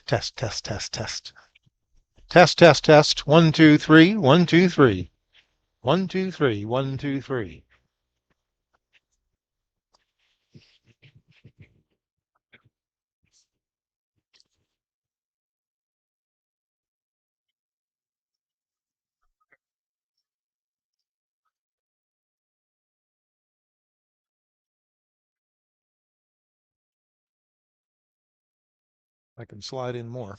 Test, test, test, test. Test, test, test. 1, 2, 3. 1, 2, 3. 1, 2, 3. 1, 2, 3. I can slide in more.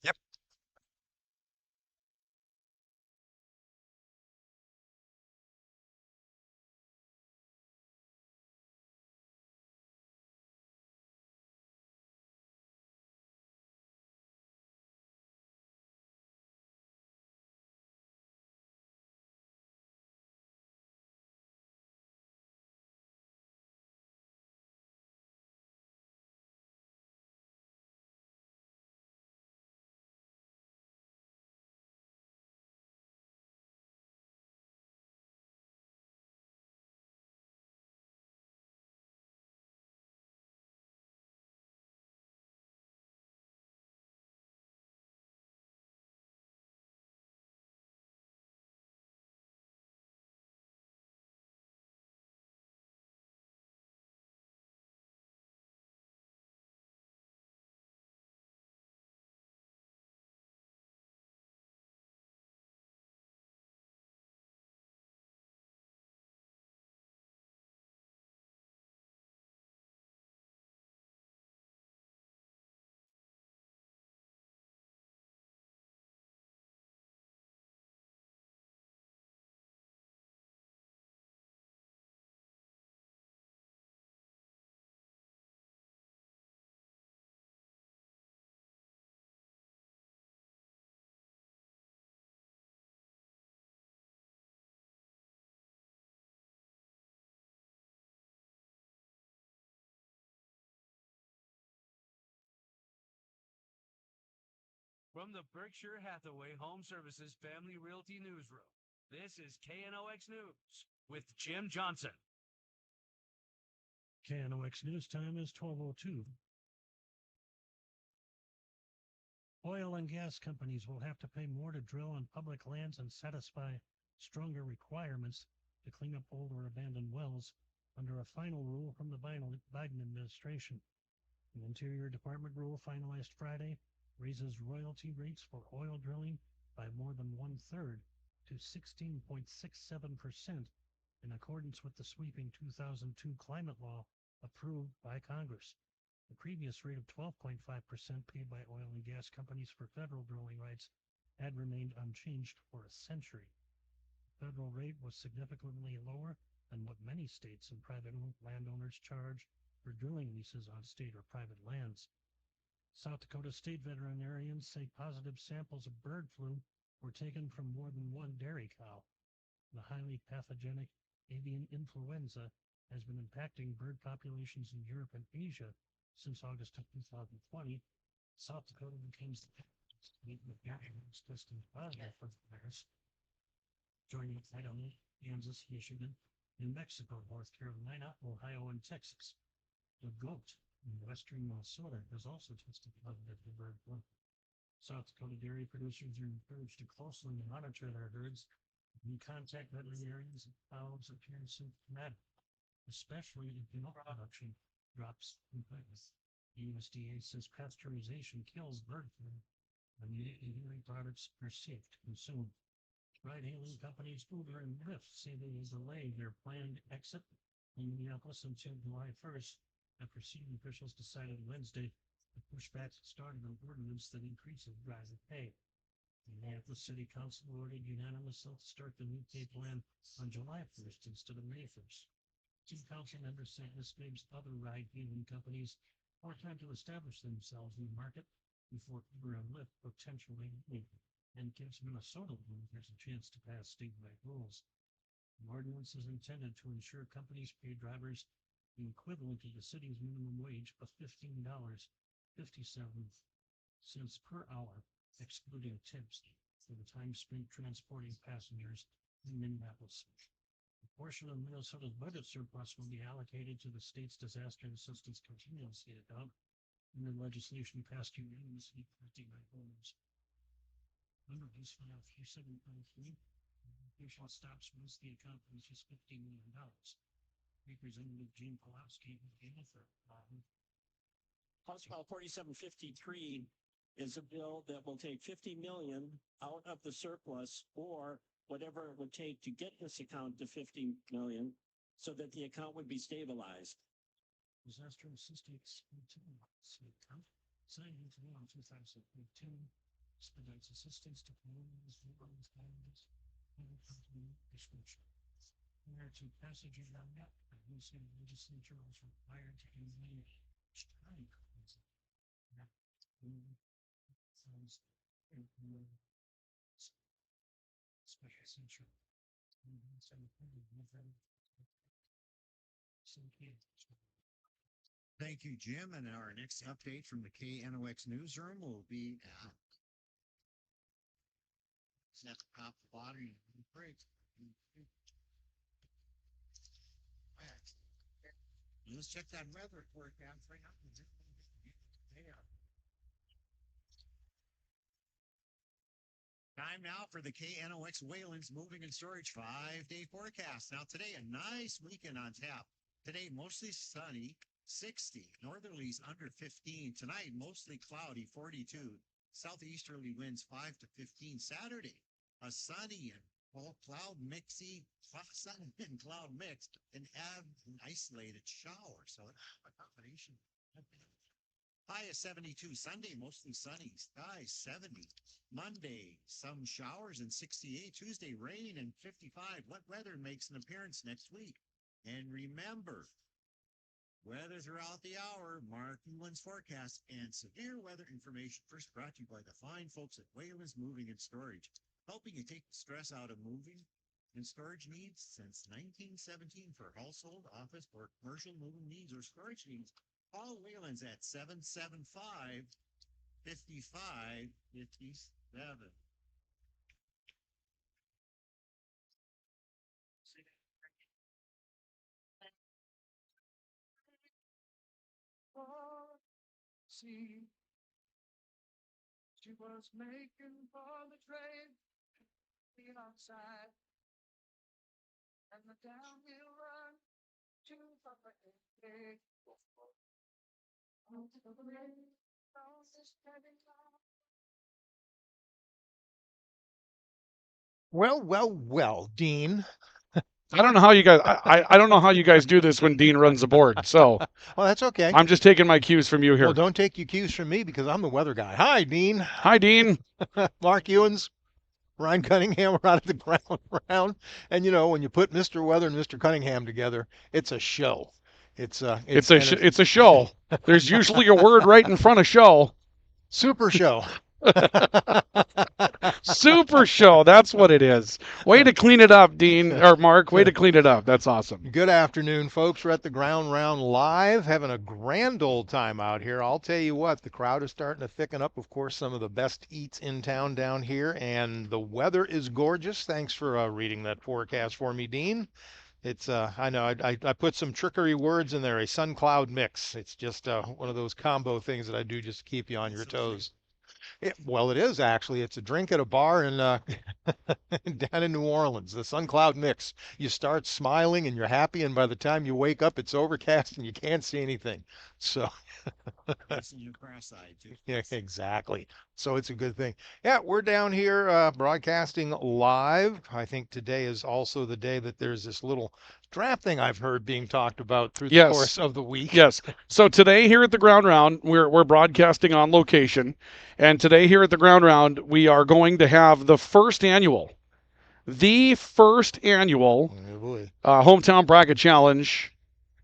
Yep. From the Berkshire Hathaway Home Services Family Realty Newsroom, this is KNOX News with Jim Johnson. KNOX News Time is 12:02. Oil and gas companies will have to pay more to drill on public lands and satisfy stronger requirements to clean up old or abandoned wells under a final rule from the Biden administration. The Interior Department rule finalized Friday raises royalty rates for oil drilling by more than one-third to 16.67% in accordance with the sweeping 2002 climate law approved by Congress. The previous rate of 12.5% paid by oil and gas companies for federal drilling rights had remained unchanged for a century. The federal rate was significantly lower than what many states and private landowners charge for drilling leases on state or private lands. South Dakota state veterinarians say positive samples of bird flu were taken from more than one dairy cow. The highly pathogenic avian influenza has been impacting bird populations in Europe and Asia since August of 2020. South Dakota became the state with airlines testing positive for the virus, joining Idaho, Kansas, Michigan, New Mexico, North Carolina, Ohio, and Texas. The goat in western Minnesota has also tested positive for bird flu. South Dakota dairy producers are encouraged to closely monitor their herds and contact veterinarians if cows appear symptomatic, especially if milk production drops in price. The USDA says pasteurization kills bird flu, and the dairy products are safe to consume. Ride-hailing companies Uber and Lyft say they will delay their planned exit from Minneapolis until July 1st after city officials decided Wednesday to push back the start of an ordinance that increases driver pay. The Minneapolis City Council voted unanimously to start the new pay plan on July 1st instead of May 1st. Two council members say this gives other ride-hailing companies more time to establish themselves in the market before Uber and Lyft potentially leave, and gives Minnesota lawmakers a chance to pass statewide rules. The ordinance is intended to ensure companies pay drivers the equivalent of the city's minimum wage of $15.57 per hour, excluding tips, for the time spent transporting passengers in Minneapolis. A portion of Minnesota's budget surplus will be allocated to the state's disaster assistance contingency account, and the legislation passed unanimously 59 voters. Under House File 3753, the official stops once the account reaches $50 million. Representative Gene Pawlowski will be the third. House File 4753 is a bill that will take 50 million out of the surplus or whatever it would take to get this account to 50 million so that the account would be stabilized. Disaster assistance account signed into law in 2015 expedites assistance to communities and families description. Prior to passage of that act, the Minnesota legislature was required to eliminate strike special censure. Thank you, Jim. And our next update from the KNOX newsroom will be at the top, the bottom, break. Let's check that weather forecast right now. Time now for the KNOX Wayland's Moving and Storage 5-day forecast. Now today, a nice weekend on tap. Today, mostly sunny, 60. Northerlies under 15. Tonight, mostly cloudy, 42. Southeasterly winds 5 to 15. Saturday, a sunny and all cloud mixy, sun and cloud mixed, and have an isolated shower. So a combination. High is 72. Sunday, mostly sunny. High 70. Monday, some showers and 68. Tuesday, rain and 55. Wet weather makes an appearance next week. And remember, weather throughout the hour, Mark Newland's forecast, and severe weather information first brought to you by the fine folks at Wayland's Moving and Storage, helping you take the stress out of moving and storage needs since 1917 for household, office, or commercial moving needs or storage needs. Call Wayland's at 775-5557. See, she was making for the train, the outside, and the downhill run to the big. Well, well, well, Dean. I don't know how you guys. I don't know how you guys do this when Dean runs the board. So Well, that's okay. I'm just taking my cues from you here. Well, don't take your cues from me because I'm the weather guy. Hi, Dean. Hi, Dean. Mark Ewens, Ryan Cunningham are out of the ground round. And you know, when you put Mr. Weather and Mr. Cunningham together, it's a show. It's a show. There's usually a word right in front of show. super show. Super show. That's what it is. Way to clean it up, Dean or Mark. Way to clean it up. That's awesome. Good afternoon, folks. We're at the ground round live, having a grand old time out here. I'll tell you what, the crowd is starting to thicken up. Of course, some of the best eats in town down here, and the weather is gorgeous. Thanks for reading that forecast for me, Dean. It's I know I put some trickery words in there, a sun cloud mix. It's just one of those combo things that I do just to keep you on your toes. Well, it is actually. It's a drink at a bar in down in New Orleans. The sun cloud mix. You start smiling and you're happy, and by the time you wake up, it's overcast and you can't see anything. So That's you cross-eyed too. yeah, exactly. So it's a good thing. Yeah, we're down here broadcasting live. I think today is also the day that there's this little draft thing I've heard being talked about through the Yes. course of the week. Yes. So today here at the Ground Round, we're broadcasting on location, and today here at the Ground Round, we are going to have the first annual Oh, boy. Hometown Bracket Challenge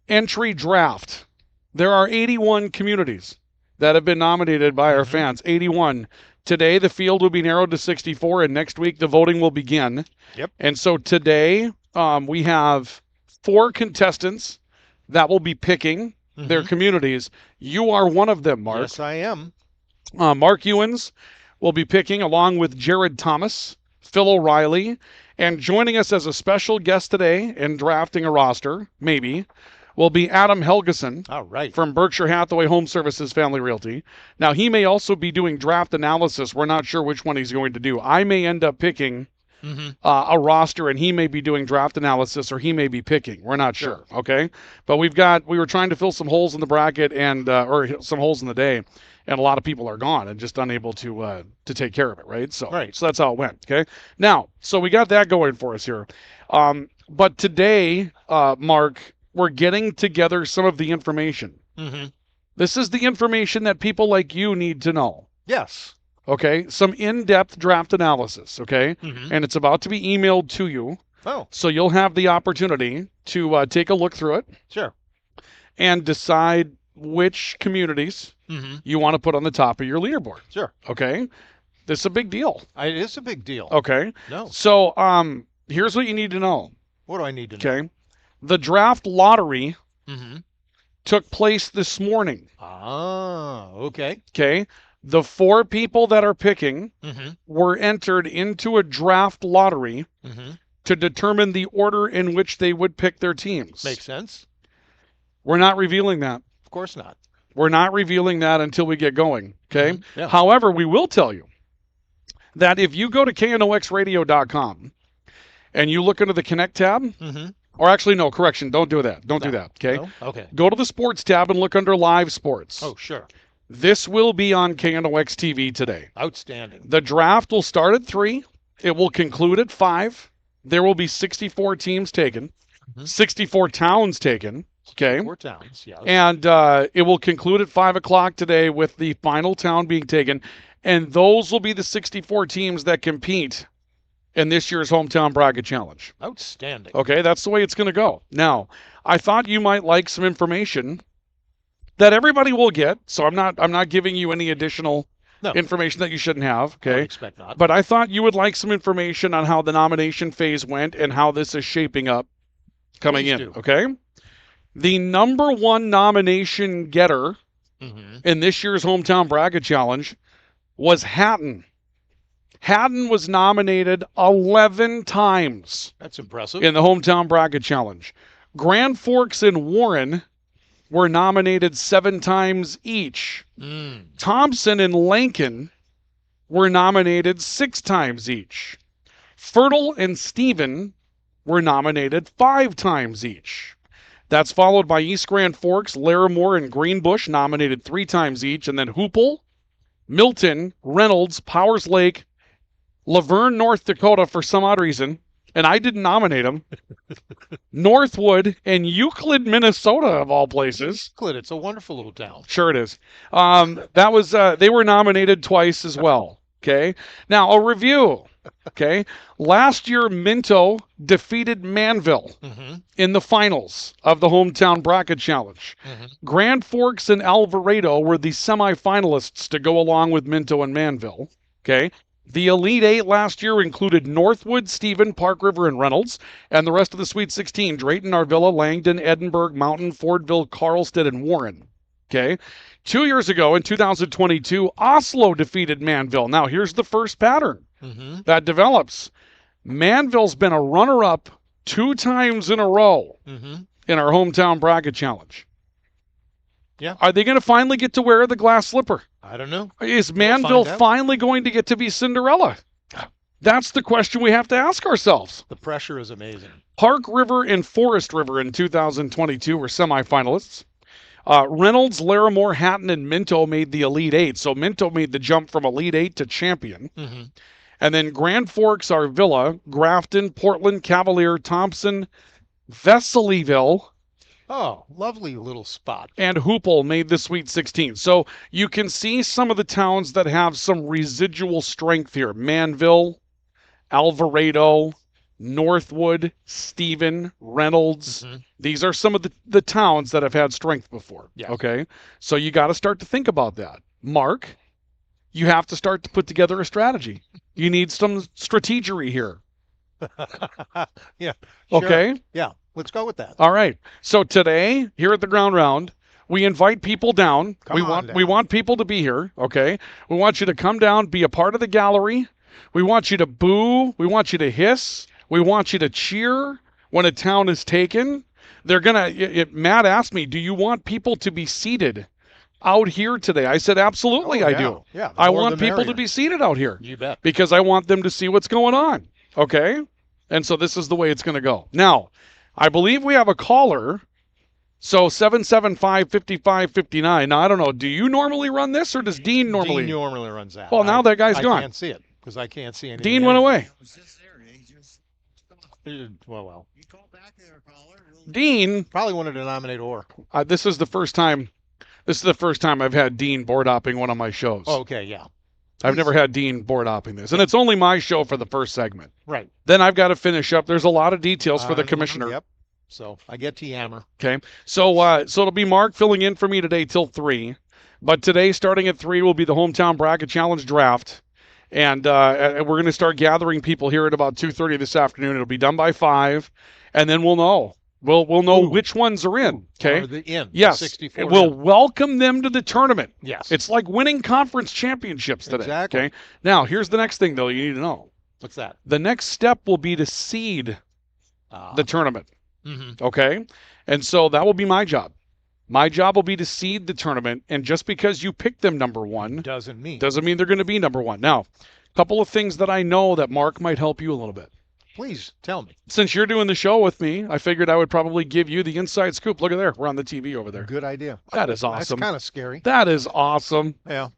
entry draft. There are 81 communities that have been nominated by our fans. 81. Today, the field will be narrowed to 64, and next week the voting will begin. Yep. And so today, we have 4 contestants that will be picking their communities. You are one of them, Mark. Yes, I am. Mark Ewens will be picking along with Jared Thomas, Phil O'Reilly, and joining us as a special guest today in drafting a roster, maybe, will be Adam Helgeson All right. from Berkshire Hathaway Home Services Family Realty. Now, he may also be doing draft analysis. We're not sure which one he's going to do. I may end up picking a roster, and he may be doing draft analysis, or he may be picking. We're not sure. Okay, but we were trying to fill some holes in the bracket and or some holes in the day, and a lot of people are gone and just unable to take care of it. Right. So that's how it went. Okay. Now, so we got that going for us here. But today, Mark, we're getting together some of the information. This is the information that people like you need to know. Yes. Okay, some in-depth draft analysis, okay? And it's about to be emailed to you. Oh. So you'll have the opportunity to take a look through it. Sure. And decide which communities you want to put on the top of your leaderboard. Sure. Okay? This is a big deal. It is a big deal. Okay? No. So here's what you need to know. What do I need to know? Okay? The draft lottery took place this morning. Ah, okay. Okay? The 4 people that are picking were entered into a draft lottery to determine the order in which they would pick their teams. Makes sense. We're not revealing that. Of course not. We're not revealing that until we get going, okay? Yeah. However, we will tell you that if you go to knoxradio.com and you look under the Connect tab, or actually, no, correction, don't do that. Don't do that, okay? No? Okay. Go to the Sports tab and look under Live Sports. Oh, sure. This will be on KNOX TV today. Outstanding. The draft will start at 3. It will conclude at 5. There will be 64 teams taken, 64 towns taken. Okay. 4 towns, yeah. And it will conclude at 5 o'clock today with the final town being taken. And those will be the 64 teams that compete in this year's Hometown Bracket Challenge. Outstanding. Okay, that's the way it's going to go. Now, I thought you might like some information that everybody will get. So I'm not giving you any additional information that you shouldn't have. Okay. I would expect not. But I thought you would like some information on how the nomination phase went and how this is shaping up coming Please in. do. Okay. The number 1 nomination getter in this year's Hometown Bracket Challenge was Hatton. Hatton was nominated 11 times. That's impressive. In the Hometown Bracket Challenge. Grand Forks and Warren were nominated 7 times each. Thompson and Lincoln were nominated 6 times each. Fertile and Stephen were nominated 5 times each. That's followed by East Grand Forks, Larimore, and Greenbush, nominated 3 times each. And then Hoople, Milton, Reynolds, Powers Lake, Laverne, North Dakota, for some odd reason, and I didn't nominate them, Northwood, and Euclid, Minnesota, of all places. Euclid, it's a wonderful little town. Sure it is. They were nominated twice as well. Okay. Now, a review. Okay. Last year, Minto defeated Manville in the finals of the Hometown Bracket Challenge. Grand Forks and Alvarado were the semifinalists to go along with Minto and Manville. Okay. The Elite 8 last year included Northwood, Stephen, Park River, and Reynolds, and the rest of the Sweet 16, Drayton, Arvilla, Langdon, Edinburgh, Mountain, Fordville, Carlstead, and Warren. Okay. 2 years ago, in 2022, Oslo defeated Manville. Now, here's the first pattern that develops. Manville's been a runner-up 2 times in a row in our Hometown Bracket Challenge. Yeah. Are they going to finally get to wear the glass slipper? I don't know. Is Manville finally going to get to be Cinderella? That's the question we have to ask ourselves. The pressure is amazing. Park River and Forest River in 2022 were semifinalists. Reynolds, Larimore, Hatton, and Minto made the Elite 8. So Minto made the jump from Elite 8 to champion. And then Grand Forks, Arvilla, Grafton, Portland, Cavalier, Thompson, Veselyville. Oh, lovely little spot. And Hoople made the Sweet 16. So you can see some of the towns that have some residual strength here. Manville, Alvarado, Northwood, Stephen, Reynolds. These are some of the towns that have had strength before. Yes. Okay. So you got to start to think about that. Mark, you have to start to put together a strategy. You need some strategery here. Yeah. Sure. Okay. Yeah. Let's go with that. All right. So today, here at the ground round, we invite people down. Come we on want down. we want people to be here. Okay. We want you to come down, be a part of the gallery. We want you to boo. We want you to hiss. We want you to cheer when a town is taken. They're gonna. Matt asked me, "Do you want people to be seated out here today?" I said, "Absolutely, Oh, I yeah. do. Yeah, the I more want the people to merrier. be seated out here You bet. because I want them to see what's going on." Okay. And so this is the way it's going to go. Now, I believe we have a caller. So 775-5559. Now, I don't know. Do you normally run this or does Dean normally? Dean normally runs that. Well, now that guy's I gone. can't see it because I can't see anything. Dean went away. It was just there. He just Well. you call back there, caller. Dean, Probably wanted to nominate Orr. this is the first time. This is the first time I've had Dean board hopping one of my shows. Oh, okay, yeah. I've never had Dean board hopping this, and it's only my show for the first segment. Right. Then I've got to finish up. There's a lot of details for the commissioner. Yep. So I get to yammer. Okay. So it'll be Mark filling in for me today till 3. But today, starting at 3, will be the Hometown Bracket Challenge draft. And we're going to start gathering people here at about 2:30 this afternoon. It'll be done by 5. And then we'll know. We'll know Ooh. which ones are in. Okay. Are the in. Yes. 64 We'll in. welcome them to the tournament. Yes. It's like winning conference championships today. Exactly. Okay. Now, here's the next thing, though, you need to know. What's that? The next step will be to seed the tournament. Mhm. Okay. And so that will be my job. My job will be to seed the tournament. And just because you pick them number 1 doesn't mean they're going to be number 1. Now, a couple of things that I know that Mark might help you a little bit. Please tell me. Since you're doing the show with me, I figured I would probably give you the inside scoop. Look at there. We're on the TV over there. Good idea. That is awesome. That's kind of scary. That is awesome. Yeah.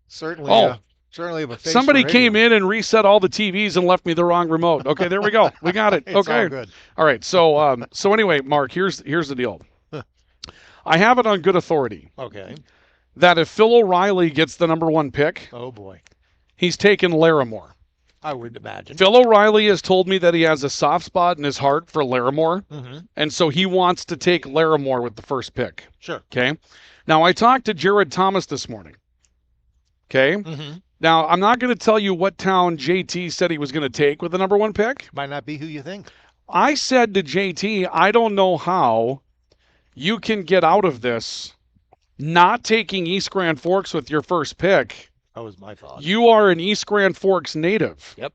Certainly. Oh. Certainly of a face Somebody for radio. came in and reset all the TVs and left me the wrong remote. Okay, there we go. We got it. It's Okay. all good. All right. So anyway, Mark, here's the deal. I have it on good authority Okay. that if Phil O'Reilly gets the number 1 pick, Oh boy. he's taken Larimore. I would imagine. Phil O'Reilly has told me that he has a soft spot in his heart for Larimore, Mm-hmm. and so he wants to take Larimore with the first pick. Sure. Okay. Now, I talked to Jared Thomas this morning. Okay. Mm-hmm. Now, I'm not going to tell you what town JT said he was going to take with the number 1 pick. Might not be who you think. I said to JT, I don't know how you can get out of this not taking East Grand Forks with your first pick. That was my thought. You are an East Grand Forks native. Yep.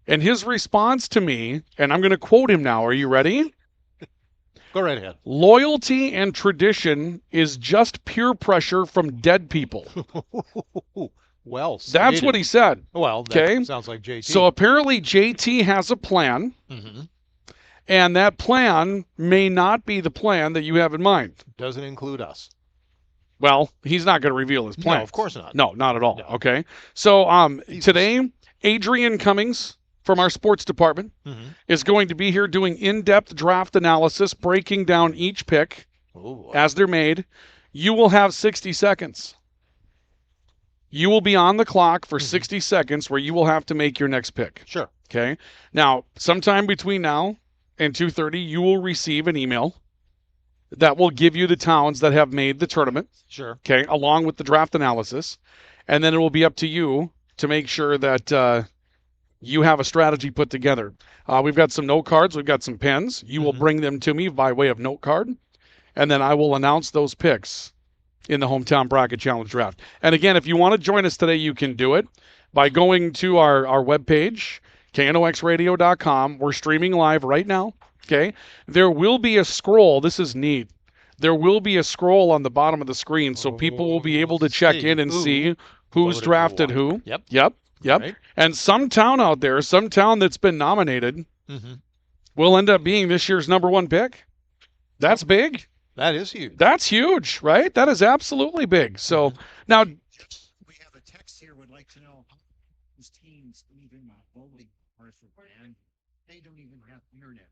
And his response to me, and I'm going to quote him now. Are you ready? Go right ahead. Loyalty and tradition is just peer pressure from dead people. Well, That's stated. what he said. Well, that Okay. sounds like JT. So apparently JT has a plan, Mhm. and that plan may not be the plan that you have in mind. Doesn't include us. Well, he's not going to reveal his plan. No, of course not. No, not at all. No. Okay. So Jesus. today, Adrian Cummings from our sports department Mhm. is going to be here doing in-depth draft analysis, breaking down each pick Oh boy. as they're made. You will have 60 seconds. You will be on the clock for 60 seconds where you will have to make your next pick. Sure. Okay. Now, sometime between now and 2:30, you will receive an email that will give you the towns that have made the tournament. Sure. Okay, along with the draft analysis. And then it will be up to you to make sure that you have a strategy put together. We've got some note cards. We've got some pens. You will bring them to me by way of note card. And then I will announce those picks in the Hometown Bracket Challenge draft. And again, if you want to join us today, you can do it by going to our webpage, knoxradio.com. We're streaming live right now. Okay. There will be a scroll. This is neat. There will be a scroll on the bottom of the screen, so people will be able to check in and see who's Voted drafted for. who. Yep. Yep. Right. And some town out there, some town that's been nominated, Mm-hmm. will end up being this year's number 1 pick. That's big. That is huge. That's huge, right? That is absolutely big. So now, We have a text here would like to know how those teams even Welding Arthur and they don't even have internet.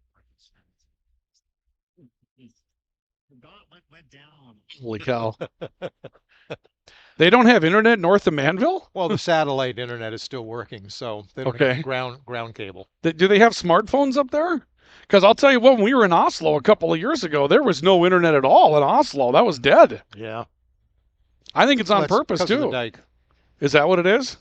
The gauntlet went down. holy cow. They don't have internet north of Manville? Well, the satellite internet is still working, so they don't Okay. have ground cable. Do they have smartphones up there? Because I'll tell you what, when we were in Oslo a couple of years ago, there was no internet at all in Oslo. That was dead. Yeah. I think it's on That's purpose, 'cause of the too. dike. Is that what it is?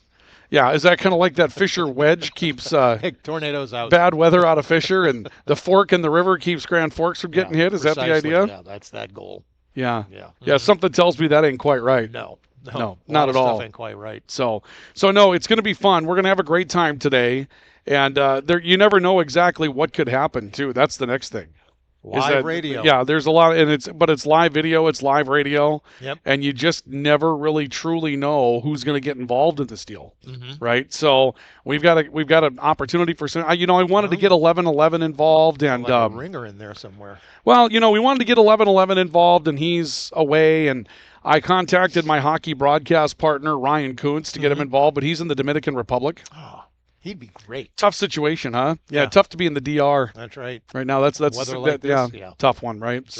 Yeah, is that kind of like that Fisher wedge keeps Heck, tornadoes out. bad weather out of Fisher, and the fork in the river keeps Grand Forks from getting Yeah, hit? Is that the precisely. idea? Yeah, that's that goal. Yeah. Yeah. Yeah, something tells me that ain't quite right. No, no, No, a lot not of at stuff all. ain't quite right. So no, it's going to be fun. We're going to have a great time today, and there you never know exactly what could happen too. That's the next thing. Is Live that radio. yeah? There's a lot, and it's live video, it's live radio, Yep. and you just never really truly know who's going to get involved in this deal, Mm-hmm. right? So we've got an opportunity for some. I wanted to Oh. get 1111 involved, Got and like a ringer in there somewhere. well, we wanted to get 1111 involved, and he's away, and I contacted my hockey broadcast partner Ryan Kuntz to get him Mhm. involved, but he's in the Dominican Republic. Oh, he'd be great. Tough situation, huh? Yeah, Yeah. tough to be in the DR That's right. right now. That's Weather like yeah, this, yeah. tough one, right? That's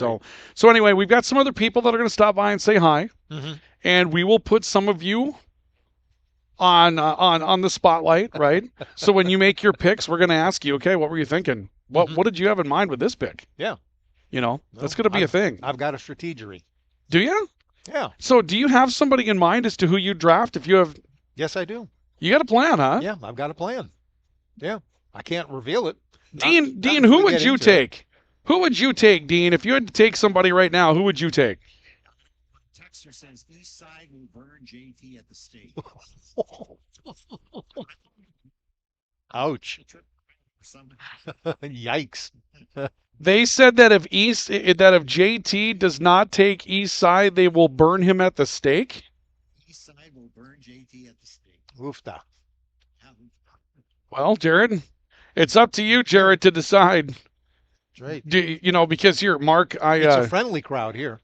So anyway, we've got some other people that are going to stop by and say hi, Mm-hmm. and we will put some of you on the spotlight, right? So when you make your picks, we're going to ask you, okay, what were you thinking? What Mhm. what did you have in mind with this pick? Yeah. That's going to be a thing. I've got a strategery. Do you? Yeah. So do you have somebody in mind as to who you draft? If you have, Yes, I do. you got a plan, huh? Yeah, I've got a plan. Yeah. I can't reveal it. Dean, not Dean, until who we would get you into it. take? Who would you take, Dean? If you had to take somebody right now, who would you take? Texter says East Side will burn JT at the stake. Ouch. Or something. Yikes. They said that if JT does not take East Side, they will burn him at the stake. East Side will burn JT at the stake. Oofta. Well, Jared, it's up to you, Jared, to decide. That's right. Because here, Mark, It's a friendly crowd here.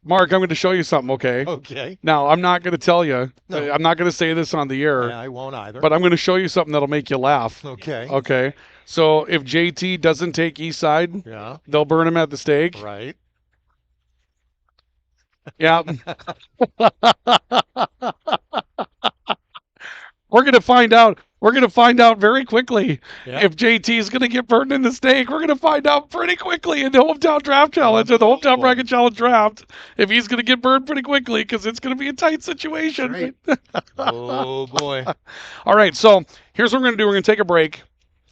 Mark, I'm going to show you something, okay? Okay. Now, I'm not going to tell you. No. I'm not going to say this on the air, Yeah, I won't either. but I'm going to show you something that'll make you laugh. Okay. Okay. So if JT doesn't take East Side, Yeah. they'll burn him at the stake. Right. Yeah. We're going to find out. We're going to find out very quickly Yeah. if JT is going to get burned in the stake. We're going to find out pretty quickly in the hometown draft challenge or the hometown boy. bracket challenge draft if he's going to get burned pretty quickly because it's going to be a tight situation. Right. Oh boy. All right, so here's what we're going to do. We're going to take a break.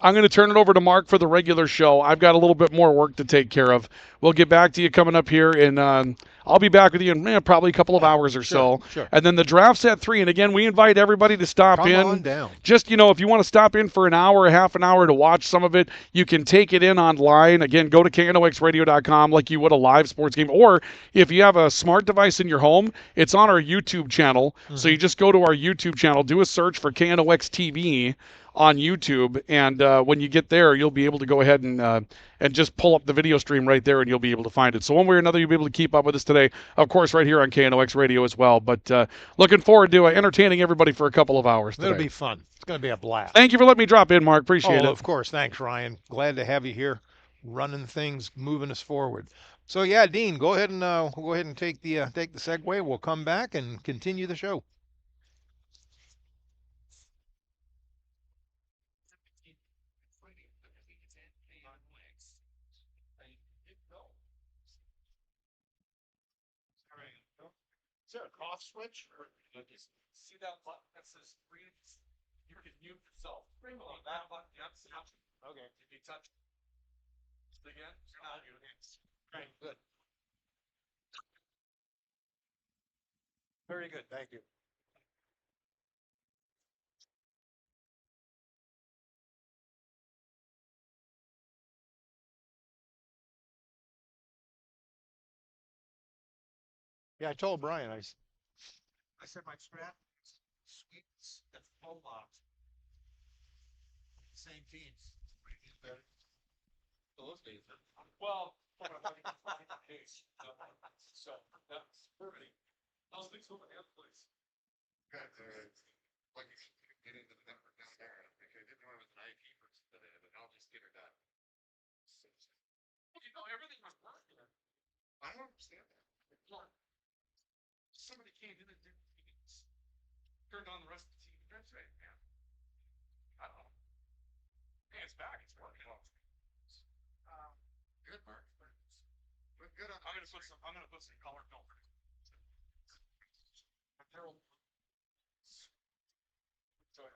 I'm going to turn it over to Mark for the regular show. I've got a little bit more work to take care of. We'll get back to you coming up here, and I'll be back with you in probably a couple of hours or so. Sure. And then the draft's at 3. And again, we invite everybody to stop Come in. on down. Just, if you want to stop in for an hour, a half an hour to watch some of it, you can take it in online. Again, go to knoxradio.com like you would a live sports game. Or if you have a smart device in your home, it's on our YouTube channel. So you just go to our YouTube channel, do a search for KNOX TV on YouTube, and when you get there, you'll be able to go ahead and just pull up the video stream right there, and you'll be able to find it. So one way or another, you'll be able to keep up with us today, of course, right here on KNOX Radio as well. But looking forward to entertaining everybody for a couple of hours today. It'll be fun. It's going to be a blast. Thank you for letting me drop in, Mark. Appreciate it. Of course. Thanks, Ryan. Glad to have you here, running things, moving us forward. So yeah, Dean, go ahead and take the segue. We'll come back and continue the show. Is there a off switch, or just see that button that says green? You can mute yourself. That button, yep. Okay. If you touch it again, okay, good. Very good. Thank you. Yeah, I told Brian. I said my draft sweeps and full lots. Same teams. Those days are well. So that's perfect. How's things over the other place? Got like you can get into the network down there. I didn't know it was an IP person today, but I'll just get her done. Everything was working. I don't understand that. Somebody came in and turned on the rest of the TV. That's right, man. I don't know. Hey, it's back. It's working. Good, Mark. But good on. I'm gonna put some color filter. Harold. Sorry.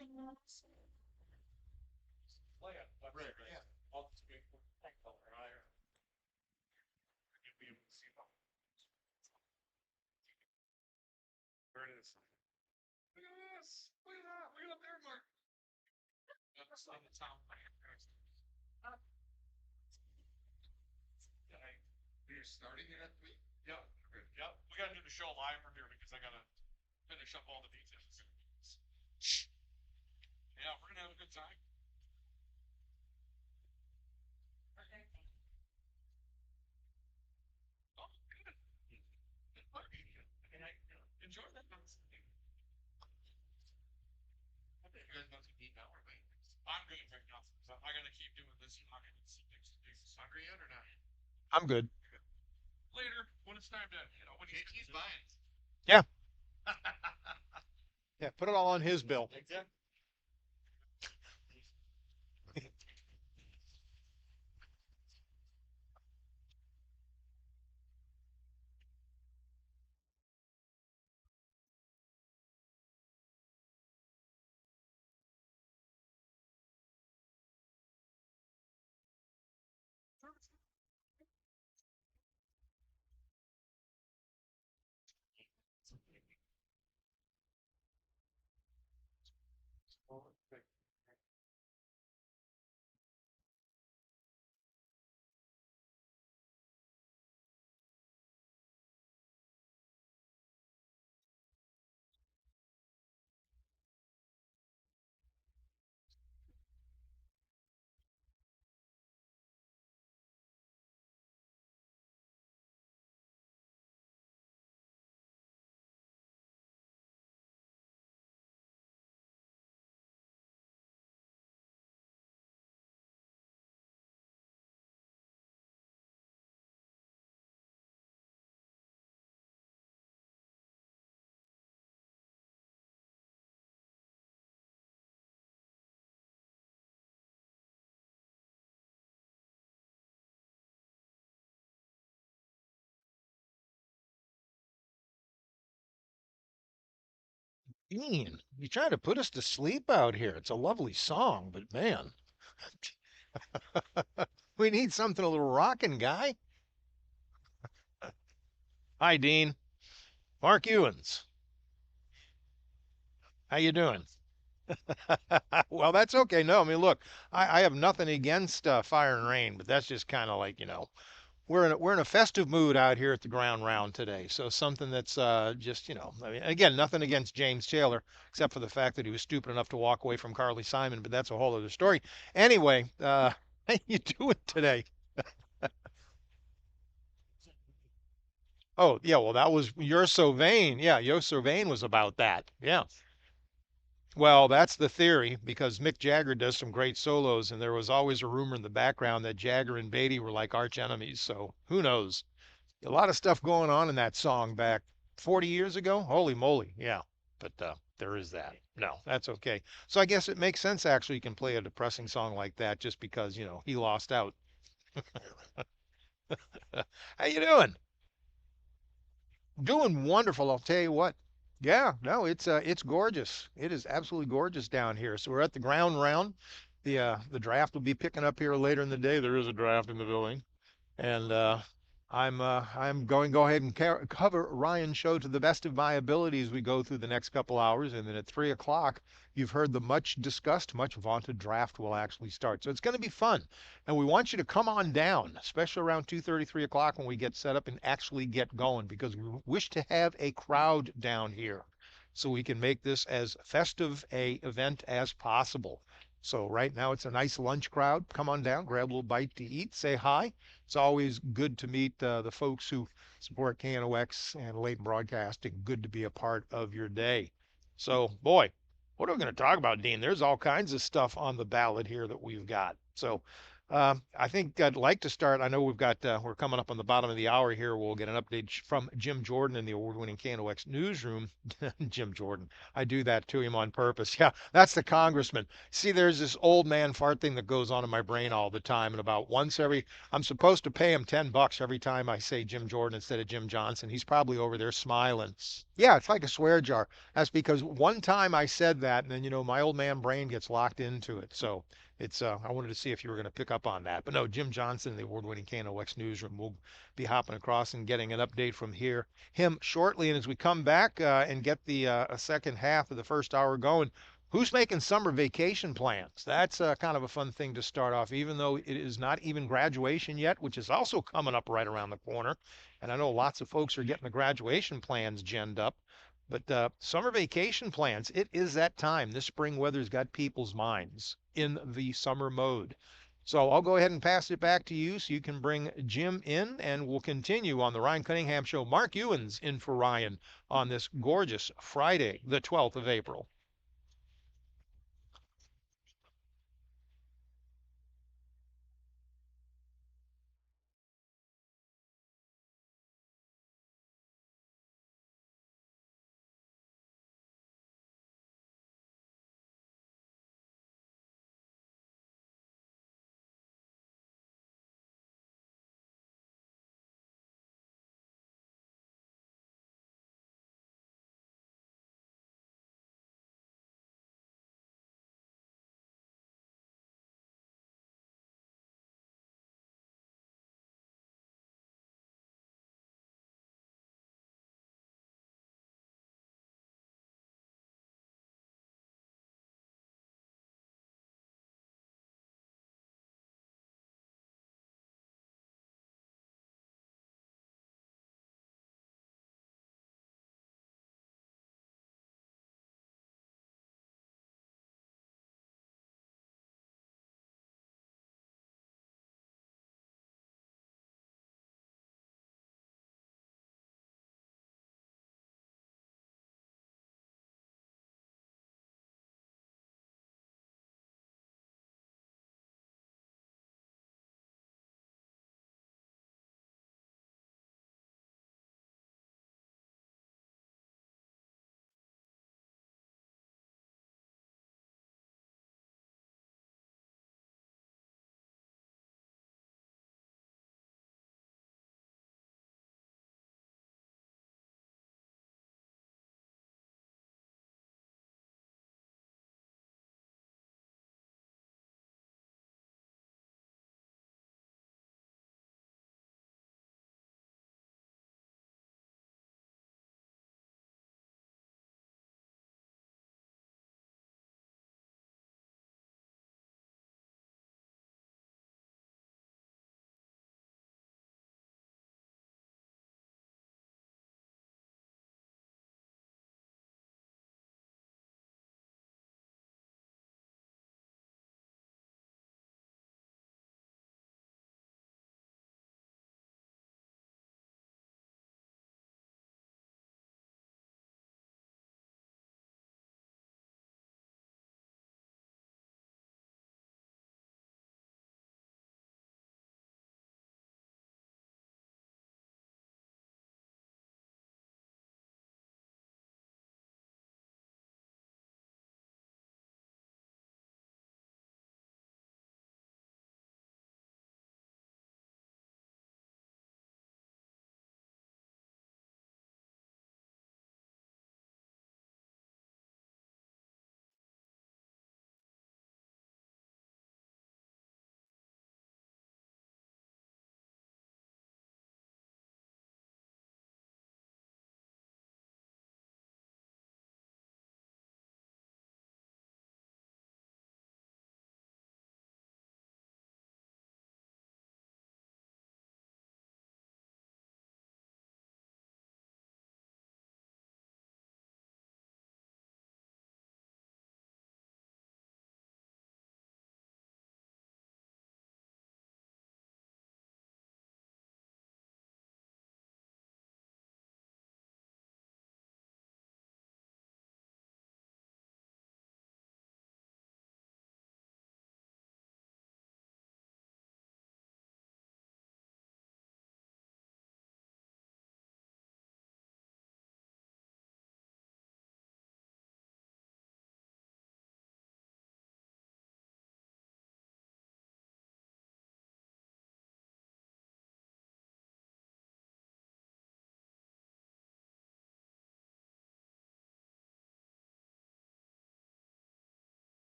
Right, yeah. There it is. Look at this. Look at that. Look at up there, Mark. That's on the top. You're starting it at 3? Yep. Okay. Yep. We gotta do the show live from here because I gotta finish up all the details. Yeah, we're gonna have a good time. Oh, good. And I enjoy that. You guys about to eat now or wait? I'm good right now. I gotta keep doing this. I'm gonna see next to hungry yet or not? I'm good. Later, when it's time to, when he's buying. Yeah. Yeah, put it all on his bill. Exactly. Dean, you trying to put us to sleep out here. It's a lovely song, but man, we need something a little rocking, guy. Hi, Dean. Mark Ewens. How you doing? Well, that's okay. No, I mean, look, I have nothing against Fire and Rain, but that's just kind of like, we're in a festive mood out here at the ground round today. So something that's just, I mean, again, nothing against James Taylor, except for the fact that he was stupid enough to walk away from Carly Simon, but that's a whole other story. Anyway, how you doing today? Oh, yeah, well, that was You're So Vain. Yeah, You're So Vain was about that. Yeah. Well, that's the theory because Mick Jagger does some great solos, and there was always a rumor in the background that Jagger and Beatty were like arch enemies. So who knows? A lot of stuff going on in that song back 40 years ago. Holy moly. Yeah. But there is that. No, that's okay. So I guess it makes sense actually you can play a depressing song like that just because, he lost out. How you doing? Doing wonderful, I'll tell you what. Yeah, no, it's gorgeous. It is absolutely gorgeous down here. So we're at the ground round. The draft will be picking up here later in the day. There is a draft in the building. And I'm going to go ahead and cover Ryan's show to the best of my ability as we go through the next couple hours. And then at 3 o'clock, you've heard the much discussed, much vaunted draft will actually start. So it's going to be fun. And we want you to come on down, especially around 2:30, 3 o'clock when we get set up and actually get going, because we wish to have a crowd down here so we can make this as festive a event as possible. So right now it's a nice lunch crowd. Come on down, grab a little bite to eat, say hi. It's always good to meet the folks who support KNOX and Leighton Broadcasting. Good to be a part of your day. So, boy, what are we going to talk about, Dean? There's all kinds of stuff on the ballot here that we've got. So, I think I'd like to start. I know we're coming up on the bottom of the hour here. We'll get an update from Jim Jordan in the award-winning KNOX newsroom. Jim Jordan, I do that to him on purpose. Yeah, that's the congressman. See, there's this old man fart thing that goes on in my brain all the time, and about once every I'm supposed to pay him $10 every time I say Jim Jordan instead of Jim Johnson. He's probably over there smiling. Yeah, it's like a swear jar. That's because one time I said that, and then my old man brain gets locked into it. So it's I wanted to see if you were going to pick up on that. But no, Jim Johnson, the award-winning KNOX newsroom, will be hopping across and getting an update from him shortly. And as we come back and get the a second half of the first hour going, who's making summer vacation plans? That's kind of a fun thing to start off, even though it is not even graduation yet, which is also coming up right around the corner. And I know lots of folks are getting the graduation plans ginned up. But summer vacation plans, it is that time. This spring weather's got people's minds in the summer mode. So I'll go ahead and pass it back to you so you can bring Jim in, and we'll continue on the Ryan Cunningham Show. Mark Ewan's in for Ryan on this gorgeous Friday, the 12th of April.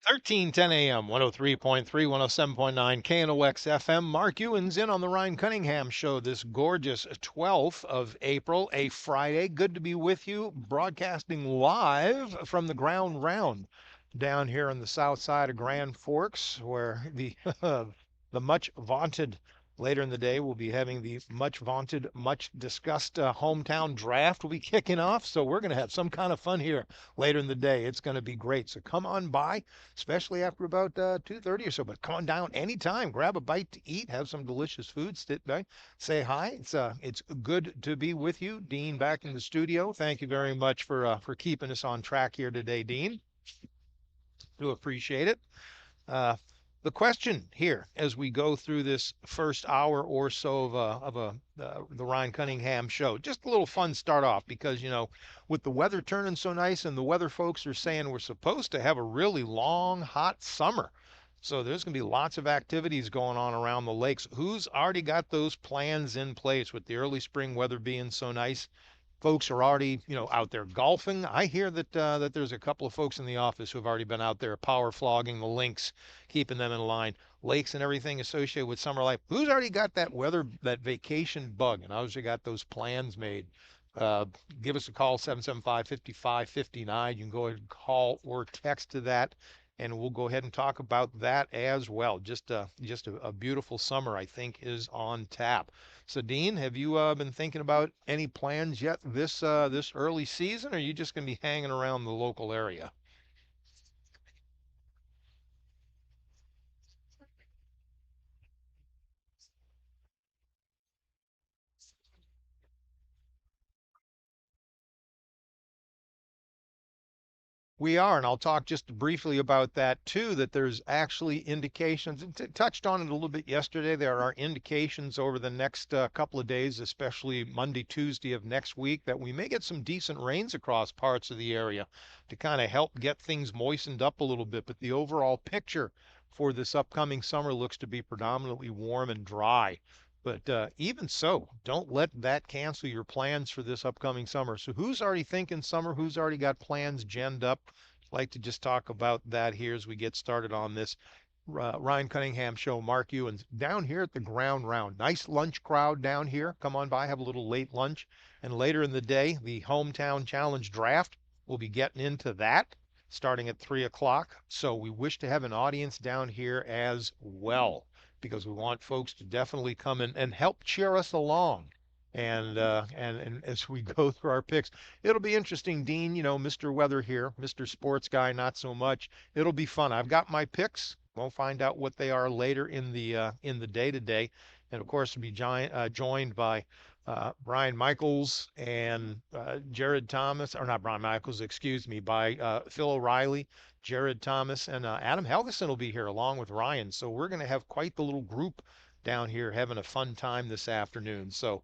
1310 AM, 103.3, 107.9 KNOX FM. Mark Ewan's in on the Ryan Cunningham Show this gorgeous 12th of April, a Friday. Good to be with you, broadcasting live from the ground round down here on the south side of Grand Forks, where the the much vaunted later in the day we'll be having the much vaunted, much discussed hometown draft will be kicking off. So we're going to have some kind of fun here later in the day. It's going to be great. So come on by, especially after about 2:30 or so. But come on down anytime, grab a bite to eat, have some delicious food, sit back, say hi. It's good to be with you, Dean, back in the studio. Thank you very much for keeping us on track here today, Dean. Do appreciate it. Uh, the question here, as we go through this first hour or so of the Ryan Cunningham show, just a little fun start off because with the weather turning so nice and the weather folks are saying we're supposed to have a really long, hot summer. So there's going to be lots of activities going on around the lakes. Who's already got those plans in place with the early spring weather being so nice? Folks are already, out there golfing. I hear that there's a couple of folks in the office who have already been out there power flogging the links, keeping them in line. Lakes and everything associated with summer life. Who's already got that weather, that vacation bug, and already got those plans made? Uh, Give us a call, 775-5559. You can go ahead and call or text to that, and we'll go ahead and talk about that as well. Just a beautiful summer, I think, is on tap. So, Dean, have you been thinking about any plans yet this early season, or are you just going to be hanging around the local area? We are, and I'll talk just briefly about that too, that there's actually indications, and touched on it a little bit yesterday. There are indications over the next couple of days, especially Monday, Tuesday of next week, that we may get some decent rains across parts of the area to kind of help get things moistened up a little bit. But the overall picture for this upcoming summer looks to be predominantly warm and dry. But even so, don't let that cancel your plans for this upcoming summer. So, who's already thinking summer? Who's already got plans genned up? I'd like to just talk about that here as we get started on this Ryan Cunningham show. Mark Ewans down here at the ground round. Nice lunch crowd down here. Come on by, have a little late lunch. And later in the day, the hometown challenge draft. We'll be getting into that starting at 3 o'clock. So we wish to have an audience down here as well because we want folks to definitely come in and help cheer us along. And as we go through our picks, it'll be interesting, Dean. Mr. Weather here, Mr. Sports Guy, not so much. It'll be fun. I've got my picks. We'll find out what they are later in the day today, and of course, we'll be joined by Brian Michaels and Jared Thomas, or not Brian Michaels, excuse me, by Phil O'Reilly, Jared Thomas, and Adam Helgeson will be here along with Ryan. So we're going to have quite the little group down here having a fun time this afternoon. So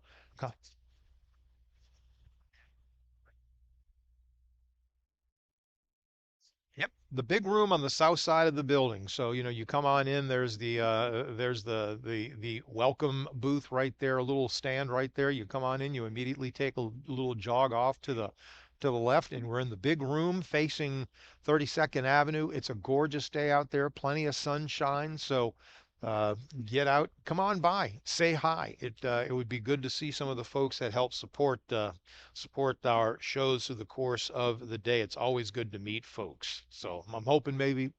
yep, the big room on the south side of the building. So, you come on in, there's the welcome booth right there, a little stand right there. You come on in, you immediately take a little jog off to the left, and we're in the big room facing 32nd Avenue. It's a gorgeous day out there, plenty of sunshine. So, get out, come on by, say hi. It would be good to see some of the folks that help support our shows through the course of the day. It's always good to meet folks. So I'm hoping maybe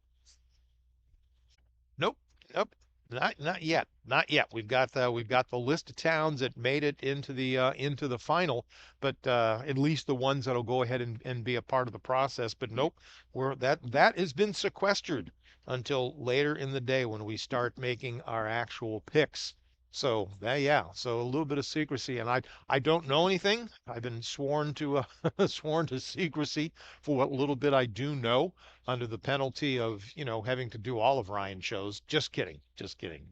nope, nope, not yet, not yet. We've got the list of towns that made it into the final, but at least the ones that'll go ahead and be a part of the process. But nope, that has been sequestered until later in the day when we start making our actual picks. So yeah, so a little bit of secrecy, and I don't know anything. I've been sworn to sworn to secrecy for what little bit I do know under the penalty of, having to do all of Ryan's shows. Just kidding. Just kidding.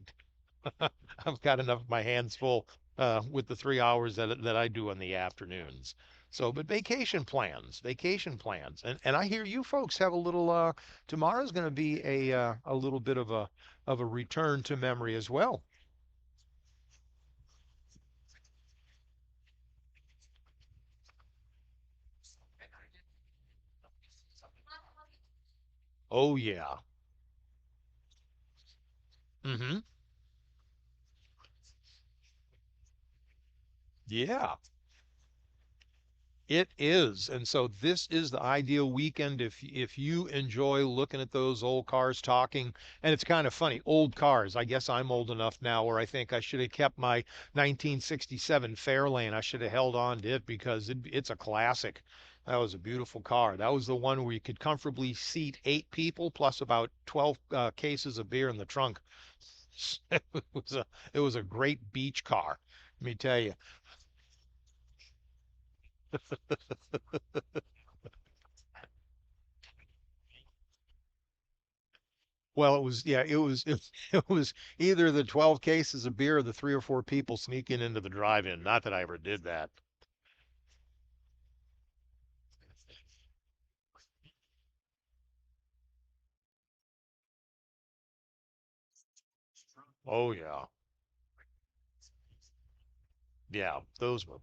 I've got enough of my hands full with the 3 hours that I do in the afternoons. So, but vacation plans. And I hear you folks have a little, tomorrow's going to be a little bit of a return to memory as well. Oh, yeah. Mm-hmm. Yeah. It is. And so this is the ideal weekend if you enjoy looking at those old cars talking. And it's kind of funny, old cars. I guess I'm old enough now where I think I should have kept my 1967 Fairlane. I should have held on to it because it's a classic. That was a beautiful car. That was the one where you could comfortably seat 8 people plus about 12 cases of beer in the trunk. It was a great beach car. Let me tell you. Well, it was, yeah, it was either the 12 cases of beer or the 3 or 4 people sneaking into the drive-in. Not that I ever did that. Oh yeah. Yeah, those were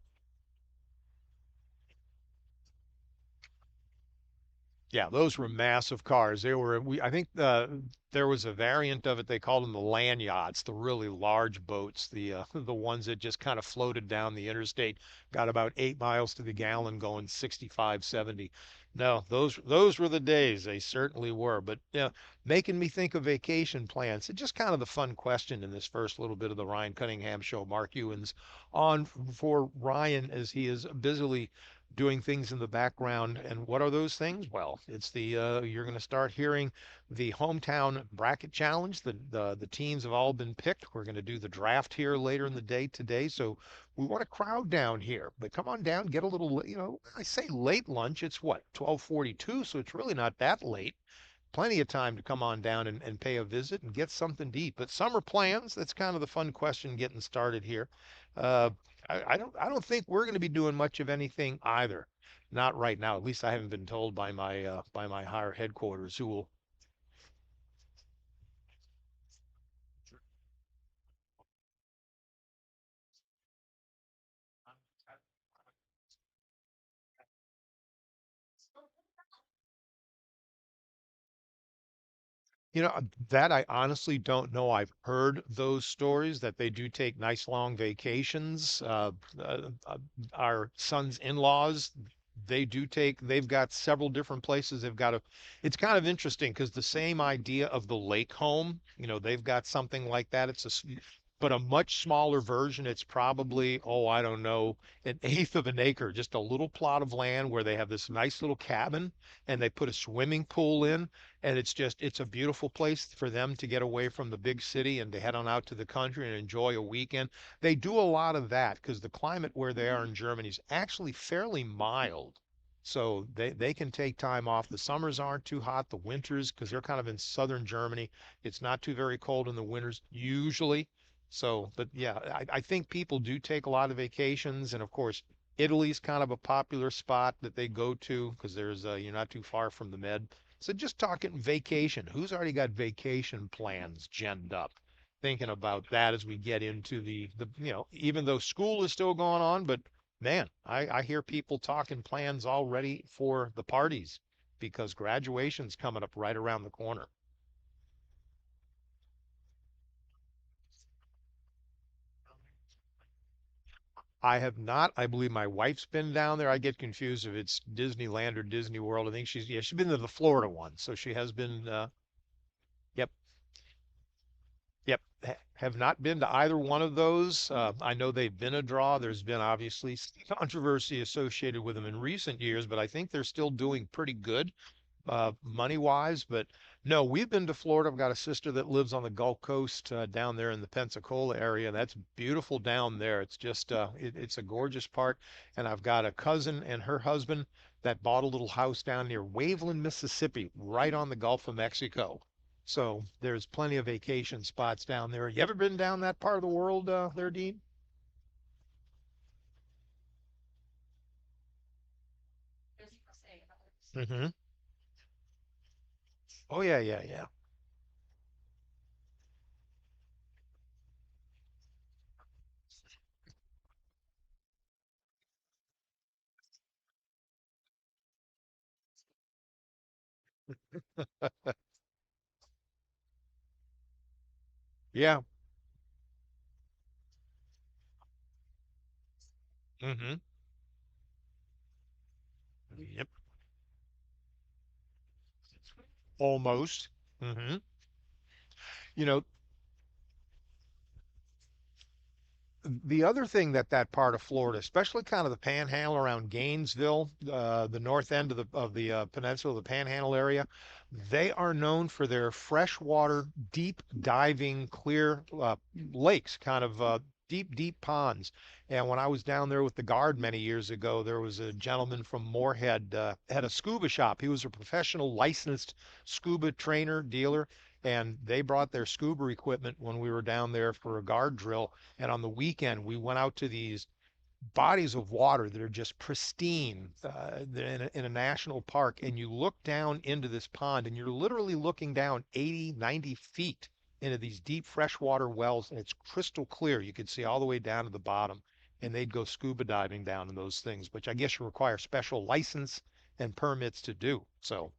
Yeah, those were massive cars. They were, I think there was a variant of it. They called them the land yachts, the really large boats, the the ones that just kind of floated down the interstate, got about 8 miles to the gallon, going 65, 70. No, those were the days. They certainly were. But yeah, making me think of vacation plans. It's just kind of the fun question in this first little bit of the Ryan Cunningham show. Mark Ewan's on for Ryan as he is busily doing things in the background. And what are those things? Well, it's the you're going to start hearing the hometown bracket challenge. The teams have all been picked. We're going to do the draft here later in the day today. So we want a crowd down here, but come on down, get a little, I say late lunch. It's what, 12:42, so it's really not that late. Plenty of time to come on down and pay a visit and get something to eat. But summer plans, that's kind of the fun question getting started here. Uh, I don't think we're going to be doing much of anything either. Not right now. At least I haven't been told by my higher headquarters who will. That I honestly don't know. I've heard those stories that they do take nice long vacations. Our son's in-laws, they've got several different places. It's kind of interesting because the same idea of the lake home, they've got something like that. But a much smaller version. It's probably, oh, I don't know, an eighth of an acre, just a little plot of land where they have this nice little cabin and they put a swimming pool in, and it's a beautiful place for them to get away from the big city and to head on out to the country and enjoy a weekend. They do a lot of that because the climate where they are in Germany is actually fairly mild. So they can take time off. The summers aren't too hot. The winters, because they're kind of in southern Germany, it's not too very cold in the winters usually. So, but yeah, I think people do take a lot of vacations, and of course, Italy's kind of a popular spot that they go to because you're not too far from the Med. So just talking vacation, who's already got vacation plans ginned up? Thinking about that as we get into even though school is still going on, but man, I hear people talking plans already for the parties because graduation's coming up right around the corner. I have not. I believe my wife's been down there. I get confused if it's Disneyland or Disney World. I think she's been to the Florida one, so she has been. Yep, yep. Have not been to either one of those. I know they've been a draw. There's been obviously some controversy associated with them in recent years, but I think they're still doing pretty good money wise. But no, we've been to Florida. I've got a sister that lives on the Gulf Coast down there in the Pensacola area. That's beautiful down there. It's just it's a gorgeous part. And I've got a cousin and her husband that bought a little house down near Waveland, Mississippi, right on the Gulf of Mexico. So there's plenty of vacation spots down there. You ever been down that part of the world there, Dean? Mm-hmm. Oh yeah, yeah, yeah. Yeah. Mm-hmm. Yep. Almost. Mm-hmm. You know, the other thing that that part of Florida, especially kind of the Panhandle around Gainesville, the north end of the peninsula, the Panhandle area, they are known for their freshwater, deep diving, clear lakes, kind of deep, deep ponds. And when I was down there with the guard many years ago, there was a gentleman from Moorhead had a scuba shop. He was a professional licensed scuba trainer, dealer, and they brought their scuba equipment when we were down there for a guard drill. And on the weekend, we went out to these bodies of water that are just pristine in a national park. And you look down into this pond and you're literally looking down 80, 90 feet into these deep freshwater wells. And it's crystal clear. You could see all the way down to the bottom. And they'd go scuba diving down in those things, which I guess you require special license and permits to do. So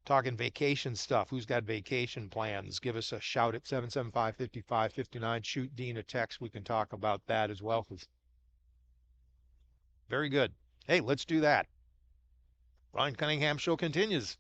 talking vacation stuff. Who's got vacation plans? Give us a shout at 775-5559. Shoot Dean a text. We can talk about that as well. Very good. Hey, let's do that. Ryan Cunningham show continues.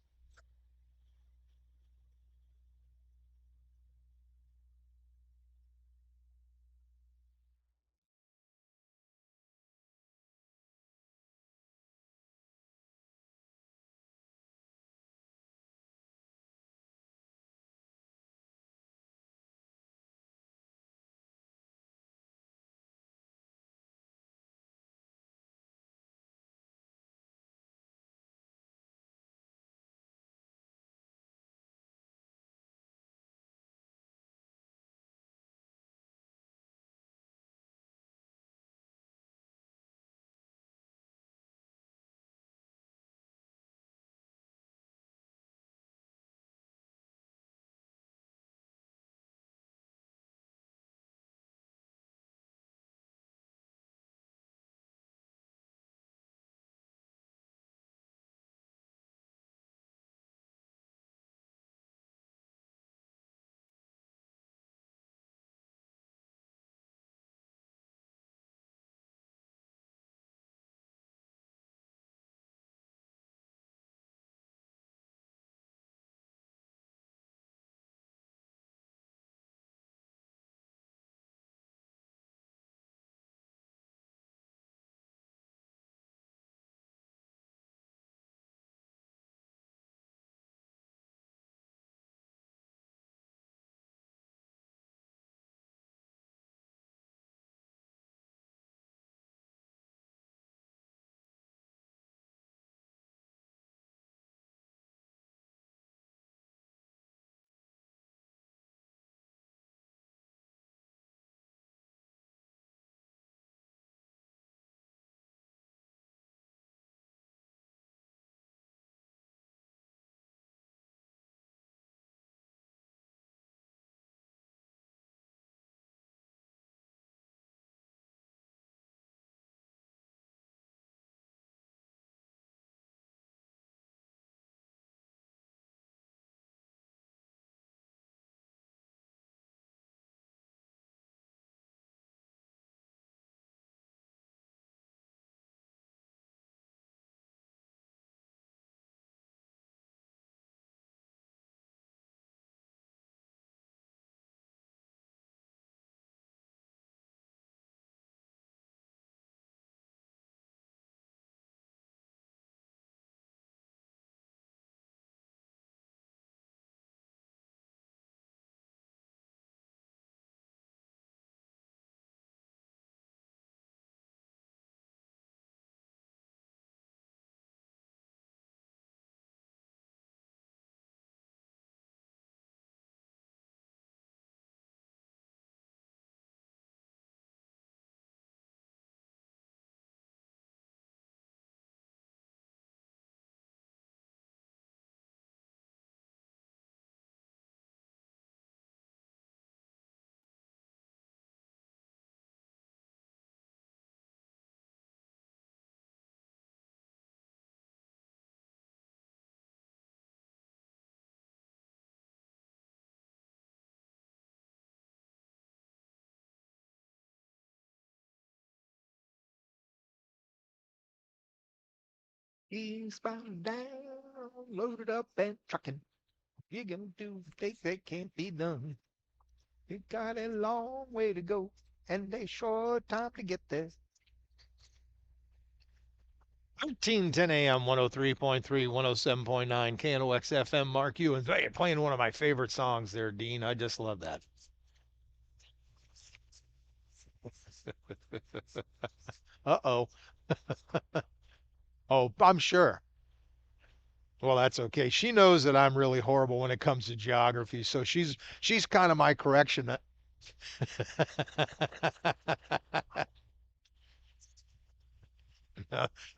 Eastbound down, loaded up and trucking. You're gonna do things that can't be done. You got a long way to go, and a short time to get there. 1310 AM, 103.3, 107.9, KNOX FM. Mark Ewens. Hey, you're playing one of my favorite songs there, Dean. I just love that. Uh-oh. Oh, I'm sure. Well, that's okay. She knows that I'm really horrible when it comes to geography, so she's kind of my correction.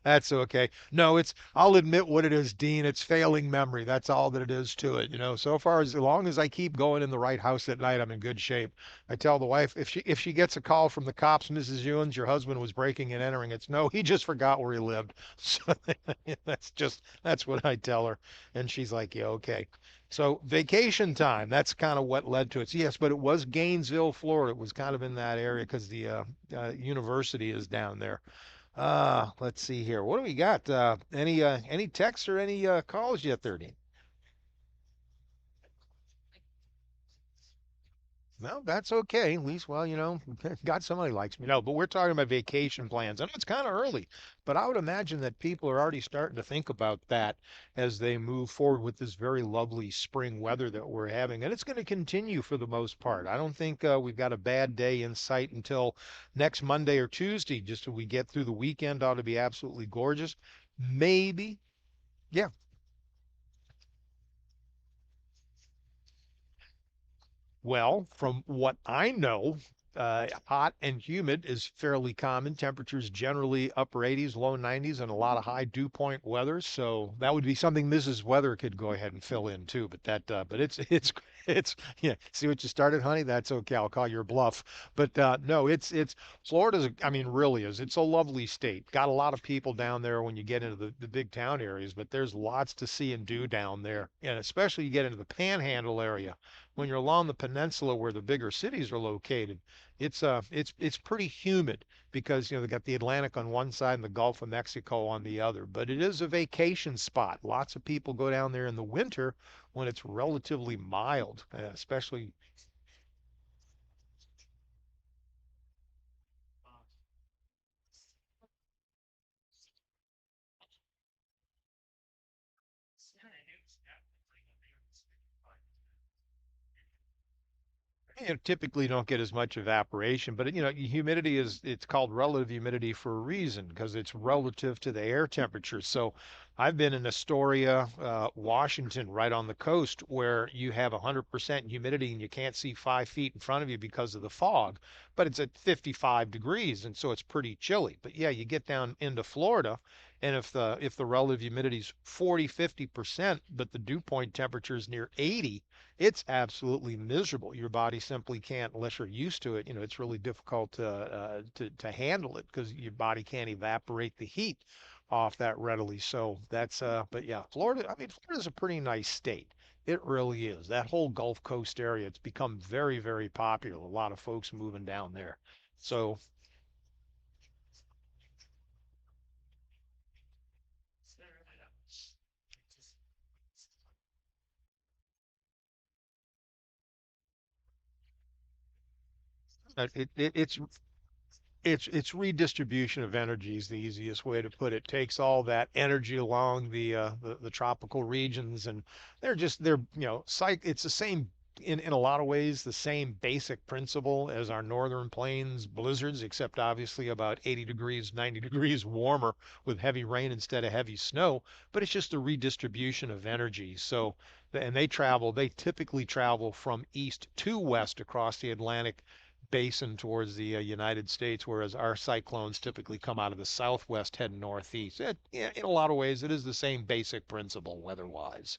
That's okay. No, I'll admit what it is, Dean. It's failing memory. That's all that it is to it. So far as long as I keep going in the right house at night, I'm in good shape. I tell the wife if she gets a call from the cops, Mrs. Ewens, your husband was breaking and entering. It's no, he just forgot where he lived. So that's what I tell her. And she's like, yeah, okay. So vacation time, that's kind of what led to it. So, yes, but it was Gainesville, Florida. It was kind of in that area because the university is down there. Let's see here. What do we got? Any texts or any calls yet, 30? No, that's okay. At least, well, God, somebody likes me. No, but we're talking about vacation plans. I know it's kind of early, but I would imagine that people are already starting to think about that as they move forward with this very lovely spring weather that we're having. And it's going to continue for the most part. I don't think we've got a bad day in sight until next Monday or Tuesday. Just till we get through the weekend, ought to be absolutely gorgeous. Maybe. Yeah. Well, from what I know, hot and humid is fairly common. Temperatures generally upper 80s, low 90s, and a lot of high dew point weather. So that would be something Mrs. Weather could go ahead and fill in too. But it's yeah. See what you started, honey? That's okay. I'll call your bluff. But no, it's Florida's. I mean, really is. It's a lovely state. Got a lot of people down there when you get into the big town areas, but there's lots to see and do down there, and especially you get into the Panhandle area when you're along the peninsula where the bigger cities are located, it's pretty humid because they got the Atlantic on one side and the Gulf of Mexico on the other. But it is a vacation spot. Lots of people go down there in the winter when it's relatively mild, especially. Typically don't get as much evaporation, but humidity it's called relative humidity for a reason because it's relative to the air temperature. So I've been in Astoria, Washington, right on the coast where you have 100% humidity and you can't see 5 feet in front of you because of the fog, but it's at 55 degrees. And so it's pretty chilly. But yeah, you get down into Florida and if the relative humidity is 40, 50%, but the dew point temperature is near 80, it's absolutely miserable. Your body simply can't, unless you're used to it. It's really difficult to handle it because your body can't evaporate the heat off that readily. So but yeah, Florida. I mean, Florida's a pretty nice state. It really is. That whole Gulf Coast area, it's become very, very popular. A lot of folks moving down there. So it's it's redistribution of energy is the easiest way to put it. Takes all that energy along the tropical regions, and it's the same in a lot of ways the same basic principle as our northern plains blizzards, except obviously about 80 degrees, 90 degrees warmer with heavy rain instead of heavy snow. But it's just a redistribution of energy. So, and they typically travel from east to west across the Atlantic basin towards the United States, whereas our cyclones typically come out of the southwest heading northeast. Yeah, in a lot of ways, it is the same basic principle weather-wise.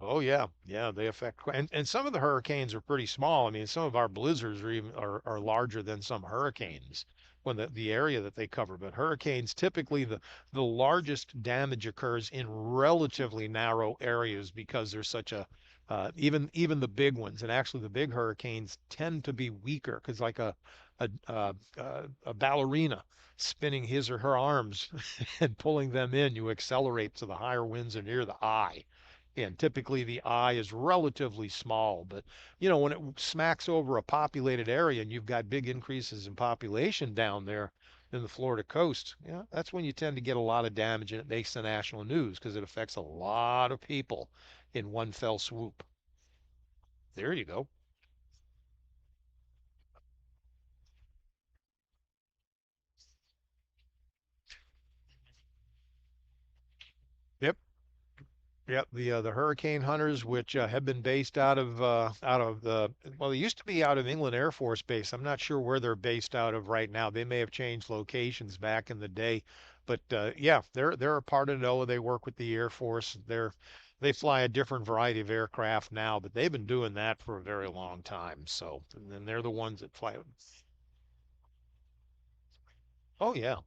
Oh yeah, yeah, they affect, and some of the hurricanes are pretty small. I mean, some of our blizzards are larger than some hurricanes when the area that they cover. But hurricanes typically the largest damage occurs in relatively narrow areas because there's such a Even the big ones, and actually the big hurricanes tend to be weaker because like a ballerina spinning his or her arms and pulling them in, you accelerate so the higher winds are near the eye. And typically the eye is relatively small, but when it smacks over a populated area and you've got big increases in population down there in the Florida coast, yeah, that's when you tend to get a lot of damage and it makes the national news because it affects a lot of people in one fell swoop. There you go. Yep. Yep, the hurricane hunters, which have been based out of the well, they used to be out of England Air Force Base. I'm not sure where they're based out of right now. They may have changed locations back in the day, but yeah, they're a part of NOAA. They work with the Air Force. They fly a different variety of aircraft now, but they've been doing that for a very long time. So, and then they're the ones that fly. Oh yeah,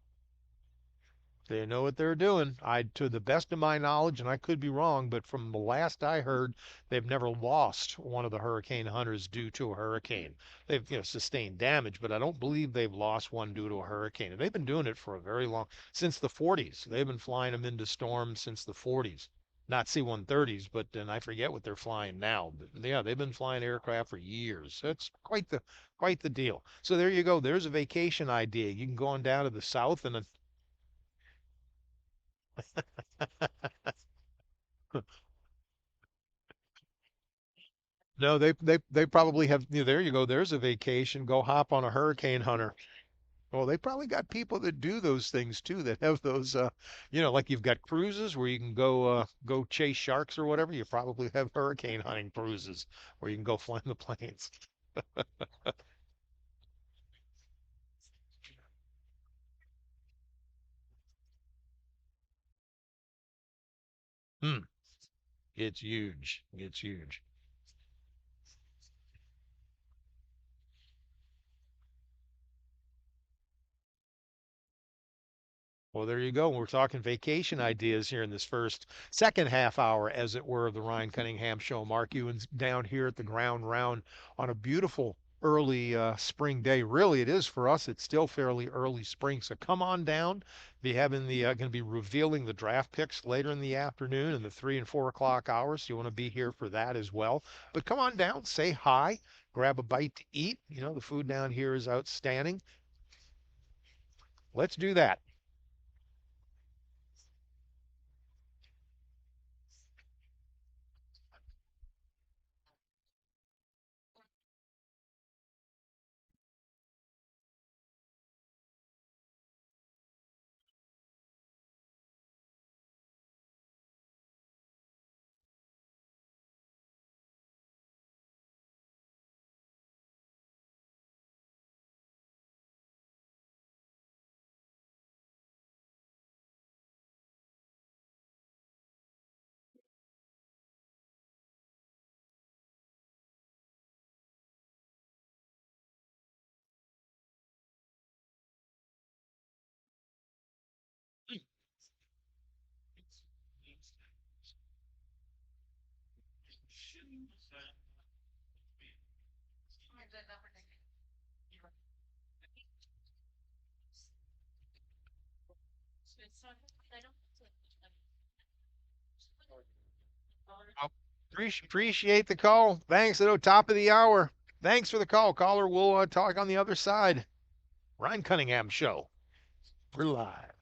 they know what they're doing. To the best of my knowledge, and I could be wrong, but from the last I heard, they've never lost one of the hurricane hunters due to a hurricane. They've, sustained damage, but I don't believe they've lost one due to a hurricane. And they've been doing it for a very long, since the 40s. They've been flying them into storms since the 40s. Not C-130s, but then I forget what they're flying now. But yeah, they've been flying aircraft for years. That's quite the deal. So there you go. There's a vacation idea. You can go on down to the south and no, they probably have. There you go. There's a vacation. Go hop on a hurricane hunter. Well, they probably got people that do those things too. That have those, like you've got cruises where you can go chase sharks or whatever. You probably have hurricane hunting cruises where you can go fly in the planes. Hmm. It's huge. It's huge. Well, there you go. We're talking vacation ideas here in this second half hour, as it were, of the Ryan Cunningham Show. Mark Ewan's down here at the ground round on a beautiful early spring day. Really, it is for us. It's still fairly early spring. So come on down. Be having the going to be revealing the draft picks later in the afternoon in the 3 and 4 o'clock hours. You want to be here for that as well. But come on down, say hi, grab a bite to eat. The food down here is outstanding. Let's do that. Appreciate the call. Thanks. At the top of the hour. Thanks for the call, caller. We'll talk on the other side. Ryan Cunningham Show. We're live.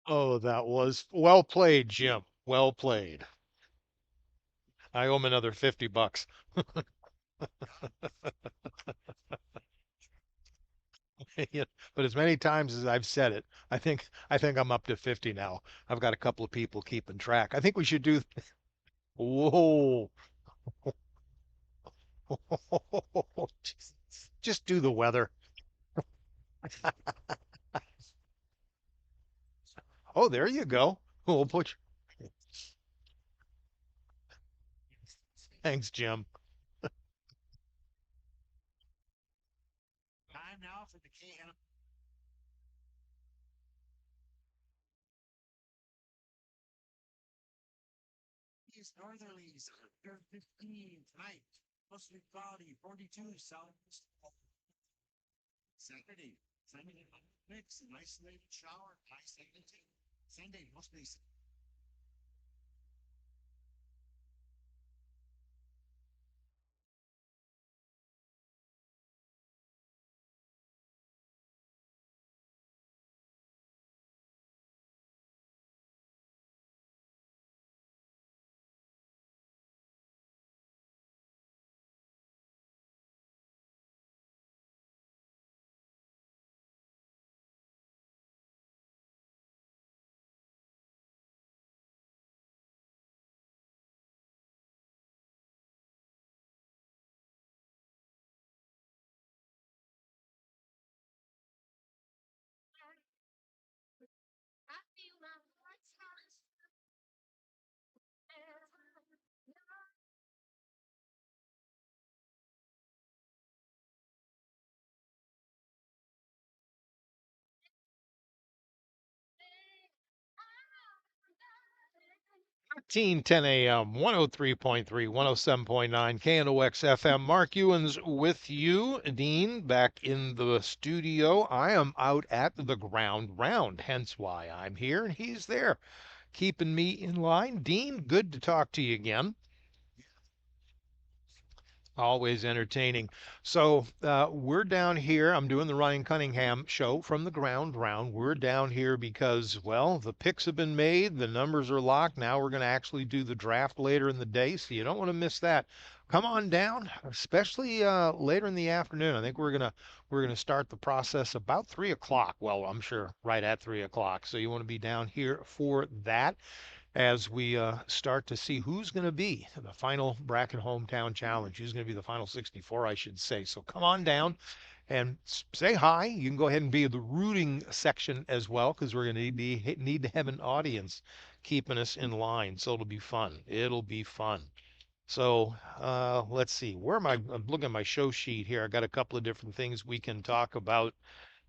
Oh, that was well played, Jim. Well played. I owe him another 50 bucks. Yeah, but as many times as I've said it, I think I'm up to 50 now. I've got a couple of people keeping track. I think we should do whoa. Just do the weather. Oh, there you go. We'll put thanks, Jim. Time now for the KNOX northerlies. They're 15 tonight. Mostly cloudy, 42 south. Saturday, Sunday mix, an isolated shower, high 17. Sunday, mostly Thirteen 10 a.m., 103.3, 107.9 KNOX FM. Mark Ewens with you. Dean back in the studio. I am out at the ground round, hence why I'm here, and he's there, keeping me in line. Dean, good to talk to you again. Always entertaining. So we're down here. I'm doing the Ryan Cunningham show from the ground round. We're down here because, well, the picks have been made, the numbers are locked. Now we're going to actually do the draft later in the day, so you don't want to miss that. Come on down, especially later in the afternoon. I think we're gonna start the process about 3 o'clock. Well, I'm sure right at 3 o'clock. So you want to be down here for that as we start to see who's going to be the final bracket hometown challenge, who's going to be the final 64, I should say. So come on down and say hi. You can go ahead and be the rooting section as well, because we're going to need to have an audience keeping us in line. So it'll be fun. It'll be fun. So let's see. Where am I? I'm looking at my show sheet here. I got a couple of different things we can talk about.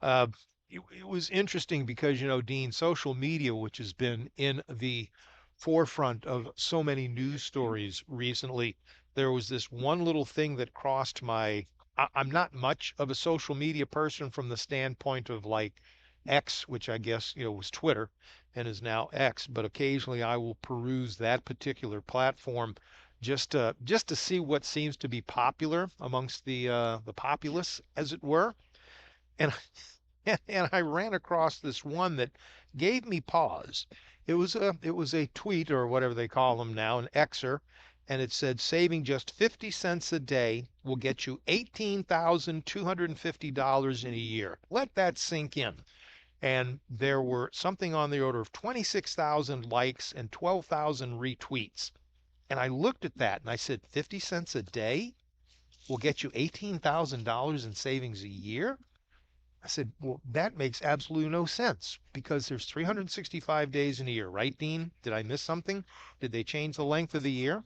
Uh, it was interesting because, Dean, social media, which has been in the forefront of so many news stories recently, there was this one little thing that crossed I'm not much of a social media person from the standpoint of like X, which I guess, was Twitter and is now X, but occasionally I will peruse that particular platform just to see what seems to be popular amongst the populace, as it were. And and I ran across this one that gave me pause. It was a tweet or whatever they call them now, an Xer, and it said saving just 50 cents a day will get you $18,250 in a year. Let that sink in. And there were something on the order of 26,000 likes and 12,000 retweets. And I looked at that and I said, 50 cents a day will get you $18,000 in savings a year? I said, well, that makes absolutely no sense because there's 365 days in a year, right, Dean? Did I miss something? Did they change the length of the year?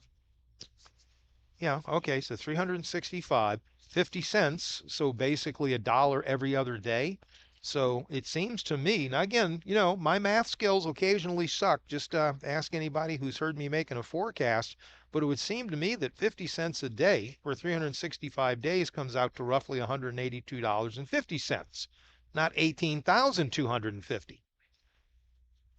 Yeah, okay, so 365, 50 cents, so basically a dollar every other day. So it seems to me, now again, my math skills occasionally suck. Just ask anybody who's heard me making a forecast. But it would seem to me that 50 cents a day for 365 days comes out to roughly $182.50, not 18,250.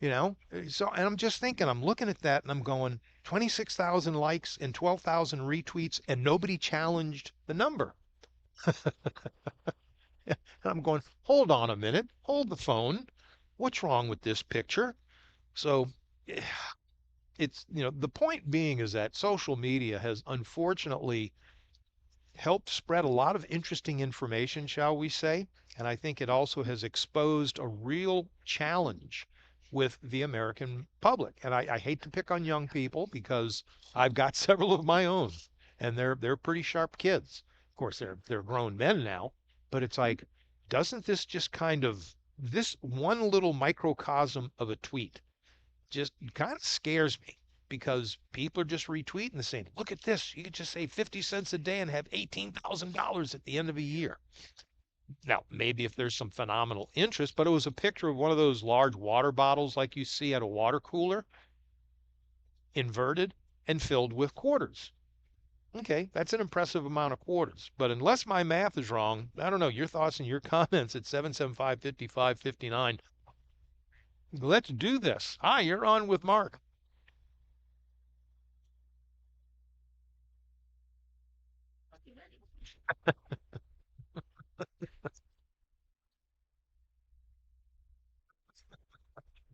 you know? So, and I'm just thinking, I'm looking at that and I'm going, 26,000 likes and 12,000 retweets, and nobody challenged the number. And I'm going, hold on a minute, hold the phone. What's wrong with this picture? So it's, the point being is that social media has unfortunately helped spread a lot of interesting information, shall we say. And I think it also has exposed a real challenge with the American public. And I hate to pick on young people because I've got several of my own, and they're pretty sharp kids. Of course, they're grown men now, but it's like, doesn't this just kind of, this one little microcosm of a tweet just kind of scares me, because people are just retweeting and saying, look at this. You could just save 50 cents a day and have $18,000 at the end of a year. Now, maybe if there's some phenomenal interest, but it was a picture of one of those large water bottles like you see at a water cooler, inverted and filled with quarters. Okay, that's an impressive amount of quarters. But unless my math is wrong, I don't know, your thoughts and your comments at 775-5559. Let's do this. Hi, you're on with Mark.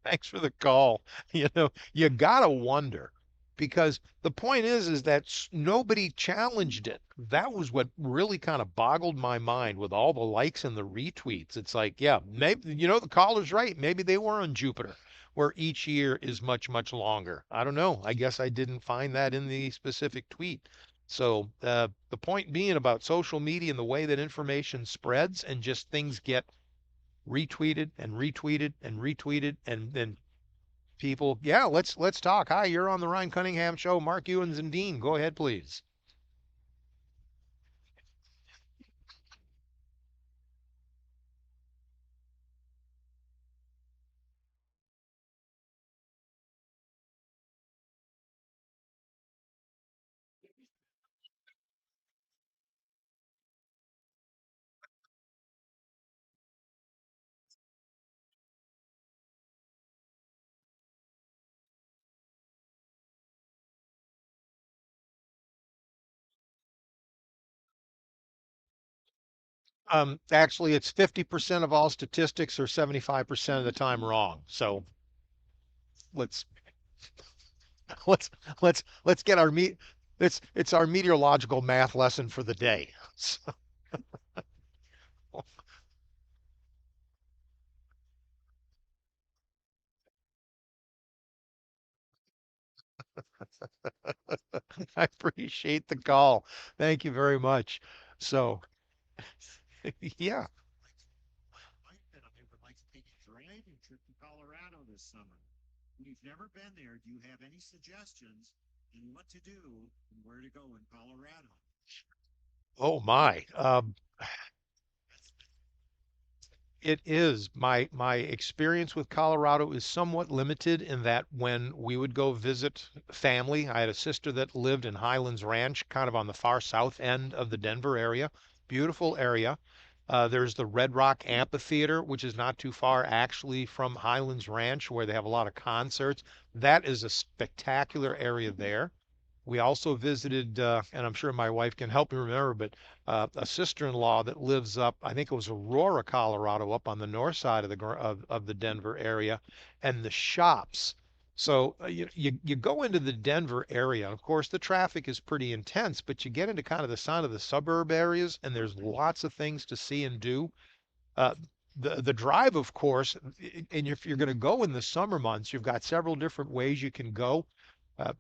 Thanks for the call. You gotta wonder, because the point is that nobody challenged it. That was what really kind of boggled my mind with all the likes and the retweets. It's like, yeah, maybe, the caller's right. Maybe they were on Jupiter, where each year is much, much longer. I don't know. I guess I didn't find that in the specific tweet. So the point being about social media and the way that information spreads and just things get retweeted and retweeted and retweeted, and then people, yeah, let's talk. Hi, you're on the Ryan Cunningham show. Mark Ewens and Dean, go ahead, please. Actually, it's 50% of all statistics are 75% of the time wrong. So let's let's get our meet. It's our meteorological math lesson for the day. So, I appreciate the call. Thank you very much. So, yeah. Mike and I would like to take a driving trip to Colorado this summer. We've never been there. Do you have any suggestions on what to do and where to go in Colorado? Oh my. It is. My experience with Colorado is somewhat limited in that when we would go visit family, I had a sister that lived in Highlands Ranch, kind of on the far south end of the Denver area. Beautiful area. There's the Red Rock Amphitheater, which is not too far actually from Highlands Ranch, where they have a lot of concerts. That is a spectacular area there. We also visited, and I'm sure my wife can help me remember, but a sister-in-law that lives up, I think it was Aurora, Colorado, up on the north side of of the Denver area, and the shops. So you go into the Denver area, and of course the traffic is pretty intense, but you get into kind of the sign of the suburb areas, and there's lots of things to see and do. Uh, the drive, of course, and if you're going to go in the summer months, you've got several different ways you can go.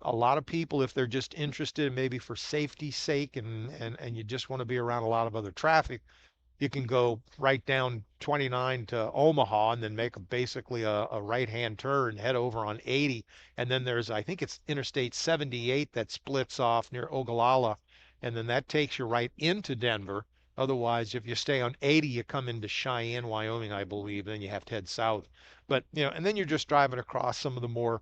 A lot of people, if they're just interested, maybe for safety's sake, and you just want to be around a lot of other traffic, you can go right down 29 to Omaha and then make basically a right-hand turn, head over on 80. And then there's, I think it's Interstate 78 that splits off near Ogallala. And then that takes you right into Denver. Otherwise, if you stay on 80, you come into Cheyenne, Wyoming, I believe. Then you have to head south. But, and then you're just driving across some of the more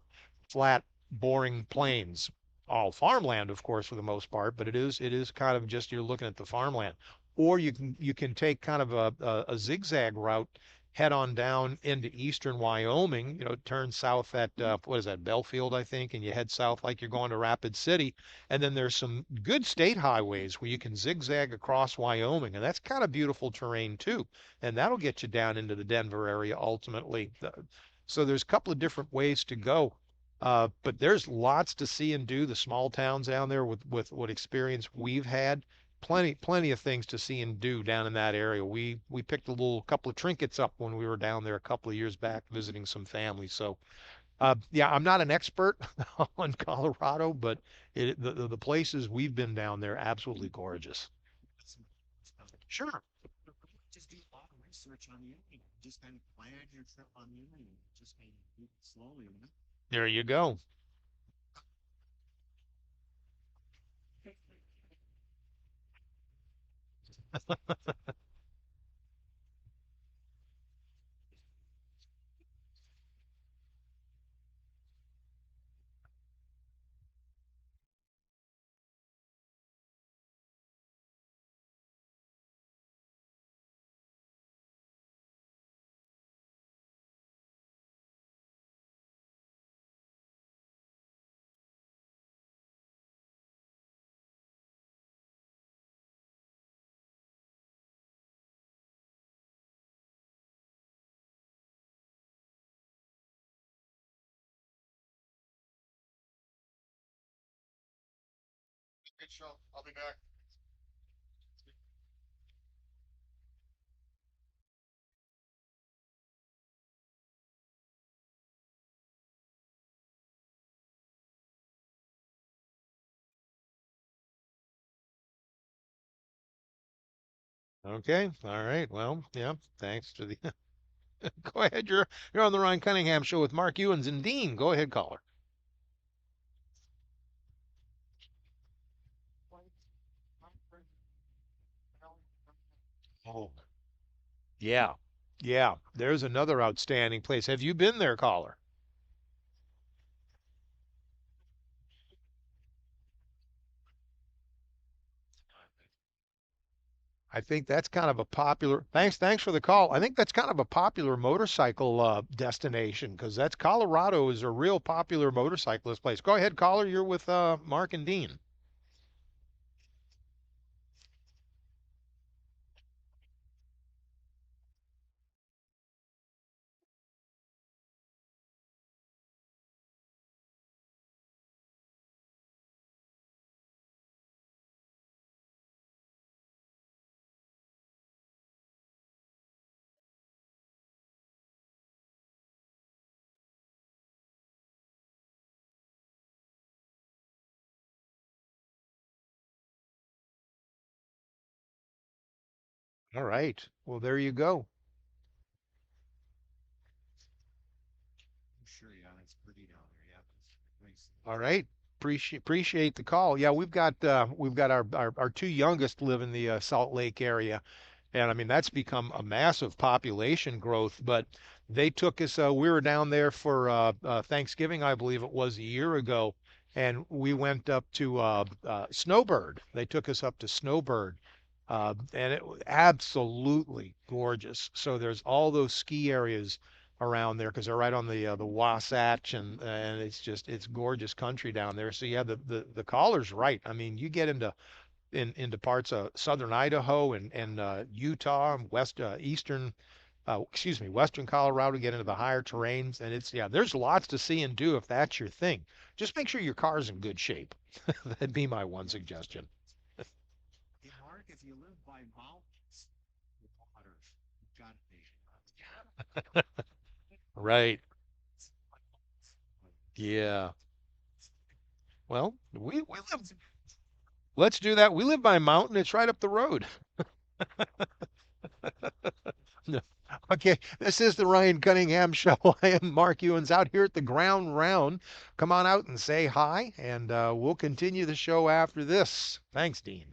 flat, boring plains. All farmland, of course, for the most part, but it is kind of just you're looking at the farmland. Or you can take kind of a zigzag route head on down into eastern Wyoming, turn south at what is that, Belfield, I think, and you head south like you're going to Rapid City. And then there's some good state highways where you can zigzag across Wyoming, and that's kind of beautiful terrain too. And that'll get you down into the Denver area ultimately. So there's a couple of different ways to go. But there's lots to see and do. The small towns down there with what experience we've had, plenty of things to see and do down in that area. We picked a little couple of trinkets up when we were down there a couple of years back visiting some family. So yeah, I'm not an expert on Colorado, but the places we've been down there absolutely gorgeous. Sure. Just do a lot of research on the internet. Just kind of plan your trip on the internet. Just kind of do it slowly. There you go. Good show. I'll be back. Okay. All right. Well, yeah. Thanks to the. Go ahead. You're on the Ryan Cunningham show with Mark Ewens and Dean. Go ahead, caller. Oh, yeah. Yeah. There's another outstanding place. Have you been there, caller? I think that's kind of a popular. Thanks for the call. I think that's kind of a popular motorcycle destination because that's Colorado is a real popular motorcyclist place. Go ahead, caller. You're with Mark and Dean. All right. Well, there you go. I'm sure, yeah, it's pretty down there. Yeah, it's nice. All right. Appreciate the call. Yeah, we've got our two youngest live in the Salt Lake area. And I mean, that's become a massive population growth. But they took us, we were down there for Thanksgiving, I believe it was a year ago. And we went up to Snowbird. They took us up to Snowbird. And it was absolutely gorgeous. So there's all those ski areas around there because they're right on the Wasatch and it's gorgeous country down there. So yeah, the caller's right. I mean, you get into parts of southern Idaho and Utah, western Colorado, get into the higher terrains, and it's yeah, there's lots to see and do if that's your thing. Just make sure your car's in good shape. That'd be my one suggestion. Hey, Mark, if you live by mountains, water, you've got to be. Right. Yeah. Well, we live. Let's do that. We live by a mountain. It's right up the road. No. Okay, this is the Ryan Cunningham Show. I am Mark Ewens out here at the ground round. Come on out and say hi, and we'll continue the show after this. Thanks, Dean.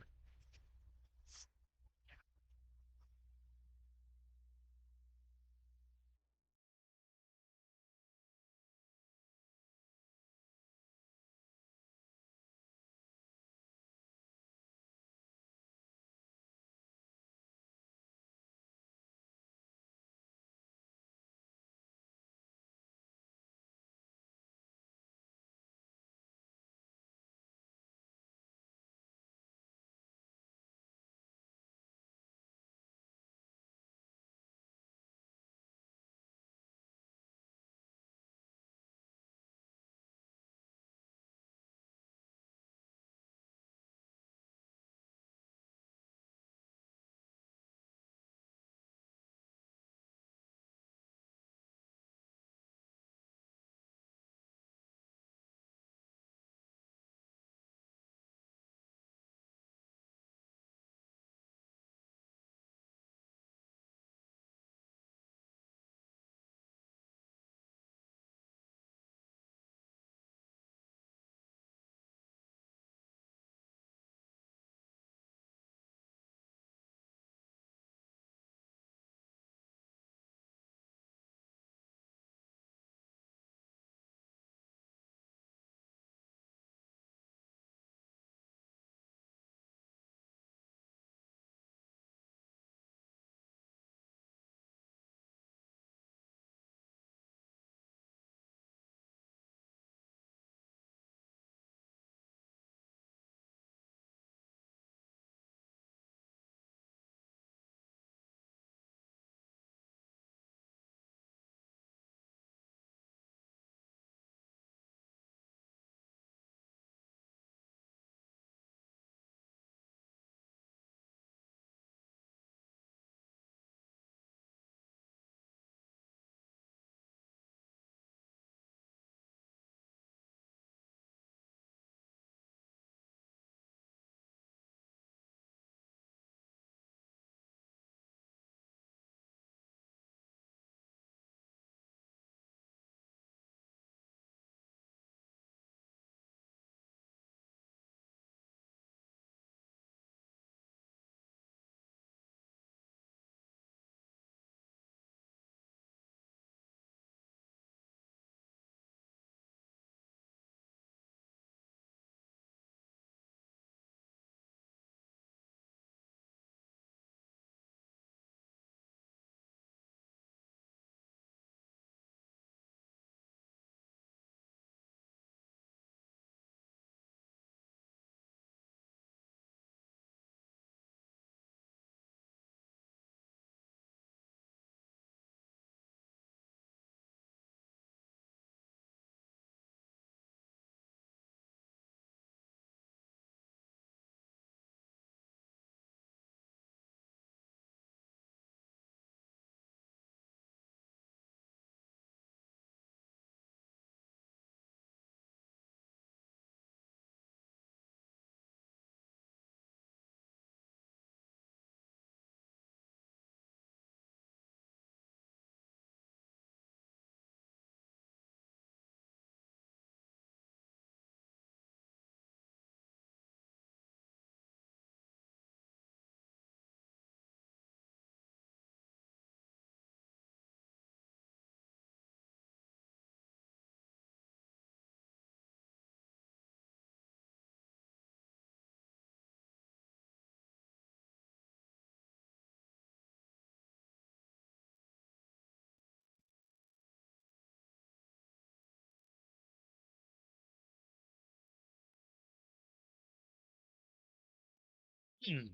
Hmm.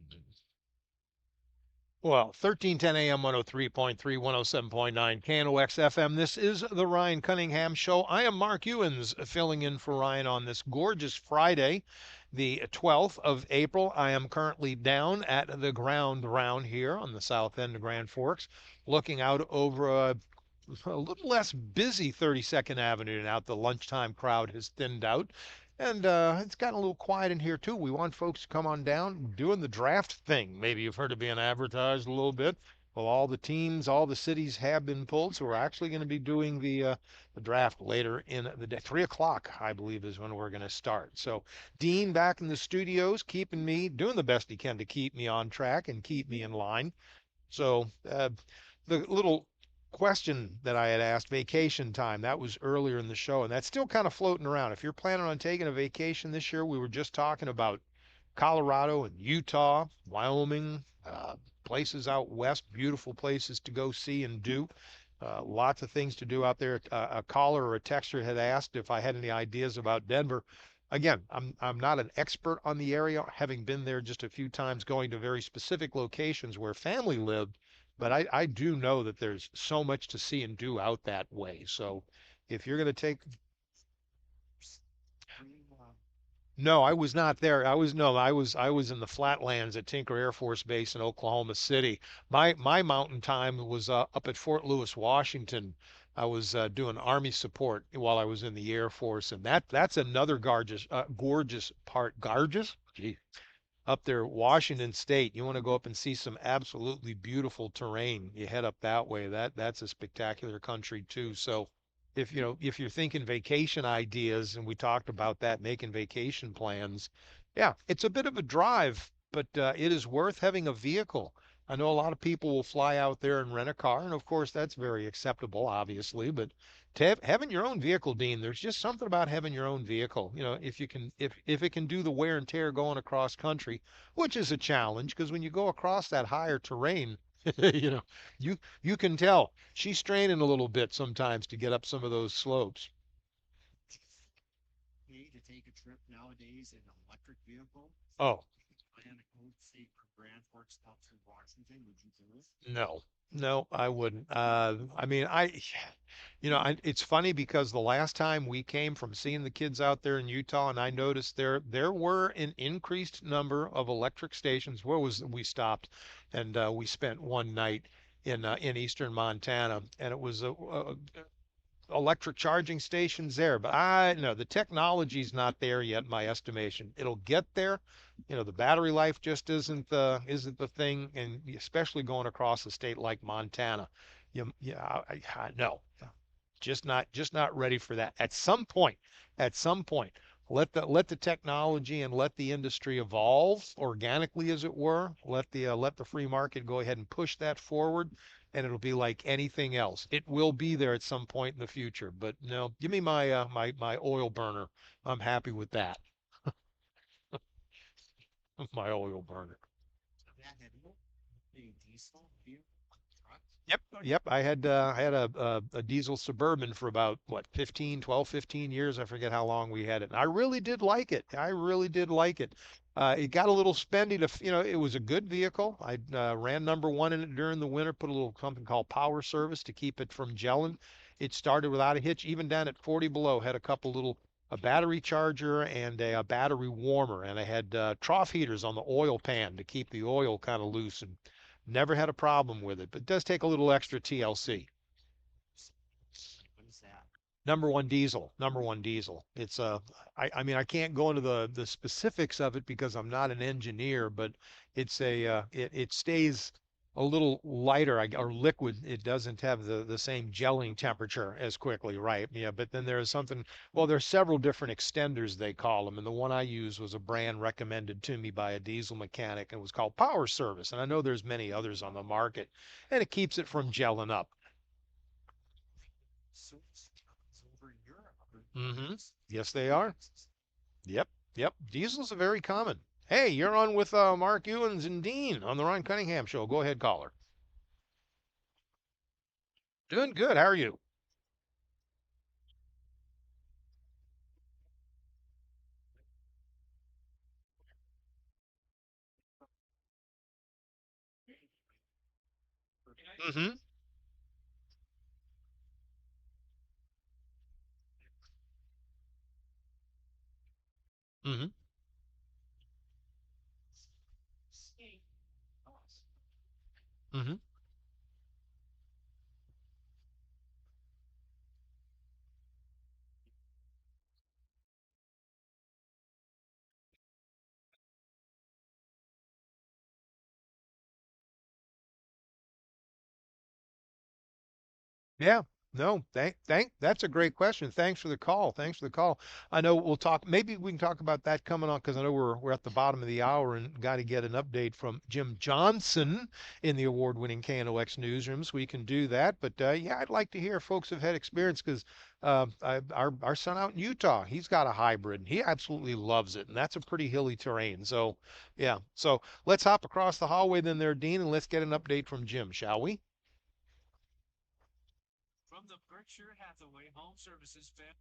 Well, 1310 AM, 103.3, 107.9 KNOX FM. This is the Ryan Cunningham Show. I am Mark Ewens filling in for Ryan on this gorgeous Friday, the 12th of April. I am currently down at the ground round here on the south end of Grand Forks, looking out over a little less busy 32nd Avenue now. The lunchtime crowd has thinned out. And it's gotten a little quiet in here too. We want folks to come on down doing the draft thing. Maybe you've heard it being advertised a little bit. Well, all the teams, all the cities have been pulled, so we're actually going to be doing the draft later in the day. 3 o'clock, I believe, is when we're going to start. So Dean back in the studios, keeping me doing the best he can to keep me on track and keep me in line. So the little question that I had asked, vacation time, that was earlier in the show, and that's still kind of floating around. If you're planning on taking a vacation this year, we were just talking about Colorado and Utah, Wyoming, places out west, beautiful places to go see and do. Lots of things to do out there. A caller or a texter had asked if I had any ideas about Denver. Again, I'm not an expert on the area, having been there just a few times, going to very specific locations where family lived, but I do know that there's so much to see and do out that way. So if you're going to take no, I was not there. I was no, I was in the flatlands at Tinker Air Force Base in Oklahoma City. My mountain time was up at Fort Lewis, Washington. I was doing Army support while I was in the Air Force, and that's another gorgeous part. Gorgeous? Gee, up there, Washington State. You want to go up and see some absolutely beautiful terrain. You head up that way. That's a spectacular country too. So if you know if you're thinking vacation ideas, and we talked about that, making vacation plans, yeah, it's a bit of a drive, but it is worth having a vehicle. I know a lot of people will fly out there and rent a car, and of course that's very acceptable, obviously, but having your own vehicle, Dean, there's just something about having your own vehicle. You know, if it can do the wear and tear going across country, which is a challenge because when you go across that higher terrain, you know, you can tell she's straining a little bit sometimes to get up some of those slopes. Pay to take a trip nowadays in an electric vehicle? Oh, Plan to go, say, from Grand Forks up to Washington, would you do it? no. No, I wouldn't. I mean, it's funny because the last time we came from seeing the kids out there in Utah, and I noticed there were an increased number of electric stations. Where was we stopped, and we spent one night in eastern Montana, and it was a electric charging stations there, but I know the technology's not there yet, in my estimation. It'll get there. You know, the battery life just isn't the thing, and especially going across a state like Montana. Yeah, no, just not ready for that. At some point, let the technology and let the industry evolve organically, as it were. Let the free market go ahead and push that forward, and it'll be like anything else. It will be there at some point in the future. But no, give me my oil burner. I'm happy with that. My oil burner. So that had a diesel vehicle truck? Yep, yep. I had a diesel Suburban for about what 15 years. I forget how long we had it. And I really did like it. I really did like it. It got a little spendy it was a good vehicle. I ran number one in it during the winter. Put a little something called power service to keep it from gelling. It started without a hitch, even down at 40 below. Had a battery charger and a battery warmer, and I had trough heaters on the oil pan to keep the oil kind of loose and never had a problem with it, but it does take a little extra TLC. What is that? Number one diesel. I mean, I can't go into the specifics of it because I'm not an engineer, but it stays a little lighter or liquid. It doesn't have the same gelling temperature as quickly, right? Yeah, but then there's something, well, there's several different extenders they call them, and the one I used was a brand recommended to me by a diesel mechanic, and it was called Power Service. And I know there's many others on the market, and it keeps it from gelling up. So it's over in Europe. Hmm. Yes, they are. Yep, yep. Diesels are very common. Hey, you're on with Mark Ewens and Dean on the Ron Cunningham Show. Go ahead, caller. Doing good. How are you? Mm-hmm. Mm-hmm. Mm-hmm. Yeah. No, that's a great question. Thanks for the call. Thanks for the call. I know we'll talk, maybe we can talk about that coming on because I know we're at the bottom of the hour and got to get an update from Jim Johnson in the award-winning KNOX newsrooms. We can do that. But yeah, I'd like to hear folks have had experience because our son out in Utah, he's got a hybrid and he absolutely loves it. And that's a pretty hilly terrain. So yeah. So let's hop across the hallway then there, Dean, and let's get an update from Jim, shall we? From the Berkshire Hathaway Home Services family.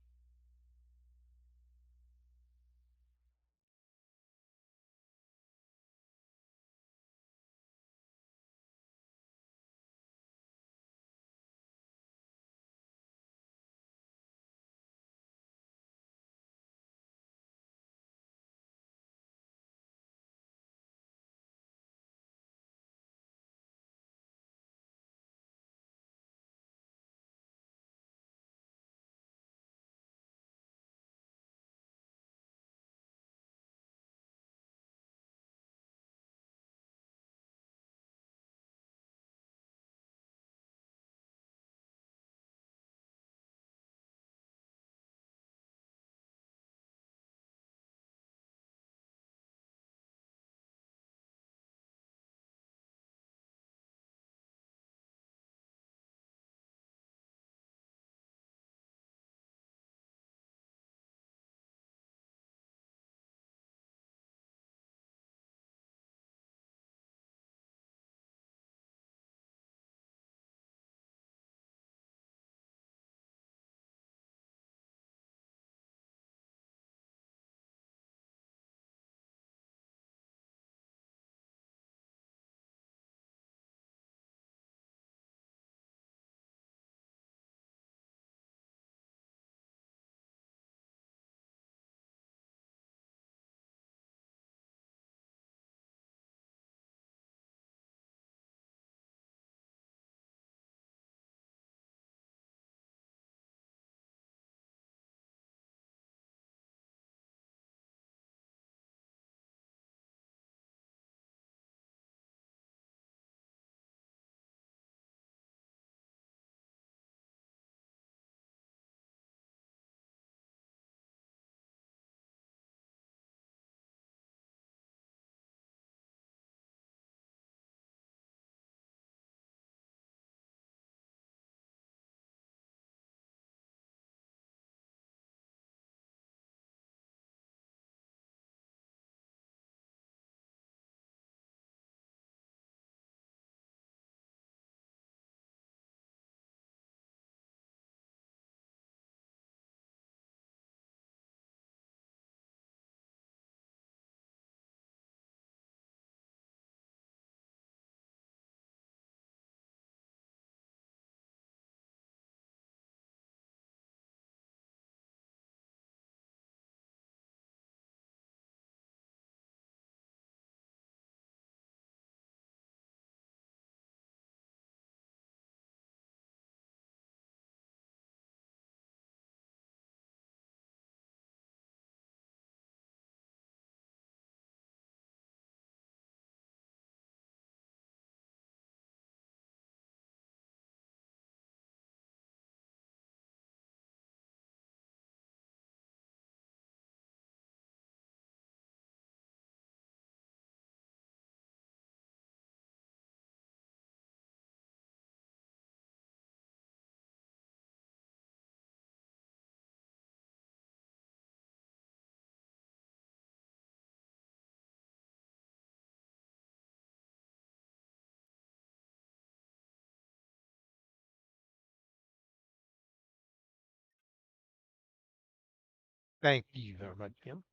Thank you very much, Jim.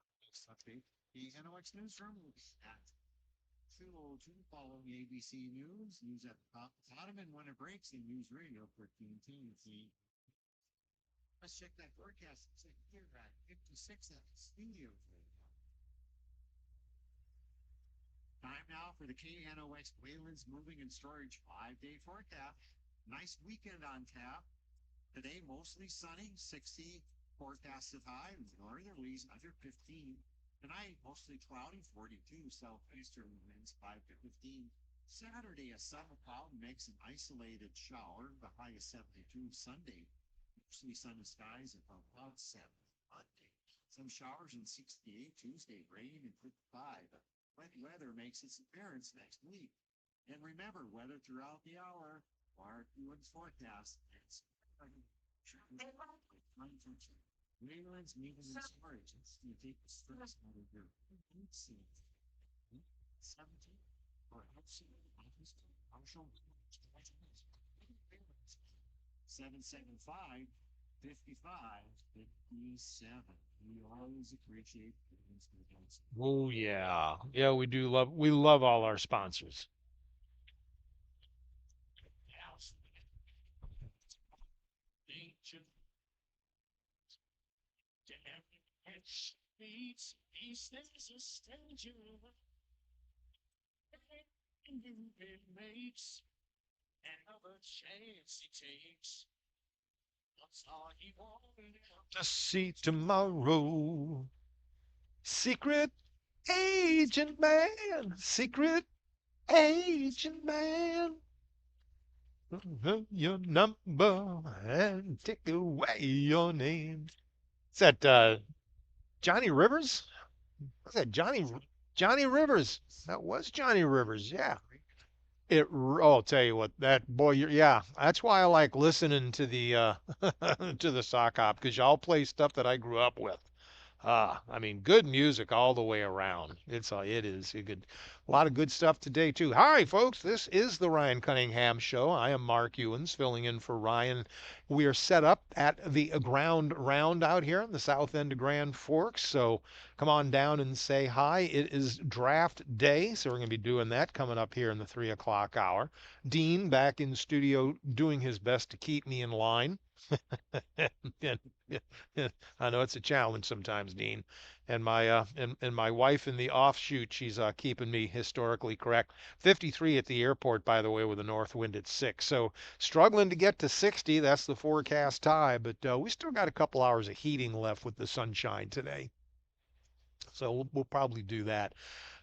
The NOX newsroom at 202 following ABC News. News at the top, bottom, and when it breaks in News Radio 1410. Let's check that forecast. It's here at 56 at the studio. Time now for the KNOX Wayland's Moving and Storage 5-day forecast. Nice weekend on tap. Today, mostly sunny, 60 forecasted high, northerlies under 15. Tonight, mostly cloudy, 42, southeastern winds 5 to 15. Saturday, a summer cloud makes an isolated shower, the high is 72. Sunday, mostly sunny skies above cloud 7. Monday, some showers and 68. Tuesday, rain and 55. Wet weather makes its appearance next week. And remember, weather throughout the hour. Mark Ewan's forecast. It's Wayland's Moving and Storage. It's going to take the stress out of your heat seat. 17 for partial 775 55 57. We always appreciate the students. Oh yeah. Yeah, we love all our sponsors. East is a stranger. It makes another chance he takes. That's all he wanted. To see tomorrow. Secret agent man. Secret agent man. Your number and take away your name. Is that Johnny Rivers? Was that Johnny Rivers? That was Johnny Rivers. Yeah. I'll tell you what, that boy, yeah, that's why I like listening to the to the sock hop because y'all play stuff that I grew up with. I mean, good music all the way around. It is a good, a lot of good stuff today too. Hi, folks. This is the Ryan Cunningham Show. I am Mark Ewens, filling in for Ryan. We are set up at the Ground Round out here in the south end of Grand Forks. So come on down and say hi. It is draft day, so we're going to be doing that coming up here in the 3 o'clock hour. Dean back in studio doing his best to keep me in line. and, I know it's a challenge sometimes, Dean. And my wife in the offshoot, she's keeping me historically correct. 53 at the airport, by the way, with a north wind at 6. So struggling to get to 60. That's the forecast high, but we still got a couple hours of heating left with the sunshine today. So we'll probably do that.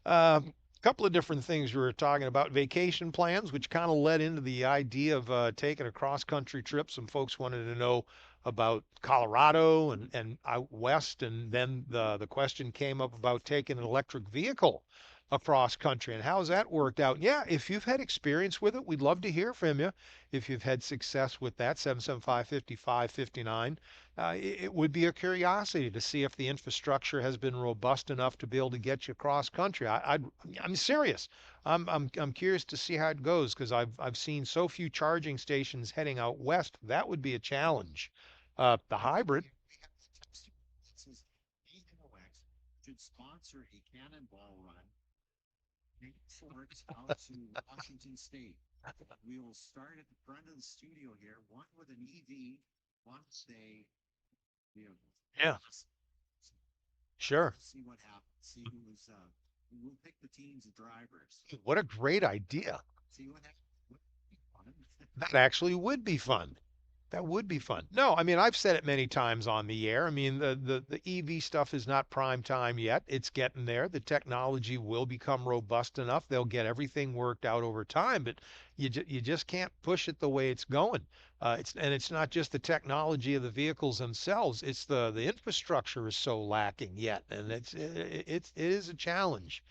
A couple of different things we were talking about vacation plans, which kind of led into the idea of taking a cross country trip. Some folks wanted to know about Colorado and out west, and then the question came up about taking an electric vehicle across country and how's that worked out. Yeah, if you've had experience with it, we'd love to hear from you. If you've had success with that, 775-5559. It would be a curiosity to see if the infrastructure has been robust enough to be able to get you across country. I'm serious. I'm curious to see how it goes because I've seen so few charging stations heading out west. That would be a challenge. The hybrid. Says KNOX should sponsor a cannonball run forks out to Washington State. We will start at the front of the studio here, one with an EV, one with a vehicle. Yeah, sure. See what happens. See who's we'll pick the teams of drivers. What a great idea. See what happens. That actually would be fun. That would be fun. No, I mean, I've said it many times on the air. I mean, the EV stuff is not prime time yet. It's getting there. The technology will become robust enough. They'll get everything worked out over time, but you just can't push it the way it's going. It's not just the technology of the vehicles themselves. It's the infrastructure is so lacking yet, and it is a challenge.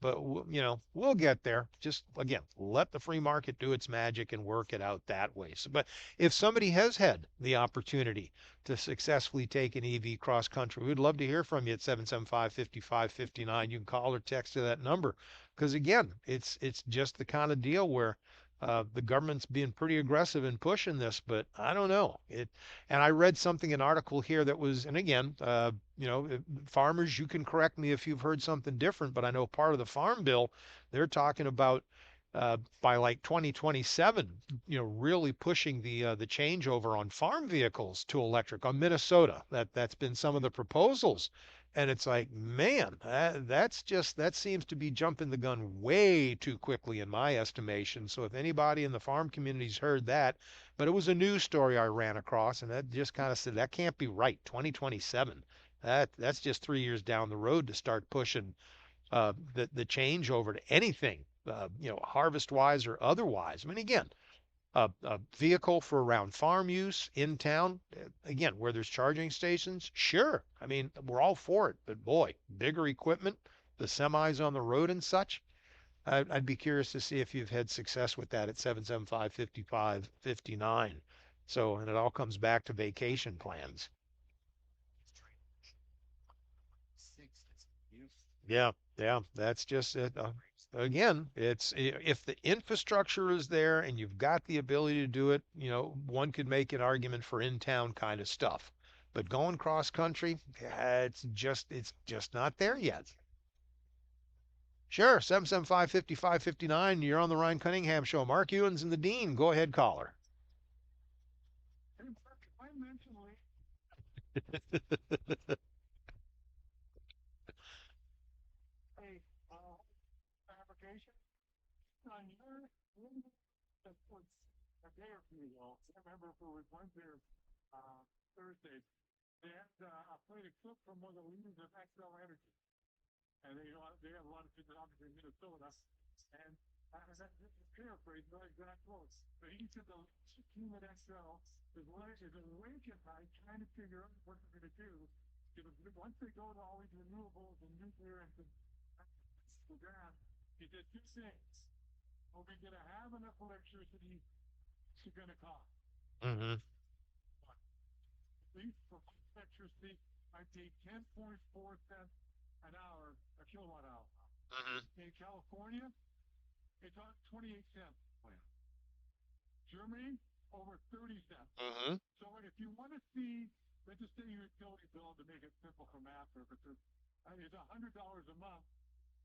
But we'll get there. Just again, let the free market do its magic and work it out that way. So, but if somebody has had the opportunity to successfully take an EV cross country, we'd love to hear from you at 775-5559. You can call or text to that number. Because again, it's just the kind of deal where The government's being pretty aggressive in pushing this, but I don't know it. And I read something, an article here that was, and again, farmers, you can correct me if you've heard something different, but I know part of the farm bill, they're talking about by like 2027, really pushing the changeover on farm vehicles to electric on Minnesota. That's been some of the proposals. And it's like, man, that seems to be jumping the gun way too quickly in my estimation. So if anybody in the farm community's heard that, but it was a news story I ran across, and that just kind of said that can't be right. 2027, that's just 3 years down the road to start pushing the change over to anything, harvest wise or otherwise. I mean, again, a vehicle for around farm use in town, again, where there's charging stations, sure. I mean, we're all for it, but boy, bigger equipment, the semis on the road and such. I'd be curious to see if you've had success with that at 775 55 59. So, and it all comes back to vacation plans. Yeah, yeah, that's just it. Again, if the infrastructure is there and you've got the ability to do it, one could make an argument for in-town kind of stuff. But going cross country, it's just not there yet. Sure, 775 55 59. You're on the Ryan Cunningham Show. Mark Ewens and the Dean. Go ahead, caller. Hey, Mark, if I mention a fabrication on your that was a day or two ago. I can't remember if it was Wednesday or Thursday. They had a plate of clip from one of the leaders of XL Energy, and they have a lot of people obviously in Minnesota. And as I paraphrase, not exact quotes, but he said the team at XL is awake at night trying to figure out what they're going to do. Because once they go to all these renewables and nuclear and the gas, he did two things. Are we going to have enough electricity to going to cost? Mm-hmm. At least for electricity, I pay 10.4 cents an hour, a kilowatt hour. Mm-hmm. In California, it's on 28 cents. Germany, over 30 cents. Mm-hmm. So if you want to see, let's just say your utility bill to make it simple for math purposes, is $100 a month.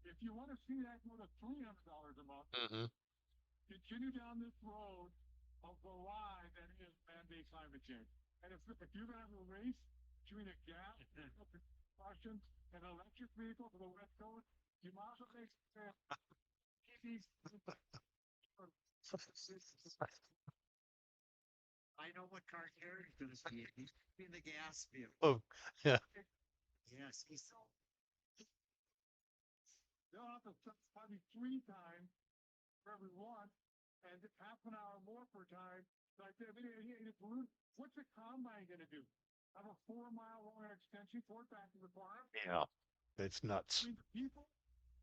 If you want to see that go to $300 a month, Mm-hmm. continue down this road of the lie that is mandate climate change. And if you're going to have a race between a gas combustion and an electric vehicle for the West Coast, you might as well make EVs. I know what car Gary's going to be. He's in the gas vehicle. Oh, yeah. Yes, he's so. They'll have to probably 3 times for every one, and half an hour more per time. Like what's the combine going to do? Have a 4 mile long extension cord back to the farm? Yeah. It's I nuts. mean, the people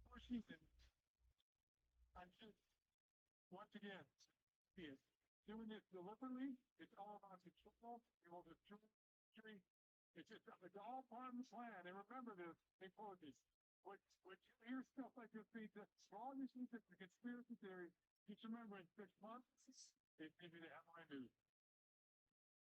pushing it. I'm just once again, is doing this deliberately. It's all about control. The jury. It's all part of the plan. And remember this, they quote this. What you hear stuff like this being for all these things that's the conspiracy theory, just remember in 6 months, it may be the headline news.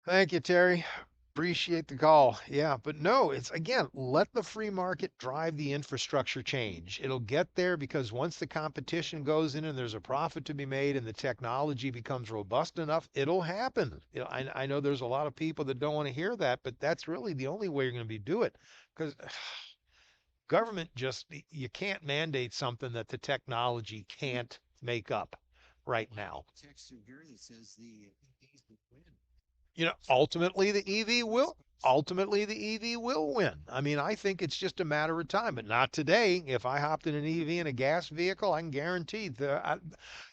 Thank you, Terry. Appreciate the call. Yeah, but no, it's again, let the free market drive the infrastructure change. It'll get there because once the competition goes in and there's a profit to be made and the technology becomes robust enough, it'll happen. I know there's a lot of people that don't want to hear that, but that's really the only way you're going to be do it because government just you can't mandate something that the technology can't make up right now. Text from Gary that says the EVs will win. Ultimately the EV will win. I mean, I think it's just a matter of time, but not today. If I hopped in an EV and a gas vehicle, I can guarantee at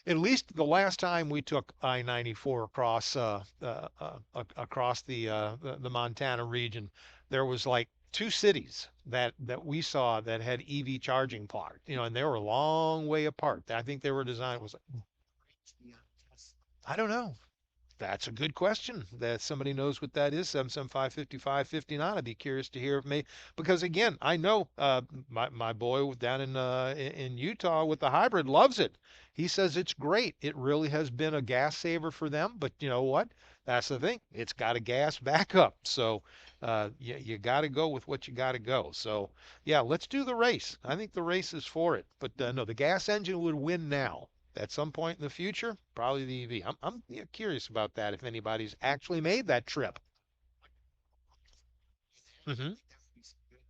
least the last time we took I-94 across the Montana region, there was like two cities that we saw that had EV charging plots, and they were a long way apart. I think they were designed was, I don't know. That's a good question. That somebody knows what that is. 775 5559. I'd be curious to hear of me because again, I know my boy down in Utah with the hybrid loves it. He says it's great. It really has been a gas saver for them. But you know what? That's the thing. It's got a gas backup. So you got to go with what you got to go. So yeah, let's do the race. I think the race is for it. But no, the gas engine would win now. At some point in the future, probably the EV. I'm yeah, curious about that if anybody's actually made that trip. I Hmm. think that would be some good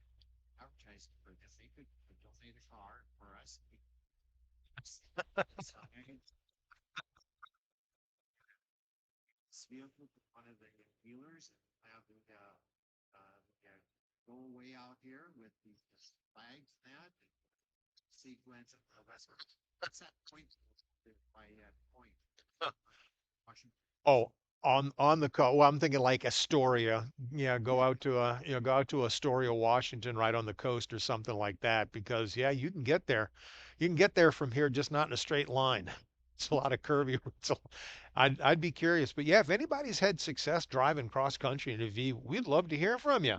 advertising for them. They could donate a car for us. So I can this vehicle to one of the dealers and have go away out here with the flags and that and sequence of the rest. What's that point? My point. Washington. Oh, on the coast. Well, I'm thinking like Astoria. Yeah, go out to go out to Astoria, Washington, right on the coast or something like that. Because yeah, you can get there. You can get there from here, just not in a straight line. It's a lot of curvy routes. I'd be curious, but yeah, if anybody's had success driving cross country in a V, we'd love to hear from you.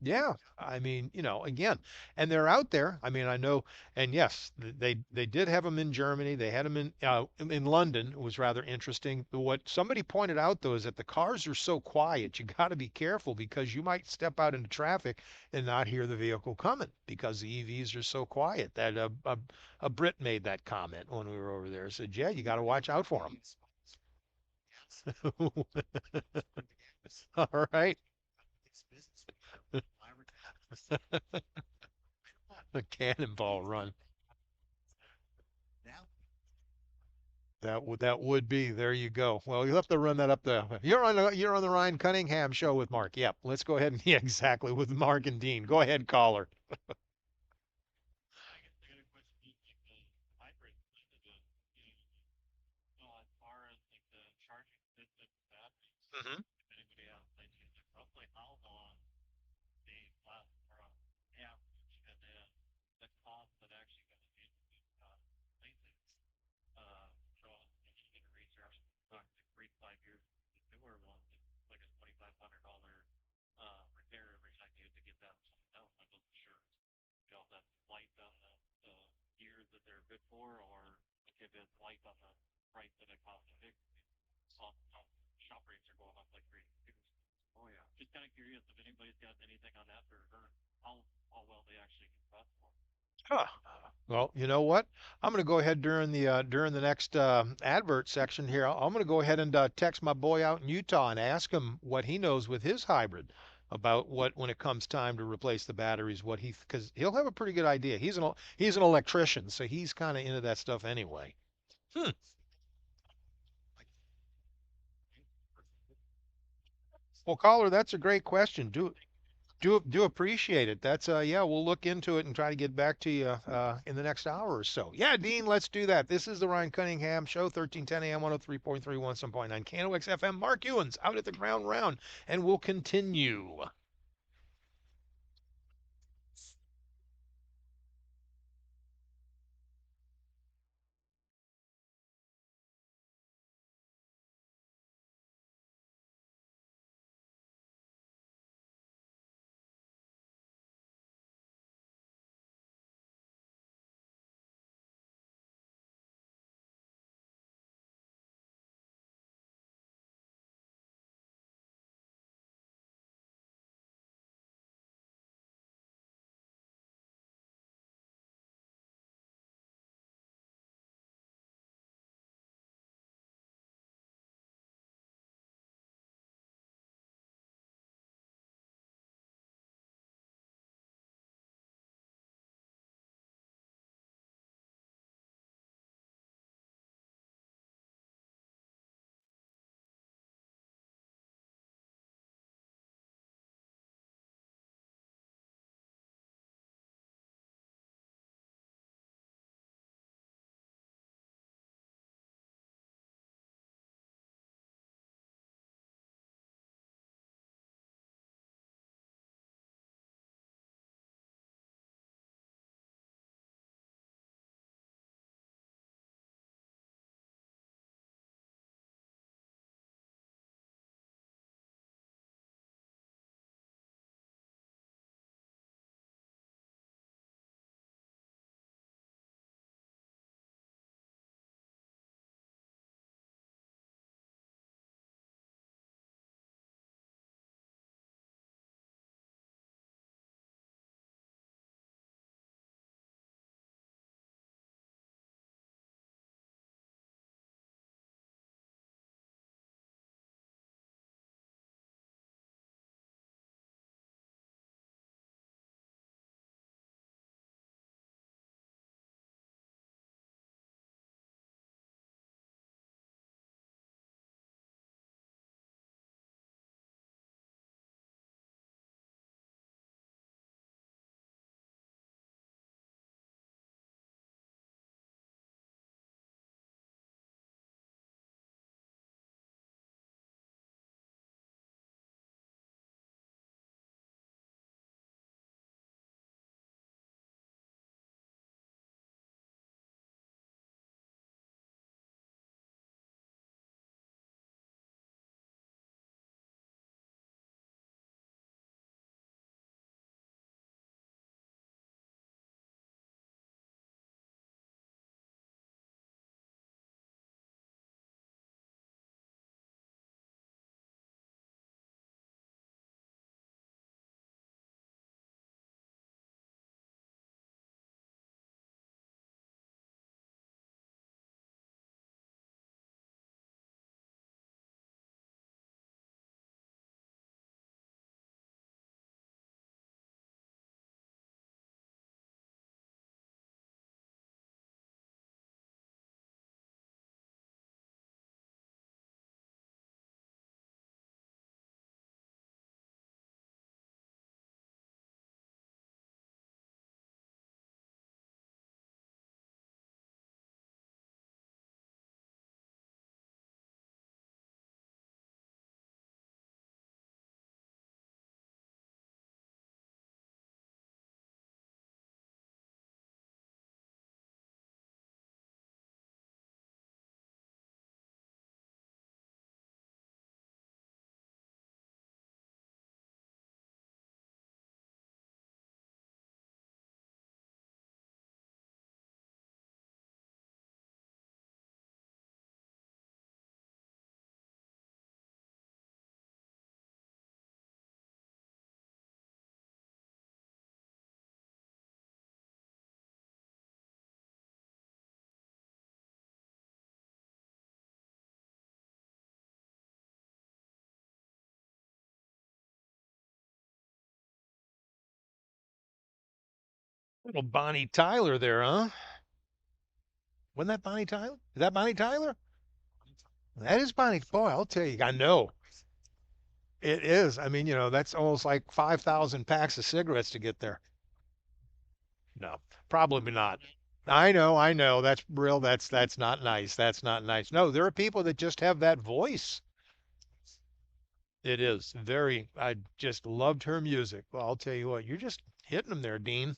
Yeah, I mean, again, and they're out there. I mean, I know, and yes, they did have them in Germany. They had them in London. It was rather interesting. What somebody pointed out though is that the cars are so quiet. You got to be careful because you might step out into traffic and not hear the vehicle coming because the EVs are so quiet. That a Brit made that comment when we were over there. Said, yeah, you got to watch out for Yes. them. Yes. All right, It's business. a cannonball run. Now, That would be. There you go. Well, you'll have to run that up the. You're on the Ryan Cunningham show with Mark. Yep. Let's go ahead and yeah, exactly with Mark and Dean. Go ahead, caller. I got a question. Like the hybrid, like as far as like the charging system batteries, Hmm. if anybody has an idea, like roughly how long they last for on average, and then the cost that actually goes into replacing so if you get a recharge, talk to 3 to 5 years, the newer ones, it's like a $2,500 repair every time you have to get that something else. I wasn't sure, that's light on the years that they're good for, or if it's light on the price that it costs to fix. Some shop rates are going up like crazy too. oh yeah. Just kind of curious if anybody's got anything on that or how well they actually can cost for. Huh. Well, you know what? I'm going to go ahead during the next advert section here. I'm going to go ahead and text my boy out in Utah and ask him what he knows with his hybrid about what when it comes time to replace the batteries, what he because he'll have a pretty good idea. He's an electrician, so he's kind of into that stuff anyway. Hmm. Like, Well, caller, that's a great question. Do appreciate it. That's yeah, we'll look into it and try to get back to you in the next hour or so. Yeah, Dean, let's do that. This is the Ryan Cunningham Show, 1310 AM, 103.3, 107.9 KNOX FM. Mark Ewens out at the ground round, and we'll continue. Little Bonnie Tyler there, huh? Wasn't that Bonnie Tyler? Is that Bonnie Tyler? That is Bonnie. Boy, I'll tell you, I know. It is. I mean, that's almost like 5,000 packs of cigarettes to get there. No, probably not. I know. That's real. That's not nice. That's not nice. No, there are people that just have that voice. It is very. I just loved her music. Well, I'll tell you what, you're just hitting them there, Dean.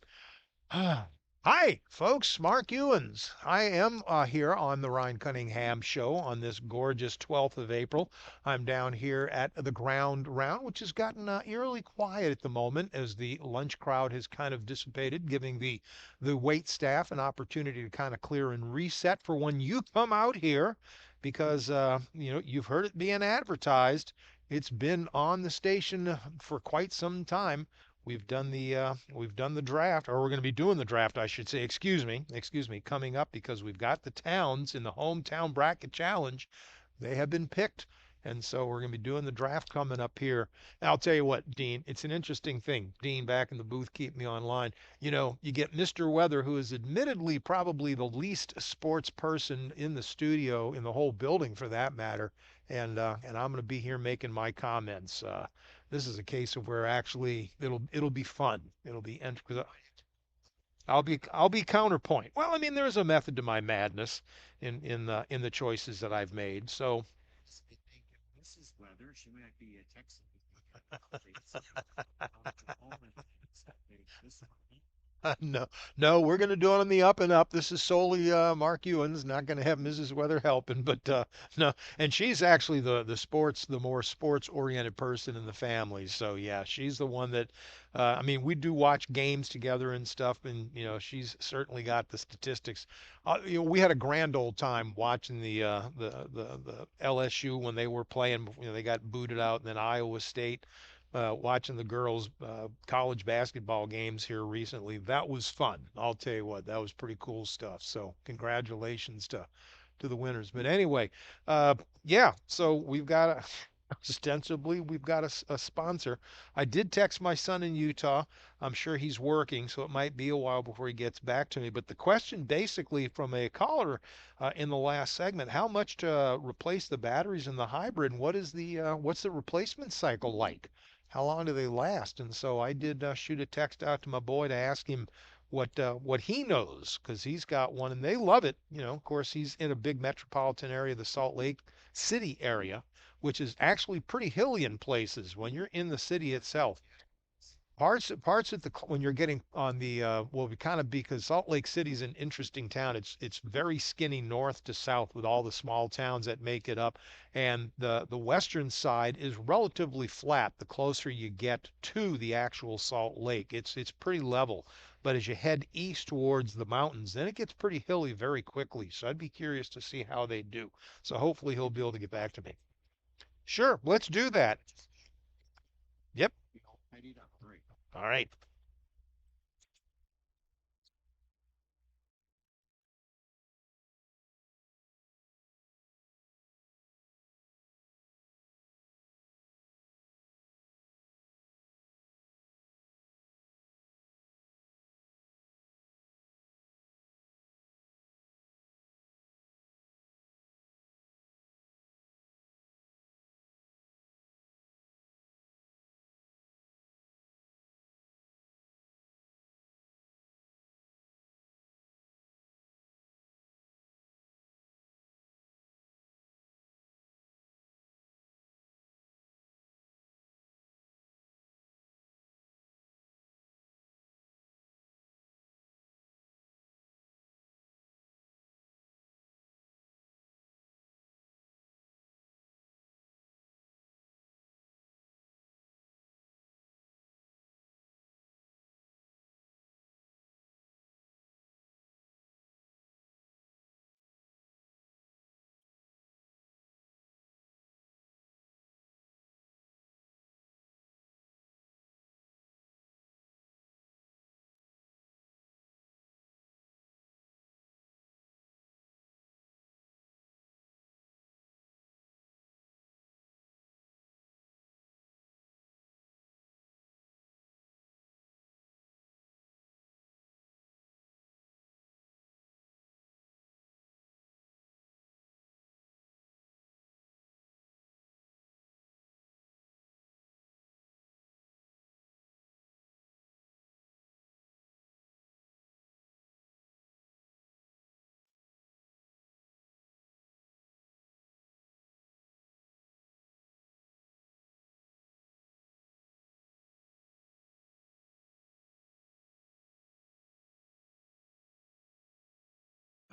Hi, folks. Mark Ewens. I am here on the Ryan Cunningham Show on this gorgeous 12th of April. I'm down here at the Ground Round, which has gotten eerily quiet at the moment as the lunch crowd has kind of dissipated, giving the wait staff an opportunity to kind of clear and reset for when you come out here, because you've heard it being advertised. It's been on the station for quite some time. We've done the draft, or we're going to be doing the draft, I should say. Excuse me, coming up because we've got the towns in the hometown bracket challenge. They have been picked, and so we're going to be doing the draft coming up here. And I'll tell you what, Dean, it's an interesting thing. Dean, back in the booth, keep me online. You get Mr. Weather, who is admittedly probably the least sports person in the studio, in the whole building for that matter, and I'm going to be here making my comments. This is a case of where actually it'll be fun. It'll be because I'll be counterpoint. Well, I mean, there's a method to my madness in the choices that I've made. So I think if Mrs. Weather, she might be a Texan. This one. no, no, we're going to do it on the up and up. This is solely Mark Ewan's. Not going to have Mrs. Weather helping, but no. And she's actually the more sports oriented person in the family. So yeah, she's the one that. I mean, we do watch games together and stuff, and she's certainly got the statistics. We had a grand old time watching the LSU when they were playing. They got booted out, and then Iowa State watching the girls' college basketball games here recently. That was fun. I'll tell you what, that was pretty cool stuff. So congratulations to the winners. But anyway, uh, yeah. So we've got a ostensibly we've got a sponsor. I did text my son in Utah. I'm sure he's working, so it might be a while before he gets back to me. But the question basically from a caller in the last segment, how much to replace the batteries in the hybrid, and what's the replacement cycle like? How long do they last? And so I did shoot a text out to my boy to ask him what he knows because he's got one and they love it. Of course, he's in a big metropolitan area, the Salt Lake City area, which is actually pretty hilly in places when you're in the city itself. Parts at when you're getting on the well, we kind of because Salt Lake City's an interesting town. It's very skinny north to south with all the small towns that make it up, and the western side is relatively flat. The closer you get to the actual Salt Lake, it's pretty level. But as you head east towards the mountains, then it gets pretty hilly very quickly. So I'd be curious to see how they do. So hopefully he'll be able to get back to me. Sure, let's do that. Yep. Tidied up. Great. All right.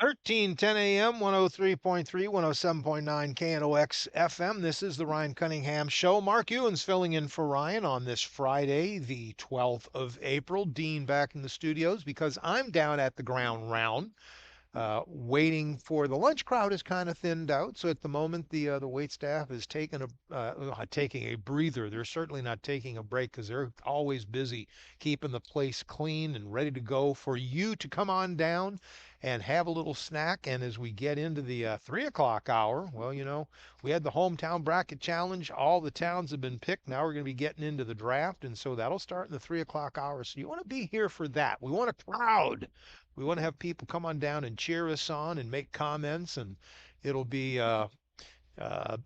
1310 AM, 103.3, 107.9 KNOX FM. This is the Ryan Cunningham Show. Mark Ewan's filling in for Ryan on this Friday, the 12th of April. Dean back in the studios because I'm down at the ground round waiting for the lunch crowd is kind of thinned out. So at the moment, the wait staff is taking a breather. They're certainly not taking a break because they're always busy keeping the place clean and ready to go for you to come on down and have a little snack. And as we get into the 3 o'clock hour, well, we had the hometown bracket challenge. All the towns have been picked. Now we're going to be getting into the draft, and so that'll start in the 3 o'clock hour. So you want to be here for that. We want a crowd. We want to have people come on down and cheer us on and make comments, and it'll be uh,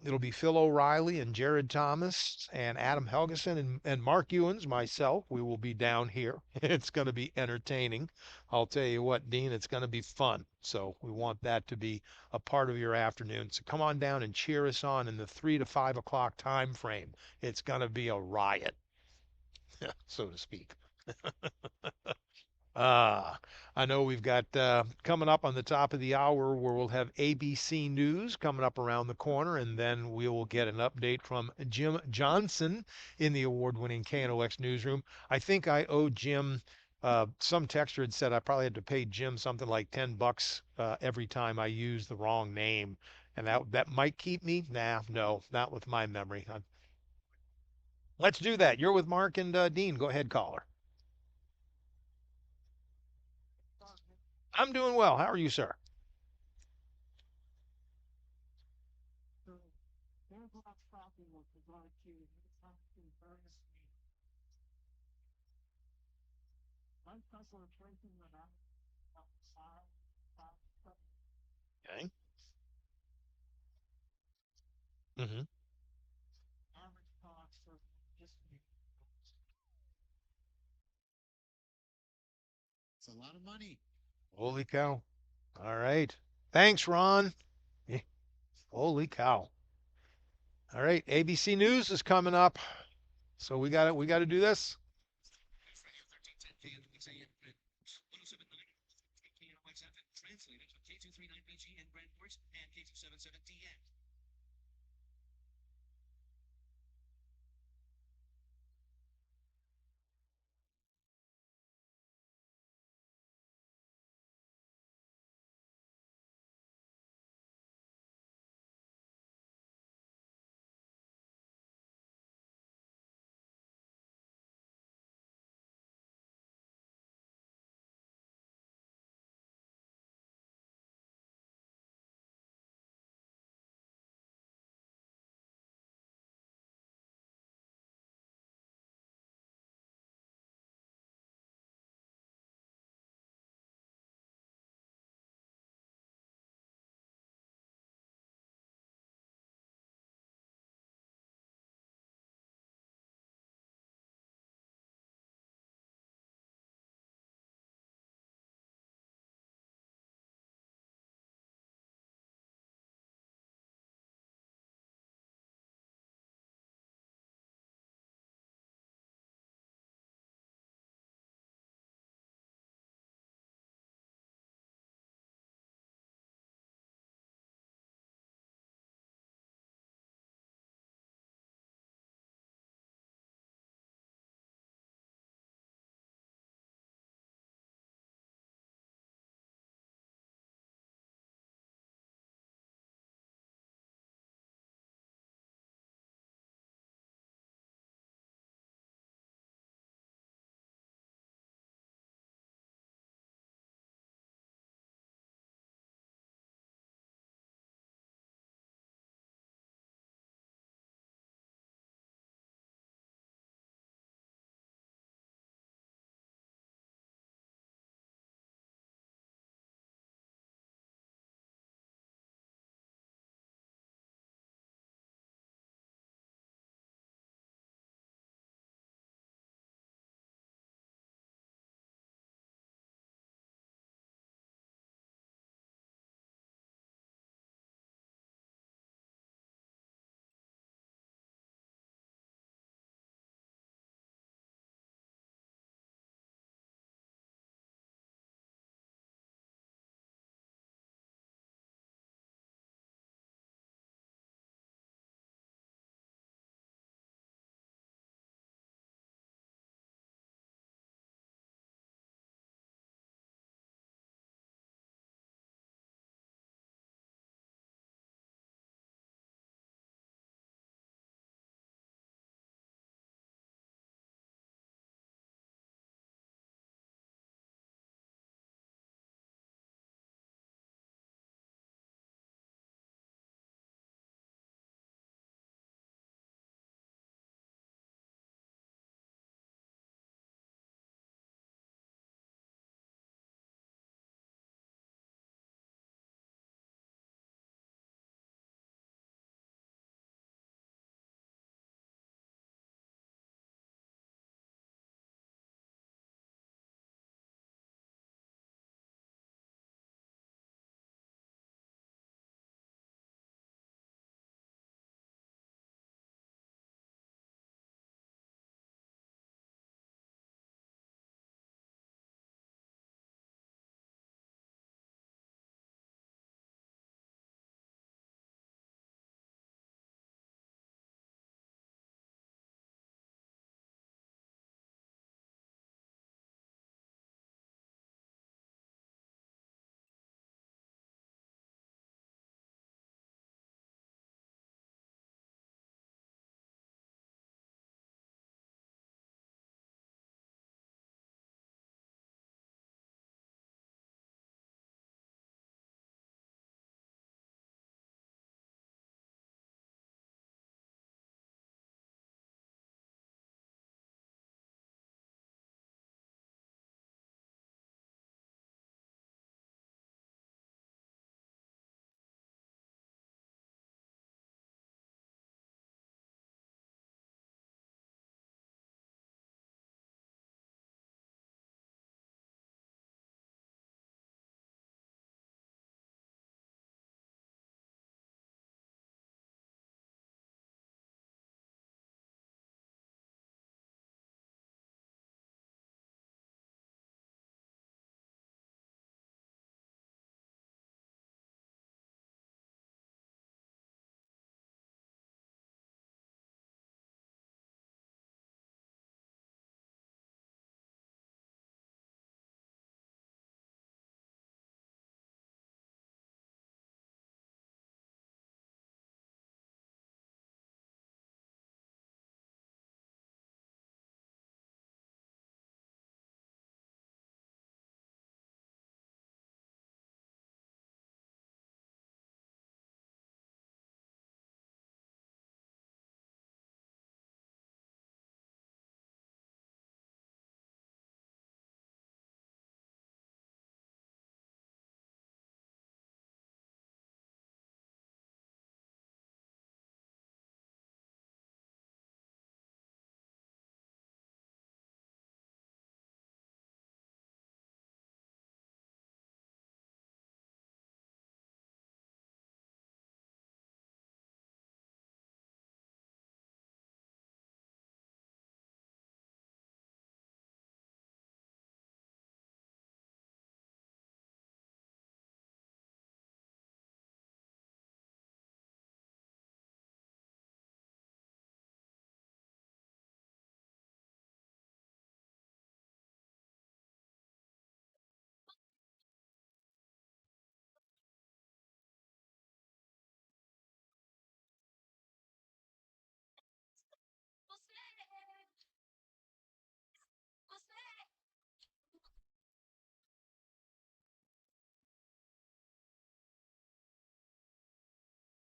it'll be Phil O'Reilly and Jared Thomas and Adam Helgeson and Mark Ewens, myself. We will be down here. It's going to be entertaining. I'll tell you what, Dean, it's going to be fun. So we want that to be a part of your afternoon. So come on down and cheer us on in the 3 to 5 o'clock time frame. It's going to be a riot, so to speak. Ah, I know we've got coming up on the top of the hour where we'll have ABC News coming up around the corner, and then we will get an update from Jim Johnson in the award-winning KNOX newsroom. I think I owe Jim. Some texter had said I probably had to pay Jim something like $10 every time I use the wrong name, and that might keep me. Nah, no, not with my memory. Let's do that. You're with Mark and Dean. Go ahead, caller. I'm doing well. How are you, sir? So there's a lot talking with regard to various my cousin is drinking the night outside, Okay. Mm-hmm. average cost for just It's a lot of money. Holy cow. All right. Thanks, Ron. Eh, Holy cow. All right. ABC News is coming up. So we got to do this. Friday at 13:10 KNOX AM and 107.9 KNOX FM, translated to K239BG in Grand Forks and K277DN.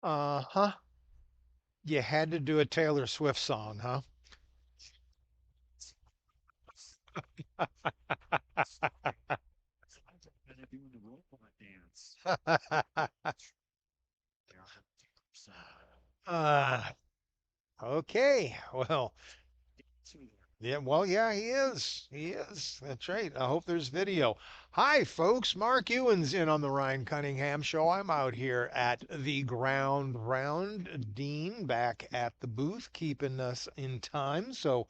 Uh-huh. You had to do a Taylor Swift song, huh? So I'm gonna do the robot dance. Yeah. So uh, okay. Well, through there. yeah, well, yeah, he is. He is. That's right. I hope there's video. Hi, folks. Mark Ewan's in on the Ryan Cunningham Show. I'm out here at the ground round. Dean back at the booth, keeping us in time. So,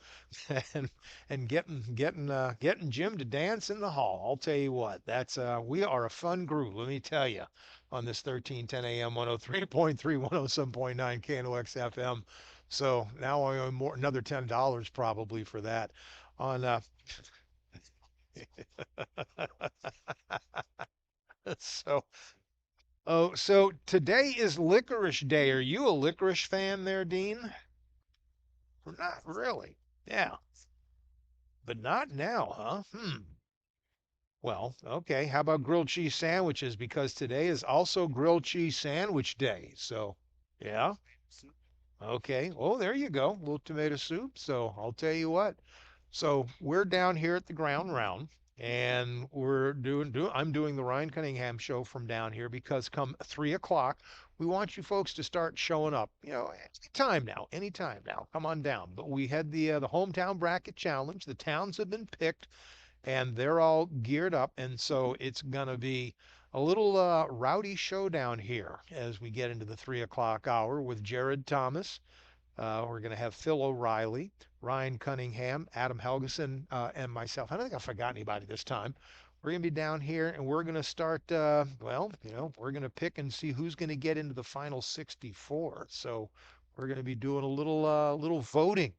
and getting Jim to dance in the hall. I'll tell you what. That's we are a fun group. Let me tell you. On this 1310 AM 103.3 107.9 KNOX FM. So now I owe more another $10 probably for that. On so so today is Licorice Day. Are you a licorice fan there, Dean? Not really. Yeah, but not now, huh? Well, okay. How about grilled cheese sandwiches? Because today is also grilled cheese sandwich day. So, yeah. Okay. Oh, there you go. A little tomato soup. So I'll tell you what. So we're down here at the ground round and I'm doing the Ryan Cunningham show from down here because come 3 o'clock, we want you folks to start showing up. Anytime now. Come on down. But we had the hometown bracket challenge. The towns have been picked and they're all geared up. And so it's gonna be a little rowdy showdown here as we get into the 3 o'clock hour with Jared Thomas. We're going to have Phil O'Reilly, Ryan Cunningham, Adam Helgeson, and myself. I don't think I forgot anybody this time. We're going to be down here and we're going to start, we're going to pick and see who's going to get into the final 64. So we're going to be doing a little voting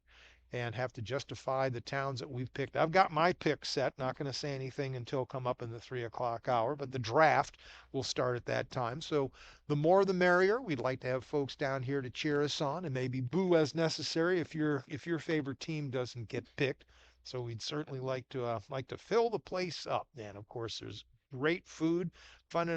and have to justify the towns that we've picked. I've got my pick set. Not going to say anything until come up in the 3 o'clock hour, but the draft will start at that time. So the more the merrier. We'd like to have folks down here to cheer us on and maybe boo as necessary if your favorite team doesn't get picked. So we'd certainly like to fill the place up. And of course, there's great food, fun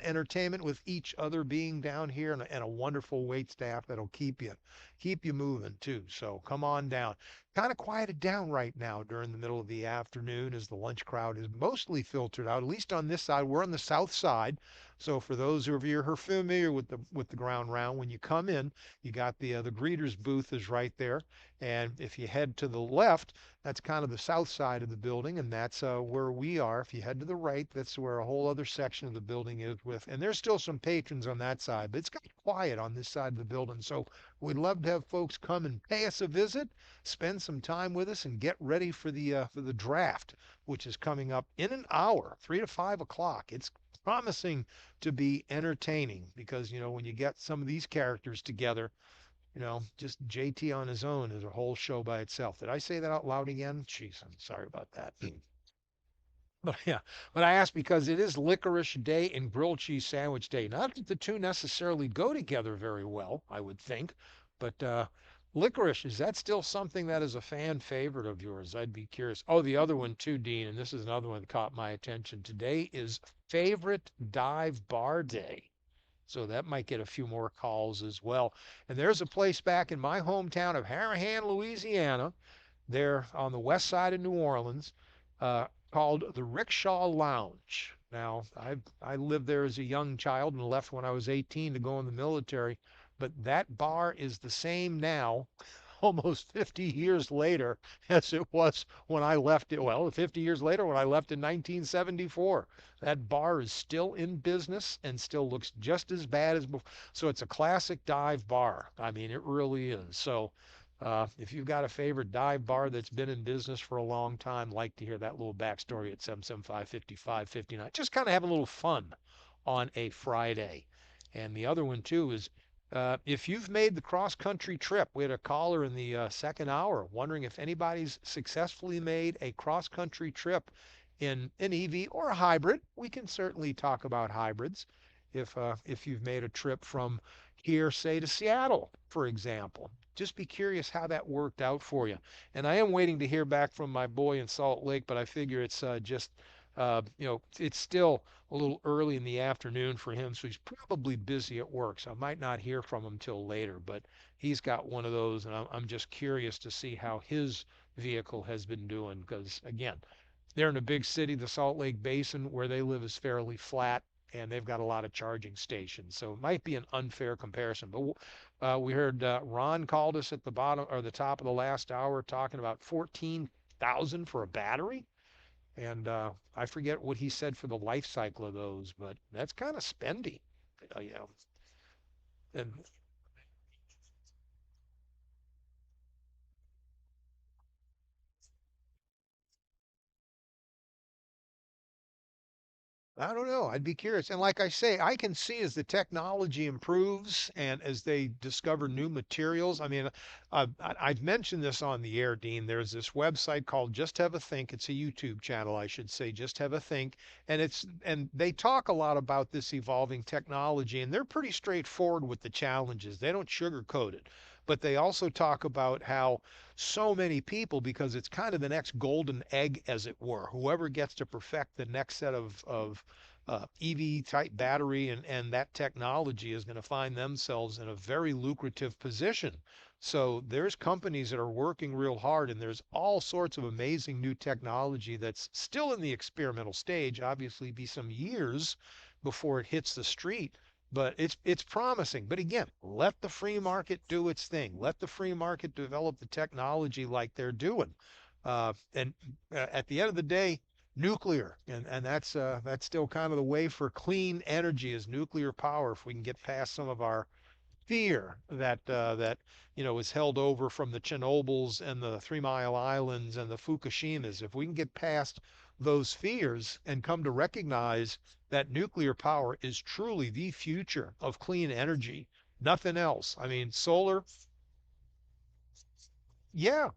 entertainment with each other being down here, and a wonderful wait staff that'll keep you moving too. So come on down. Kind of quieted down right now during the middle of the afternoon as the lunch crowd is mostly filtered out. At least on this side, we're on the south side. So for those of you who are familiar with the ground round, when you come in, you got the greeters booth is right there, and if you head to the left, that's kind of the south side of the building, and that's where we are. If you head to the right, that's where a whole other section of the building is with, and there's still some patrons on that side, but it's got quiet on this side of the building. So we'd love to have folks come and pay us a visit, spend some time with us, and get ready for the draft, which is coming up in an hour, 3 to 5 o'clock. It's promising to be entertaining because when you get some of these characters together, just JT on his own is a whole show by itself. Did I say that out loud again? Jeez, I'm sorry about that. But yeah, but I asked because it is Licorice Day and Grilled Cheese Sandwich Day. Not that the two necessarily go together very well, I would think, but licorice, is that still something that is a fan favorite of yours? I'd be curious. Oh, the other one too, Dean, and this is another one that caught my attention. Today is Favorite Dive Bar Day. So that might get a few more calls as well. And there's a place back in my hometown of Harahan, Louisiana, there on the west side of New Orleans, called the Rickshaw Lounge. Now, I lived there as a young child and left when I was 18 to go in the military, but that bar is the same now, almost 50 years later, as it was when I left it. Well, 50 years later when I left in 1974. That bar is still in business and still looks just as bad as before. So it's a classic dive bar. I mean, it really is. So if you've got a favorite dive bar that's been in business for a long time, like to hear that little backstory at 775-5559. Just kind of having a little fun on a Friday. And the other one, too, is if you've made the cross country trip, we had a caller in the second hour wondering if anybody's successfully made a cross country trip in an EV or a hybrid. We can certainly talk about hybrids if you've made a trip from here, say, to Seattle, for example. Just be curious how that worked out for you. And I am waiting to hear back from my boy in Salt Lake, but I figure it's just It's still a little early in the afternoon for him, so he's probably busy at work. So I might not hear from him till later, but he's got one of those, and I'm just curious to see how his vehicle has been doing because, again, they're in a big city. The Salt Lake Basin, where they live, is fairly flat, and they've got a lot of charging stations. So it might be an unfair comparison. But we heard Ron called us at the bottom or the top of the last hour talking about 14,000 for a battery. And I forget what he said for the life cycle of those, but that's kind of spendy, you know. And I don't know. I'd be curious. And like I say, I can see as the technology improves and as they discover new materials. I mean, I've mentioned this on the air, Dean. There's this website called Just Have a Think. It's a YouTube channel, I should say, Just Have a Think. And they talk a lot about this evolving technology, and they're pretty straightforward with the challenges. They don't sugarcoat it. But they also talk about how so many people, because it's kind of the next golden egg, as it were. Whoever gets to perfect the next set of EV type battery and that technology is going to find themselves in a very lucrative position. So there's companies that are working real hard, and there's all sorts of amazing new technology that's still in the experimental stage. Obviously, be some years before it hits the street, but it's promising. But again, let the free market do its thing. Let the free market develop the technology like they're doing. And at the end of the day, nuclear, and that's still kind of the way for clean energy is nuclear power. If we can get past some of our fear that is held over from the Chernobyls and the Three Mile Islands and the Fukushimas. If we can get past those fears and come to recognize that nuclear power is truly the future of clean energy, nothing else. I mean, solar, yeah,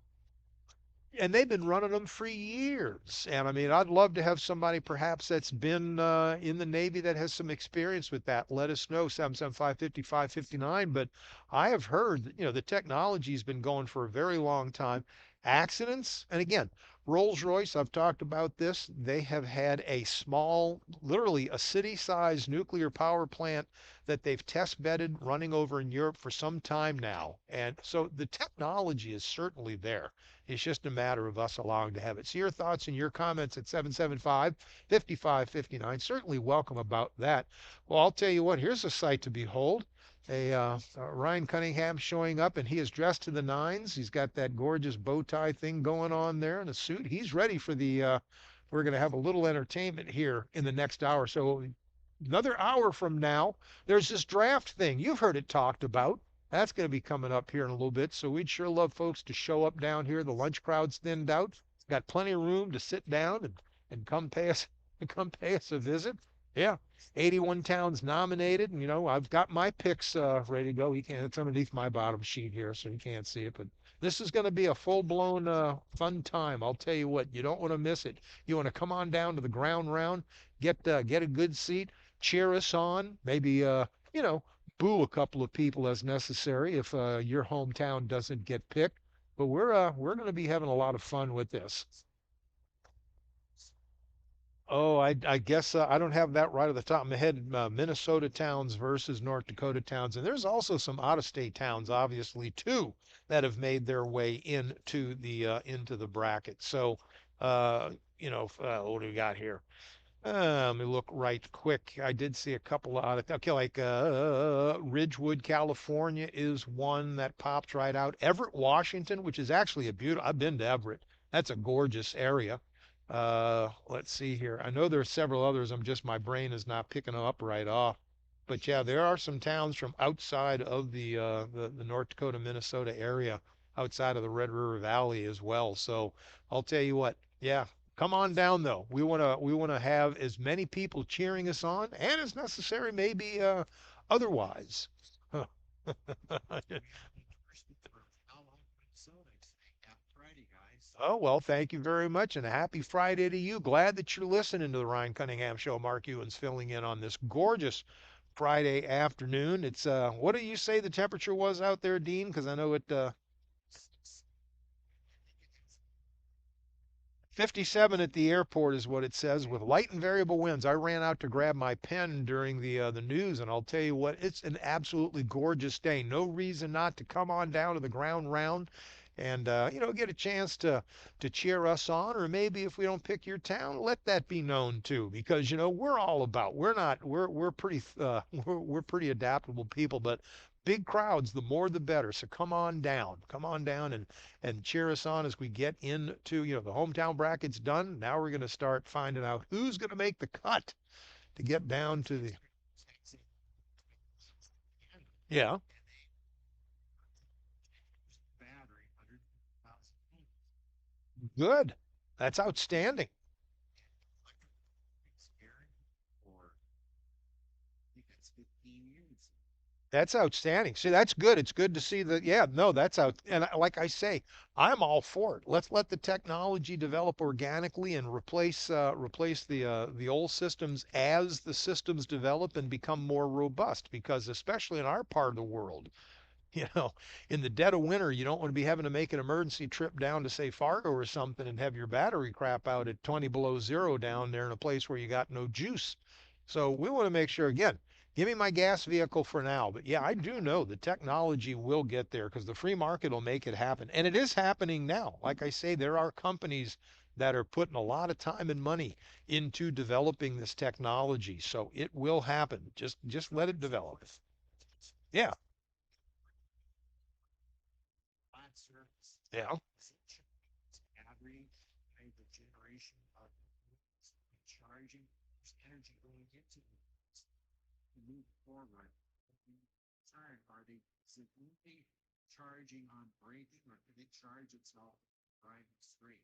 and they've been running them for years. And I mean, I'd love to have somebody perhaps that's been in the Navy that has some experience with that. Let us know, 775-5559. But I have heard that, the technology's been going for a very long time. Accidents, and again, Rolls-Royce, I've talked about this. They have had a small, literally a city-sized nuclear power plant that they've test bedded running over in Europe for some time now. And so the technology is certainly there. It's just a matter of us allowing to have it. So your thoughts and your comments at 775-5559. Certainly welcome about that. Well, I'll tell you what, here's a sight to behold. Ryan Cunningham showing up, and he is dressed to the nines. He's got that gorgeous bow tie thing going on there and a suit. He's ready for we're going to have a little entertainment here in the next hour. So another hour from now, there's this draft thing. You've heard it talked about. That's going to be coming up here in a little bit. So we'd sure love folks to show up down here. The lunch crowd's thinned out. Got plenty of room to sit down and come pay us come pay us a visit. Yeah. 81 towns nominated. And, I've got my picks ready to go. You can't, it's underneath my bottom sheet here, so you can't see it. But this is going to be a full-blown fun time. I'll tell you what, you don't want to miss it. You want to come on down to the ground round, get a good seat, cheer us on, maybe boo a couple of people as necessary if your hometown doesn't get picked. But we're going to be having a lot of fun with this. Oh, I guess I don't have that right at the top of my head. Minnesota towns versus North Dakota towns, and there's also some out-of-state towns, obviously, too, that have made their way into the bracket. So, what do we got here? Let me look right quick. I did see a couple of, okay, like Ridgewood, California is one that pops right out. Everett, Washington, which is actually a beautiful, I've been to Everett. That's a gorgeous area. Let's see here. I know there are several others. My brain is not picking them up right off. But yeah, there are some towns from outside of the North Dakota, Minnesota area, outside of the Red River Valley as well. So I'll tell you what, yeah, come on down though. We wanna have as many people cheering us on and as necessary, maybe otherwise. Friday, guys. Oh, well, thank you very much, and a happy Friday to you. Glad that you're listening to the Ryan Cunningham Show. Mark Ewan's filling in on this gorgeous Friday afternoon. It's what do you say the temperature was out there, Dean? Because I know it 57 at the airport is what it says with light and variable winds. I ran out to grab my pen during the news, and I'll tell you what, it's an absolutely gorgeous day. No reason not to come on down to the ground round and get a chance to cheer us on, or maybe if we don't pick your town, let that be known too, because we're all about. We're not we're pretty we're pretty adaptable people, but big crowds, the more the better. So come on down. Come on down and cheer us on as we get into, the hometown bracket's done. Now we're going to start finding out who's going to make the cut to get down to the, yeah, Battery, 100,000 good. That's outstanding. scary, or I think that's 15 years. That's outstanding. See, that's good. It's good to see that. Yeah, no, that's out. And like I say, I'm all for it. Let's let the technology develop organically and replace the old systems as the systems develop and become more robust. Because especially in our part of the world, you know, in the dead of winter, you don't want to be having to make an emergency trip down to, say, Fargo or something and have your battery crap out at 20 below zero down there in a place where you got no juice. So we want to make sure, again, give me my gas vehicle for now. But yeah, I do know the technology will get there because the free market will make it happen. And it is happening now. Like I say, there are companies that are putting a lot of time and money into developing this technology. So it will happen. Just let it develop. Yeah. Flat surface. Yeah. Battery, the generation of charging, there's energy going into it to move forward. Time, are they simply charging on braking, or can it charge itself driving straight?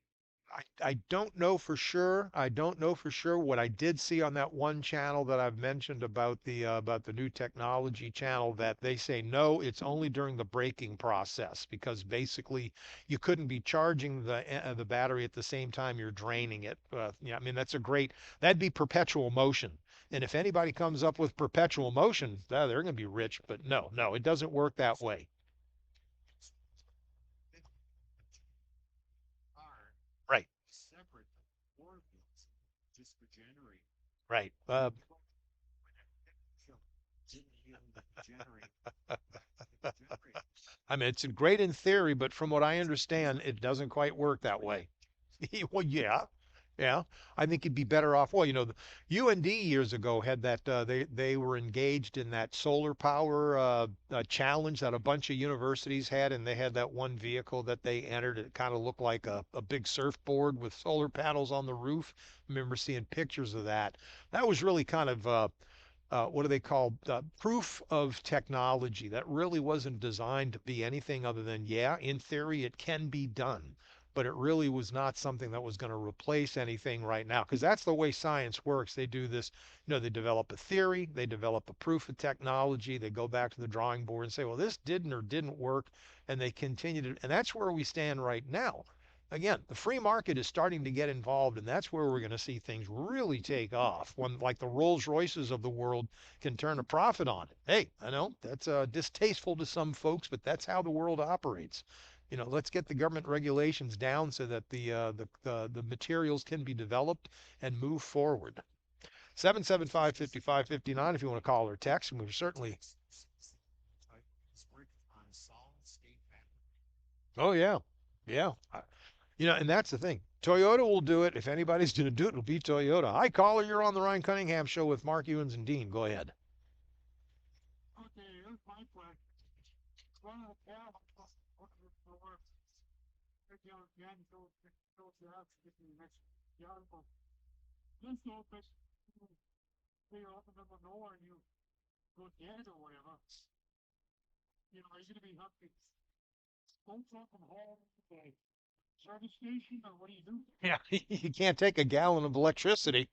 I don't know for sure. I don't know for sure. What I did see on that one channel that I've mentioned about the new technology channel, that they say no, it's only during the braking process, because basically you couldn't be charging the battery at the same time you're draining it. Yeah, I mean that'd be perpetual motion. And if anybody comes up with perpetual motion, they're going to be rich. But no, no, it doesn't work that way. Are Right, separate four wheels just for generating. right. Didn't even generate. I mean, it's great in theory, but from what I understand, it doesn't quite work that way. Well, yeah, yeah. I think you'd be better off. Well, the UND years ago had that. They were engaged in that solar power challenge that a bunch of universities had, and they had that one vehicle that they entered. It kind of looked like a big surfboard with solar panels on the roof. I remember seeing pictures of that. That was really kind of what do they call proof of technology that really wasn't designed to be anything other than, yeah, in theory it can be done, but it really was not something that was going to replace anything right now, because that's the way science works. They do this, they develop a theory, they develop a proof of technology, they go back to the drawing board and say, well, this didn't or didn't work, and they continue to, and that's where we stand right now. Again, the free market is starting to get involved, and that's where we're going to see things really take off. When, like, the Rolls Royces of the world can turn a profit on it. Hey, I know that's distasteful to some folks, but that's how the world operates. Let's get the government regulations down so that the materials can be developed and move forward. 775-5559 if you want to call or text, and we're certainly. It's working on a solid state battery. Oh yeah, yeah. And that's the thing. Toyota will do it. If anybody's going to do it, it'll be Toyota. Hi, caller. You're on the Ryan Cunningham Show with Mark Ewens and Dean. Go ahead. Okay, here's my question. One of the panels for again, go to ask if the next the article. This open, they open up a door and you go dead or whatever. Are you gonna be happy? Don't talk from home to the service station, or what do you do? Yeah, you can't take a gallon of electricity.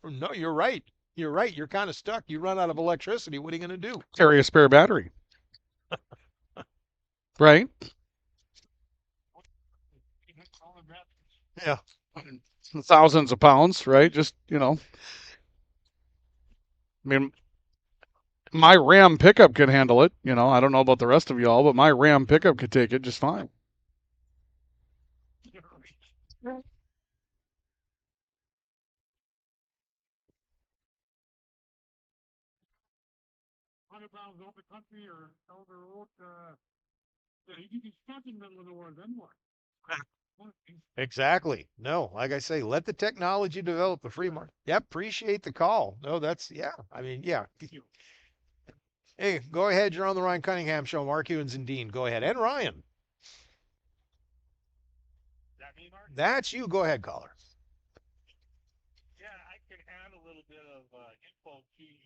No, you're right. You're right. You're kind of stuck. You run out of electricity. What are you going to do? Carry a spare battery, right? All the batteries. Yeah. Thousands of pounds, right? Just, I mean, my Ram pickup could handle it. I don't know about the rest of y'all, but my Ram pickup could take it just fine. £100 over the country or down the road, you can be stuck in the middle of nowhere, then what? Exactly. No, like I say, let the technology develop the free market. Yep, appreciate the call. No, that's yeah. I mean, yeah. Hey, go ahead. You're on the Ryan Cunningham show. Mark Hewins and Dean. Go ahead. And Ryan. That me, Mark? That's you. Go ahead, caller. Yeah, I can add a little bit of info to you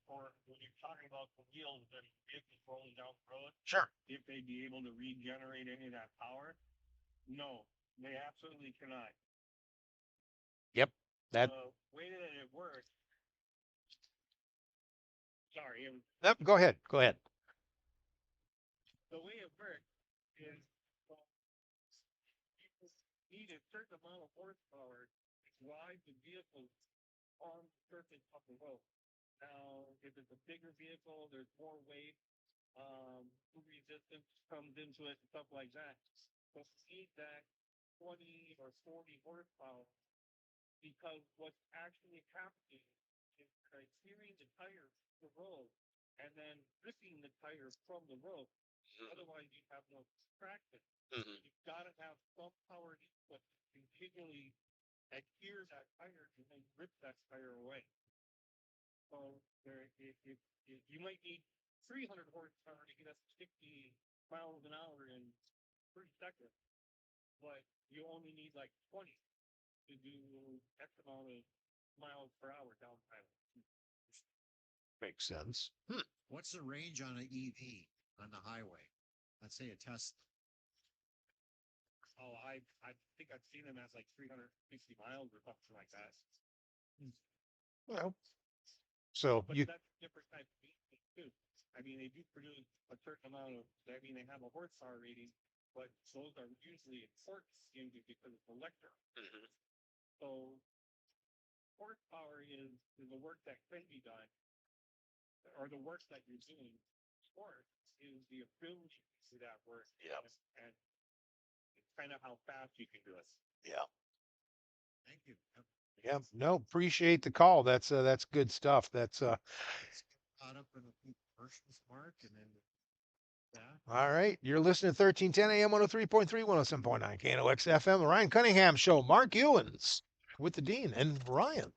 for when you're talking about the wheels and vehicles rolling down the road. Sure. If they'd be able to regenerate any of that power, no, they absolutely cannot. Yep. That. The way that it works, sorry, Yep. Go ahead. Go ahead. the way it works is you need a certain amount of horsepower to drive the vehicle on the surface of the road. Now, if it's a bigger vehicle, there's more weight, resistance comes into it and stuff like that. But you need that 20 or 40 horsepower because what's actually happening is steering the tires to the road and then ripping the tires from the road. Otherwise, you have no traction. You've got to have some power input to continually adhere that tire and then rip that tire away. So you might need 300 horsepower to get us 60 miles an hour in 30 seconds, but you only need like 20 to do X amount of miles per hour downtime. Makes sense. What's the range on an EV on the highway? Let's say a Tesla. Oh, I think I've seen them as like 360 miles or something like that. Well, so But you. that's different type of vehicles too. I mean, they do produce a certain amount of. I mean, they have a horsepower rating, but those are usually torque engines because it's electric. So horsepower is the work that can be done, or the work that you're doing. Torque is the ability to do that work. Yeah. And it's kind of how fast you can do it. Yeah. Thank you. Yep. Yeah. No, appreciate the call. That's good stuff. That's Let's get caught up in a few commercials, Mark, and then yeah. all right. You're listening to 1310 AM 103.3, 107.9 KNOX FM. The Ryan Cunningham show. Mark Ewins with the Dean and Ryan.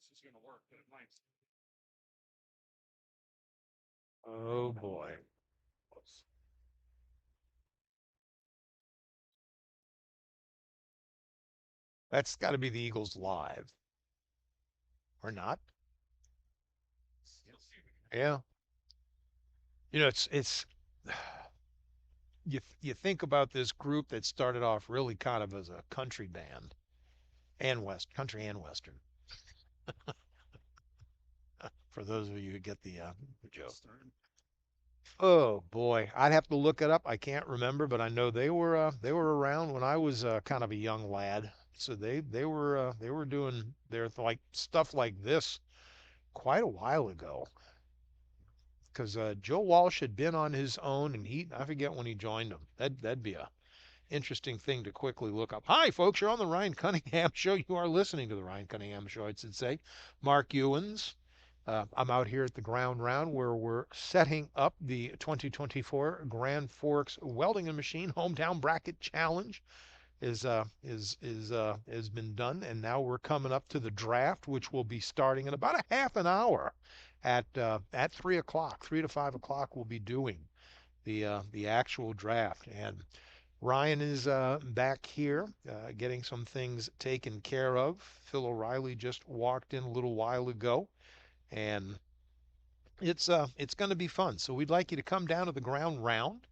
this is going to work, but it might. Oh boy. That's got to be the Eagles live, or not? Yeah. You know, it's you think about this group that started off really kind of as a country band and country and western. For those of you who get the joke. Oh boy, I'd have to look it up. I can't remember, but I know they were around when I was kind of a young lad. So they were doing their like stuff like this quite a while ago. Because Joe Walsh had been on his own, and I forget when he joined them. That'd be a interesting thing to quickly look up. Hi, folks, you're on the Ryan Cunningham Show. You are listening to the Ryan Cunningham Show, I should say. Mark Ewens. I'm out here at the ground round where we're setting up the 2024 Grand Forks Welding and Machine Hometown Bracket Challenge has been done, and now we're coming up to the draft, which will be starting in about a half an hour at 3 o'clock, 3 to 5 o'clock. We'll be doing the actual draft, and Ryan is back here getting some things taken care of. Phil O'Reilly just walked in a little while ago, and it's going to be fun. So we'd like you to come down to the ground round,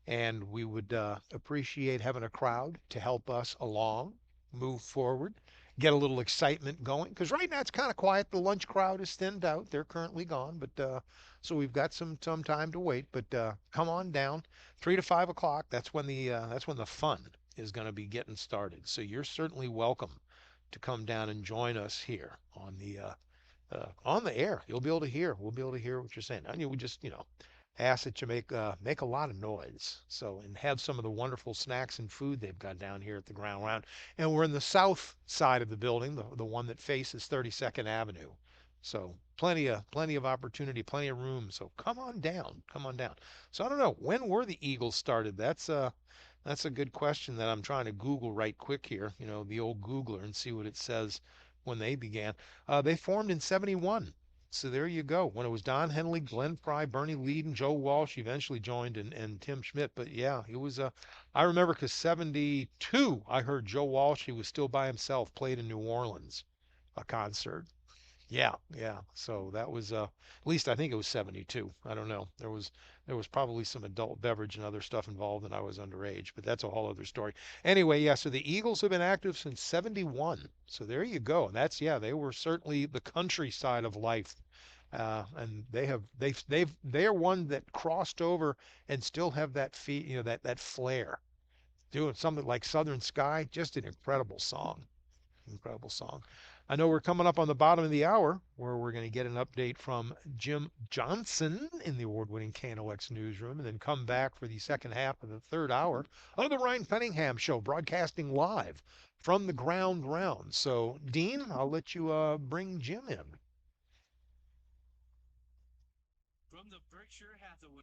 and we would appreciate having a crowd to help us along, move forward, get a little excitement going. Because right now it's kind of quiet. The lunch crowd is thinned out. They're currently gone, but so we've got some time to wait. But come on down, 3 to 5 o'clock. That's when the fun is going to be getting started. So you're certainly welcome to come down and join us here on the air. You'll be able to hear. We'll be able to hear what you're saying. I mean, we just ask that you make a lot of noise. So and have some of the wonderful snacks and food they've got down here at the ground round. And we're in the south side of the building, the one that faces 32nd Avenue. So plenty of opportunity, plenty of room. So come on down, come on down. So I don't know, when were the Eagles started? That's a good question that I'm trying to Google right quick here, the old Googler, and see what it says when they began. They formed in 71. So there you go. When it was Don Henley, Glenn Fry, Bernie Lead, and Joe Walsh eventually joined, and Tim Schmidt. But yeah, it was I remember because 72, I heard Joe Walsh, he was still by himself, played in New Orleans, a concert. Yeah, yeah. So that was at least I think it was 72. I don't know. There was probably some adult beverage and other stuff involved and I was underage, but that's a whole other story. Anyway, yeah, so the Eagles have been active since 71. So there you go. And that's yeah, they were certainly the countryside of life. And they're one that crossed over and still have that that flair. Doing something like Southern Sky, just an incredible song. Incredible song. I know we're coming up on the bottom of the hour where we're going to get an update from Jim Johnson in the award-winning KNOX newsroom and then come back for the second half of the third hour of the Ryan Cunningham Show, broadcasting live from the ground round. So, Dean, I'll let you bring Jim in. From the Berkshire Hathaway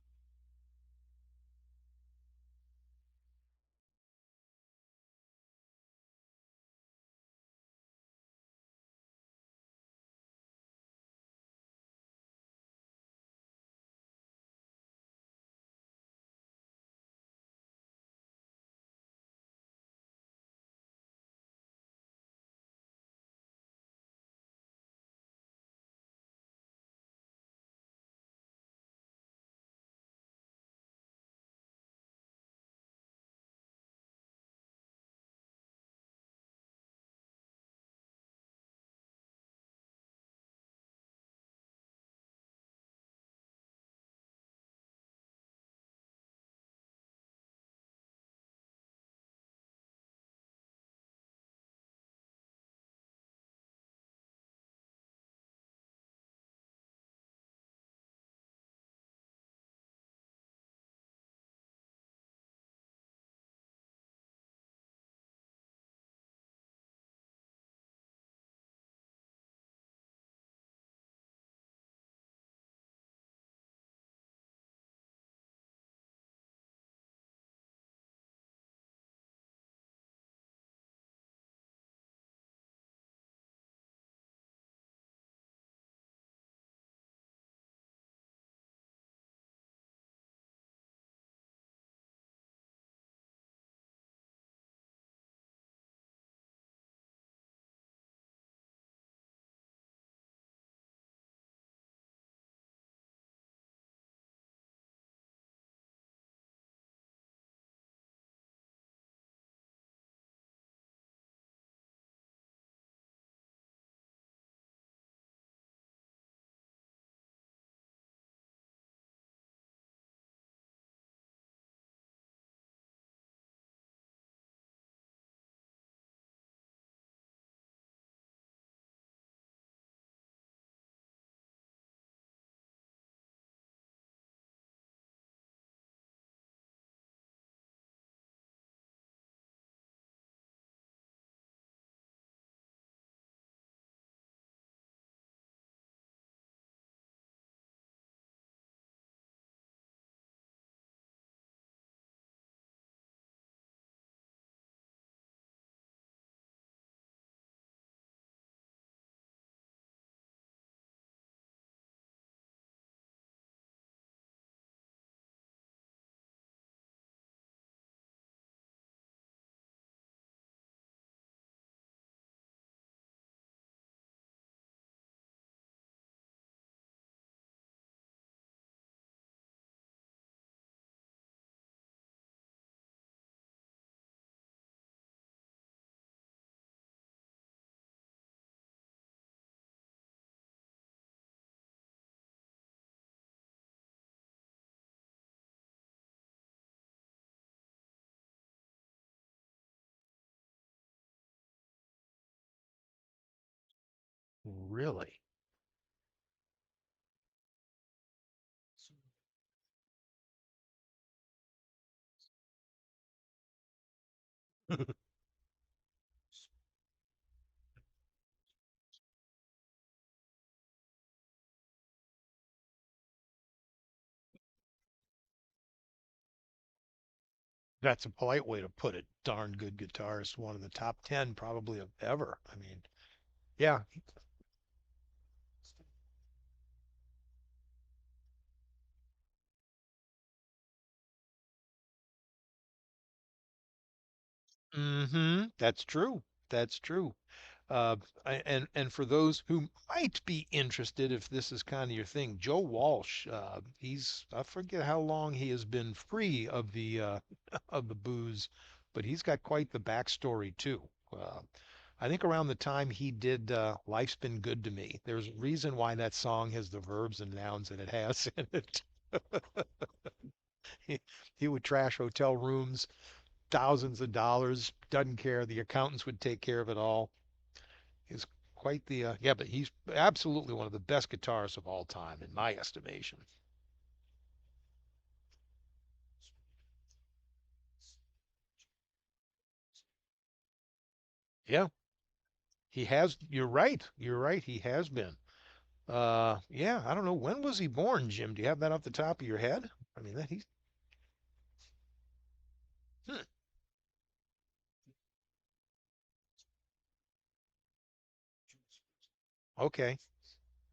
Really? So That's a polite way to put it. Darn good guitarist, one of the top 10 probably of ever. I mean, yeah. That's true. That's true. Uh, and for those who might be interested, if this is kind of your thing, Joe Walsh, I forget how long he has been free of the of the booze, but he's got quite the backstory too. I think around the time he did "Life's Been Good to Me," there's a reason why that song has the verbs and nouns that it has in it. He, he would trash hotel rooms, thousands of dollars, doesn't care. The accountants would take care of it all. He's quite the yeah, but he's absolutely one of the best guitarists of all time in my estimation. Yeah, he has. You're right. You're right. He has been. Yeah, I don't know when was he born, Jim? Do you have that off the top of your head? I mean, that he's hmm, okay.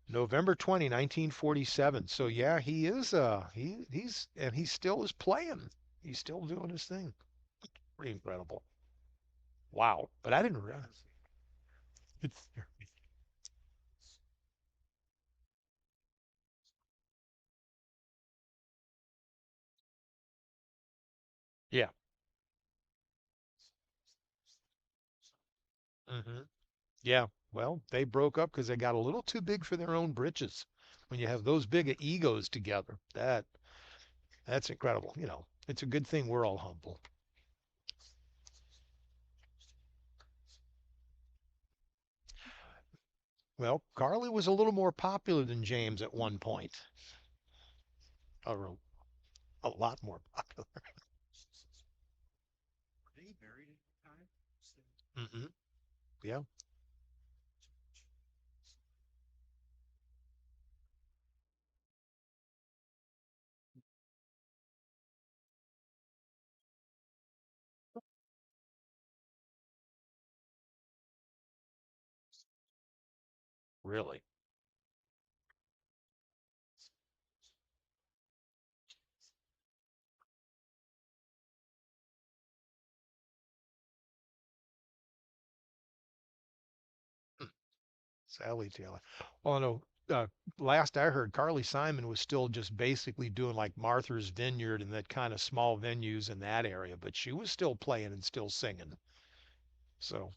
November 20, 1947. So yeah, he is he's and he still is playing. He's still doing his thing. Pretty incredible. Wow. But I didn't realize it's yeah. hmm Yeah. Well, they broke up because they got a little too big for their own britches. When you have those big of egos together, that's incredible. You know, it's a good thing we're all humble. Well, Carly was a little more popular than James at one point, or a lot more popular. Were they married at the time? hmm Yeah, really. Sally Taylor. Oh no. Last I heard, Carly Simon was still just basically doing like Martha's Vineyard and that kind of small venues in that area, but she was still playing and still singing. So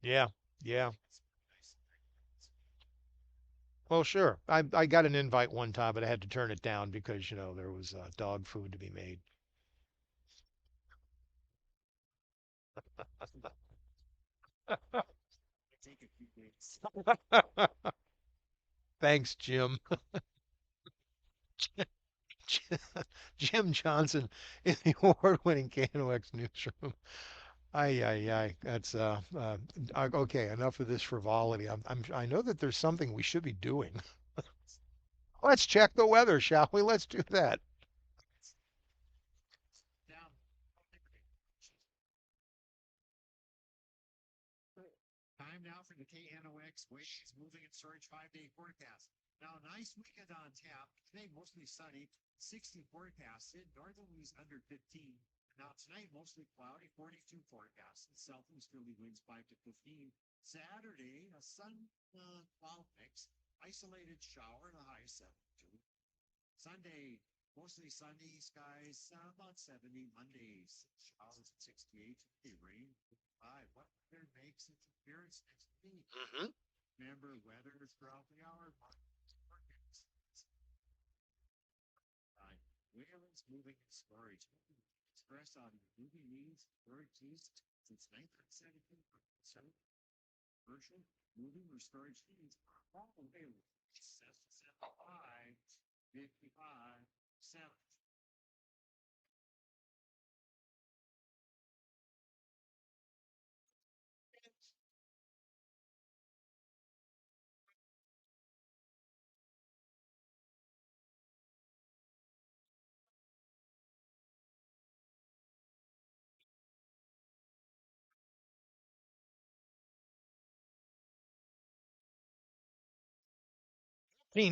yeah, yeah. Well, sure. I got an invite one time, but I had to turn it down because there was dog food to be made. Take a few days. Thanks, Jim. Jim Johnson in the award-winning KNOX newsroom. Ay, ay, ay. That's okay. Enough of this frivolity. I know that there's something we should be doing. Let's check the weather, shall we? Let's do that. Down. Time now for the KNOX Waves Moving and Storage 5-day forecast. Now, a nice weekend on tap. Today, mostly sunny, 60 forecasted, northerlies under 15. Now, tonight, mostly cloudy, 42 forecast, and southeasterly winds 5 to 15. Saturday, a sun cloud mix, isolated shower, and a high 72. Sunday, mostly sunny skies, about 70. Mondays, showers at 68. Tuesday, rain 55. What weather makes its appearance next week? hmm Remember, weather throughout the hour. Forecast. Time. Whalen's moving and storage. Express out of moving needs, storage needs since 1972. Virtual, moving, or storage needs are all available. 775-55-7.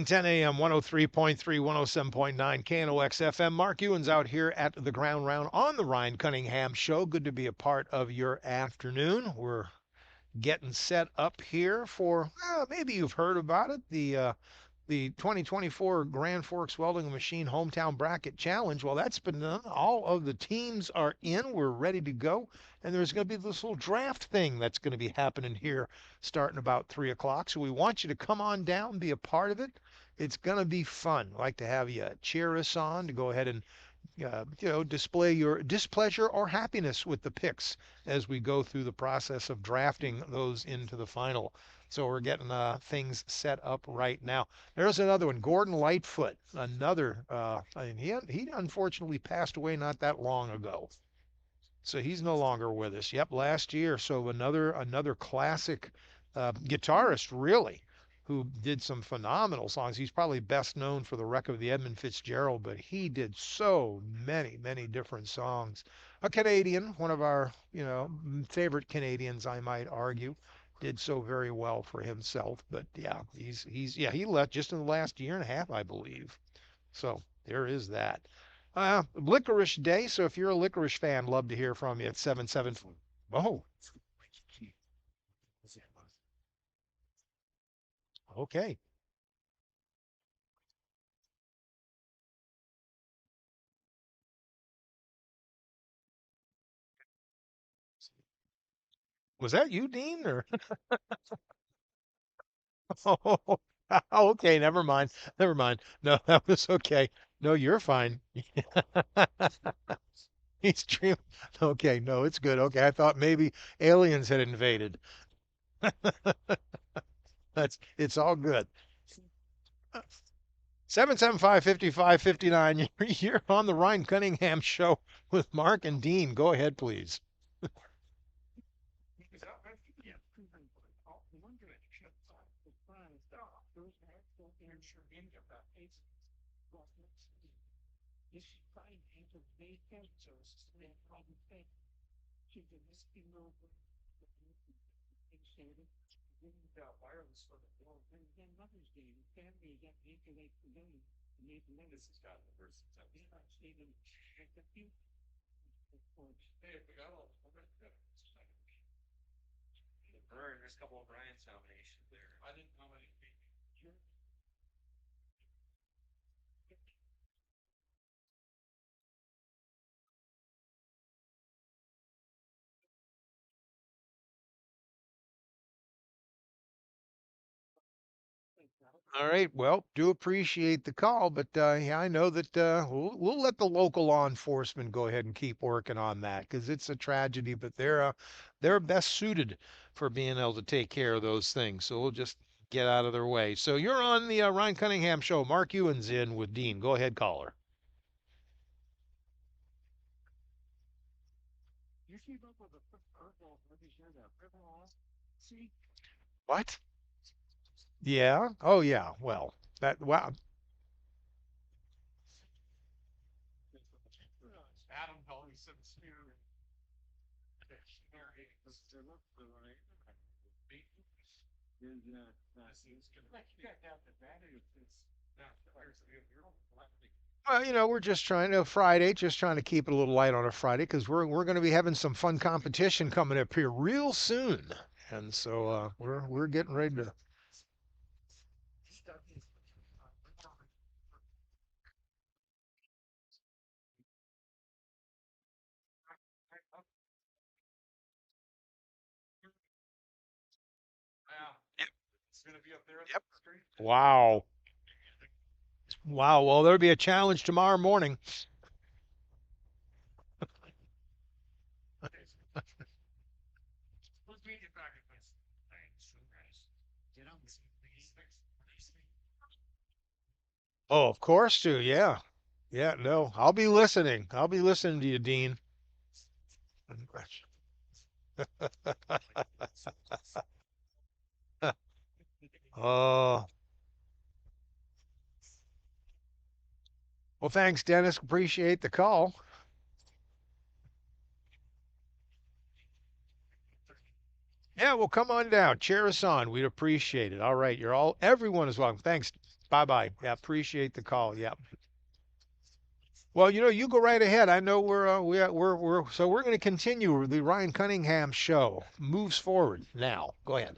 Ten a.m. 103.3, 107.9 KNOX FM. Mark Ewan's out here at the Ground Round on the Ryan Cunningham Show. Good to be a part of your afternoon. We're getting set up here for, maybe you've heard about it, the 2024 Grand Forks Welding Machine Hometown Bracket Challenge. Well, that's been done. All of the teams are in. We're ready to go. And there's going to be this little draft thing that's going to be happening here starting about 3 o'clock. So we want you to come on down, be a part of it. It's going to be fun. I'd like to have you cheer us on to go ahead and display your displeasure or happiness with the picks as we go through the process of drafting those into the final. So we're getting things set up right now. There's another one, Gordon Lightfoot, another. I mean, he unfortunately passed away not that long ago. So he's no longer with us. Yep, last year. So another classic guitarist, really, who did some phenomenal songs. He's probably best known for the wreck of the Edmund Fitzgerald, but he did so many different songs. A Canadian, one of our favorite Canadians, I might argue, did so very well for himself. But yeah, he left just in the last year and a half, I believe. So there is that. Licorice Day. So if you're a licorice fan, love to hear from you at 77. Oh, okay. Was that you, Dean? Or oh, okay. Never mind. Never mind. No, that was okay. No, you're fine. He's dreaming. Okay, no, it's good. Okay, I thought maybe aliens had invaded. It's all good. 775-55-59. You're on the Ryan Cunningham show with Mark and Dean. Go ahead, please. All right. Well, do appreciate the call, but yeah, I know that we'll let the local law enforcement go ahead and keep working on that because it's a tragedy, but they're best suited for being able to take care of those things. So we'll just get out of their way. So you're on the Ryan Cunningham show. Mark Ewan's in with Dean. Go ahead, caller. What? Yeah. Oh yeah. Well, that wow. Well, we're just trying to Friday, just trying to keep it a little light on a Friday because we're going to be having some fun competition coming up here real soon, and so we're getting ready to. Yep. Wow. Wow. Well, there'll be a challenge tomorrow morning. get out and see what they Oh, of course, too. Yeah. Yeah. No, I'll be listening. I'll be listening to you, Dean. Oh, well, thanks, Dennis. Appreciate the call. Yeah, well, come on down. Cheer us on. We'd appreciate it. All right. Everyone is welcome. Thanks. Bye bye. Yeah, appreciate the call. Yeah. Well, you go right ahead. I know so we're going to continue. The Ryan Cunningham show moves forward now. Go ahead.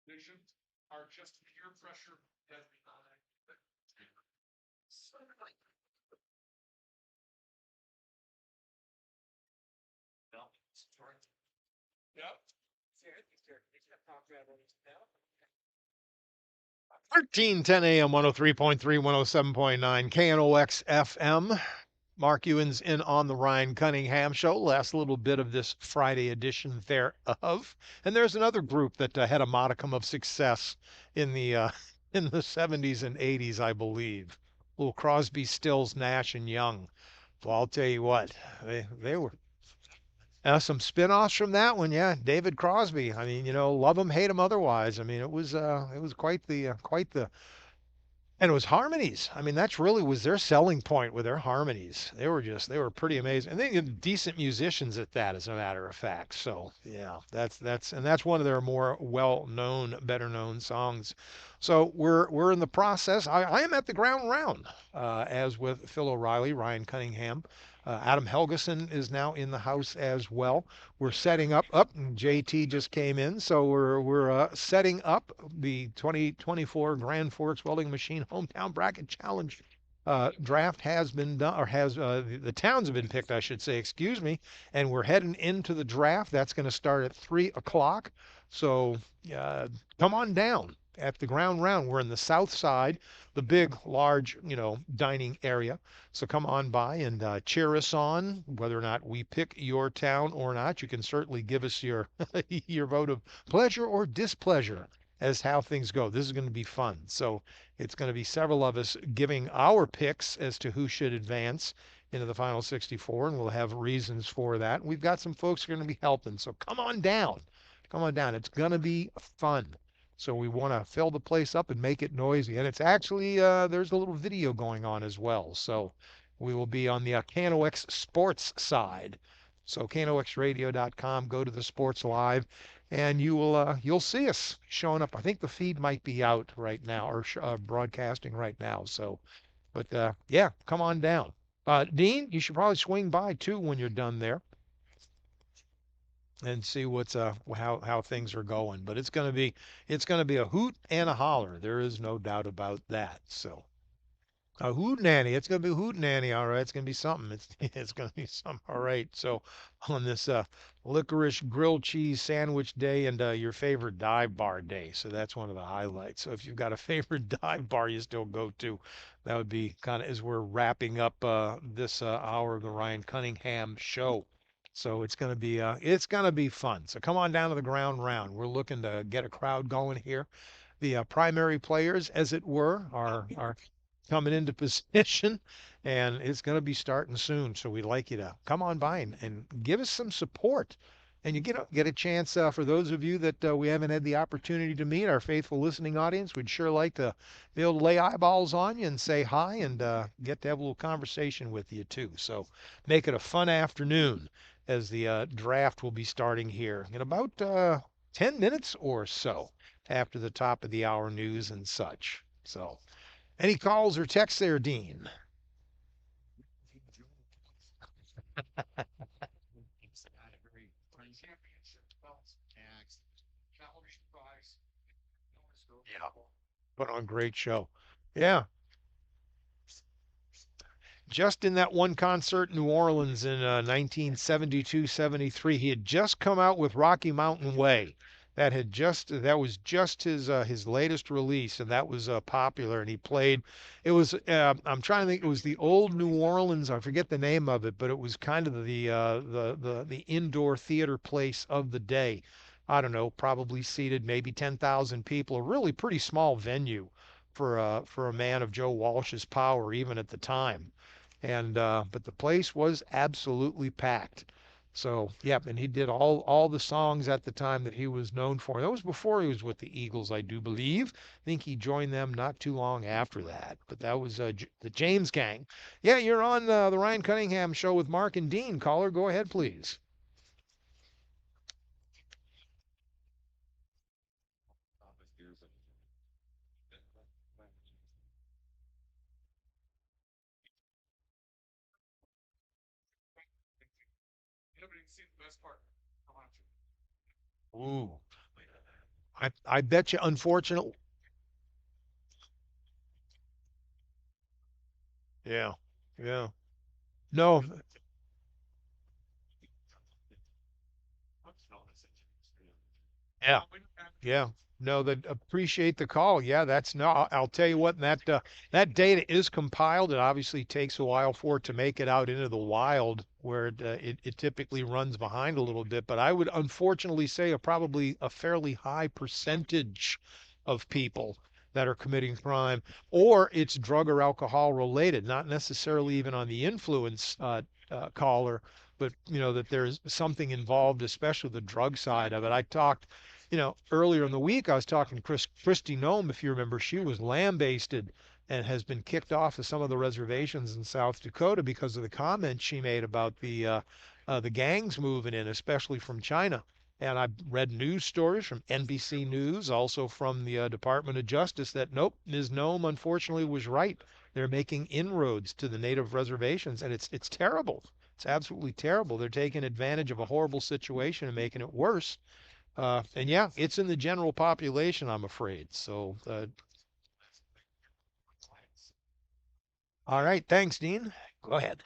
Conditions are just peer pressure that Yep. 1310 AM, 103.3, 107.9, KNOX FM. Mark Ewan's in on the Ryan Cunningham show. Last little bit of this Friday edition thereof. And there's another group that had a modicum of success in the in the 70s and 80s, I believe. Little Crosby, Stills, Nash, and Young. Well, I'll tell you what, they were some spin-offs from that one. Yeah, David Crosby. I mean, love him, hate him otherwise. I mean, it was quite the and it was harmonies. I mean, that's really was their selling point with their harmonies. They were pretty amazing. And they had decent musicians at that, as a matter of fact. So yeah, that's one of their more well-known, better-known songs. So we're in the process. I am at the ground round, as with Phil O'Reilly, Ryan Cunningham. Adam Helgeson is now in the house as well. We're setting up. And JT just came in, so we're setting up the 2024 Grand Forks Welding Machine Hometown Bracket Challenge. Draft has been done, or has the towns have been picked, I should say. Excuse me, and we're heading into the draft. That's going to start at 3 o'clock. So uh, come on down. at the ground round. We're in the south side, the big, large, dining area. So come on by and cheer us on, whether or not we pick your town or not. You can certainly give us your your vote of pleasure or displeasure as how things go. This is going to be fun. So it's going to be several of us giving our picks as to who should advance into the final 64, and we'll have reasons for that. We've got some folks who are going to be helping. So come on down. Come on down. It's going to be fun. So we want to fill the place up and make it noisy. And it's actually, there's a little video going on as well. So we will be on the KNOX sports side. So knoxradio.com, go to the sports live, and you'll see us showing up. I think the feed might be out right now or broadcasting right now. So, but yeah, come on down. Dean, you should probably swing by too when you're done there and see what's how things are going. But it's gonna be a hoot and a holler. There is no doubt about that. So a hoot nanny. It's gonna be a hoot nanny. All right. It's gonna be something. It's it's gonna be something. All right. So on this licorice grilled cheese sandwich day and your favorite dive bar day. So that's one of the highlights. So if you've got a favorite dive bar you still go to, that would be kind of as we're wrapping up this hour of the Ryan Cunningham show. So it's gonna be fun. So come on down to the ground round. We're looking to get a crowd going here. The primary players, as it were, are coming into position, and it's going to be starting soon. So we'd like you to come on by and give us some support. And you get a chance for those of you that we haven't had the opportunity to meet, our faithful listening audience. We'd sure like to be able to lay eyeballs on you and say hi and get to have a little conversation with you too. So make it a fun afternoon as the draft will be starting here in about 10 minutes or so after the top of the hour news and such. So any calls or texts there, Dean? Yeah. Put on a great show. Yeah. Just in that one concert in New Orleans in 1972, 73, he had just come out with Rocky Mountain Way. That was just his latest release, and that was popular. And he played. It was I'm trying to think. It was the old New Orleans. I forget the name of it, but it was kind of the indoor theater place of the day. I don't know, probably seated maybe 10,000 people. A really pretty small venue for a man of Joe Walsh's power, even at the time. And but the place was absolutely packed. So yeah, and he did all the songs at the time that he was known for. That was before he was with the Eagles, I do believe. I think he joined them not too long after that. But that was the James Gang. Yeah, you're on the Ryan Cunningham show with Mark and Dean. Caller, go ahead, please. Ooh, I bet you, unfortunately, yeah, yeah. No, yeah. Yeah. No, that appreciate the call. Yeah, that's no. I'll tell you what. That data is compiled. It obviously takes a while for it to make it out into the wild, where it typically runs behind a little bit. But I would unfortunately say probably a fairly high percentage of people that are committing crime, or it's drug or alcohol related, not necessarily even on the influence caller, but that there's something involved, especially the drug side of it. I talked earlier in the week, I was talking to Christy Nome, if you remember. She was lambasted and has been kicked off of some of the reservations in South Dakota because of the comments she made about the gangs moving in, especially from China. And I read news stories from NBC News, also from the Department of Justice, that nope, Ms. Nome unfortunately was right. They're making inroads to the native reservations, and it's terrible. It's absolutely terrible. They're taking advantage of a horrible situation and making it worse. And yeah, it's in the general population, I'm afraid. So, all right. Thanks, Dean. Go ahead.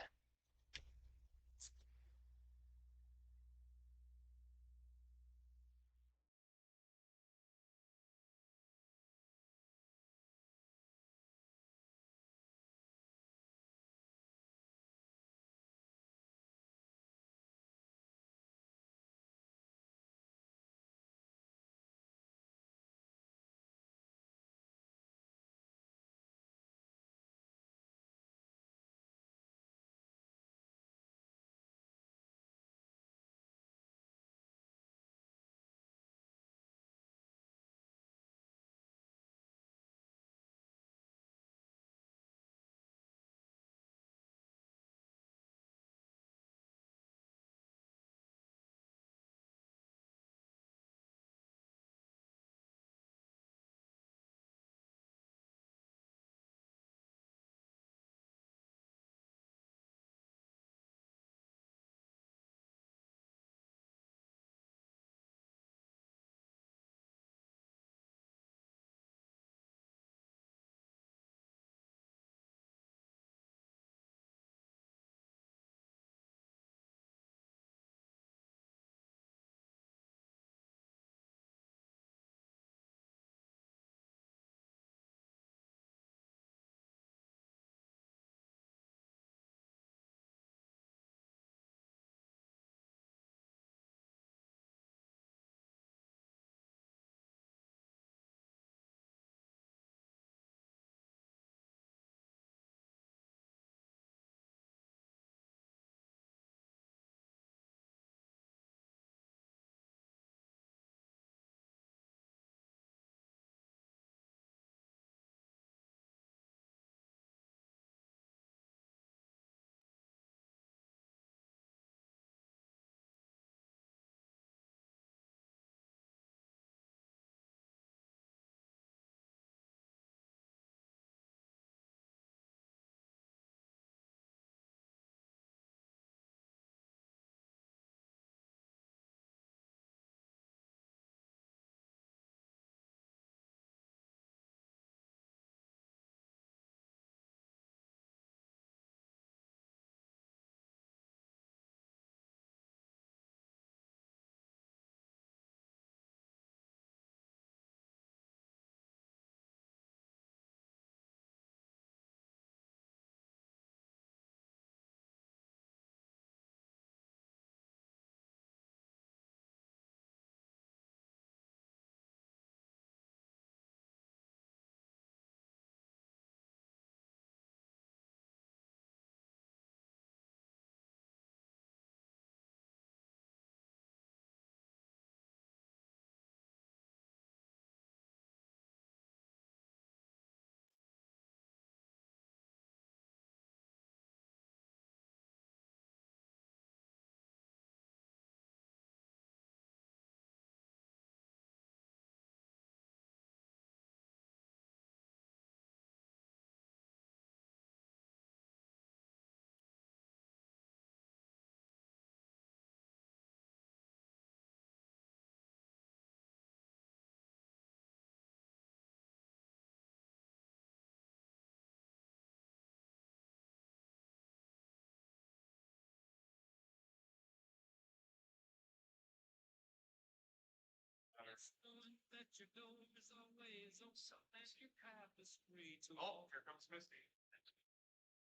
that your door is always open and your tapestry too. Oh, here comes Misty.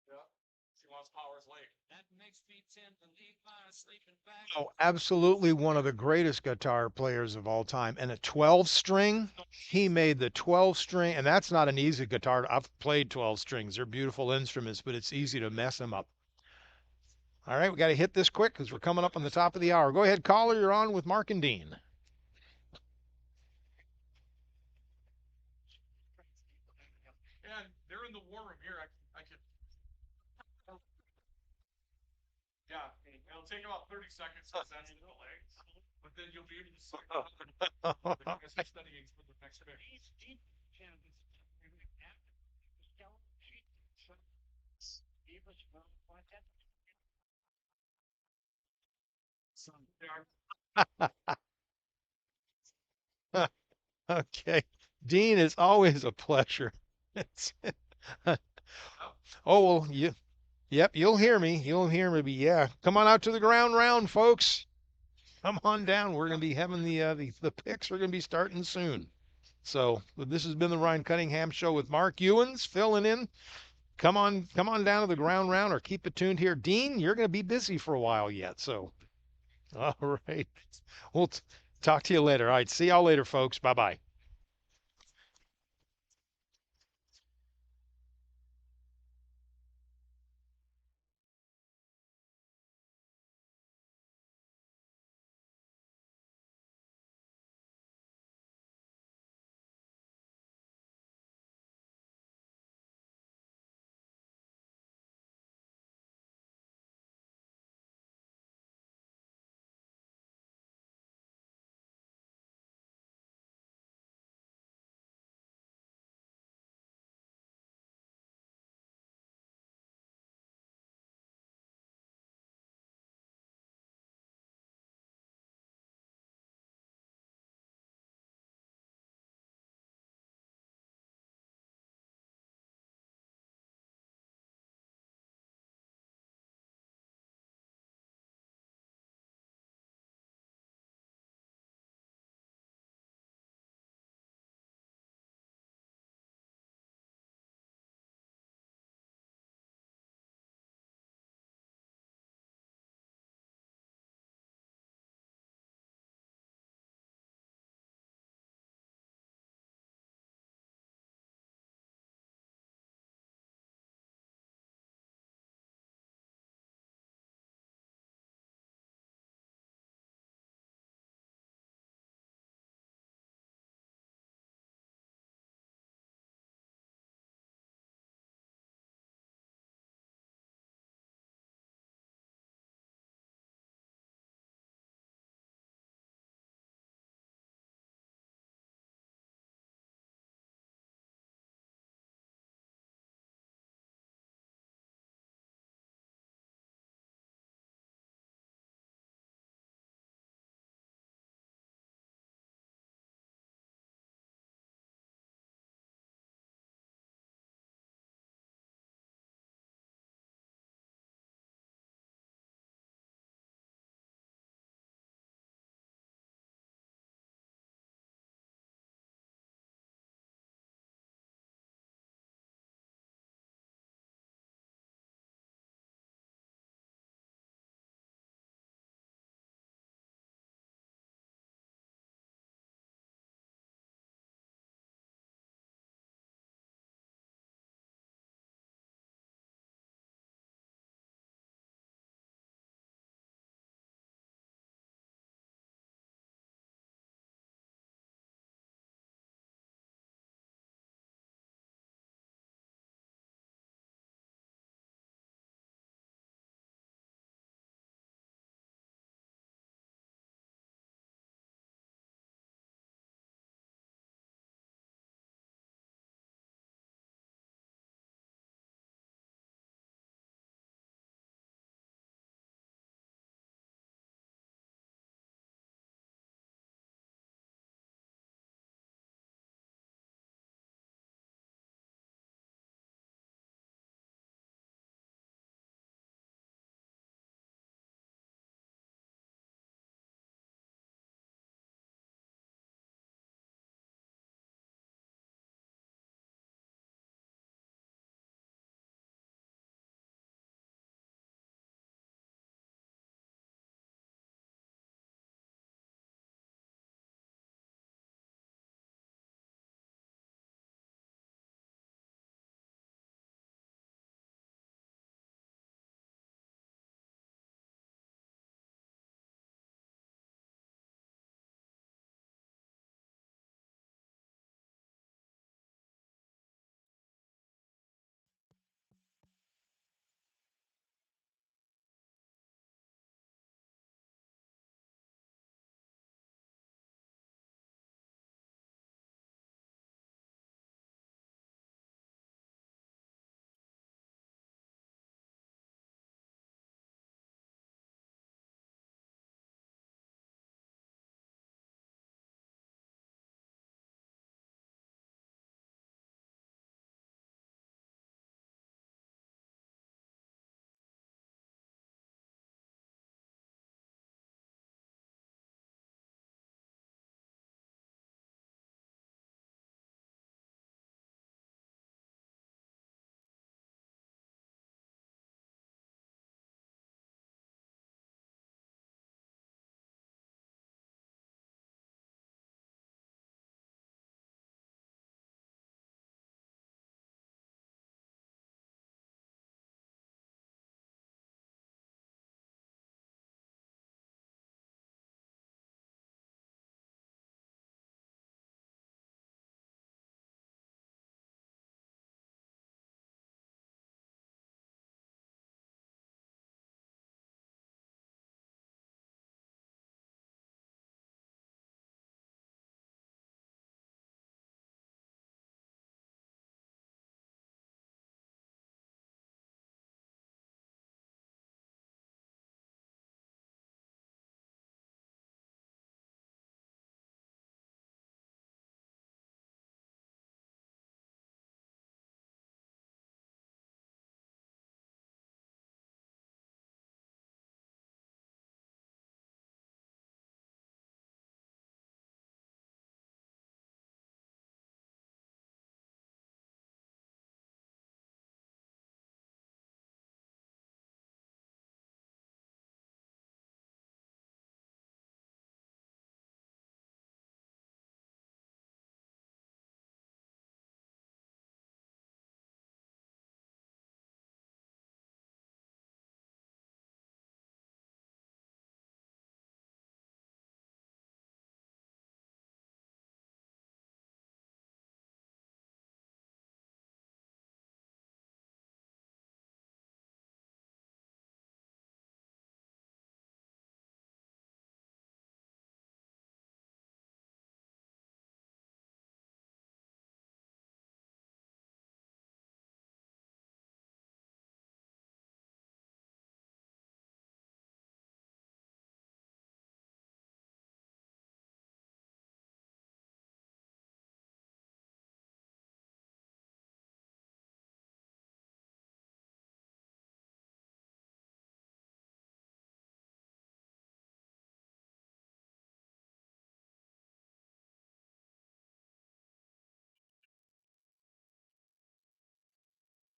Yeah. She wants Powers Lake. That makes me tend to leave my sleeping bag. Oh, absolutely one of the greatest guitar players of all time. And a 12 string, he made the 12 string, and that's not an easy guitar. I've played 12 strings. They're beautiful instruments, but it's easy to mess them up. All right, we got to hit this quick because we're coming up on the top of the hour. Go ahead, caller. You're on with Mark and Dean. And they're in the war room here. I can. Yeah, it'll take about 30 seconds because that's the delay. But then you'll be able to see as you're studying for the next bit. Okay. Dean, it's always a pleasure. It's, oh, well, yep, you'll hear me. You'll hear me. But yeah, come on out to the ground round, folks. Come on down. We're going to be having the picks are going to be starting soon. So this has been the Ryan Cunningham Show with Mark Ewens filling in. Come on down to the ground round or keep it tuned here. Dean, you're going to be busy for a while yet. So, all right. We'll talk to you later. All right. See y'all later, folks. Bye bye.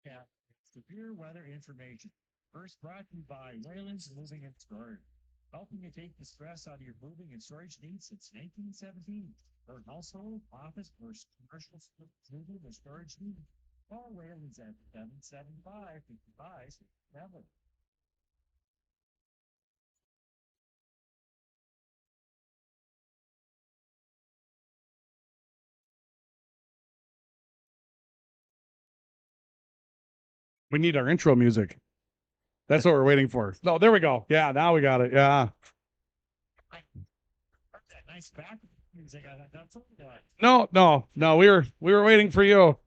at severe weather information. First brought to you by Wayland's Moving and Storage, helping you take the stress out of your moving and storage needs since 1917. For household, office, or commercial moving or storage needs, call Wayland's at 775-55-7. We need our intro music. That's what we're waiting for. No, there we go. Yeah, now we got it. Yeah. That nice back music. That's all that. No. We were waiting for you.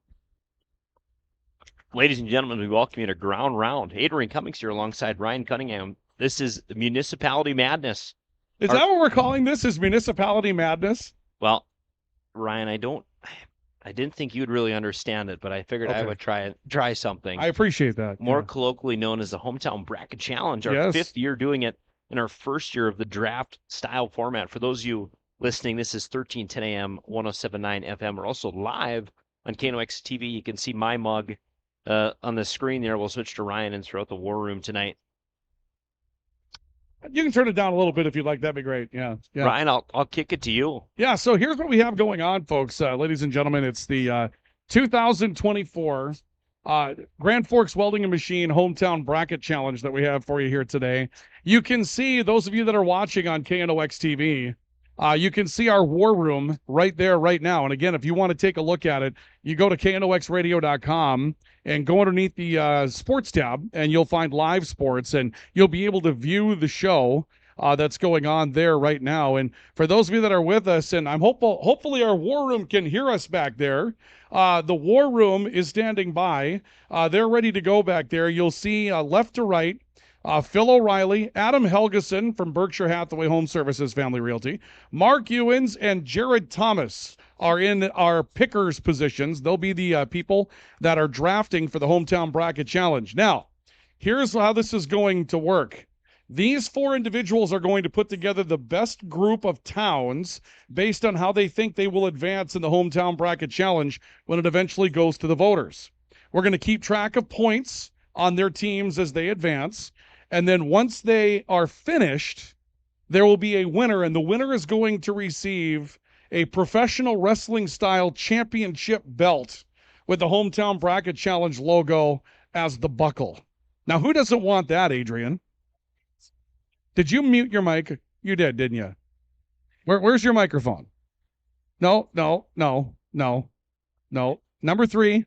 Ladies and gentlemen, we welcome you to Ground Round. Adrian Cummings here alongside Ryan Cunningham. This is Municipality Madness. Is that what we're calling this? Is Municipality Madness? Well, Ryan, I didn't think you'd really understand it, but I figured I Okay. would try something. I appreciate that. More yeah. colloquially known as the Hometown Bracket Challenge, our Yes. 5th year doing it in our 1st year of the draft style format. For those of you listening, this is 1310 AM, 1079 FM. We're also live on KNOX TV. You can see my mug on the screen there. We'll switch to Ryan and throughout the war room tonight. You can turn it down a little bit if you'd like. That'd be great. Yeah. Ryan, I'll kick it to you. Yeah, so here's what we have going on, folks. Ladies and gentlemen, it's the 2024 Grand Forks Welding and Machine Hometown Bracket Challenge that we have for you here today. You can see, those of you that are watching on KNOX TV, you can see our war room right there right now. And again, if you want to take a look at it, you go to knoxradio.com and go underneath the sports tab, and you'll find live sports, and you'll be able to view the show that's going on there right now. And for those of you that are with us, and I'm hopefully our war room can hear us back there. The war room is standing by. They're ready to go back there. You'll see left to right, Phil O'Reilly, Adam Helgeson from Berkshire Hathaway Home Services Family Realty, Mark Ewens, and Jared Thomas are in our pickers positions. They'll be the people that are drafting for the Hometown Bracket Challenge. Now, here's how this is going to work. These 4 individuals are going to put together the best group of towns based on how they think they will advance in the Hometown Bracket Challenge when it eventually goes to the voters. We're going to keep track of points on their teams as they advance. And then once they are finished, there will be a winner, and the winner is going to receive a professional wrestling style championship belt with the Hometown Bracket Challenge logo as the buckle. Now, who doesn't want that, Adrian? Did you mute your mic? You did, didn't you? Where's your microphone? No. Number 3.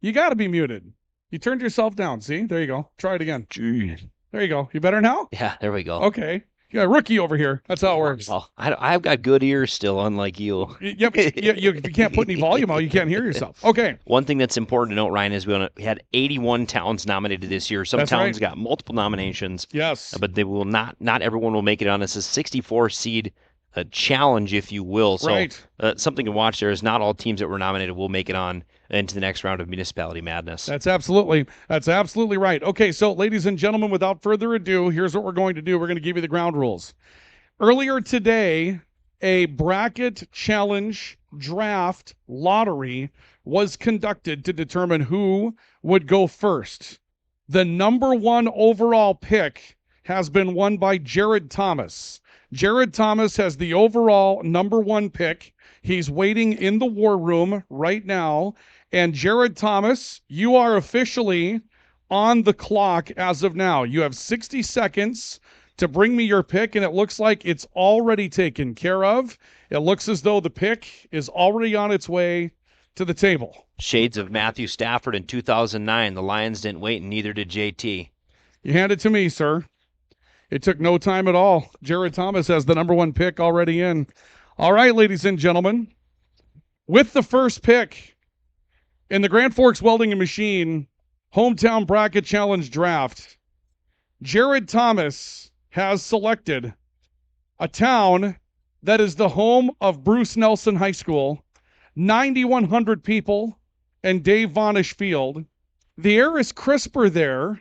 You got to be muted. You turned yourself down. See? There you go. Try it again. Jeez. There you go. You better now? Yeah, there we go. Okay. You got a rookie over here. That's how it works. Well, I've got good ears still, unlike you. Yep. You can't put any volume out. You can't hear yourself. Okay. One thing that's important to note, Ryan, is we had 81 towns nominated this year. Some That's towns right. got multiple nominations, Yes. but they will not everyone will make it on this. 64 seed challenge, if you will. So Right. Something to watch there is not all teams that were nominated will make it on into the next round of Municipality Madness. That's absolutely right. Okay, so ladies and gentlemen, without further ado, here's what we're going to do. We're going to give you the ground rules. Earlier today, a bracket challenge draft lottery was conducted to determine who would go first. The number 1 overall pick has been won by Jared Thomas. Jared Thomas has the overall number 1 pick. He's waiting in the war room right now. And Jared Thomas, you are officially on the clock as of now. You have 60 seconds to bring me your pick, and it looks like it's already taken care of. It looks as though the pick is already on its way to the table. Shades of Matthew Stafford in 2009. The Lions didn't wait, and neither did JT. You hand it to me, sir. It took no time at all. Jared Thomas has the number 1 pick already in. All right, ladies and gentlemen, with the first pick in the Grand Forks Welding and Machine Hometown Bracket Challenge Draft, Jared Thomas has selected a town that is the home of Bruce Nelson High School, 9,100 people, and Dave Vonish Field. The air is crisper there.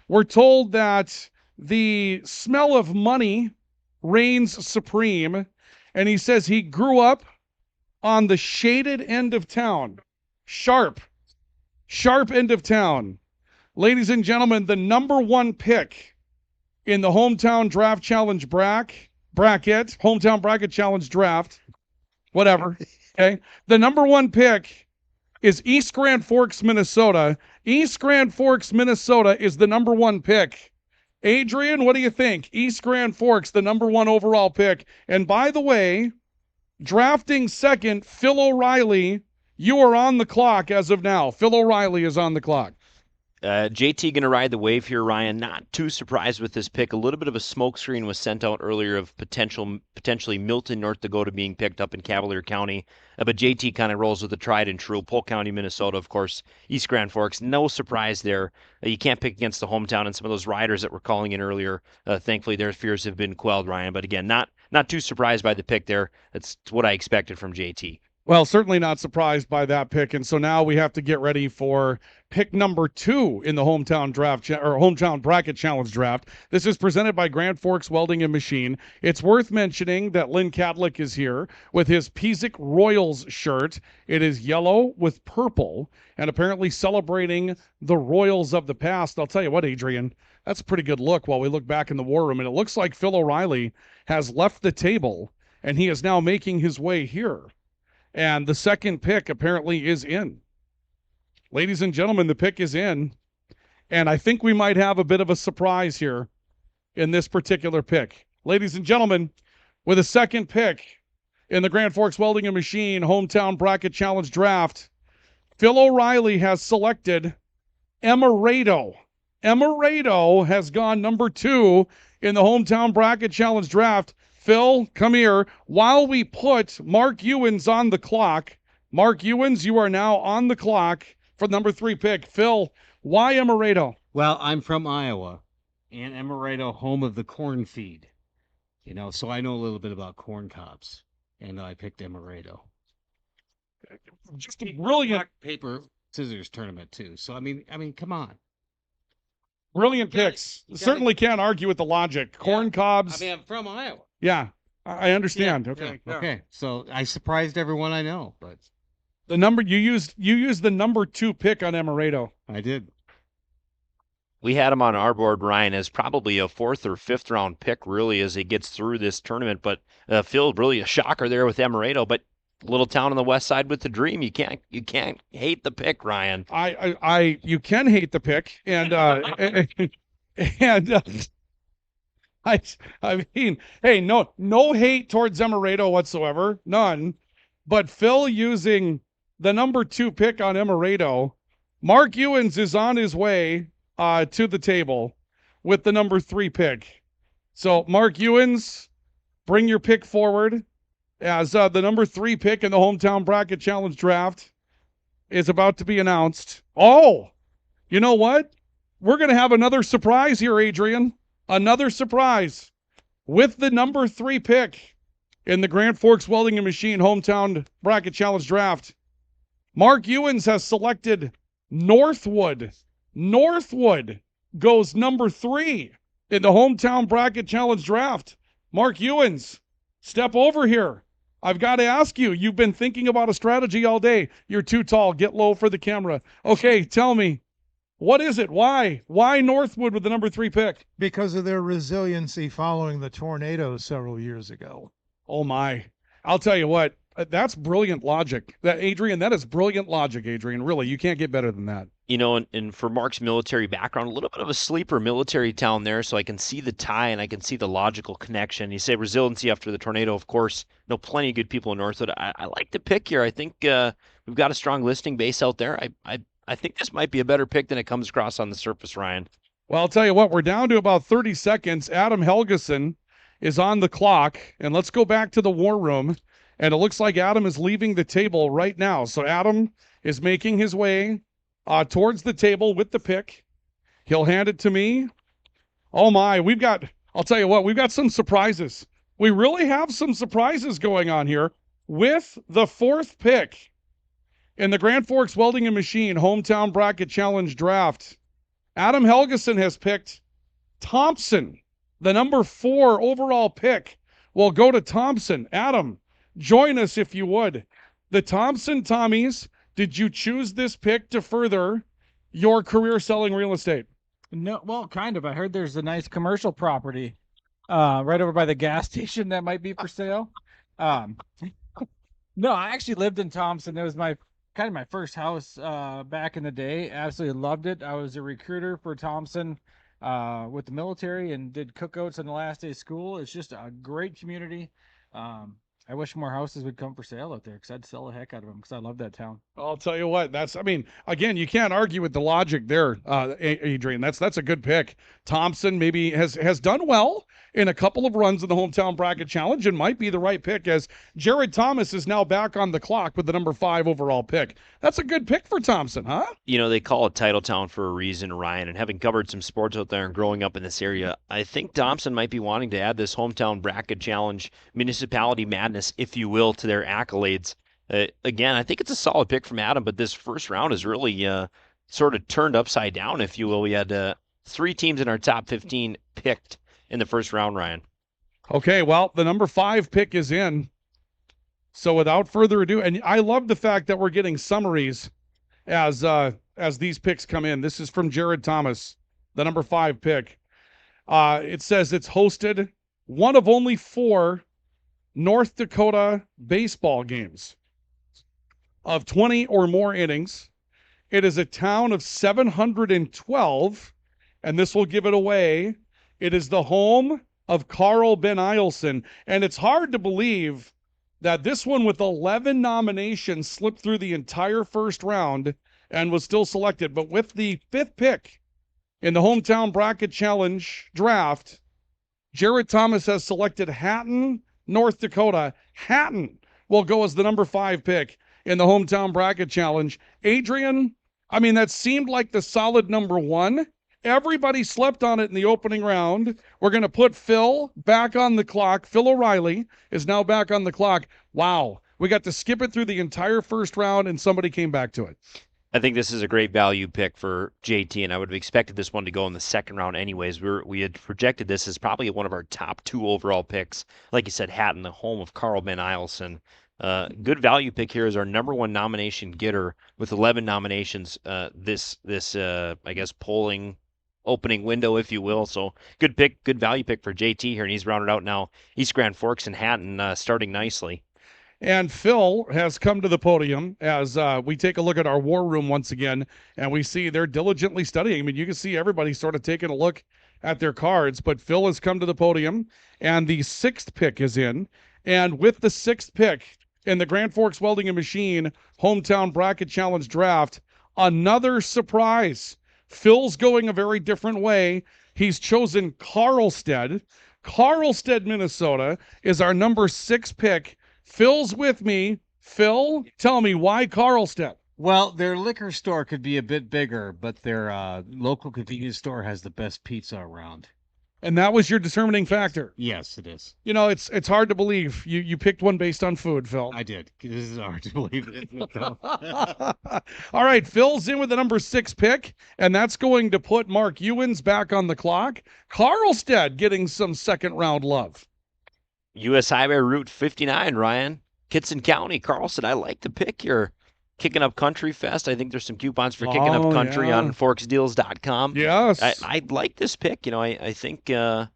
We're told that the smell of money reigns supreme, and he says he grew up on the shaded end of town, Sharp, sharp end of town. Ladies and gentlemen, the number one pick in the Hometown Draft Challenge bracket, Hometown Bracket Challenge draft, whatever, okay? The number one pick is East Grand Forks, Minnesota. East Grand Forks, Minnesota is the number one pick. Adrian, what do you think? East Grand Forks, the number one overall pick. And by the way, drafting second, Phil O'Reilly, you are on the clock as of now. Phil O'Reilly is on the clock. JT going to ride the wave here, Ryan. Not too surprised with this pick. A little bit of a smokescreen was sent out earlier of potentially Milton, North Dakota being picked up in Cavalier County. But JT kind of rolls with the tried and true. Polk County, Minnesota, of course, East Grand Forks. No surprise there. You can't pick against the hometown and some of those riders that were calling in earlier. Thankfully, their fears have been quelled, Ryan. But again, not too surprised by the pick there. That's what I expected from JT. Well, certainly not surprised by that pick. And so now we have to get ready for pick number 2 in the hometown hometown bracket challenge draft. This is presented by Grand Forks Welding and Machine. It's worth mentioning that Lynn Cadlick is here with his Pizik Royals shirt. It is yellow with purple and apparently celebrating the Royals of the past. I'll tell you what, Adrian, that's a pretty good look while we look back in the war room. And it looks like Phil O'Reilly has left the table and he is now making his way here. And the second pick apparently is in. Ladies and gentlemen, the pick is in. And I think we might have a bit of a surprise here in this particular pick. Ladies and gentlemen, with a second pick in the Grand Forks Welding and Machine Hometown Bracket Challenge Draft, Phil O'Reilly has selected Emerado. Emerado has gone number 2 in the Hometown Bracket Challenge Draft. Phil, come here. While we put Mark Ewens on the clock, Mark Ewens, you are now on the clock for the number 3 pick. Phil, why Emerado? Well, I'm from Iowa, and Emerado, home of the corn feed. You know, so I know a little bit about corn cobs, and I picked Emerado. Just a brilliant Paper scissors tournament too. So I mean, come on. Brilliant picks. Certainly can't argue with the logic. Corn cobs. I mean, I'm from Iowa. Yeah, I understand. Yeah, okay. yeah. Okay. So I surprised everyone I know, but The number you used the number 2 pick on Emerado. I did. We had him on our board, Ryan, as probably a 4th or 5th round pick, really, as he gets through this tournament. But Phil, really a shocker there with Emerado. But little town on the west side with the dream. You can't hate the pick, Ryan. You can hate the pick, and I mean, hey, no hate towards Emerado whatsoever, none. But Phil using the number 2 pick on Emerado, Mark Ewens is on his way to the table with the number 3 pick. So Mark Ewens, bring your pick forward as the number 3 pick in the Hometown Bracket Challenge Draft is about to be announced. Oh, you know what? We're going to have another surprise here, Adrian. Another surprise. With the number 3 pick in the Grand Forks Welding and Machine Hometown Bracket Challenge Draft, Mark Ewens has selected Northwood. Northwood goes number 3 in the Hometown Bracket Challenge Draft. Mark Ewens, step over here. I've got to ask you, you've been thinking about a strategy all day. You're too tall. Get low for the camera. Okay, tell me, what is it? Why? Why Northwood with the number 3 pick? Because of their resiliency following the tornadoes several years ago. Oh, my. I'll tell you what, that's brilliant logic. That is brilliant logic, Adrian. Really, you can't get better than that. You know, and for Mark's military background, a little bit of a sleeper military town there, so I can see the tie and I can see the logical connection. You say resiliency after the tornado, of course. Know plenty of good people in Northwood. I like the pick here. I think we've got a strong listing base out there. I think this might be a better pick than it comes across on the surface, Ryan. Well, I'll tell you what, we're down to about 30 seconds. Adam Helgeson is on the clock, and let's go back to the war room. And it looks like Adam is leaving the table right now. So Adam is making his way towards the table with the pick. He'll hand it to me. Oh my, I'll tell you what, we've got some surprises. We really have some surprises going on here with the 4th pick in the Grand Forks Welding and Machine Hometown Bracket Challenge Draft. Adam Helgeson has picked Thompson. The number 4 overall pick will go to Thompson. Adam, join us if you would. The Thompson Tommies Did you choose this pick to further your career selling real estate? No, well, kind of. I heard there's a nice commercial property right over by the gas station that might be for sale. Um, no, I actually lived in Thompson. It was my kind of my first house back in the day. Absolutely loved it. I was a recruiter for Thompson with the military and did cookouts on the last day of school. It's just a great community. I wish more houses would come for sale out there because I'd sell the heck out of them because I love that town. I'll tell you what, I mean, again, you can't argue with the logic there, Adrian. That's a good pick. Thompson maybe has done well in a couple of runs in the hometown bracket challenge and might be the right pick as Jared Thomas is now back on the clock with the number 5 overall pick. That's a good pick for Thompson, huh? You know, they call it Titletown for a reason, Ryan, and having covered some sports out there and growing up in this area, I think Thompson might be wanting to add this hometown bracket challenge, municipality madness, if you will, to their accolades. Again, I think it's a solid pick from Adam, but this first round is really sort of turned upside down, if you will. We had 3 teams in our top 15 picked in the first round, Ryan. Okay, well, the number 5 pick is in. So without further ado, and I love the fact that we're getting summaries as these picks come in. This is from Jared Thomas, the number 5 pick. It says it's hosted one of only 4 North Dakota baseball games of 20 or more innings. It is a town of 712, and this will give it away. It is the home of Carl Ben Eielson, and it's hard to believe that this one with 11 nominations slipped through the entire first round and was still selected. But with the 5th pick in the hometown bracket challenge draft, Jared Thomas has selected Hatton, North Dakota. Hatton will go as the number 5 pick in the hometown bracket challenge. Adrian, I mean, that seemed like the solid number 1. Everybody slept on it in the opening round. We're going to put Phil back on the clock. Phil O'Reilly is now back on the clock. Wow. We got to skip it through the entire first round, and somebody came back to it. I think this is a great value pick for JT, and I would have expected this one to go in the second round anyways. We had projected this as probably one of our top 2 overall picks. Like you said, Hatton, the home of Carl Ben Eielson. Good value pick here is our number 1 nomination getter with 11 nominations this I guess, polling opening window, if you will. So good pick, good value pick for JT here, and he's rounded out now. East Grand Forks and Hatton starting nicely. And Phil has come to the podium as we take a look at our war room once again, and we see they're diligently studying. I mean, you can see everybody sort of taking a look at their cards, but Phil has come to the podium, and the 6th pick is in. And with the 6th pick in the Grand Forks Welding and Machine Hometown Bracket Challenge Draft, another surprise. Phil's going a very different way. He's chosen Carlstead. Carlstead, Minnesota is our number 6 pick. Phil's with me. Phil, tell me why Carlstead? Well, their liquor store could be a bit bigger, but their local convenience store has the best pizza around. And that was your determining factor. Yes, it is. You know, it's hard to believe you picked one based on food, Phil. I did. This is hard to believe. All right, Phil's in with the number 6 pick, and that's going to put Mark Ewens back on the clock. Carlstead getting some second round love. U.S. Highway Route 59, Ryan. Kitson County, Carlson. I like the pick here. Kicking Up Country Fest. I think there's some coupons for Kicking Up Country on forksdeals.com. Yes. I like this pick. You know, I think, again,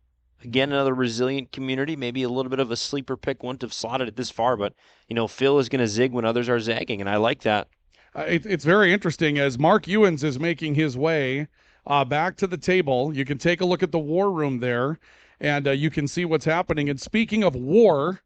another resilient community, maybe a little bit of a sleeper pick. Wouldn't have slotted it this far, but, you know, Phil is going to zig when others are zagging, and I like that. It's very interesting as Mark Ewens is making his way back to the table. You can take a look at the war room there, and you can see what's happening. And speaking of war,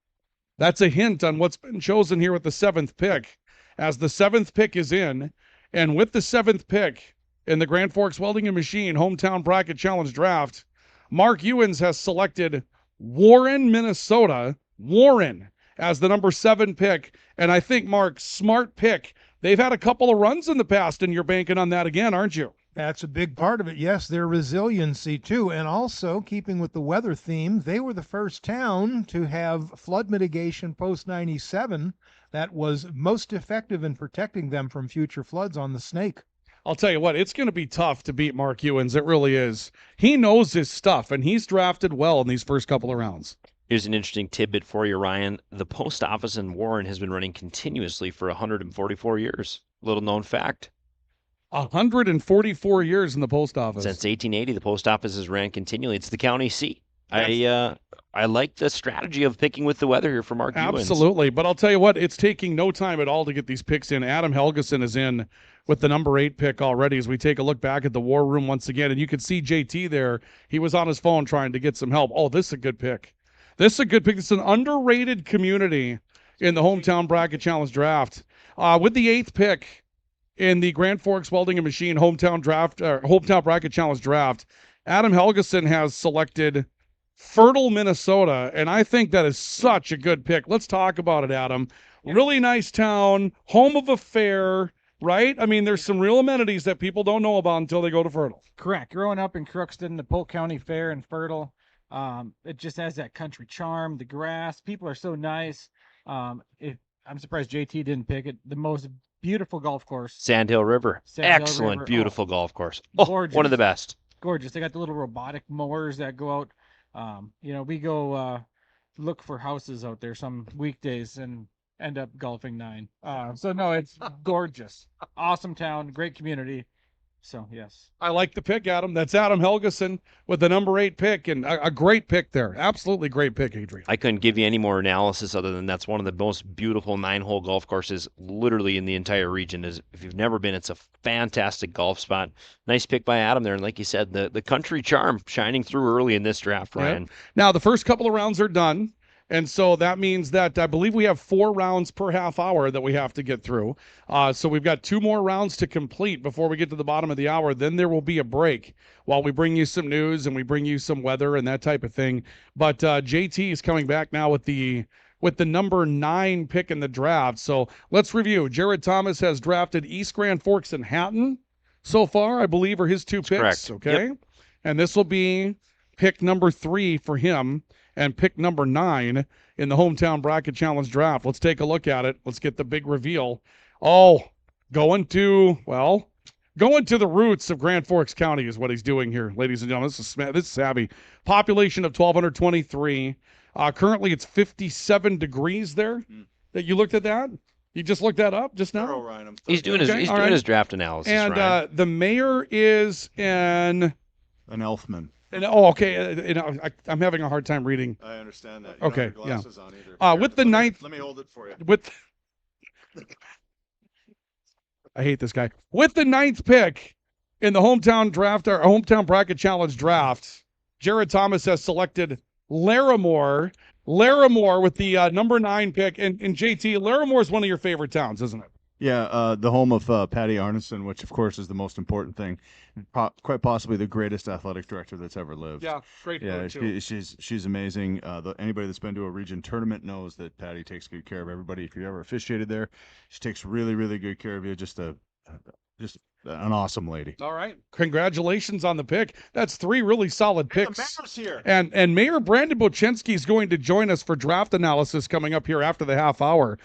that's a hint on what's been chosen here with the 7th pick. As the 7th pick is in, and with the 7th pick in the Grand Forks Welding and Machine Hometown Bracket Challenge Draft, Mark Ewens has selected Warren, Minnesota, Warren, as the number 7 pick. And I think, Mark, smart pick. They've had a couple of runs in the past, and you're banking on that again, aren't you? That's a big part of it. Yes, their resiliency too. And also, keeping with the weather theme, they were the first town to have flood mitigation post 97 that was most effective in protecting them from future floods on the Snake. I'll tell you what, it's going to be tough to beat Mark Ewens. It really is. He knows his stuff, and he's drafted well in these first couple of rounds. Here's an interesting tidbit for you, Ryan. The post office in Warren has been running continuously for 144 years. Little known fact. 144 years in the post office. Since 1880, the post office has ran continually. It's the county seat. I like the strategy of picking with the weather here for Mark Ewens. Absolutely. But I'll tell you what, it's taking no time at all to get these picks in. Adam Helgeson is in with the number 8 pick already as we take a look back at the war room once again. And you can see JT there. He was on his phone trying to get some help. Oh, this is a good pick. This is a good pick. It's an underrated community in the Hometown Bracket Challenge draft. With the 8th pick in the Grand Forks Welding and Machine Hometown Bracket Challenge draft, Adam Helgeson has selected Fertile, Minnesota, and I think that is such a good pick. Let's talk about it, Adam. Really nice town, home of a fair, right? I mean, there's some real amenities that people don't know about until they go to Fertile. Correct. Growing up in Crookston, the Polk County Fair and Fertile, it just has that country charm. The grass, people are so nice. I'm surprised JT didn't pick it. The most beautiful golf course. Sandhill River. Sandhill Excellent, River. beautiful golf course. Gorgeous. One of the best. Gorgeous. They got the little robotic mowers that go out. We go look for houses out there some weekdays and end up golfing 9. So no, it's gorgeous. Awesome town, great community. So yes. I like the pick, Adam. That's Adam Helgeson with the number 8 pick, and a great pick there. Absolutely great pick, Adrian. I couldn't give you any more analysis other than that's one of the most beautiful 9-hole golf courses literally in the entire region. If you've never been, it's a fantastic golf spot. Nice pick by Adam there. And like you said, the country charm shining through early in this draft, Ryan. Yep. Now, the first couple of rounds are done. And so that means that I believe we have 4 rounds per half hour that we have to get through. So we've got 2 more rounds to complete before we get to the bottom of the hour. Then there will be a break while we bring you some news and we bring you some weather and that type of thing. But JT is coming back now with the number 9 pick in the draft. So let's review. Jared Thomas has drafted East Grand Forks and Hatton so far, I believe, are his 2 picks. Correct. Okay. Yep. And this will be pick number 3 for him. And pick number 9 in the Hometown Bracket Challenge draft. Let's take a look at it. Let's get the big reveal. Oh, going to the roots of Grand Forks County is what he's doing here, ladies and gentlemen. This is savvy. Population of 1,223. Currently, it's 57 degrees there. That you looked at that? You just looked that up just now? Ryan, He's doing his draft analysis. And Ryan. the mayor is an Elfman. Okay. I'm having a hard time reading. I understand that. Okay, You don't have your glasses on either. Here, with the ninth. Let me hold it for you. I hate this guy. With the 9th pick in the Hometown Bracket Challenge draft, Jared Thomas has selected Larimore. Larimore with the number 9 pick. And JT, Larimore is one of your favorite towns, isn't it? Yeah, the home of Patty Arneson, which of course is the most important thing. Quite possibly the greatest athletic director that's ever lived. Yeah, great. Yeah, she's amazing. Anybody that's been to a region tournament knows that Patty takes good care of everybody. If you ever officiated there, she takes really, really good care of you. Just an awesome lady. All right. Congratulations on the pick. That's 3 really solid picks. The mayor's here. And Mayor Brandon Bochinski is going to join us for draft analysis coming up here after the half hour.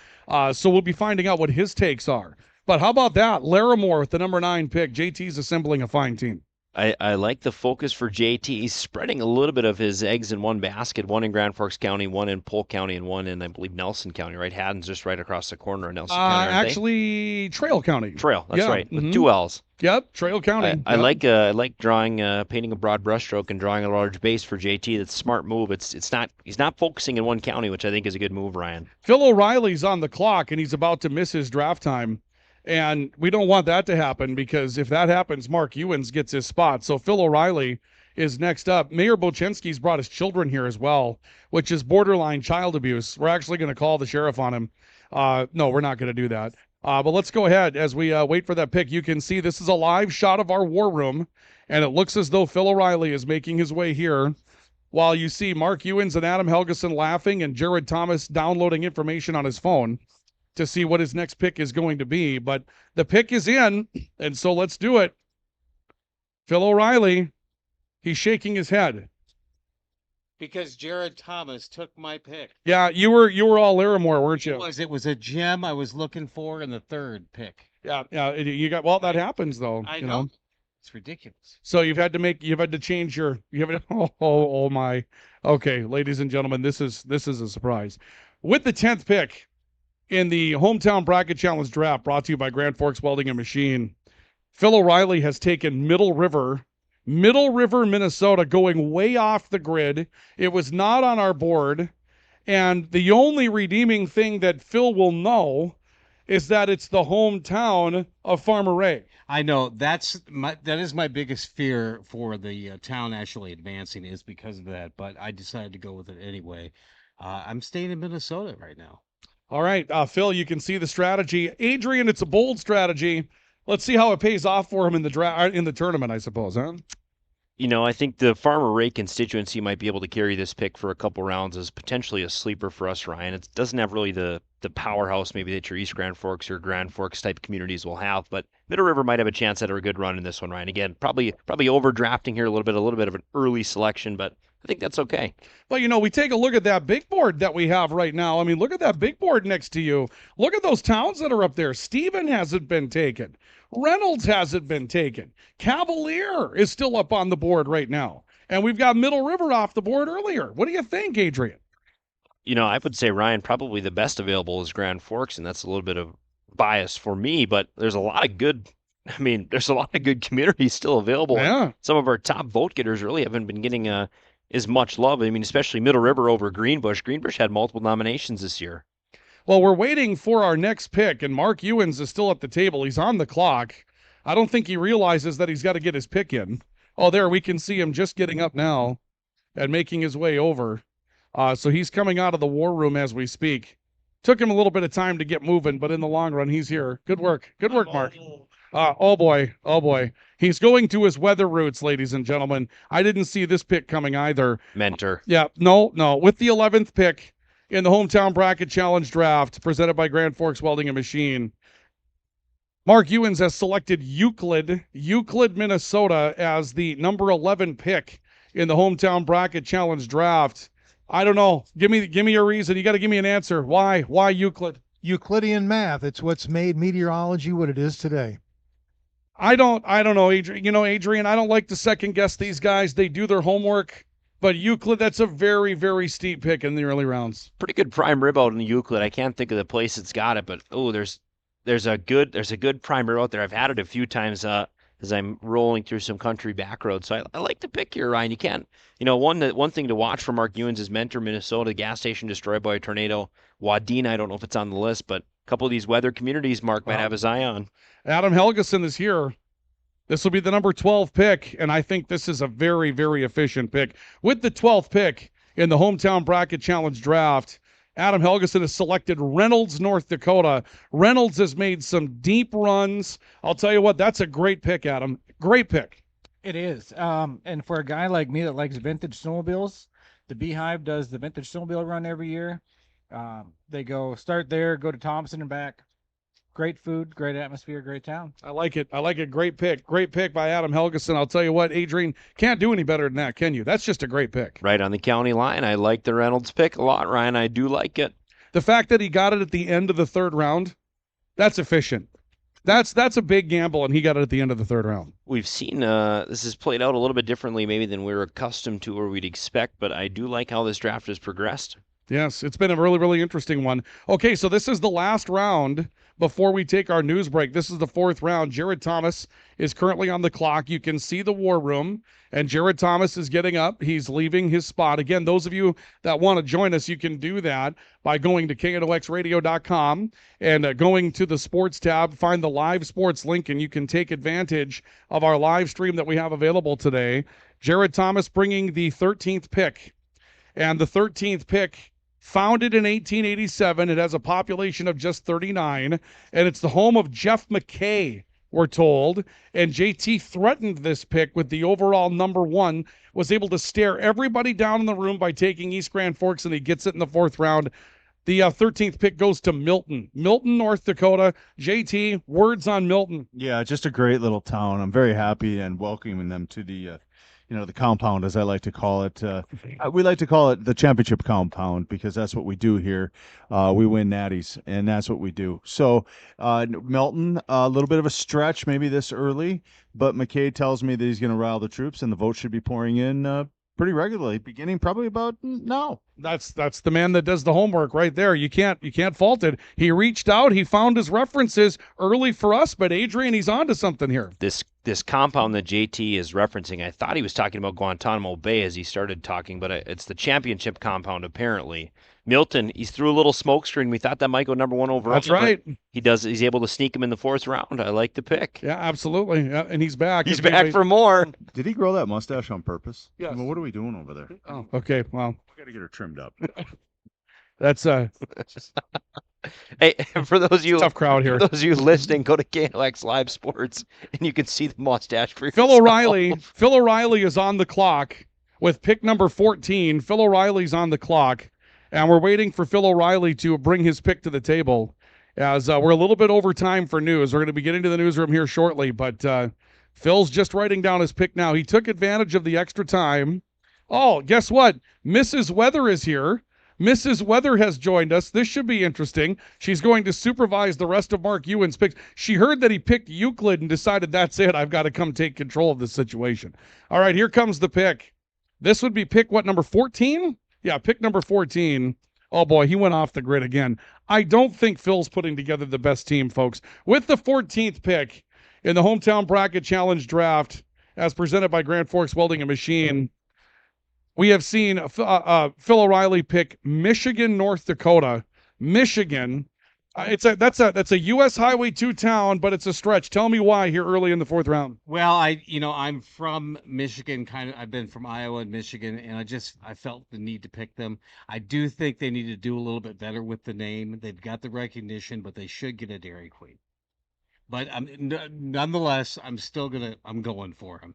So we'll be finding out what his takes are. But how about that? Larimore with the number 9 pick. JT's assembling a fine team. I like the focus for JT. He's spreading a little bit of his eggs in one basket, one in Grand Forks County, one in Polk County, and one in, I believe, Nelson County, right? Haddon's just right across the corner of Nelson County, aren't actually, Trail County. Trail, that's right, with mhm. 2 L's. Yep, Trail County. I like drawing, painting a broad brushstroke and drawing a large base for JT. That's a smart move. He's not focusing in one county, which I think is a good move, Ryan. Phil O'Reilly's on the clock, and he's about to miss his draft time. And we don't want that to happen because if that happens, Mark Ewens gets his spot. So Phil O'Reilly is next up. Mayor Bochinski's brought his children here as well, which is borderline child abuse. We're actually going to call the sheriff on him. No, we're not going to do that. But let's go ahead as we wait for that pick. You can see this is a live shot of our war room, and it looks as though Phil O'Reilly is making his way here while you see Mark Ewens and Adam Helgeson laughing and Jared Thomas downloading information on his phone to see what his next pick is going to be. But the pick is in, and so let's do it. Phil O'Reilly, he's shaking his head. Because Jared Thomas took my pick. Yeah, you were all Larimore, weren't you? It was a gem I was looking for in the 3rd pick. Yeah, you got, well, that happens though. I you know. It's ridiculous. So you've had to change your, oh my. Okay, ladies and gentlemen, this is a surprise. With the 10th pick in the Hometown Bracket Challenge draft brought to you by Grand Forks Welding and Machine, Phil O'Reilly has taken Middle River, Minnesota, going way off the grid. It was not on our board. And the only redeeming thing that Phil will know is that it's the hometown of Farmer Ray. I know that is my biggest fear for the town actually advancing is because of that. But I decided to go with it anyway. I'm staying in Minnesota right now. All right, Phil, you can see the strategy. Adrian, it's a bold strategy. Let's see how it pays off for him in the tournament, I suppose, huh? You know, I think the Farmer Ray constituency might be able to carry this pick for a couple rounds as potentially a sleeper for us, Ryan. It doesn't have really the powerhouse maybe that your East Grand Forks or Grand Forks type communities will have, but Middle River might have a chance at a good run in this one, Ryan. Again, probably overdrafting here a little bit of an early selection, but I think that's okay. Well, we take a look at that big board that we have right now. I mean, look at that big board next to you. Look at those towns that are up there. Stephen hasn't been taken. Reynolds hasn't been taken. Cavalier is still up on the board right now. And we've got Middle River off the board earlier. What do you think, Adrian? You know, I would say, Ryan, probably the best available is Grand Forks, and that's a little bit of bias for me, but there's a lot of good communities still available. Yeah. Some of our top vote getters really haven't been getting as much love. I mean, especially Middle River over Greenbush. Greenbush had multiple nominations this year. Well, we're waiting for our next pick, and Mark Ewens is still at the table. He's on the clock. I don't think he realizes that he's got to get his pick in. Oh, there, we can see him just getting up now and making his way over. So he's coming out of the war room as we speak. Took him a little bit of time to get moving, but in the long run, he's here. Good work. Good work, Mark. Oh, boy. Oh, boy. He's going to his weather roots, ladies and gentlemen. I didn't see this pick coming either. Mentor. Yeah, no. With the 11th pick in the Hometown Bracket Challenge draft presented by Grand Forks Welding and Machine, Mark Ewens has selected Euclid, Minnesota, as the number 11 pick in the Hometown Bracket Challenge draft. I don't know. Give me a reason. You got to give me an answer. Why Euclid? Euclidean math. It's what's made meteorology what it is today. I don't know, Adrian. Adrian, I don't like to second guess these guys. They do their homework. But Euclid, that's a very, very steep pick in the early rounds. Pretty good prime rib out in the Euclid. I can't think of the place that's got it, but there's a good prime rib out there. I've had it a few times as I'm rolling through some country back roads. So I like to pick here, Ryan. You can't, one thing to watch for Mark Ewens is Mentor, Minnesota, gas station destroyed by a tornado. Wadena, I don't know if it's on the list, but a couple of these weather communities Mark might have his eye on. Adam Helgeson is here. This will be the number 12 pick, and I think this is a very, very efficient pick. With the 12th pick in the Hometown Bracket Challenge draft, Adam Helgeson has selected Reynolds, North Dakota. Reynolds has made some deep runs. I'll tell you what, that's a great pick, Adam. Great pick. It is. And for a guy like me that likes vintage snowmobiles, the Beehive does the vintage snowmobile run every year. They start there, go to Thompson and back. Great food, great atmosphere, great town. I like it. Great pick. Great pick by Adam Helgeson. I'll tell you what, Adrian, can't do any better than that, can you? That's just a great pick. Right on the county line. I like the Reynolds pick a lot, Ryan. I do like it. The fact that he got it at the end of the third round, that's efficient. That's a big gamble, and he got it at the end of the third round. We've seen this has played out a little bit differently maybe than we're accustomed to or we'd expect, but I do like how this draft has progressed. Yes, it's been a really, really interesting one. Okay, so this is the last round before we take our news break. This is the fourth round. Jared Thomas is currently on the clock. You can see the war room, and Jared Thomas is getting up. He's leaving his spot. Again, those of you that want to join us, you can do that by going to knoxradio.com and going to the sports tab, find the live sports link, and you can take advantage of our live stream that we have available today. Jared Thomas bringing the 13th pick, and the 13th pick, founded in 1887. It has a population of just 39, and it's the home of Jeff McKay, we're told. And JT threatened this pick with the overall number 1, was able to stare everybody down in the room by taking East Grand Forks, and he gets it in the fourth round. The 13th pick goes to Milton, North Dakota. JT, words on Milton. Yeah, just a great little town. I'm very happy and welcoming them to the the compound, as I like to call it. We like to call it the championship compound because that's what we do here. We win natties, and that's what we do. So, Melton, a little bit of a stretch maybe this early, but McKay tells me that he's going to rile the troops, and the votes should be pouring in pretty regularly, beginning probably about now. That's the man that does the homework right there. You can't fault it. He reached out, he found his references early for us, but Adrian, he's on to something here. This compound that JT is referencing, I thought he was talking about Guantanamo Bay as he started talking, but it's the championship compound apparently. Milton, he's threw a little smoke screen. We thought that might go number 1 overall. That's right. He's able to sneak him in the 4th round. I like the pick. Yeah, absolutely. Yeah, and he's back. He's back for more. Did he grow that mustache on purpose? Yes. I mean, what are we doing over there? Oh, okay. Well, We got to get her trimmed up. that's Hey, for those of you tough crowd here. For those of you listening, go to KNOX Live Sports and you can see the mustache for Phil yourself. O'Reilly is on the clock with pick number 14. Phil O'Reilly's on the clock, and we're waiting for Phil O'Reilly to bring his pick to the table. As we're a little bit over time for news. We're going to be getting to the newsroom here shortly, but Phil's just writing down his pick now. He took advantage of the extra time. Oh, guess what? Mrs. Weather is here. Mrs. Weather has joined us. This should be interesting. She's going to supervise the rest of Mark Ewan's picks. She heard that he picked Euclid and decided, that's it. I've got to come take control of this situation. All right, here comes the pick. This would be pick, what, number 14? Yeah, pick number 14. Oh, boy, he went off the grid again. I don't think Phil's putting together the best team, folks. With the 14th pick in the Hometown Bracket Challenge Draft, as presented by Grand Forks Welding and Machine, we have seen Phil O'Reilly pick Michigan, North Dakota. Michigan. That's a U.S. Highway 2 town, but it's a stretch. Tell me why here early in the 4th round. Well, I'm from Michigan, I've been from Iowa and Michigan, and I felt the need to pick them. I do think they need to do a little bit better with the name. They've got the recognition, but they should get a Dairy Queen. But nonetheless, I'm going for him,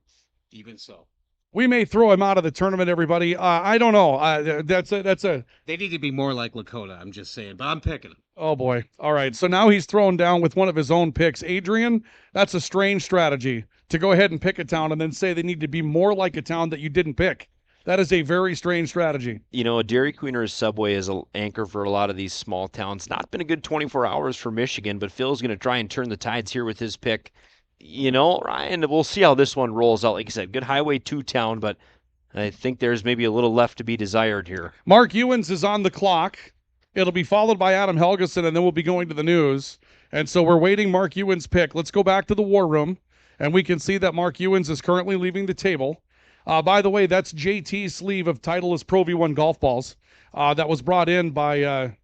even so. We may throw him out of the tournament, everybody. I don't know. They need to be more like Lakota, I'm just saying, but I'm picking him. Oh, boy. All right. So now he's thrown down with one of his own picks. Adrian, that's a strange strategy to go ahead and pick a town and then say they need to be more like a town that you didn't pick. That is a very strange strategy. A Dairy Queen or a Subway is an anchor for a lot of these small towns. Not been a good 24 hours for Michigan, but Phil's going to try and turn the tides here with his pick. Ryan, we'll see how this one rolls out. Like I said, good Highway 2 town, but I think there's maybe a little left to be desired here. Mark Ewens is on the clock. It'll be followed by Adam Helgeson, and then we'll be going to the news. And so we're waiting Mark Ewens' pick. Let's go back to the war room, and we can see that Mark Ewens is currently leaving the table. By the way, that's JT's sleeve of Titleist Pro V1 golf balls that was brought in by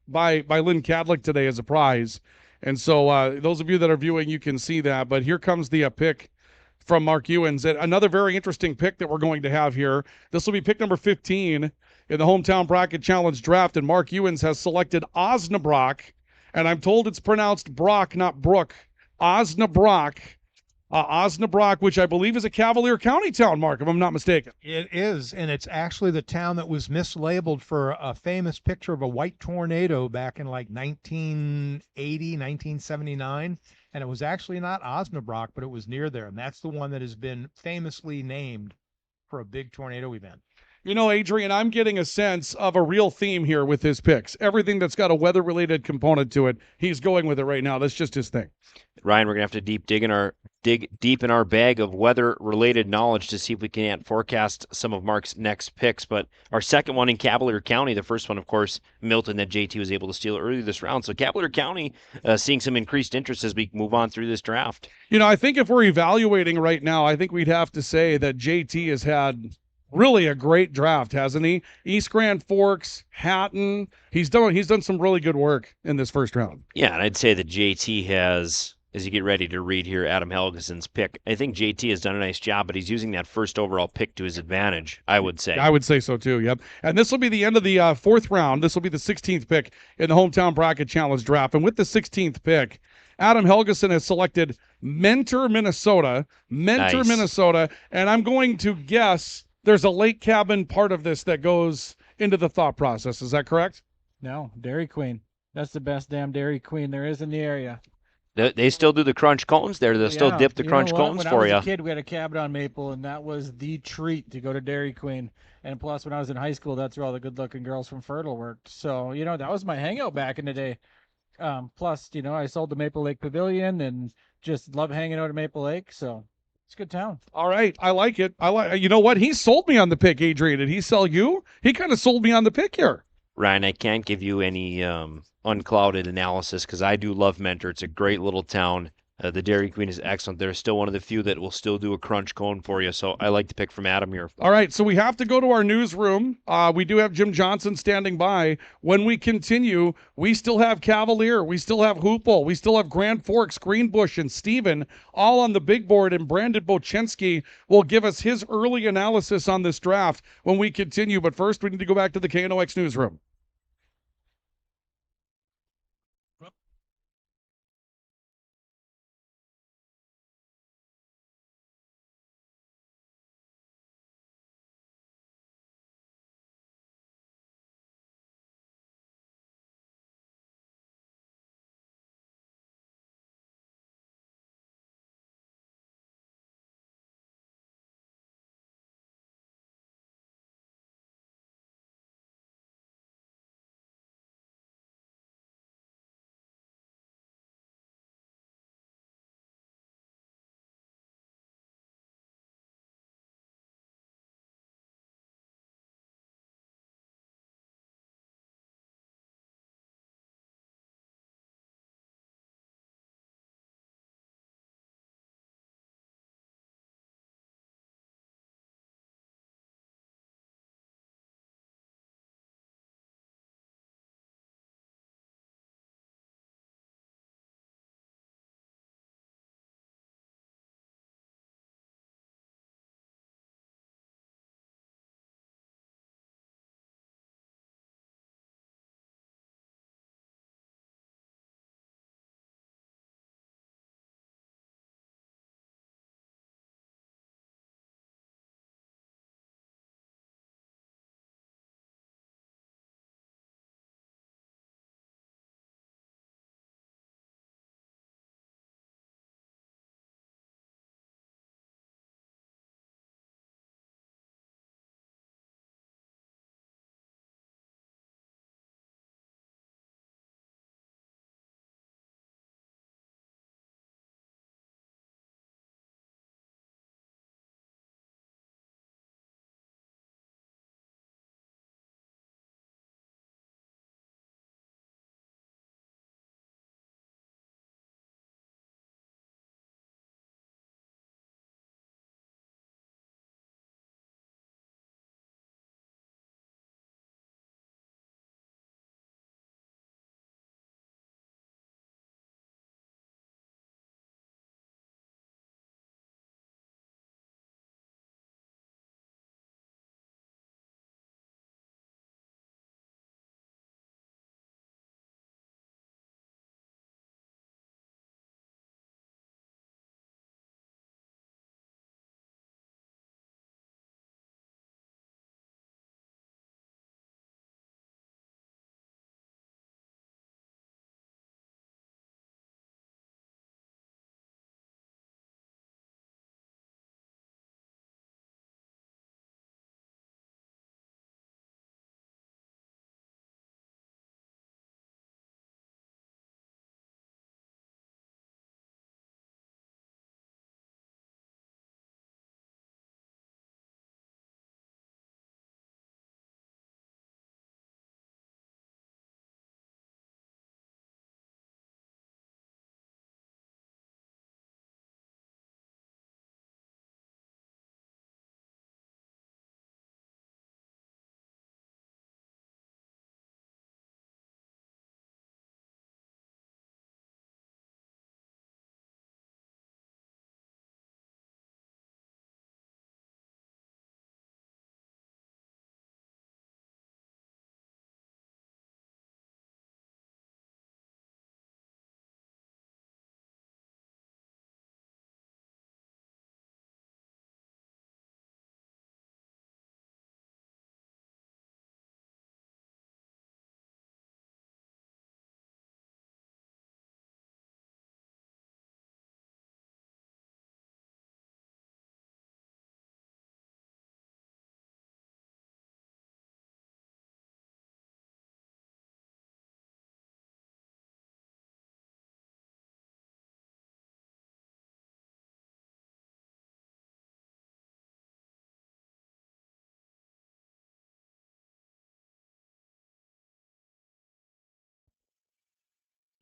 Lynn Cadlick today as a prize. And so those of you that are viewing, you can see that. But here comes the pick from Mark Ewens. And another very interesting pick that we're going to have here. This will be pick number 15 in the Hometown Bracket Challenge Draft. And Mark Ewens has selected Osnabrück. And I'm told it's pronounced Brock, not Brook. Osnabrück. Osnabrück, which I believe is a Cavalier County town, Mark, if I'm not mistaken. It is, and it's actually the town that was mislabeled for a famous picture of a white tornado back in like 1980, 1979, and it was actually not Osnabrück, but it was near there, and that's the one that has been famously named for a big tornado event. Adrian, I'm getting a sense of a real theme here with his picks. Everything that's got a weather-related component to it, he's going with it right now. That's just his thing. Ryan, we're gonna have to dig deep in our bag of weather-related knowledge to see if we can't forecast some of Mark's next picks. But our second one in Cavalier County, the first one, of course, Milton, that JT was able to steal earlier this round. So Cavalier County seeing some increased interest as we move on through this draft. I think if we're evaluating right now, I think we'd have to say that JT has had really a great draft, hasn't he? East Grand Forks, Hatton. He's done some really good work in this first round. Yeah, and I'd say that JT has, as you get ready to read here, Adam Helgeson's pick. I think JT has done a nice job, but he's using that first overall pick to his advantage, I would say. I would say so too, yep. And this will be the end of the 4th round. This will be the 16th pick in the Hometown Bracket Challenge Draft. And with the 16th pick, Adam Helgeson has selected Mentor, Minnesota. Nice. Minnesota. And I'm going to guess there's a lake cabin part of this that goes into the thought process. Is that correct? No, Dairy Queen. That's the best damn Dairy Queen there is in the area. They still do the crunch cones there. They'll still Yeah, dip the you know crunch what? cones When I for was a you. kid, we had a cabin on Maple, and that was the treat to go to Dairy Queen. And plus, when I was in high school, that's where all the good-looking girls from Fertile worked. So, that was my hangout back in the day. Plus, I sold the Maple Lake Pavilion and just love hanging out at Maple Lake. So, it's a good town. All right, I like it. You know what? He sold me on the pick, Adrian. Did he sell you? He kind of sold me on the pick here. Ryan, I can't give you any unclouded analysis because I do love Mentor. It's a great little town. The Dairy Queen is excellent. They're still one of the few that will still do a crunch cone for you. So I like to pick from Adam here. All right, so we have to go to our newsroom. We do have Jim Johnson standing by. When we continue, we still have Cavalier, we still have Hoople, we still have Grand Forks, Greenbush, and Stephen all on the big board, and Brandon Bochenski will give us his early analysis on this draft when we continue. But first, we need to go back to the KNOX newsroom.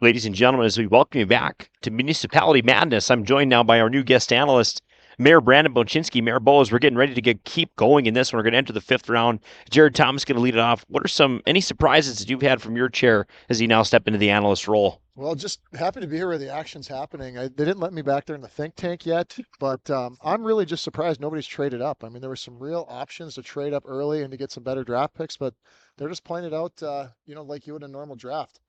Ladies and gentlemen, as we welcome you back to Municipality Madness, I'm joined now by our new guest analyst, Mayor Brandon Bocinski. Mayor Bo, as we're getting ready to keep going in this one, we're going to enter the 5th round. Jared Thomas going to lead it off. What are any surprises that you've had from your chair as you now step into the analyst role? Well, just happy to be here where the action's happening. They didn't let me back there in the think tank yet, but I'm really just surprised nobody's traded up. I mean, there were some real options to trade up early and to get some better draft picks, but they're just playing it out, like you would in a normal draft.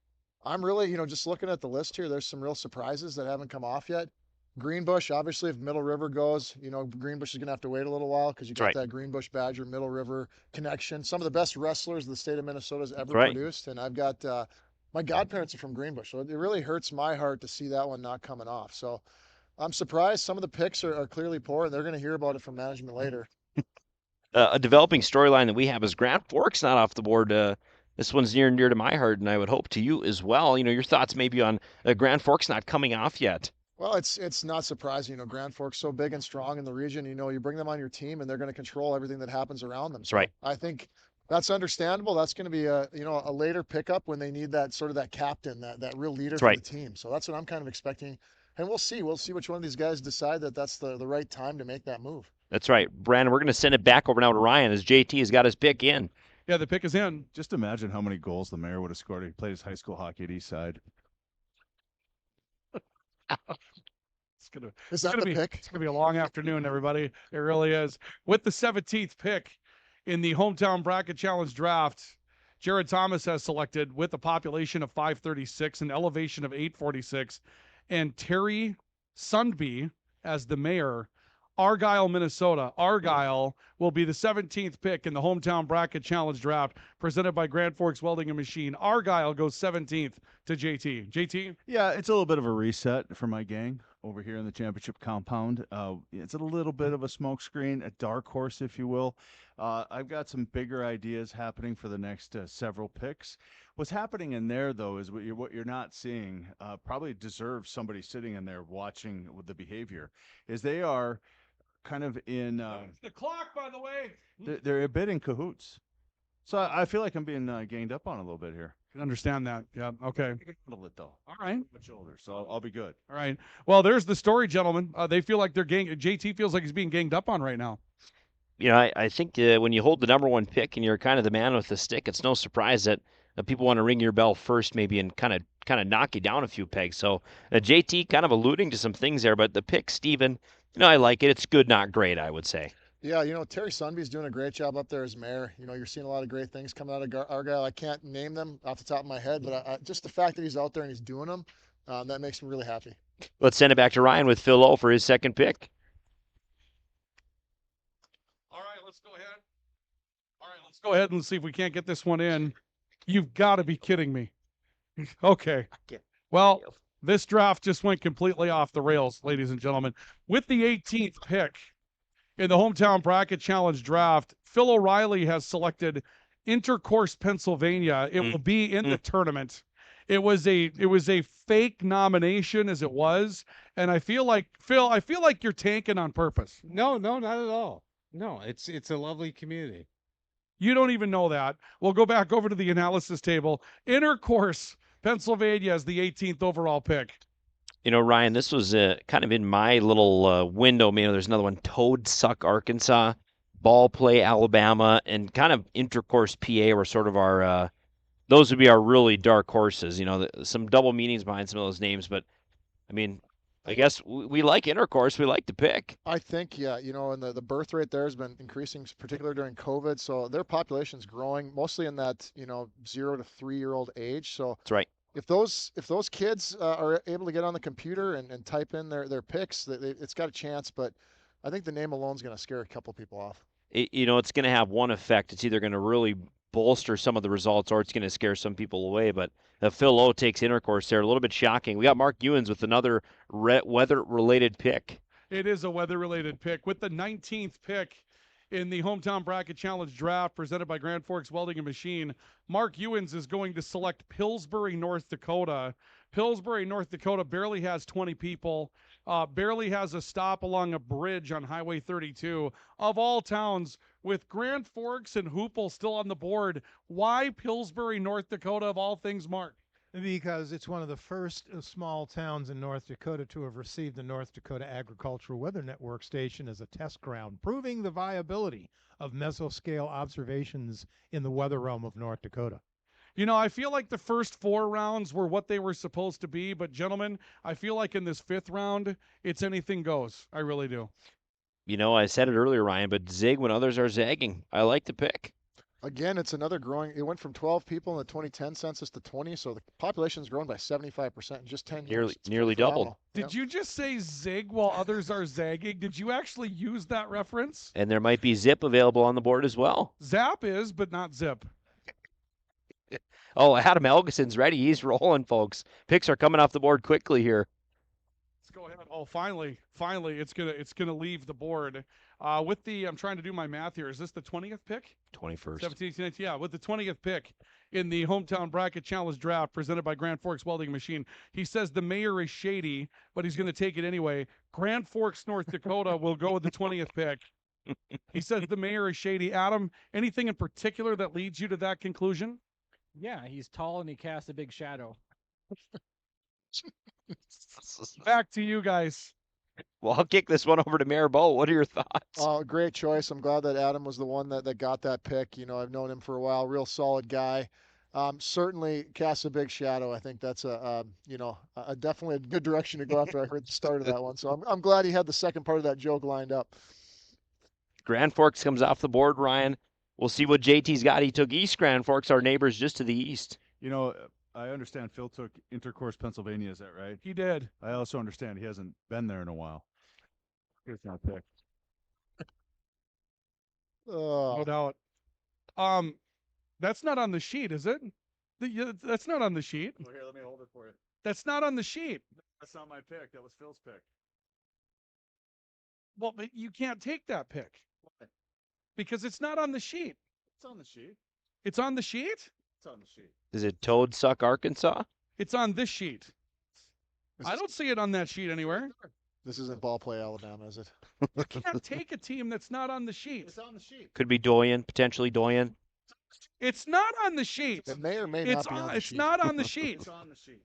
I'm really, just looking at the list here, there's some real surprises that haven't come off yet. Greenbush, obviously, if Middle River goes, Greenbush is going to have to wait a little while because you got that Greenbush Badger Middle River connection. Some of the best wrestlers the state of Minnesota has ever produced, and I've got my godparents are from Greenbush, so it really hurts my heart to see that one not coming off. So I'm surprised. Some of the picks are clearly poor, and they're going to hear about it from management later. A developing storyline that we have is Grand Forks not off the board. This one's near and dear to my heart, and I would hope to you as well. Your thoughts maybe on Grand Forks not coming off yet. Well, it's not surprising. Grand Forks so big and strong in the region. You bring them on your team, and they're going to control everything that happens around them. So right. I think that's understandable. That's going to be a later pickup when they need that sort of that captain, that real leader for the team. So that's what I'm kind of expecting, and we'll see. We'll see which one of these guys decide that that's the right time to make that move. That's right, Brandon. We're going to send it back over now to Ryan as JT has got his pick in. Yeah, the pick is in. Just imagine how many goals the mayor would have scored if he played his high school hockey at Eastside. Is that the pick? It's gonna be a long afternoon, everybody. It really is. With the 17th pick in the Hometown Bracket Challenge draft, Jared Thomas has selected with a population of 536, an elevation of 846, and Terry Sundby as the mayor. Argyle, Minnesota. Argyle will be the 17th pick in the Hometown Bracket Challenge draft presented by Grand Forks Welding and Machine. Argyle goes 17th to JT. JT? Yeah, it's a little bit of a reset for my gang over here in the championship compound. It's a little bit of a smokescreen, a dark horse, if you will. I've got some bigger ideas happening for the next several picks. What's happening in there, though, is what you're not seeing probably deserves somebody sitting in there watching the behavior, is they are kind of in the clock, by the way. They're a bit in cahoots. So I feel like I'm being ganged up on a little bit here. I can understand that. Yeah. Okay. A little bit though. All right. Much older, so I'll be good. All right. Well, there's the story, gentlemen. They feel like they're JT feels like he's being ganged up on right now. I think when you hold the number one pick and you're kind of the man with the stick, it's no surprise that people want to ring your bell first, maybe, and kind of knock you down a few pegs. So JT kind of alluding to some things there, but the pick, Steven, I like it. It's good, not great, I would say. Yeah, Terry Sundby's doing a great job up there as mayor. You're seeing a lot of great things coming out of Argyle. I can't name them off the top of my head, but just the fact that he's out there and he's doing them, that makes me really happy. Let's send it back to Ryan with Phil O for his second pick. All right, let's go ahead and see if we can't get this one in. You've got to be kidding me. Okay. Well, this draft just went completely off the rails, ladies and gentlemen. With the 18th pick in the Hometown Bracket Challenge draft, Phil O'Reilly has selected Intercourse, Pennsylvania. It will be in the tournament. It was a fake nomination as it was, and I feel like Phil, you're tanking on purpose. No, not at all. No, it's a lovely community. You don't even know that. We'll go back over to the analysis table. Intercourse, Pennsylvania is the 18th overall pick. Ryan, this was kind of in my little window. There's another one, Toad Suck, Arkansas, Ball Play, Alabama, and kind of Intercourse, PA were sort of our, those would be our really dark horses. Some double meanings behind some of those names, but I guess we like Intercourse. We like the pick. I think, yeah, and the birth rate there has been increasing, particularly during COVID. So their population's growing, mostly in that 0 to 3-year-old age. So that's right. If those kids are able to get on the computer and type in their picks, it's got a chance. But I think the name alone is going to scare a couple people off. It's going to have one effect. It's either going to really bolster some of the results or it's going to scare some people away. But Phil O takes Intercourse there. A little bit shocking. We got Mark Ewens with another weather-related pick. It is a weather-related pick. With the 19th pick in the Hometown Bracket Challenge draft presented by Grand Forks Welding and Machine, Mark Ewens is going to select Pillsbury, North Dakota. Pillsbury, North Dakota barely has 20 people, barely has a stop along a bridge on Highway 32. Of all towns, with Grand Forks and Hoople still on the board, why Pillsbury, North Dakota, of all things, Mark? because it's one of the first small towns in North Dakota to have received the North Dakota Agricultural Weather Network station as a test ground, proving the viability of mesoscale observations in the weather realm of North Dakota. You know, I feel like the first 4 rounds were what they were supposed to be, but gentlemen, I feel like in this 5th round, it's anything goes. I really do. You know, I said it earlier, Ryan, but zig when others are zagging. I like the pick. Again, it's another growing. It went from 12 people in the 2010 census to 20, so the population's grown by 75% in just 10 years. It's Nearly pretty doubled. phenomenal. Did you just say zig while others are zagging? Did you actually use that reference? And there might be zip available on the board as well. Zap is, but not zip. Oh, Adam Elgison's ready. He's rolling, folks. Picks are coming off the board quickly here. Let's go ahead. Oh, finally, it's gonna leave the board. With the, I'm trying to do my math here. Is this the 20th pick? 21st. 17th, 18th, yeah. With the 20th pick in the hometown bracket challenge draft presented by Grand Forks Welding Machine, he says the mayor is shady, but he's going to take it anyway. Grand Forks, North Dakota will go with the 20th pick. He says the mayor is shady. Adam, anything in particular that leads you to that conclusion? Yeah, he's tall and he casts a big shadow. Back to you guys. Well, I'll kick this one over to Mayor Bo. What are your thoughts? Oh, great choice. I'm glad that Adam was the one that got that pick. You know, I've known him for a while. Real solid guy. Certainly casts a big shadow. I think that's definitely a good direction to go after I heard the start of that one. So I'm glad he had the second part of that joke lined up. Grand Forks comes off the board, Ryan. We'll see what JT's got. He took East Grand Forks, our neighbors just to the east. You know, I understand Phil took Intercourse, Pennsylvania. Is that right? He did. I also understand he hasn't been there in a while. Here's my pick. No doubt. That's not on the sheet, is it? That's not on the sheet. Well, here, let me hold it for you. That's not on the sheet. That's not my pick. That was Phil's pick. Well, but you can't take that pick because it's not on the sheet. It's on the sheet. It's on the sheet? It's on the sheet. Is it Toad Suck, Arkansas? It's on this sheet. I don't see it on that sheet anywhere. This isn't ball play Alabama, is it? You can't take a team that's not on the sheet. It's on the sheet. Could be Doyen, potentially Doyen. It's not on the sheet. It may or may It's not be on the it's sheet. not on the sheet. It's on the sheet.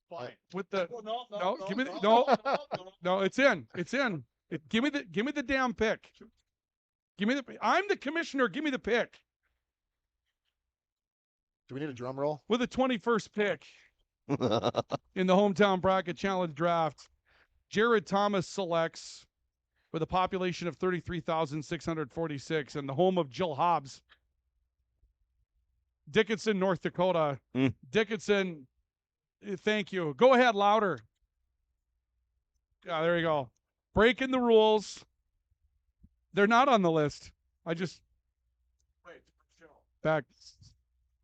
Fine. With the No, give me the, no, it's in. It's in. Give me the damn pick. Give me the. I'm the commissioner. Give me the pick. Do we need a drum roll? With the 21st pick in the hometown bracket challenge draft, Jared Thomas selects with a population of 33,646 and the home of Jill Hobbs, Dickinson, North Dakota. Dickinson, thank you. Go ahead, louder. Yeah, there you go. Breaking the rules. They're not on the list. Wait, Back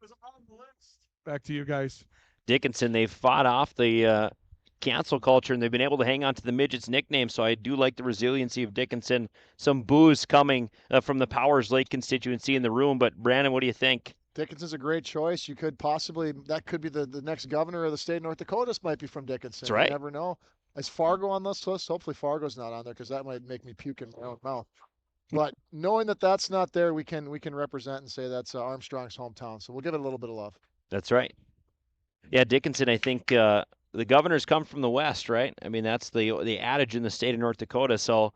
was on the list. back to you guys. Dickinson, they've fought off the cancel culture and they've been able to hang on to the midgets nickname. So I do like the resiliency of Dickinson. Some boos coming from the Powers Lake constituency in the room. But Brandon, what do you think? Dickinson's a great choice. You could possibly, that could be the next governor of the state of North Dakota might be from Dickinson. That's right. You never know. Is Fargo on this list? Hopefully Fargo's not on there because that might make me puke in my own mouth. But knowing that that's not there, we can represent and say that's Armstrong's hometown. So we'll give it a little bit of love. That's right. Yeah, Dickinson, I think the governors come from the West, right? I mean, that's the adage in the state of North Dakota. So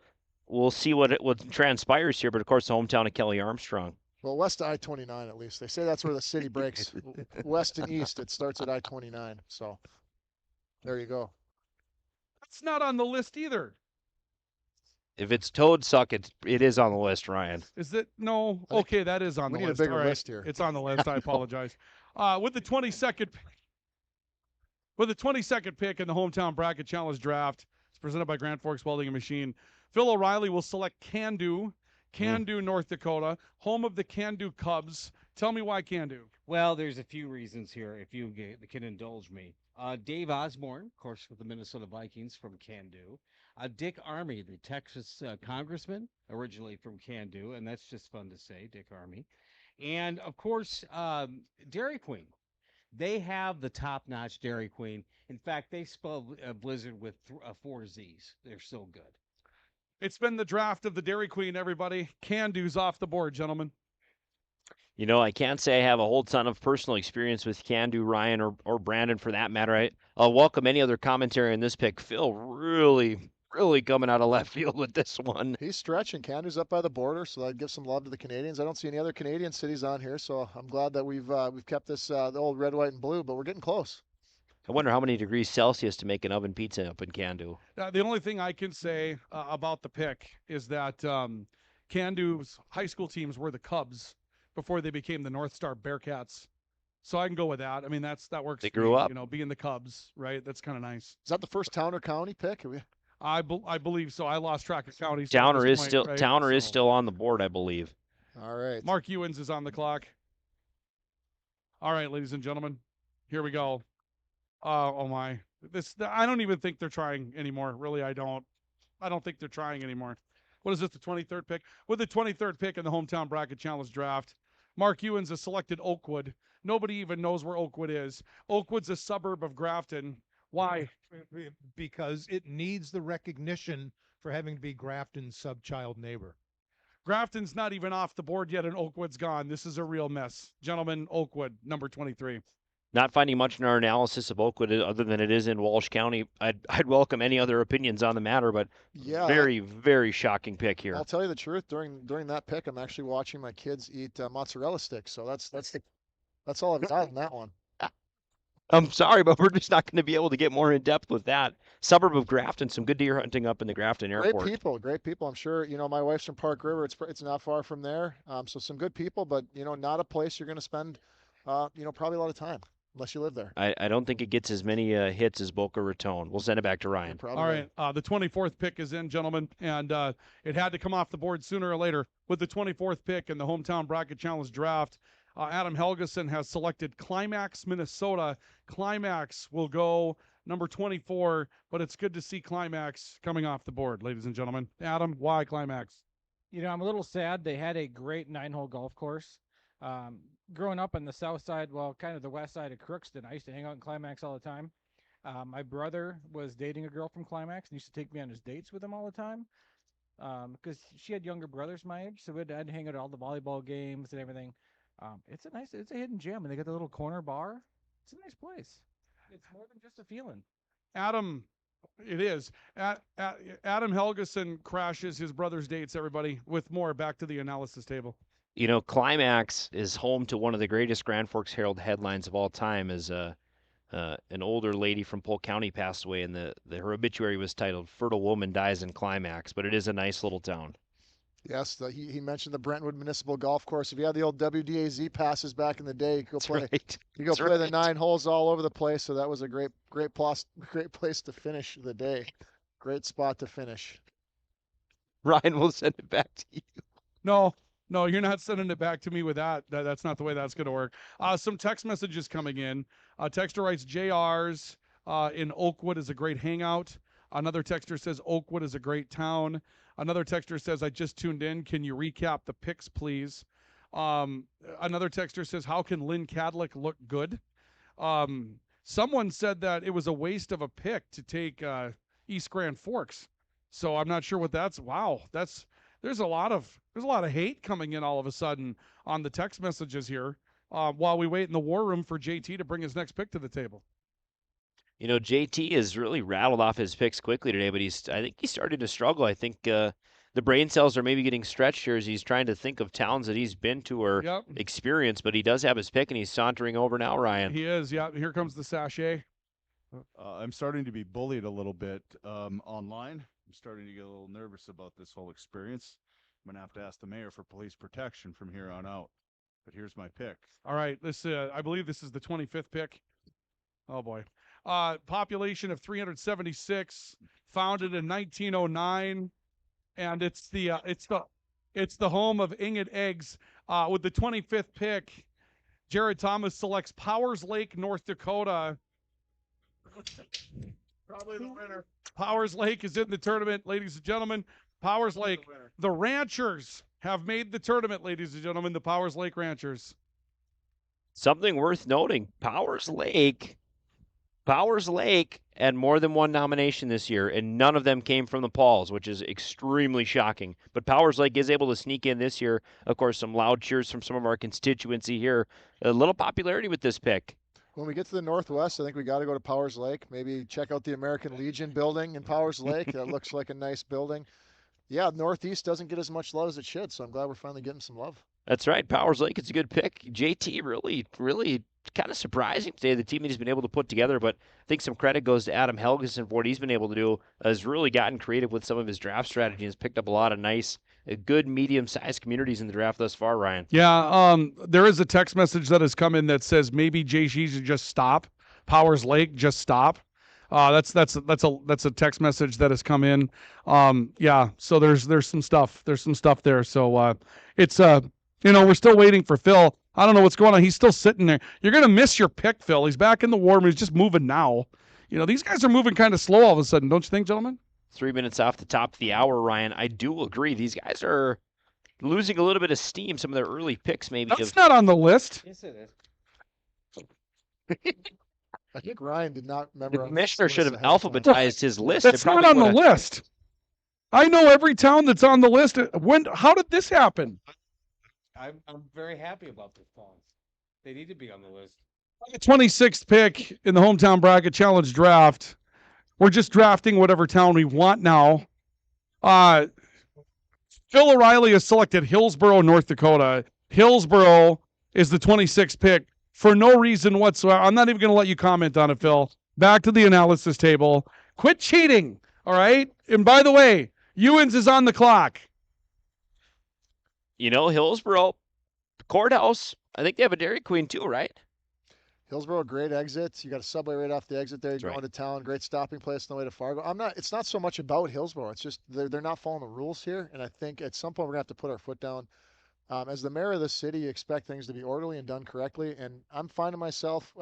we'll see what transpires here. But of course, the hometown of Kelly Armstrong. Well, west of I-29 at least. They say that's where the city breaks. West and east, it starts at I-29. So there you go. That's not on the list either. If it's Toad Suck, it is on the list, Ryan. Is it? No. Okay, that is on we the need list. a bigger All right. list here. It's on the list. I apologize. With the 22nd pick in the hometown bracket challenge draft, it's presented by Grand Forks Welding and Machine. Phil O'Reilly will select Can-Do, North Dakota, home of the Can-Do Cubs. Tell me why Can-Do. Well, there's a few reasons here, if you can indulge me. Dave Osborne, of course, with the Minnesota Vikings from Can-Do. Dick Armey, the Texas congressman, originally from Can-Do, and that's just fun to say, Dick Armey. And, of course, Dairy Queen. They have the top-notch Dairy Queen. In fact, they spell Blizzard with 4 Z's. They're so good. It's been the draft of the Dairy Queen, everybody. Can-Do's off the board, gentlemen. You know, I can't say I have a whole ton of personal experience with Can-Do, Ryan, or Brandon for that matter. I'll welcome any other commentary on this pick. Phil really coming out of left field with this one. He's stretching. Canada's up by the border, so I'd give some love to the Canadians. I don't see any other Canadian cities on here, so I'm glad that we've kept this the old red, white, and blue. But we're getting close. I wonder how many degrees Celsius to make an oven pizza up in Can-Do. The only thing I can say about the pick is that Can-Do's high school teams were the Cubs before they became the North Star Bearcats. So I can go with that. I mean, that works. They for grew me, up. you know, being the Cubs, right? That's kind of nice. Is that the first town or county pick? I believe so. I lost track of counties. Towner is point, still right? Towner is So, still on the board, I believe. All right. Mark Ewens is on the clock. All right, ladies and gentlemen, here we go. Oh my, I don't even think they're trying anymore. Really, I don't think they're trying anymore. What is this, the 23rd pick? With the 23rd pick in the Hometown Bracket Challenge draft, Mark Ewens has selected Oakwood. Nobody even knows where Oakwood is. Oakwood's a suburb of Grafton. Why? Because it needs the recognition for having to be Grafton's subchild neighbor. Grafton's not even off the board yet, and Oakwood's gone. This is a real mess. Gentlemen, Oakwood, number 23. Not finding much in our analysis of Oakwood other than it is in Walsh County. I'd welcome any other opinions on the matter, but Yeah, very shocking pick here. I'll tell you the truth. During that pick, I'm actually watching my kids eat mozzarella sticks. So that's all I've got on that one. I'm sorry, but we're just not going to be able to get more in depth with that. Suburb of Grafton, some good deer hunting up in the Grafton Airport. Great people. I'm sure my wife's from Park River. It's not far from there. So some good people, but not a place you're going to spend probably a lot of time unless you live there. I don't think it gets as many hits as Boca Raton. We'll send it back to Ryan. All right, the 24th pick is in, gentlemen, and it had to come off the board sooner or later. With the 24th pick in the Hometown Bracket Challenge draft, Adam Helgeson has selected Climax, Minnesota. Climax will go number 24, but it's good to see Climax coming off the board, ladies and gentlemen. Adam, why Climax? I'm a little sad. They had a great 9-hole golf course. Growing up on the south side, well, kind of the west side of Crookston, I used to hang out in Climax all the time. My brother was dating a girl from Climax and used to take me on his dates with him all the time because she had younger brothers my age, so I'd hang out at all the volleyball games and everything. It's a hidden gem, and they got the little corner bar. It's a nice place. It's more than just a feeling. Adam, it is. Adam Helgeson crashes his brother's dates, everybody, with more. Back to the analysis table. You know, Climax is home to one of the greatest Grand Forks Herald headlines of all time as an older lady from Polk County passed away, and her obituary was titled "Fertile Woman Dies in Climax," but it is a nice little town. Yes, he mentioned the Brentwood Municipal Golf Course. If you had the old WDAZ passes back in the day, you could play. Right. You go play the 9 holes all over the place. So that was a great place to finish the day. Great spot to finish. Ryan, we'll send it back to you. No, you're not sending it back to me with that. That's not the way that's going to work. Some text messages coming in. Texter writes, JR's in Oakwood is a great hangout. Another texter says Oakwood is a great town. Another texter says, I just tuned in. Can you recap the picks, please? Another texter says, how can Lynn Cadlick look good? Someone said that it was a waste of a pick to take East Grand Forks. So I'm not sure what that's. Wow, there's a lot of hate coming in all of a sudden on the text messages here while we wait in the war room for JT to bring his next pick to the table. You know, JT has really rattled off his picks quickly today, but I think he's starting to struggle. I think the brain cells are maybe getting stretched here as he's trying to think of towns that he's been to or experienced, but he does have his pick, and he's sauntering over now, Ryan. He is, yeah. Here comes the sachet. I'm starting to be bullied a little bit online. I'm starting to get a little nervous about this whole experience. I'm going to have to ask the mayor for police protection from here on out. But here's my pick. All right, I believe this is the 25th pick. Oh, boy. Population of 376, founded in 1909, and it's the home of Inget Eggs. With the 25th pick, Jared Thomas selects Powers Lake, North Dakota. Probably the winner. Powers Lake is in the tournament, ladies and gentlemen. Powers Lake, the Ranchers have made the tournament, ladies and gentlemen. The Powers Lake Ranchers. Something worth noting: Powers Lake Bowers Lake had more than one nomination this year, and none of them came from the Pauls, which is extremely shocking. But Bowers Lake is able to sneak in this year. Of course, some loud cheers from some of our constituency here. A little popularity with this pick. When we get to the Northwest, I think we got to go to Powers Lake. Maybe check out the American Legion building in Powers Lake. That looks like a nice building. Yeah, Northeast doesn't get as much love as it should, so I'm glad we're finally getting some love. That's right. Powers Lake, it's a good pick. JT really kind of surprising today, the team that he's been able to put together, but I think some credit goes to Adam Helgeson for what he's been able to do. Has really gotten creative with some of his draft strategies, picked up a lot of nice, good medium-sized communities in the draft thus far, Ryan. Yeah, there is a text message that has come in that says maybe JG should just stop. Powers Lake, just stop. That's a text message that has come in. Yeah, so there's some stuff. There's some stuff there. So it's we're still waiting for Phil. I don't know what's going on. He's still sitting there. You're gonna miss your pick, Phil. He's back in the war room. He's just moving now. These guys are moving kind of slow all of a sudden, don't you think, gentlemen? 3 minutes off the top of the hour, Ryan. I do agree. These guys are losing a little bit of steam. Some of their early picks, maybe. That's not on the list. Yes, it is. I think Ryan did not The remember. commissioner should have alphabetized his list. That's not on the list. I know every town that's on the list. How did this happen? I'm very happy about this, Paul. They need to be on the list. The 26th pick in the hometown bracket challenge draft. We're just drafting whatever town we want now. Phil O'Reilly has selected Hillsboro, North Dakota. Hillsboro is the 26th pick for no reason whatsoever. I'm not even going to let you comment on it, Phil. Back to the analysis table. Quit cheating, all right? And by the way, Ewens is on the clock. Hillsboro, courthouse. I think they have a Dairy Queen too, right? Hillsboro, great exit. You got a subway right off the exit there. You're That's going right. to town. Great stopping place on the way to Fargo. It's not so much about Hillsboro. It's just they're not following the rules here. And I think at some point we're gonna have to put our foot down. As the mayor of the city, you expect things to be orderly and done correctly. And I'm finding myself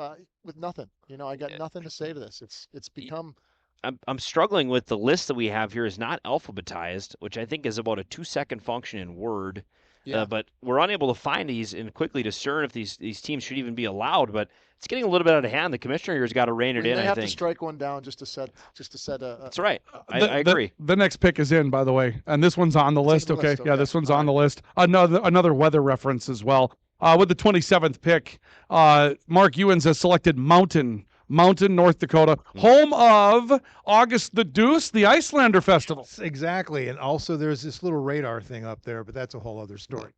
with nothing. I got nothing to say to this. It's become. I'm struggling with the list that we have here is not alphabetized, which I think is about a 2-second function in Word. Yeah. But we're unable to find these and quickly discern if these teams should even be allowed. But it's getting a little bit out of hand. The commissioner here's got to rein it We in. may I have think to strike one down just to set a. that's right. I agree. The next pick is in, by the way, and this one's on the list. on the Okay, list, yeah, okay. this one's All on the list. Another weather reference as well. With the 27th pick, Mark Ewens has selected Mountain, North Dakota, home of August the Deuce, the Icelander Festival. Exactly. And also there's this little radar thing up there, but that's a whole other story.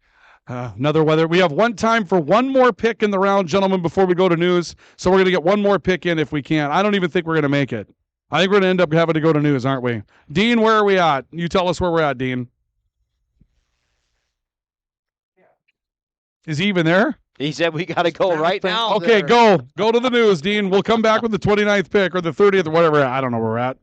Another weather. We have one time for one more pick in the round, gentlemen, before we go to news. So we're going to get one more pick in if we can. I don't even think we're going to make it. I think we're going to end up having to go to news, aren't we? Dean, where are we at? You tell us where we're at, Dean. Is he even there? He said we got to go right now. Okay, go to the news, Dean. We'll come back with the 29th pick or the 30th or whatever. I don't know where we're at.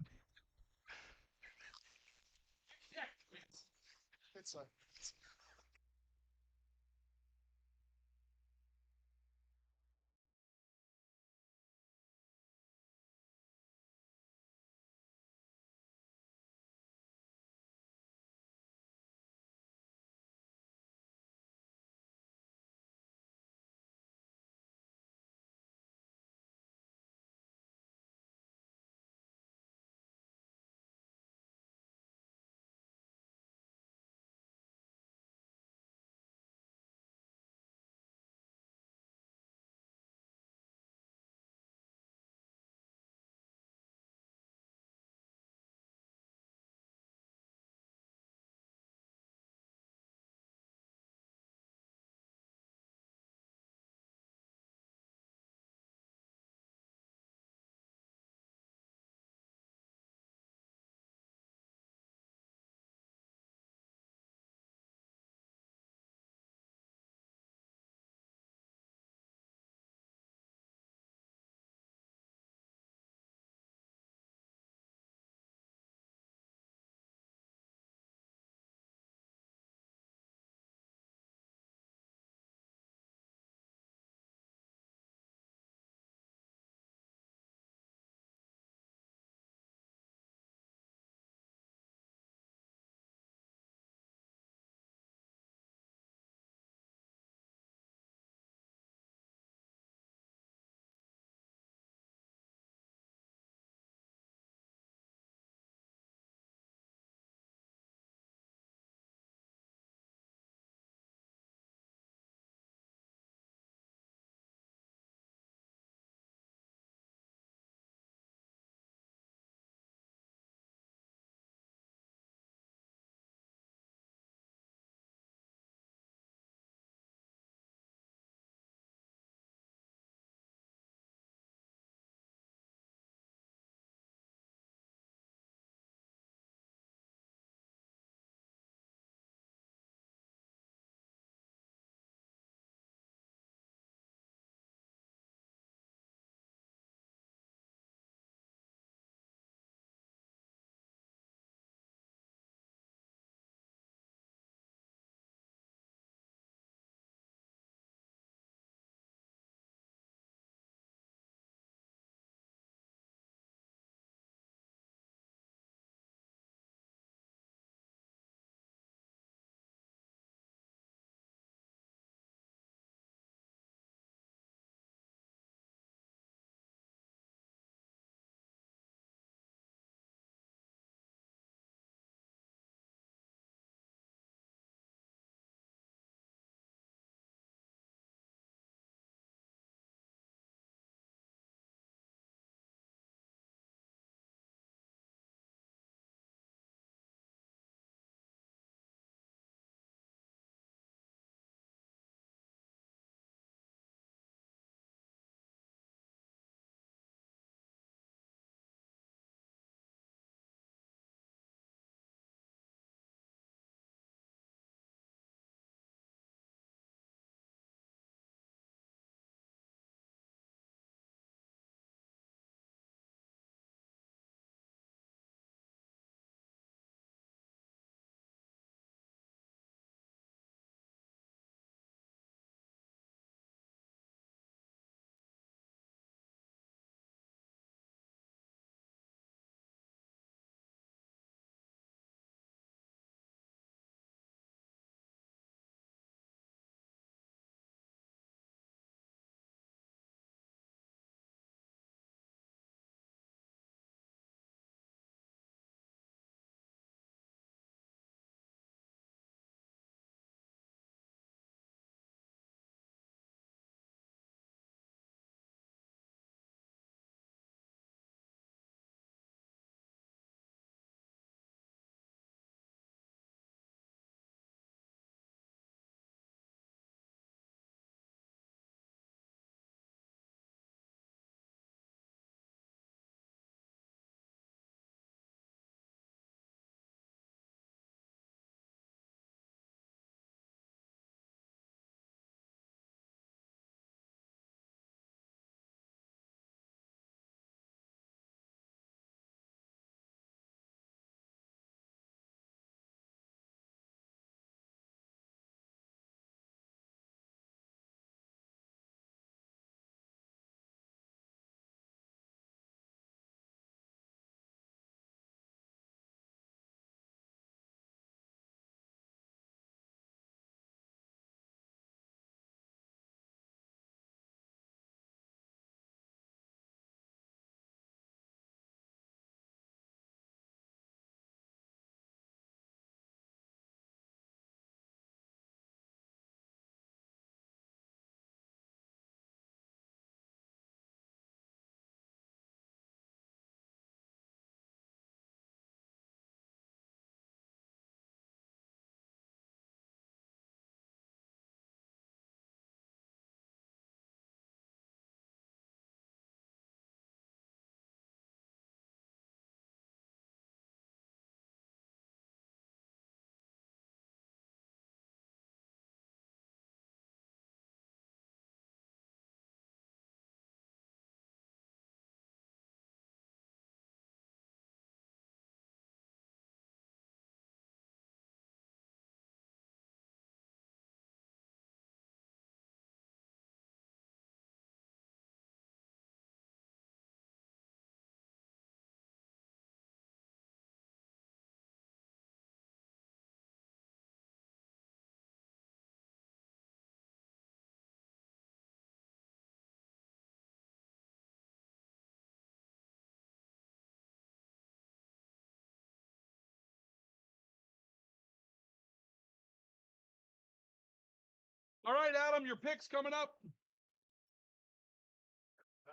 All right, Adam, your pick's coming up.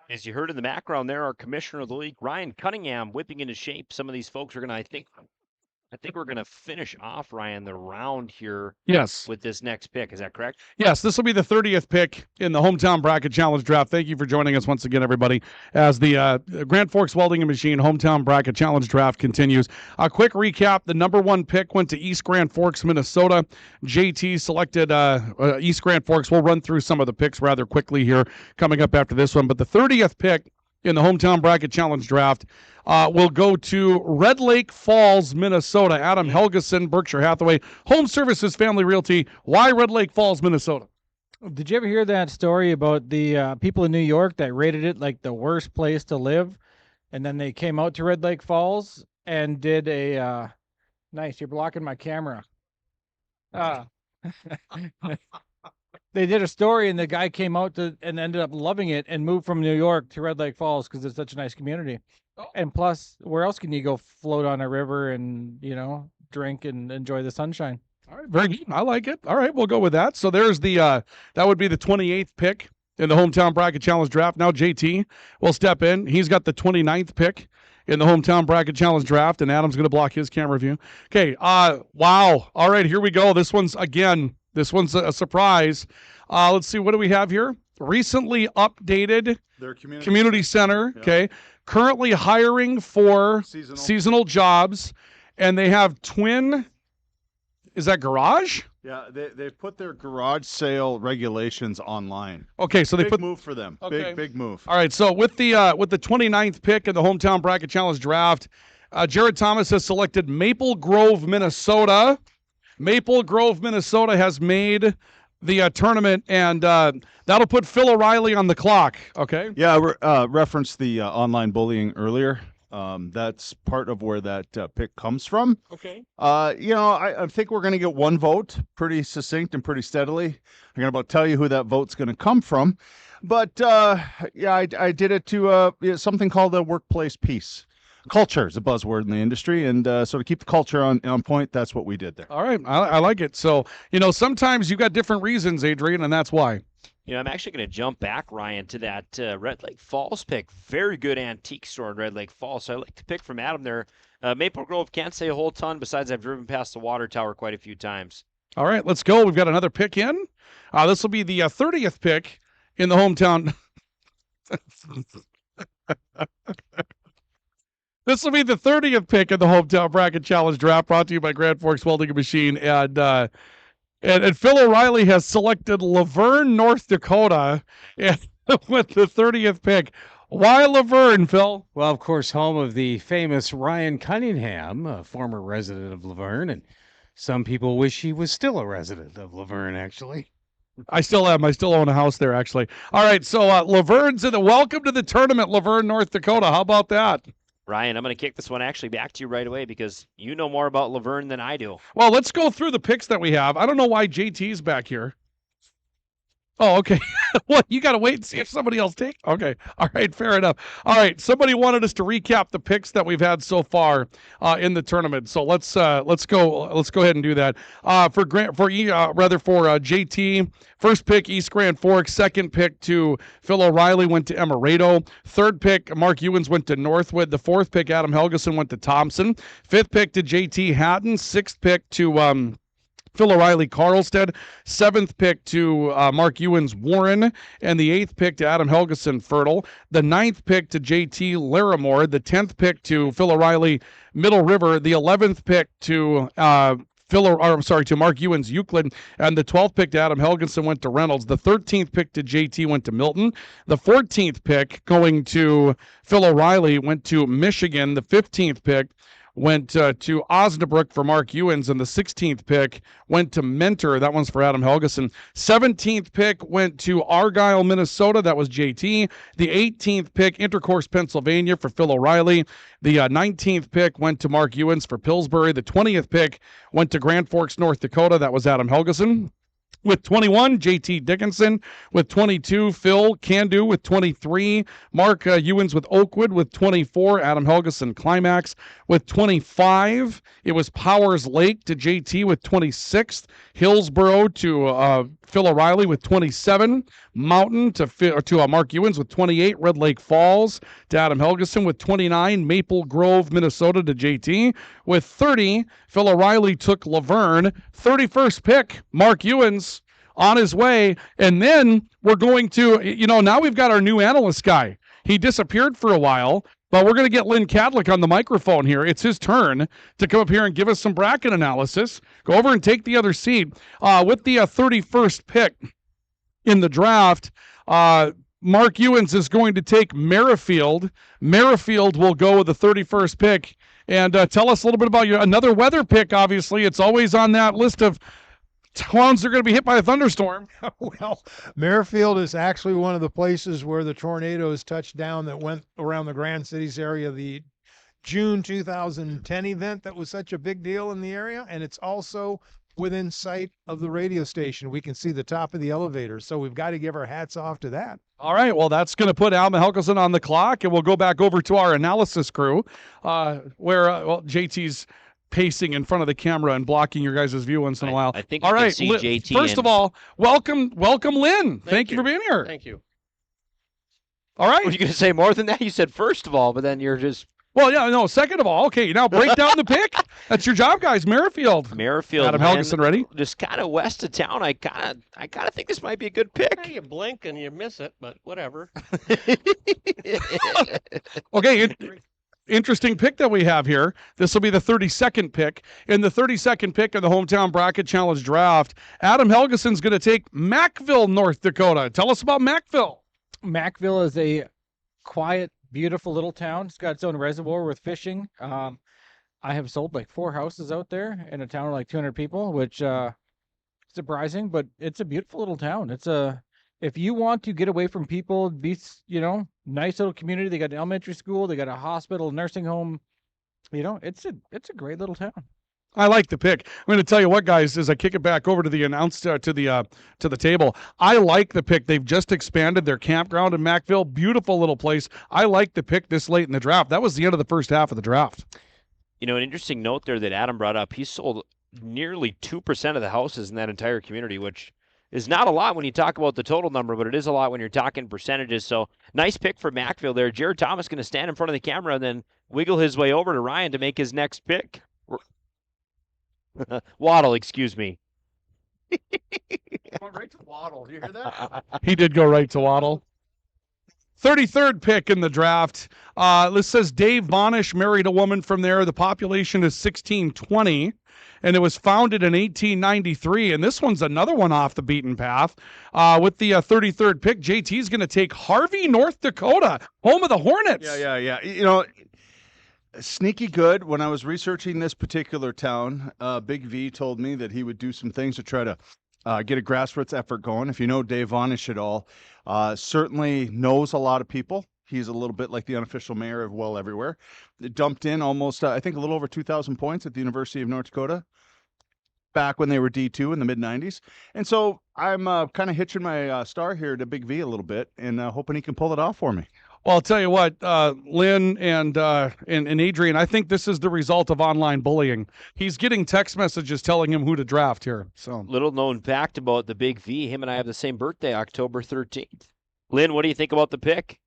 As you heard in the background there, our commissioner of the league, Ryan Cunningham, whipping into shape. Some of these folks are going to, I think we're going to finish off, Ryan, the round here Yes. with this next pick. Is that correct? Yes, this will be the 30th pick in the Hometown Bracket Challenge Draft. Thank you for joining us once again, everybody, as the Grand Forks Welding and Machine Hometown Bracket Challenge Draft continues. A quick recap. The number 1 pick went to East Grand Forks, Minnesota. JT selected East Grand Forks. We'll run through some of the picks rather quickly here coming up after this one. But the 30th pick in the Hometown Bracket Challenge Draft will go to Red Lake Falls, Minnesota. Adam Helgeson, Berkshire Hathaway, Home Services Family Realty. Why Red Lake Falls, Minnesota? Did you ever hear that story about the people in New York that rated it like the worst place to live? And then they came out to Red Lake Falls and did a nice, you're blocking my camera. They did a story, and the guy came out and ended up loving it and moved from New York to Red Lake Falls because it's such a nice community. Oh. And plus, where else can you go float on a river and, drink and enjoy the sunshine? All right, very good. I like it. All right, we'll go with that. So there's the that would be the 28th pick in the Hometown Bracket Challenge Draft. Now JT will step in. He's got the 29th pick in the Hometown Bracket Challenge Draft, and Adam's going to block his camera view. Okay, wow. All right, here we go. This one's a surprise. Let's see, what do we have here? Recently updated Their community center. Yeah. Okay, currently hiring for Seasonal. jobs, and they have twin. Is that garage? Yeah, they put their garage sale regulations online. Okay, so they Big put. move for them. Okay. Big move. All right, so with the 29th pick in the Hometown Bracket Challenge Draft, Jared Thomas has selected Maple Grove, Minnesota. Maple Grove, Minnesota has made the tournament, and that'll put Phil O'Reilly on the clock. Okay. Yeah, I referenced the online bullying earlier. That's part of where that pick comes from. Okay. I think we're going to get one vote, pretty succinct and pretty steadily. I'm going to about tell you who that vote's going to come from. But, I did it to something called a workplace peace. Culture is a buzzword in the industry, and so to keep the culture on point, that's what we did there. All right, I like it. So, sometimes you've got different reasons, Adrian, and that's why. I'm actually going to jump back, Ryan, to that Red Lake Falls pick. Very good antique store in Red Lake Falls. So I like to pick from Adam there. Maple Grove, can't say a whole ton, besides I've driven past the water tower quite a few times. All right, let's go. We've got another pick in. This will be the 30th pick in the Hometown. This will be the 30th pick in the Hometown Bracket Challenge Draft, brought to you by Grand Forks Welding and Machine. And Phil O'Reilly has selected Laverne, North Dakota, with the 30th pick. Why Laverne, Phil? Well, of course, home of the famous Ryan Cunningham, a former resident of Laverne, and some people wish he was still a resident of Laverne, actually. I still am. I still own a house there, actually. All right, so Laverne's in the welcome to the tournament, Laverne, North Dakota. How about that? Ryan, I'm going to kick this one actually back to you right away because you know more about Laverne than I do. Well, let's go through the picks that we have. I don't know why JT's back here. Oh, okay. Well, you got to wait and see if somebody else takes. Okay. All right. Fair enough. All right. Somebody wanted us to recap the picks that we've had so far in the tournament. So let's go ahead and do that. For JT, first pick East Grand Forks. Second pick to Phil O'Reilly went to Emerado. Third pick Mark Ewens went to Northwood. The fourth pick Adam Helgeson went to Thompson. Fifth pick to JT Hatton. Sixth pick to Phil O'Reilly, Carlstead. Seventh pick to Mark Ewens, Warren. And the eighth pick to Adam Helgeson, Fertile. The ninth pick to JT Larimore. The 10th pick to Phil O'Reilly, Middle River. The 11th pick to Mark Ewens, Euclid. And the 12th pick to Adam Helgeson went to Reynolds. The 13th pick to JT went to Milton. The 14th pick going to Phil O'Reilly went to Michigan. The 15th pick went to Osnabrück for Mark Ewens, and the 16th pick went to Mentor. That one's for Adam Helgeson. 17th pick went to Argyle, Minnesota. That was JT. The 18th pick, Intercourse, Pennsylvania for Phil O'Reilly. The 19th pick went to Mark Ewens for Pillsbury. The 20th pick went to Grand Forks, North Dakota. That was Adam Helgeson. with 21, JT Dickinson with 22, Phil Candu with 23, Mark Ewens with Oakwood with 24, Adam Helgeson Climax with 25. It was Powers Lake to JT with 26th, Hillsboro to Phil O'Reilly with 27, Mountain to Mark Ewens with 28, Red Lake Falls to Adam Helgeson with 29, Maple Grove, Minnesota to JT with 30. Phil O'Reilly took Laverne. 31st pick, Mark Ewens on his way. And then we're going to, now we've got our new analyst guy. He disappeared for a while, but we're going to get Lynn Cadlick on the microphone here. It's his turn to come up here and give us some bracket analysis. Go over and take the other seat. With the 31st pick in the draft, Mark Ewens is going to take Merrifield. Merrifield will go with the 31st pick. And tell us a little bit about another weather pick, obviously. It's always on that list of towns that are going to be hit by a thunderstorm. Well, Merrifield is actually one of the places where the tornadoes touched down that went around the Grand Cities area, the June 2010 event that was such a big deal in the area. And it's also within sight of the radio station. We can see the top of the elevator. So we've got to give our hats off to that. All right, well, that's going to put Alma Helgeson on the clock, and we'll go back over to our analysis crew, where JT's pacing in front of the camera and blocking your guys' view once in a while. I think all you right, can see JT. First of all, welcome, Lynn. Thank you for being here. Thank you. All right. Were you going to say more than that? You said first of all, but then you're just. Well, yeah, no. Second of all, okay, now break down the pick. That's your job, guys. Merrifield. Adam Helgeson, ready? Just kind of west of town. I kind of think this might be a good pick. Hey, you blink and you miss it, but whatever. Okay, interesting pick that we have here. This will be the 32nd pick. In the 32nd pick of the Hometown Bracket Challenge draft, Adam Helgeson's going to take Mackville, North Dakota. Tell us about Mackville. Mackville is a quiet, beautiful little town. It's got its own reservoir with fishing. I have sold like 4 houses out there in a town of like 200 people, which surprising, but it's a beautiful little town. If you want to get away from people, be nice little community. They got an elementary school, they got a hospital, nursing home. It's a great little town. I like the pick. I'm going to tell you what, guys, as I kick it back over to the to the table. I like the pick. They've just expanded their campground in Mackville. Beautiful little place. I like the pick this late in the draft. That was the end of the first half of the draft. An interesting note there that Adam brought up. He sold nearly 2% of the houses in that entire community, which is not a lot when you talk about the total number, but it is a lot when you're talking percentages. So nice pick for Mackville there. Jared Thomas going to stand in front of the camera and then wiggle his way over to Ryan to make his next pick. Waddle, excuse me. Going right to Waddle. Do you hear that? He did go right to Waddle. 33rd pick in the draft. This says Dave Bonish married a woman from there. The population is 1620, and it was founded in 1893. And this one's another one off the beaten path. With the 33rd pick, JT's going to take Harvey, North Dakota, home of the Hornets. Yeah. Sneaky good. When I was researching this particular town, Big V told me that he would do some things to try to get a grassroots effort going. If you know Dave Vonish at all, certainly knows a lot of people. He's a little bit like the unofficial mayor of Well Everywhere. They dumped in almost, I think, a little over 2,000 points at the University of North Dakota back when they were D2 in the mid-90s. And so I'm kind of hitching my star here to Big V a little bit and hoping he can pull it off for me. Well, I'll tell you what, Lynn and Adrian, I think this is the result of online bullying. He's getting text messages telling him who to draft here. So little known fact about the Big V, him and I have the same birthday, October 13th. Lynn, what do you think about the pick?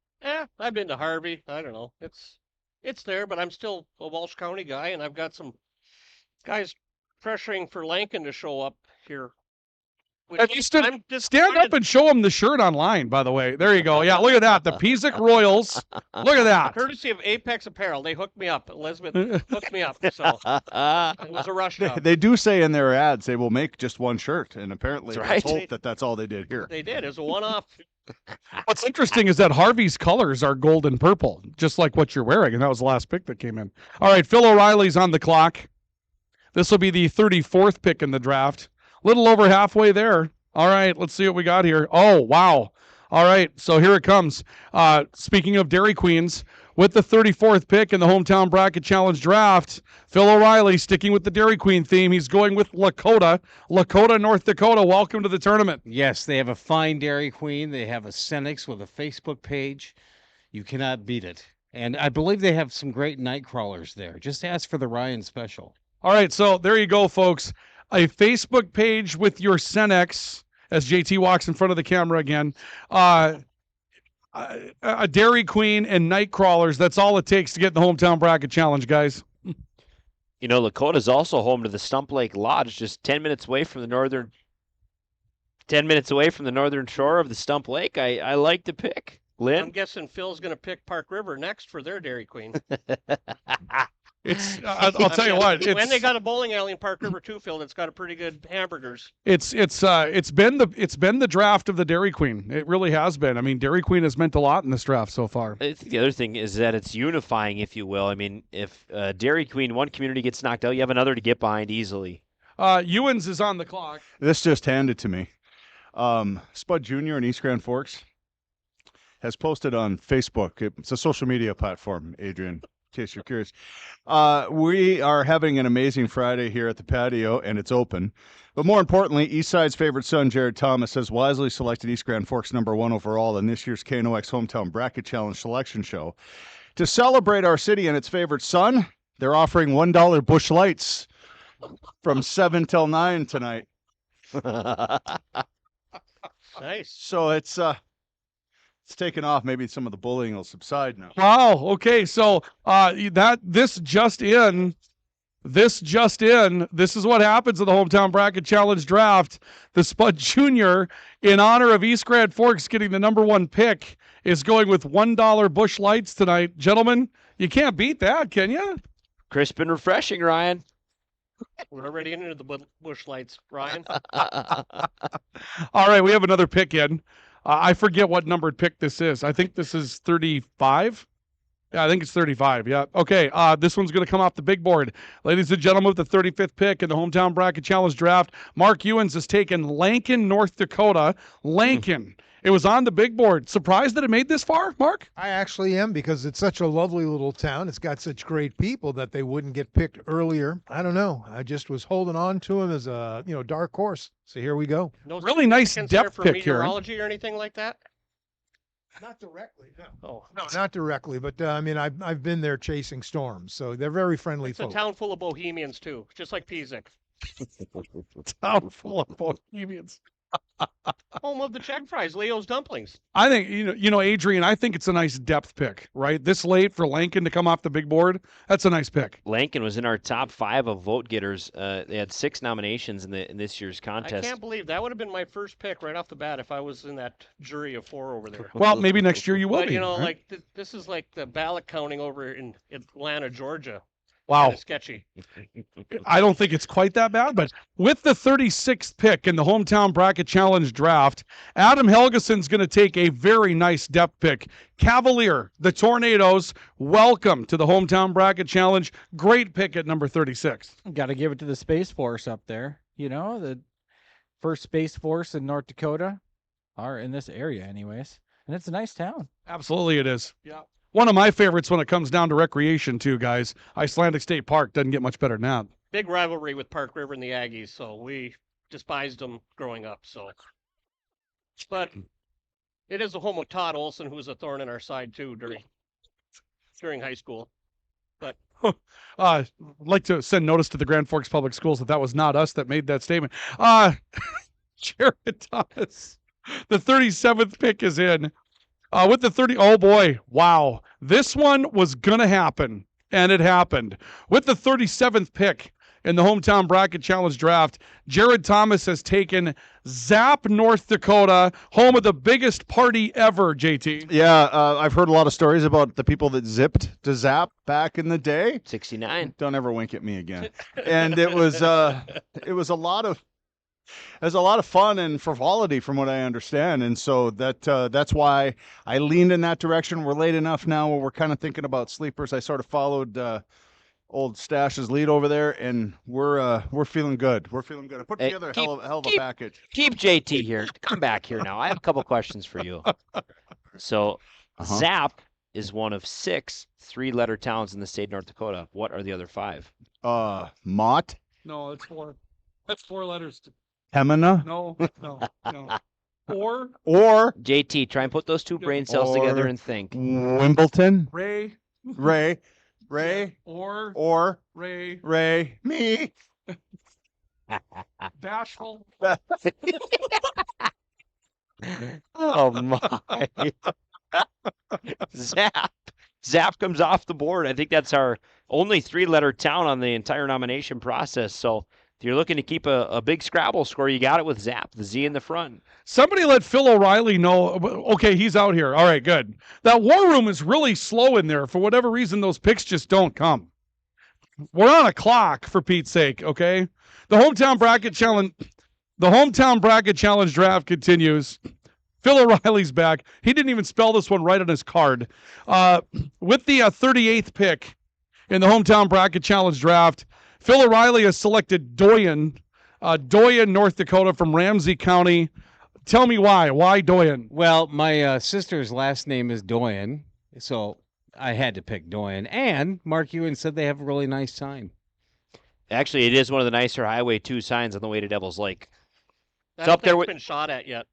I've been to Harvey. I don't know. It's there, but I'm still a Walsh County guy, and I've got some guys pressuring for Lankin to show up here. Have you stand up and show him the shirt online, by the way. There you go. Yeah, look at that. The Pizik Royals. Look at that. Courtesy of Apex Apparel. They hooked me up. Elizabeth hooked me up. So it was a rush job. They do say in their ads they will make just one shirt, and apparently that's let's right. hope that that's all they did here. They did. It was a one-off. What's interesting is that Harvey's colors are gold and purple, just like what you're wearing, and that was the last pick that came in. All right, Phil O'Reilly's on the clock. This will be the 34th pick in the draft. Little over halfway there. All right, let's see what we got here. Oh, wow. All right, so here it comes. Speaking of Dairy Queens, With the 34th pick in the Hometown Bracket Challenge draft, Phil O'Reilly sticking with the Dairy Queen theme. He's going with Lakota. Lakota, North Dakota. Welcome to the tournament. Yes, they have a fine Dairy Queen. They have a Senex with a Facebook page. You cannot beat it. And I believe they have some great night crawlers there. Just ask for the Ryan special. All right, so there you go, folks. A Facebook page with your Senex, as JT walks in front of the camera again. A Dairy Queen and night crawlers. That's all it takes to get in the Hometown Bracket Challenge, guys. You know, Lakota's also home to the Stump Lake Lodge, just 10 minutes away from the northern shore of the Stump Lake. I like to pick. I'm Lynn? guessing Phil's going to pick Park River next for their Dairy Queen. It's I'll tell you what. When they got a bowling alley in Park River too, Phil, that's got a pretty good hamburgers. It's been the draft of the Dairy Queen. It really has been. I mean, Dairy Queen has meant a lot in this draft so far. I think the other thing is that it's unifying, if you will. I mean, if Dairy Queen, one community gets knocked out, you have another to get behind easily. Ewens is on the clock. This just handed to me. Spud Jr. in East Grand Forks has posted on Facebook. It's a social media platform, Adrian, in case you're curious. We are having an amazing Friday here at the patio, and it's open. But more importantly, Eastside's favorite son, Jared Thomas, has wisely selected East Grand Forks #1 overall in this year's KNOX Hometown Bracket Challenge selection show. To celebrate our city and its favorite son, they're offering $1 Busch Lights from 7 till 9 tonight. Nice. So it's taken off. Maybe some of the bullying will subside now. Wow. Okay. So this just in. This is what happens in the Hometown Bracket Challenge draft. The Spud Jr., in honor of East Grand Forks getting the #1 pick, is going with $1 Busch Lights tonight. Gentlemen, you can't beat that, can you? Crisp and refreshing, Ryan. We're already into the Busch Lights, Ryan. All right, we have another pick in. I forget what numbered pick this is. I think this is 35. Yeah, I think it's 35. Yeah. Okay. This one's going to come off the big board. Ladies and gentlemen, with the 35th pick in the Hometown Bracket Challenge draft, Mark Ewens has taken Lankin, North Dakota. Lankin. It was on the big board. Surprised that it made this far, Mark? I actually am, because it's such a lovely little town. It's got such great people that they wouldn't get picked earlier. I don't know. I just was holding on to him as a dark horse. So here we go. No Really nice significance there depth for pick here. meteorology or anything like that? Not directly, no. Oh, No, not directly, but I mean, I've been there chasing storms, so they're very friendly it's a folks. town full of Bohemians too, just like Pizik. Town full of Bohemians. Home of the Czech fries, Leo's dumplings. I think, Adrian, I think it's a nice depth pick, right? This late for Lankin to come off the big board, that's a nice pick. Lankin was in our top 5 of vote getters. They had 6 nominations in this year's I contest. can't believe that would have been my first pick right off the bat if I was in that jury of 4 over there. Well, maybe next year you will But be. you know, right? like this is like the ballot counting over in Atlanta, Georgia. Wow. Kinda sketchy. I don't think it's quite that bad, but with the 36th pick in the Hometown Bracket Challenge draft, Adam Helgeson's going to take a very nice depth pick. Cavalier, the Tornadoes, welcome to the Hometown Bracket Challenge. Great pick at number 36. Got to give it to the Space Force up there. The first Space Force in North Dakota, are in this area anyways. And it's a nice town. Absolutely it is. Yeah. One of my favorites when it comes down to recreation too, guys. Icelandic State Park doesn't get much better than that. Big rivalry with Park River and the Aggies, so we despised them growing up. So, but it is the home of Todd Olson, who was a thorn in our side too during high school. But I'd like to send notice to the Grand Forks Public Schools that was not us that made that statement. Jared Thomas, the 37th pick is in. With the 30, oh boy, wow. This one was going to happen, and it happened. With the 37th pick in the Hometown Bracket Challenge draft, Jared Thomas has taken Zap, North Dakota, home of the biggest party ever, JT. Yeah, I've heard a lot of stories about the people that zipped to Zap back in the day. 69. Don't ever wink at me again. And it was a lot of fun and frivolity, from what I understand, and so that's why I leaned in that direction. We're late enough now where we're kind of thinking about sleepers. I sort of followed old Stash's lead over there, and we're feeling good. We're feeling good. I put together a hell of a package. Keep JT here. Come back here now. I have a couple questions for you. So, Zap is one of 6 three-letter towns in the state of North Dakota. What are the other 5? Mott, No, it's 4. That's 4 letters. Hemina, No. Or JT, try and put those two brain cells together Or- and think. Wimbledon, Ray. Ray, Or Ray. me. Bashful. Oh my. Zap comes off the board. I think that's our only 3-letter town on the entire nomination process. So if you're looking to keep a big Scrabble score, you got it with Zap, the Z in the front. Somebody let Phil O'Reilly know. Okay, he's out here. All right, good. That war room is really slow in there. For whatever reason, those picks just don't come. We're on a clock, for Pete's sake, okay? The hometown bracket challenge draft continues. Phil O'Reilly's back. He didn't even spell this one right on his card. With the 38th pick in the hometown bracket challenge draft, Phil O'Reilly has selected Doyen, North Dakota from Ramsey County. Tell me why. Why Doyen? Well, my sister's last name is Doyen, so I had to pick Doyen. And Mark Ewan said they have a really nice sign. Actually, it is one of the nicer Highway 2 signs on the way to Devil's Lake. I It's don't up there think with. it's been shot at yet.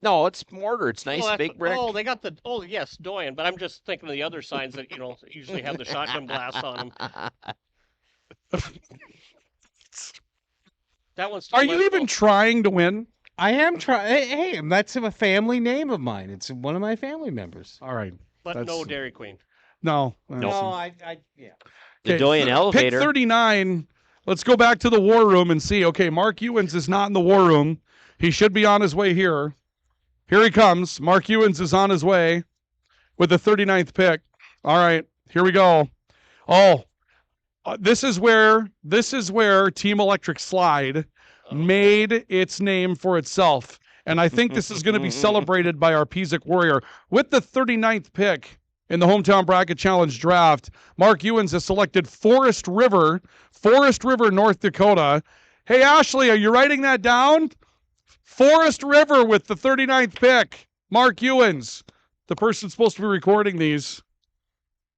No, it's mortar. It's nice, that's- big brick. Oh, they got the. Oh, yes, Doyen. But I'm just thinking of the other signs that usually have the shotgun blast on them. That one's. Are you even trying to win? I am trying. Hey, that's a family name of mine. It's one of my family members. All right. But no Dairy Queen. No. No, I yeah. The Doyen elevator. Pick 39. Let's go back to the war room and see. Okay, Mark Ewens is not in the war room. He should be on his way here. Here he comes. Mark Ewens is on his way with the 39th pick. All right, here we go. Oh, this is where Team Electric Slide made its name for itself. And I think this is going to be celebrated by our Pizik Warrior. With the 39th pick in the hometown bracket challenge draft, Mark Ewens has selected Forest River, North Dakota. Hey, Ashley, are you writing that down? Forest River with the 39th pick. Mark Ewens, the person supposed to be recording these.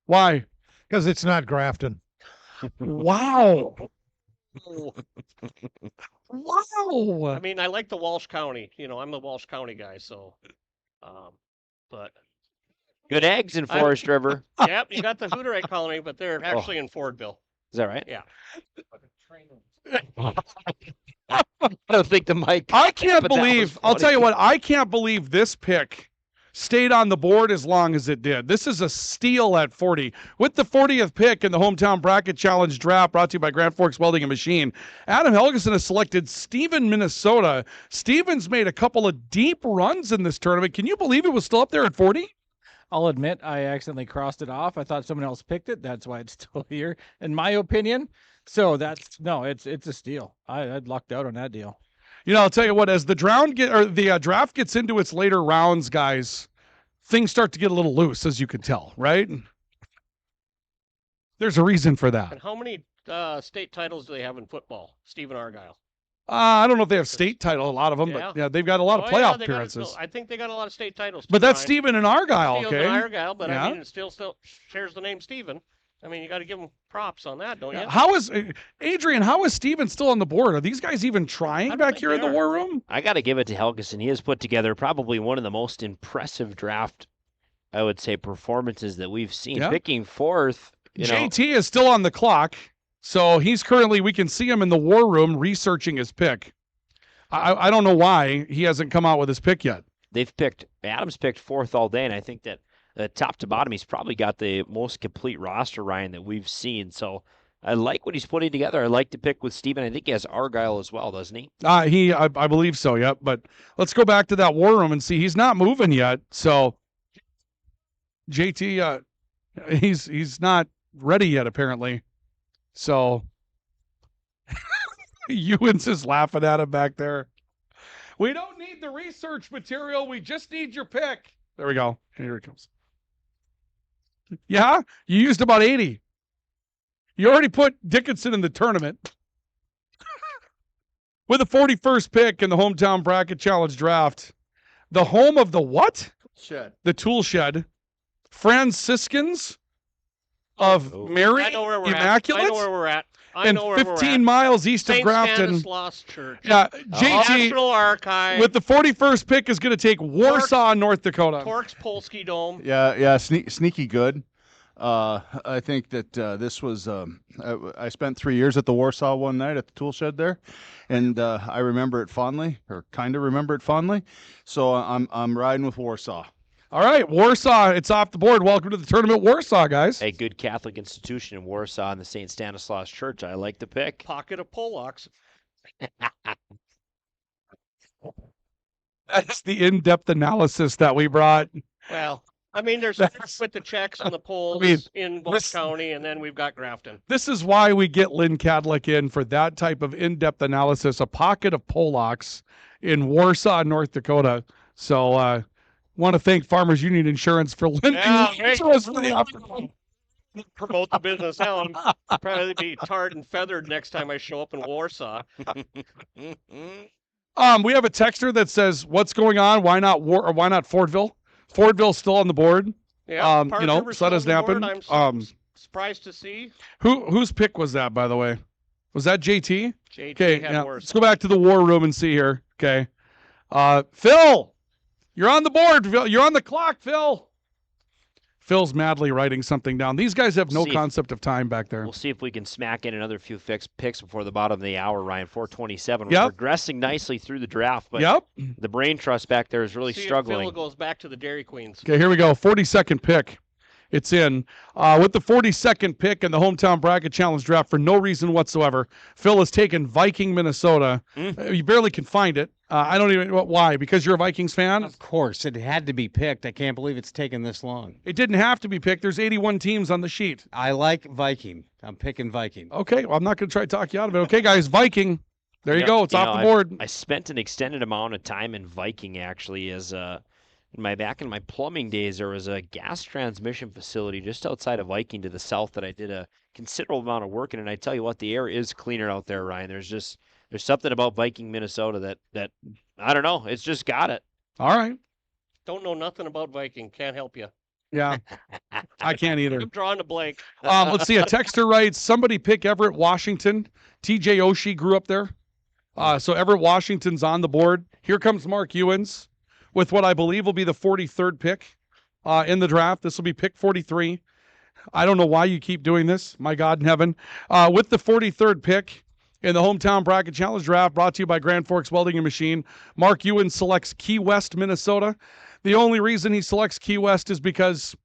Why? Because it's not Grafton. Wow. Wow. I mean, I like the Walsh County. I'm the Walsh County guy, so. But. Good eggs in Forest River. Yep, you got the Hooterite colony, but they're actually in Fordville. Is that right? Yeah. I don't think the mic. I can't but that was believe, I'll funny. tell you what, I can't believe this pick stayed on the board as long as it did. This is a steal at 40. With the 40th pick in the hometown bracket challenge draft brought to you by Grand Forks Welding and Machine, Adam Helgeson has selected Stephen, Minnesota. Stephen's made a couple of deep runs in this tournament. Can you believe it was still up there at 40? I'll admit I accidentally crossed it off. I thought someone else picked it. That's why it's still here, in my opinion. So it's a steal. I'd lucked out on that deal. I'll tell you what, as the draft gets into its later rounds, guys, things start to get a little loose, as you can tell, right? There's a reason for that. And how many state titles do they have in football? Stephen Argyle. I don't know if they have state title, a lot of them, but yeah, they've got a lot of playoff appearances. I think they got a lot of state titles. But that's Stephen and Argyle, Stephen okay? and Argyle, but yeah. I mean, it still shares the name Stephen. I mean, you got to give him props on that, don't you? How is Adrian? How is Stephen still on the board? Are these guys even trying back here in the war room? I got to give it to Helgeson. He has put together probably one of the most impressive draft, I would say, performances that we've seen. Yeah. Picking fourth. JT is still on the clock, so we can see him in the war room researching his pick. I don't know why he hasn't come out with his pick yet. Adam's picked fourth all day, and I think that top to bottom, he's probably got the most complete roster, Ryan, that we've seen. So I like what he's putting together. I like to pick with Steven. I think he has Argyle as well, doesn't he? I believe so, yep. But let's go back to that war room and see. He's not moving yet. So JT, he's not ready yet, apparently. So Ewens is laughing at him back there. We don't need the research material. We just need your pick. There we go. Here it comes. Yeah, you used about 80. You already put Dickinson in the tournament. With the 41st pick in the hometown bracket challenge draft, the home of the what? Shed. The tool shed. Franciscans of Oh. Mary I know where we're Immaculate. at. I know where we're at. I and know where we're 15 at. miles east of St. Grafton. Stanislaus Church. Yeah, JT National Archive. with the 41st pick is going to take Warsaw, North Dakota. Torx Polsky Dome. Yeah, sneaky good. I think that this was. I spent 3 years at the Warsaw one night at the tool shed there, and I remember it fondly, or kind of remember it fondly. So I'm riding with Warsaw. All right, Warsaw, it's off the board. Welcome to the tournament, Warsaw, guys. A good Catholic institution in Warsaw and the St. Stanislaus Church. I like the pick. Pocket of Polacks. That's the in-depth analysis that we brought. Well, I mean, there's That's- with the Czechs and the Poles in Bull this- County, and then we've got Grafton. This is why we get Lynn Cadlick in for that type of in-depth analysis. A pocket of Polacks in Warsaw, North Dakota. So, want to thank Farmers Union Insurance for lending hey. to us for the opportunity. Promote the business now. I'll probably be tarred and feathered next time I show up in Warsaw. We have a texter that says, "What's going on? Why not why not Fordville? Fordville's still on the board. Yeah, You know, sun is napping. I'm surprised to see. Whose pick was that, by the way? Was that JT? JT Okay, had yeah. worse. Let's go back to the war room and see here. Okay, Phil, you're on the board. Phil, you're on the clock, Phil. Phil's madly writing something down. These guys have no concept of time back there. We'll see if we can smack in another few picks before the bottom of the hour, Ryan. 427. Yep. We're progressing nicely through the draft, but Yep. the brain trust back there is really See struggling. If Phil goes back to the Dairy Queens. Okay, here we go. 42nd pick. It's in. With the 42nd pick in the Hometown Bracket Challenge draft for no reason whatsoever, Phil has taken Viking, Minnesota. You barely can find it. I don't even know why. Because you're a Vikings fan? Of course, it had to be picked. I can't believe it's taken this long. It didn't have to be picked. There's 81 teams on the sheet. I like Viking. I'm picking Viking. Okay, well, I'm not going to try to talk you out of it. Okay, guys, Viking. There you go. It's off the board. I spent an extended amount of time in Viking, actually, as back in my plumbing days. There was a gas transmission facility just outside of Viking to the south that I did a considerable amount of work in. And I tell you what, the air is cleaner out there, Ryan. There's something about Viking, Minnesota that I don't know. It's just got it. All right. Don't know nothing about Viking. Can't help you. Yeah. I can't either. I'm drawing a blank. Let's see. A texter writes, somebody pick Everett, Washington. TJ Oshie grew up there. So Everett, Washington's on the board. Here comes Mark Ewens with what I believe will be the 43rd pick in the draft. This will be pick 43. I don't know why you keep doing this. My God in heaven. With the 43rd pick in the Hometown Bracket Challenge draft, brought to you by Grand Forks Welding and Machine, Mark Ewens selects Key West, Minnesota. The only reason he selects Key West is because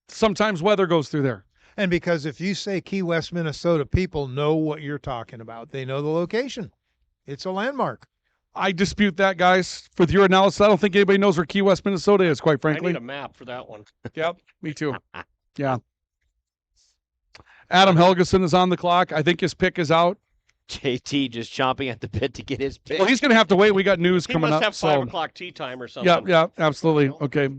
sometimes weather goes through there. And because if you say Key West, Minnesota, people know what you're talking about. They know the location. It's a landmark. I dispute that, guys. With your analysis, I don't think anybody knows where Key West, Minnesota is, quite I frankly. need a map for that one. Yep, me too. Yeah. Adam Helgeson is on the clock. I think his pick is out. JT just chomping at the bit to get his pick. Well, he's going to have to wait. We got news He coming must up. have 5 o'clock tea time or something. Yeah, absolutely. Okay.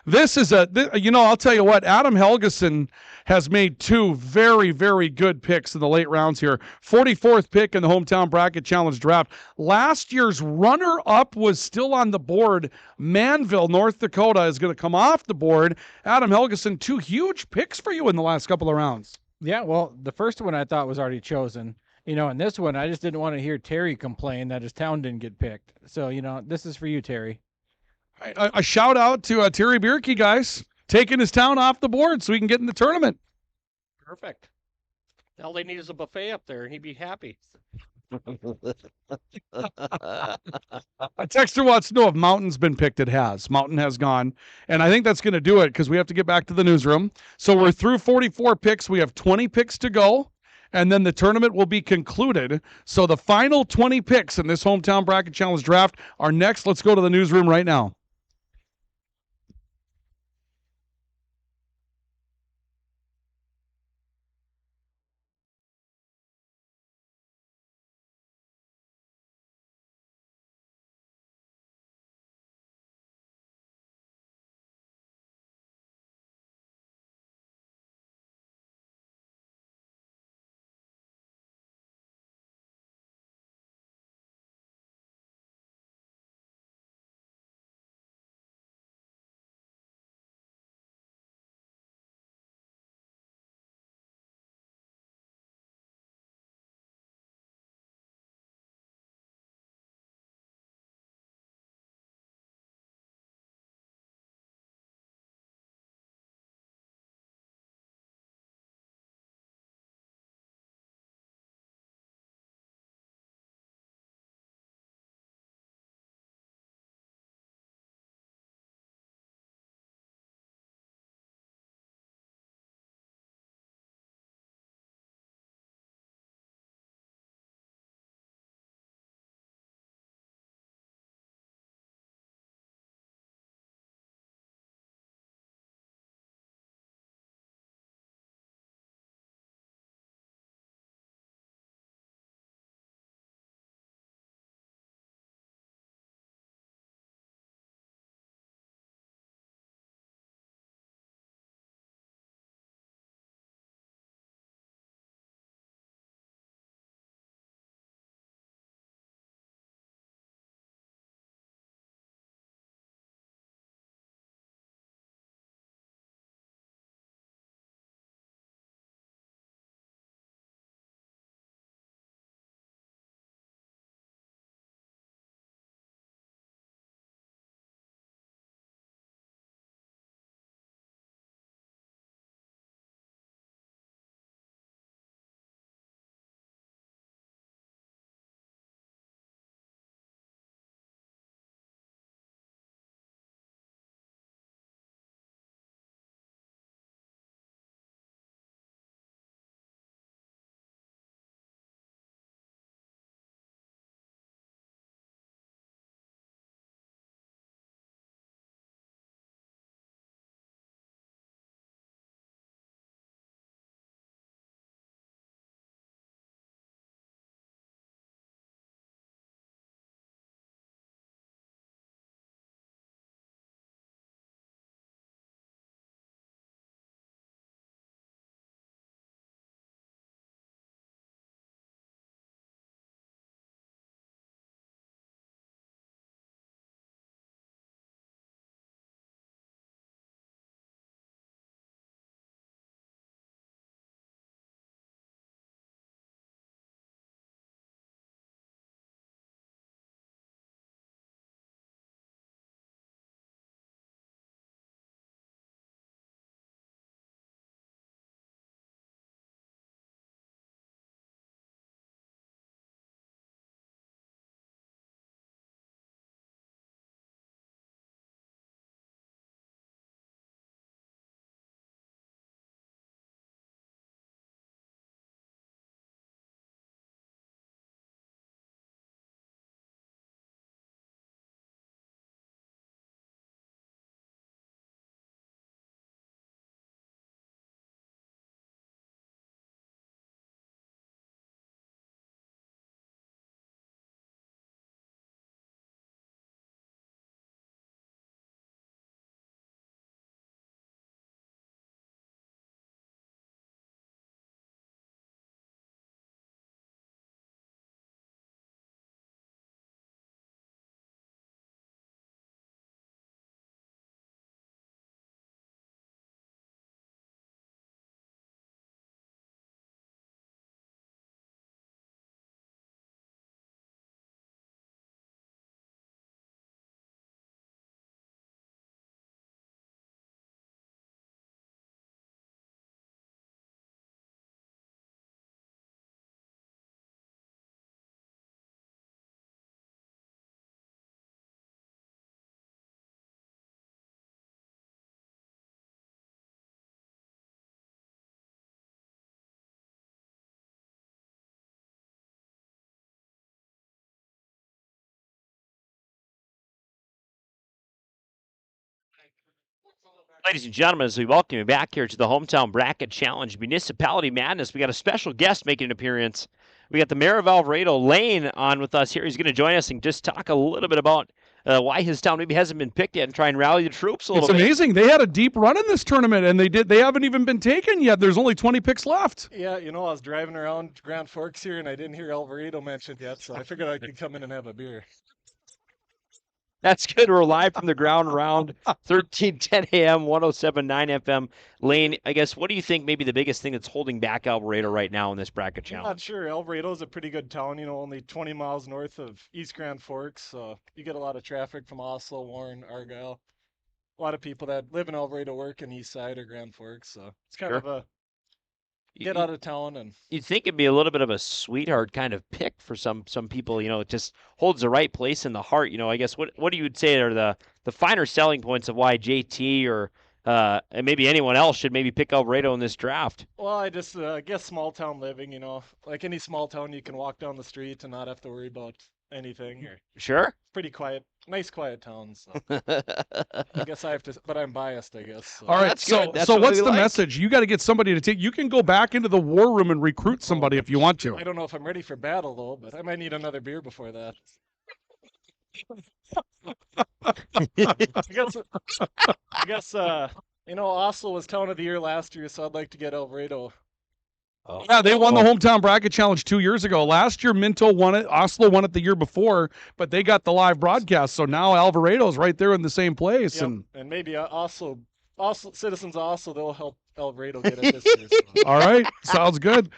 This is I'll tell you what, Adam Helgeson has made 2 very, very good picks in the late rounds here. 44th pick in the Hometown Bracket Challenge draft. Last year's runner-up was still on the board. Manville, North Dakota is going to come off the board. Adam Helgeson, 2 huge picks for you in the last couple of rounds. Yeah, well, the first one I thought was already chosen. And this one, I just didn't want to hear Terry complain that his town didn't get picked. So, this is for you, Terry. A shout out to Terry Bierke, guys, taking his town off the board so he can get in the tournament. Perfect. All they need is a buffet up there, and he'd be happy. A texter wants to know if Mountain's been picked. It has. Mountain has gone. And I think that's going to do it because we have to get back to the newsroom. So we're through 44 picks. We have 20 picks to go. And then the tournament will be concluded. So the final 20 picks in this Hometown Bracket Challenge draft are next. Let's go to the newsroom right now. Ladies and gentlemen, as we welcome you back here to the Hometown Bracket Challenge Municipality Madness, we got a special guest making an appearance. We got the mayor of Alvarado, Lane, on with us here. He's going to join us and just talk a little bit about why his town maybe hasn't been picked yet and try and rally the troops a little It's bit. amazing. They had a deep run in this tournament, and they haven't even been taken yet. There's only 20 picks left. Yeah, you know, I was driving around Grand Forks here and I didn't hear Alvarado mentioned yet, so I figured I could come in and have a beer. That's good. We're live from the ground round 1310 AM, 1079 FM. Lane, I guess, what do you think maybe the biggest thing that's holding back Alvarado right now in this bracket I'm challenge? not sure. Alvarado's a pretty good town, you know, only 20 miles north of East Grand Forks, so you get a lot of traffic from Oslo, Warren, Argyle. A lot of people that live in Alvarado work in East Side or Grand Forks, so it's kind of a get out of town. And you'd think it'd be a little bit of a sweetheart kind of pick for some people. You know, it just holds the right place in the heart. You know, I guess what do you would say are the finer selling points of why JT or and maybe anyone else should maybe pick Alvarado in this draft? well, I just guess small town living. You know, like any small town, you can walk down the street and not have to worry about anything. Sure. Pretty quiet, nice quiet town. So I guess I have to, but I'm biased, I guess. So. All right. So what's the message? You got to get somebody to take. You can go back into the war room and recruit somebody if you want to. I don't know if I'm ready for battle though, but I might need another beer before that. I guess you know, Oslo was town of the year last year, so I'd like to get Alvarado. Yeah, they won the hometown bracket challenge 2 years ago. Last year, Minto won it. Oslo won it the year before, but they got the live broadcast. So now Alvarado's right there in the same place. Yep. And maybe also citizens also they'll help Alvarado get it this year. So. All right, sounds good.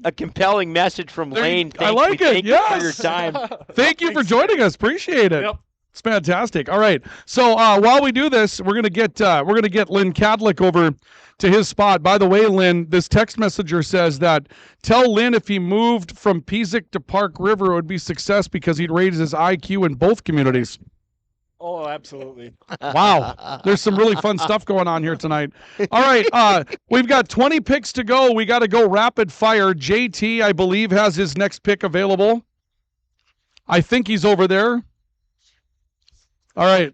A compelling message from Lane. I like it. Thank you for your Yes. time. Thank you for joining us. Appreciate it. Yep. It's fantastic. All right. So while we do this, we're gonna get Lynn Cadlick over to his spot. By the way, Lynn, this text messenger says that tell Lynn if he moved from Peasic to Park River, it would be success because he'd raise his IQ in both communities. Oh, absolutely. Wow. There's some really fun stuff going on here tonight. All right. We've got 20 picks to go. We got to go rapid fire. JT, I believe, has his next pick available. I think he's over there. All right.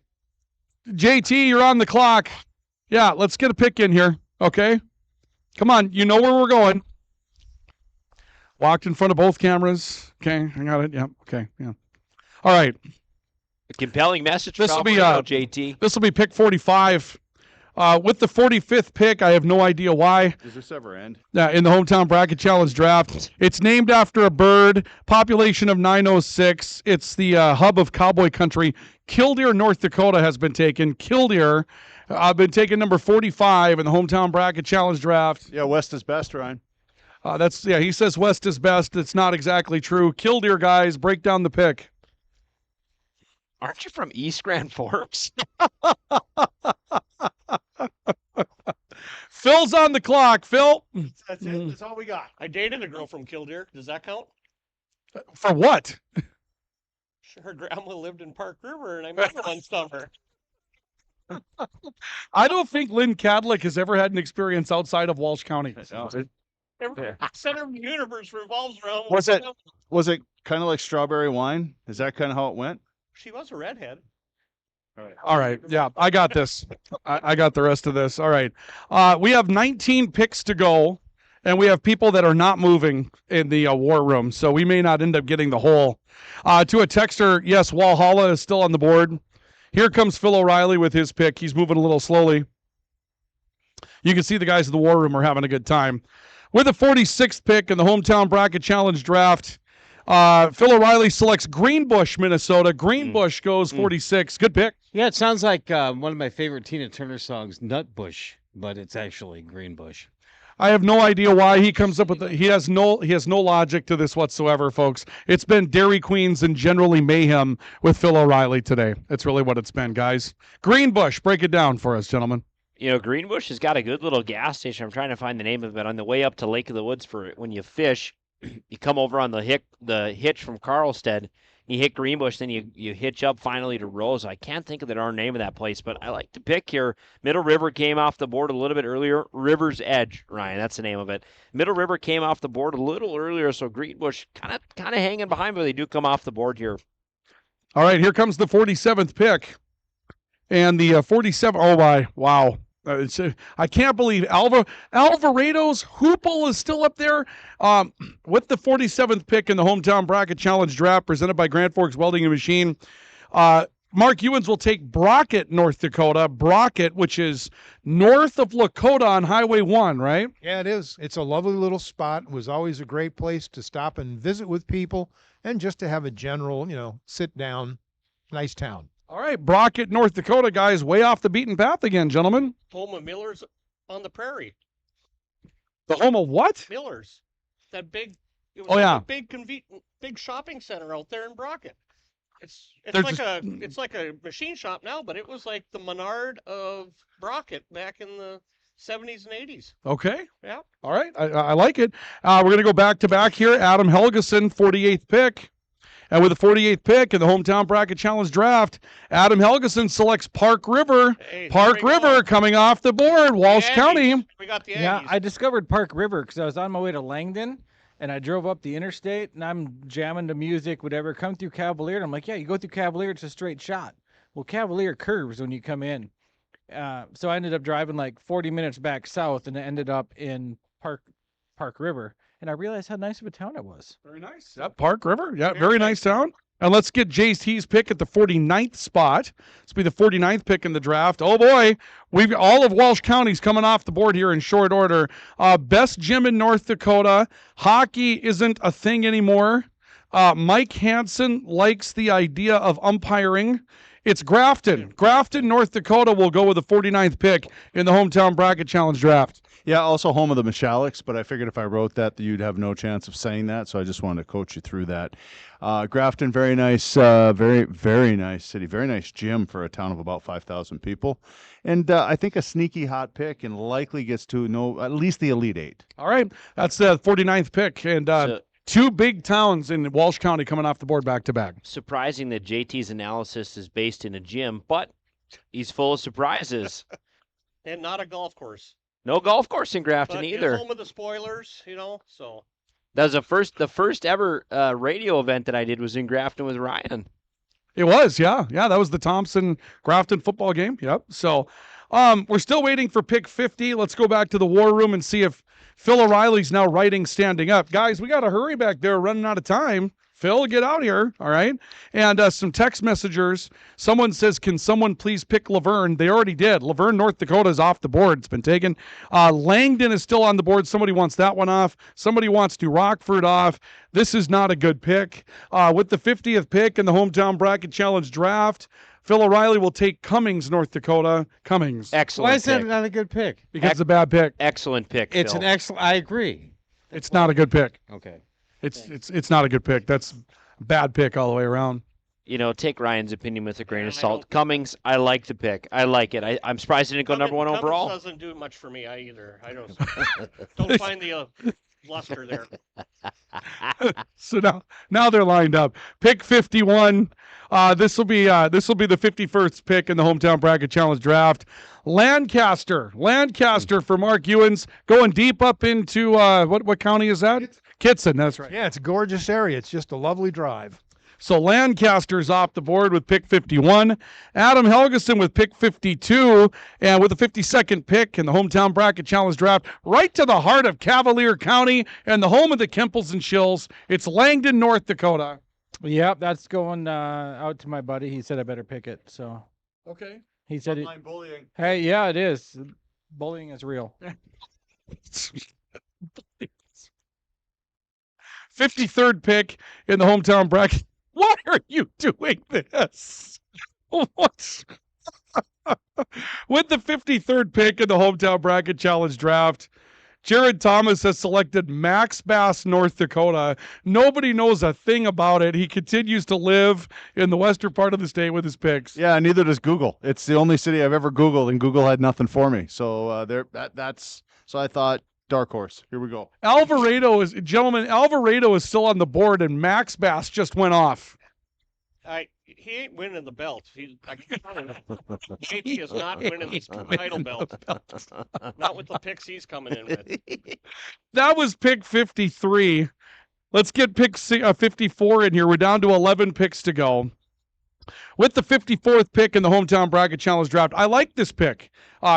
JT, you're on the clock. Yeah, let's get a pick in here. Okay. Come on. You know where we're going. Walked in front of both cameras. Okay. I got it. Yeah. Okay. Yeah. All right. A compelling message This from will be JT. This will be pick 45. With the 45th pick, I have no idea why. Does this ever end? In the Hometown Bracket Challenge draft. It's named after a bird, population of 906. It's the hub of cowboy country. Killdeer, North Dakota has been taken. Killdeer been taken number 45 in the Hometown Bracket Challenge draft. Yeah, West is best, Ryan. He says West is best. It's not exactly true. Killdeer, guys, break down the pick. Aren't you from East Grand Forks? Phil's on the clock. Phil. That's it. That's all we got. I dated a girl from Killdeer. Does that count? For what? Her grandma lived in Park River, and I met her one summer. I don't think Lynn Cadlick has ever had an experience outside of Walsh County. Every center of the universe revolves around. Was it kind of like strawberry wine? Is that kind of how it went? She was a redhead. All right. Yeah, I got this. I got the rest of this. All right. We have 19 picks to go, and we have people that are not moving in the war room, so we may not end up getting the whole. To a texter, yes, Walhalla is still on the board. Here comes Phil O'Reilly with his pick. He's moving a little slowly. You can see the guys in the war room are having a good time. With the 46th pick in the Hometown Bracket Challenge draft, Phil O'Reilly selects Greenbush, Minnesota. Greenbush goes 46. Good pick. Yeah, it sounds like one of my favorite Tina Turner songs, Nutbush, but it's actually Greenbush. I have no idea why he comes up with he has no logic to this whatsoever, folks. It's been Dairy Queens and generally mayhem with Phil O'Reilly today. That's really what it's been, guys. Greenbush, break it down for us, gentlemen. You know, Greenbush has got a good little gas station. I'm trying to find the name of it. On the way up to Lake of the Woods for when you fish, you come over on the hitch from Carlstead. You hit Greenbush, then you hitch up finally to Rose. I can't think of the darn name of that place, but I like to pick here. Middle River came off the board a little bit earlier. River's Edge, Ryan, that's the name of it. Middle River came off the board a little earlier, so Greenbush kind of hanging behind, but they do come off the board here. All right, here comes the 47th pick. And the 47, oh my, wow. I can't believe Alvarado's Hoople is still up there with the 47th pick in the Hometown Bracket Challenge Draft presented by Grand Forks Welding and Machine. Mark Ewens will take Brockett, North Dakota. Brockett, which is north of Lakota on Highway 1, right? Yeah, it is. It's a lovely little spot. It was always a great place to stop and visit with people and just to have a general, sit down, nice town. All right, Brockett, North Dakota, guys, way off the beaten path again, gentlemen. Home of Miller's on the Prairie. The home of what? Miller's. That big. It was Oh, yeah. a big shopping center out there in Brockett. It's like a machine shop now, but it was like the Menard of Brockett back in the 70s and 80s. Okay. Yeah. All right. I like it. We're going to go back to back here. Adam Helgeson, 48th pick. And with the 48th pick in the Hometown Bracket Challenge Draft, Adam Helgeson selects Park River. Hey, Park River coming off the board, Walsh County. We got the Aggies. Yeah, I discovered Park River because I was on my way to Langdon, and I drove up the interstate, and I'm jamming to music, whatever, come through Cavalier, and I'm like, yeah, you go through Cavalier, it's a straight shot. Well, Cavalier curves when you come in. So I ended up driving like 40 minutes back south, and I ended up in Park River. And I realized how nice of a town it was. Very nice. Yep, Park River. Yeah, very nice town. And let's get JT's pick at the 49th spot. This will be the 49th pick in the draft. Oh, boy. We've all of Walsh County's coming off the board here in short order. Best gym in North Dakota. Hockey isn't a thing anymore. Mike Hansen likes the idea of umpiring. It's Grafton. Grafton, North Dakota will go with the 49th pick in the Hometown Bracket Challenge Draft. Yeah, also home of the Michaleks, but I figured if I wrote that, you'd have no chance of saying that, so I just wanted to coach you through that. Grafton, very nice, very, very nice city, very nice gym for a town of about 5,000 people. And I think a sneaky hot pick and likely gets to at least the Elite Eight. All right, that's the 49th pick. And two big towns in Walsh County coming off the board back-to-back. Surprising that JT's analysis is based in a gym, but he's full of surprises. And not a golf course. No golf course in Grafton But either. It's home of the spoilers, so. That was the first ever radio event that I did was in Grafton with Ryan. It was, yeah. Yeah, that was the Thompson-Grafton football game. Yep. So we're still waiting for pick 50. Let's go back to the war room and see if Phil O'Reilly's now writing standing up. Guys, we got to hurry back there. Running out of time. Phil, get out here, all right? And some text messengers. Someone says, can someone please pick Laverne? They already did. Laverne, North Dakota is off the board. It's been taken. Langdon is still on the board. Somebody wants that one off. Somebody wants New Rockford off. This is not a good pick. With the 50th pick in the Hometown Bracket Challenge Draft, Phil O'Reilly will take Cummings, North Dakota. Cummings. Excellent Why is that pick. not a good pick? Because it's a bad pick. Excellent pick, It's Phil. an excellent. I agree. It's not a good pick. Okay. It's not a good pick. That's a bad pick all the way around. Take Ryan's opinion with a grain of salt. Cummings, I like the pick. I like it. I'm surprised it didn't go number one Cummins overall. Doesn't do much for me either. I don't find the luster there. So now they're lined up. Pick 51. This will be the 51st pick in the Hometown Bracket Challenge Draft. Lancaster for Mark Ewens, going deep up into what county is that? Kitson, that's right. Yeah, it's a gorgeous area. It's just a lovely drive. So Lancaster's off the board with pick 51. Adam Helgeson with pick 52. And with the 52nd pick in the Hometown Bracket Challenge Draft, right to the heart of Cavalier County and the home of the Kemples and Shills, it's Langdon, North Dakota. Yep, that's going out to my buddy. He said I better pick it. So Okay. he said, Online bullying. "Hey, yeah, it is. Bullying is real." 53rd pick in the Hometown Bracket. Why are you doing this? What? With the 53rd pick in the Hometown Bracket Challenge Draft, Jared Thomas has selected Max Bass, North Dakota. Nobody knows a thing about it. He continues to live in the western part of the state with his picks. Yeah, neither does Google. It's the only city I've ever Googled, and Google had nothing for me. So so I thought dark horse. Here we go. Alvarado is still on the board, and Max Bass just went off. He ain't winning the belt. JT is not winning this title belt. Not with the picks he's coming in with. That was pick 53. Let's get pick 54 in here. We're down to 11 picks to go. With the 54th pick in the hometown bracket challenge draft, I like this pick.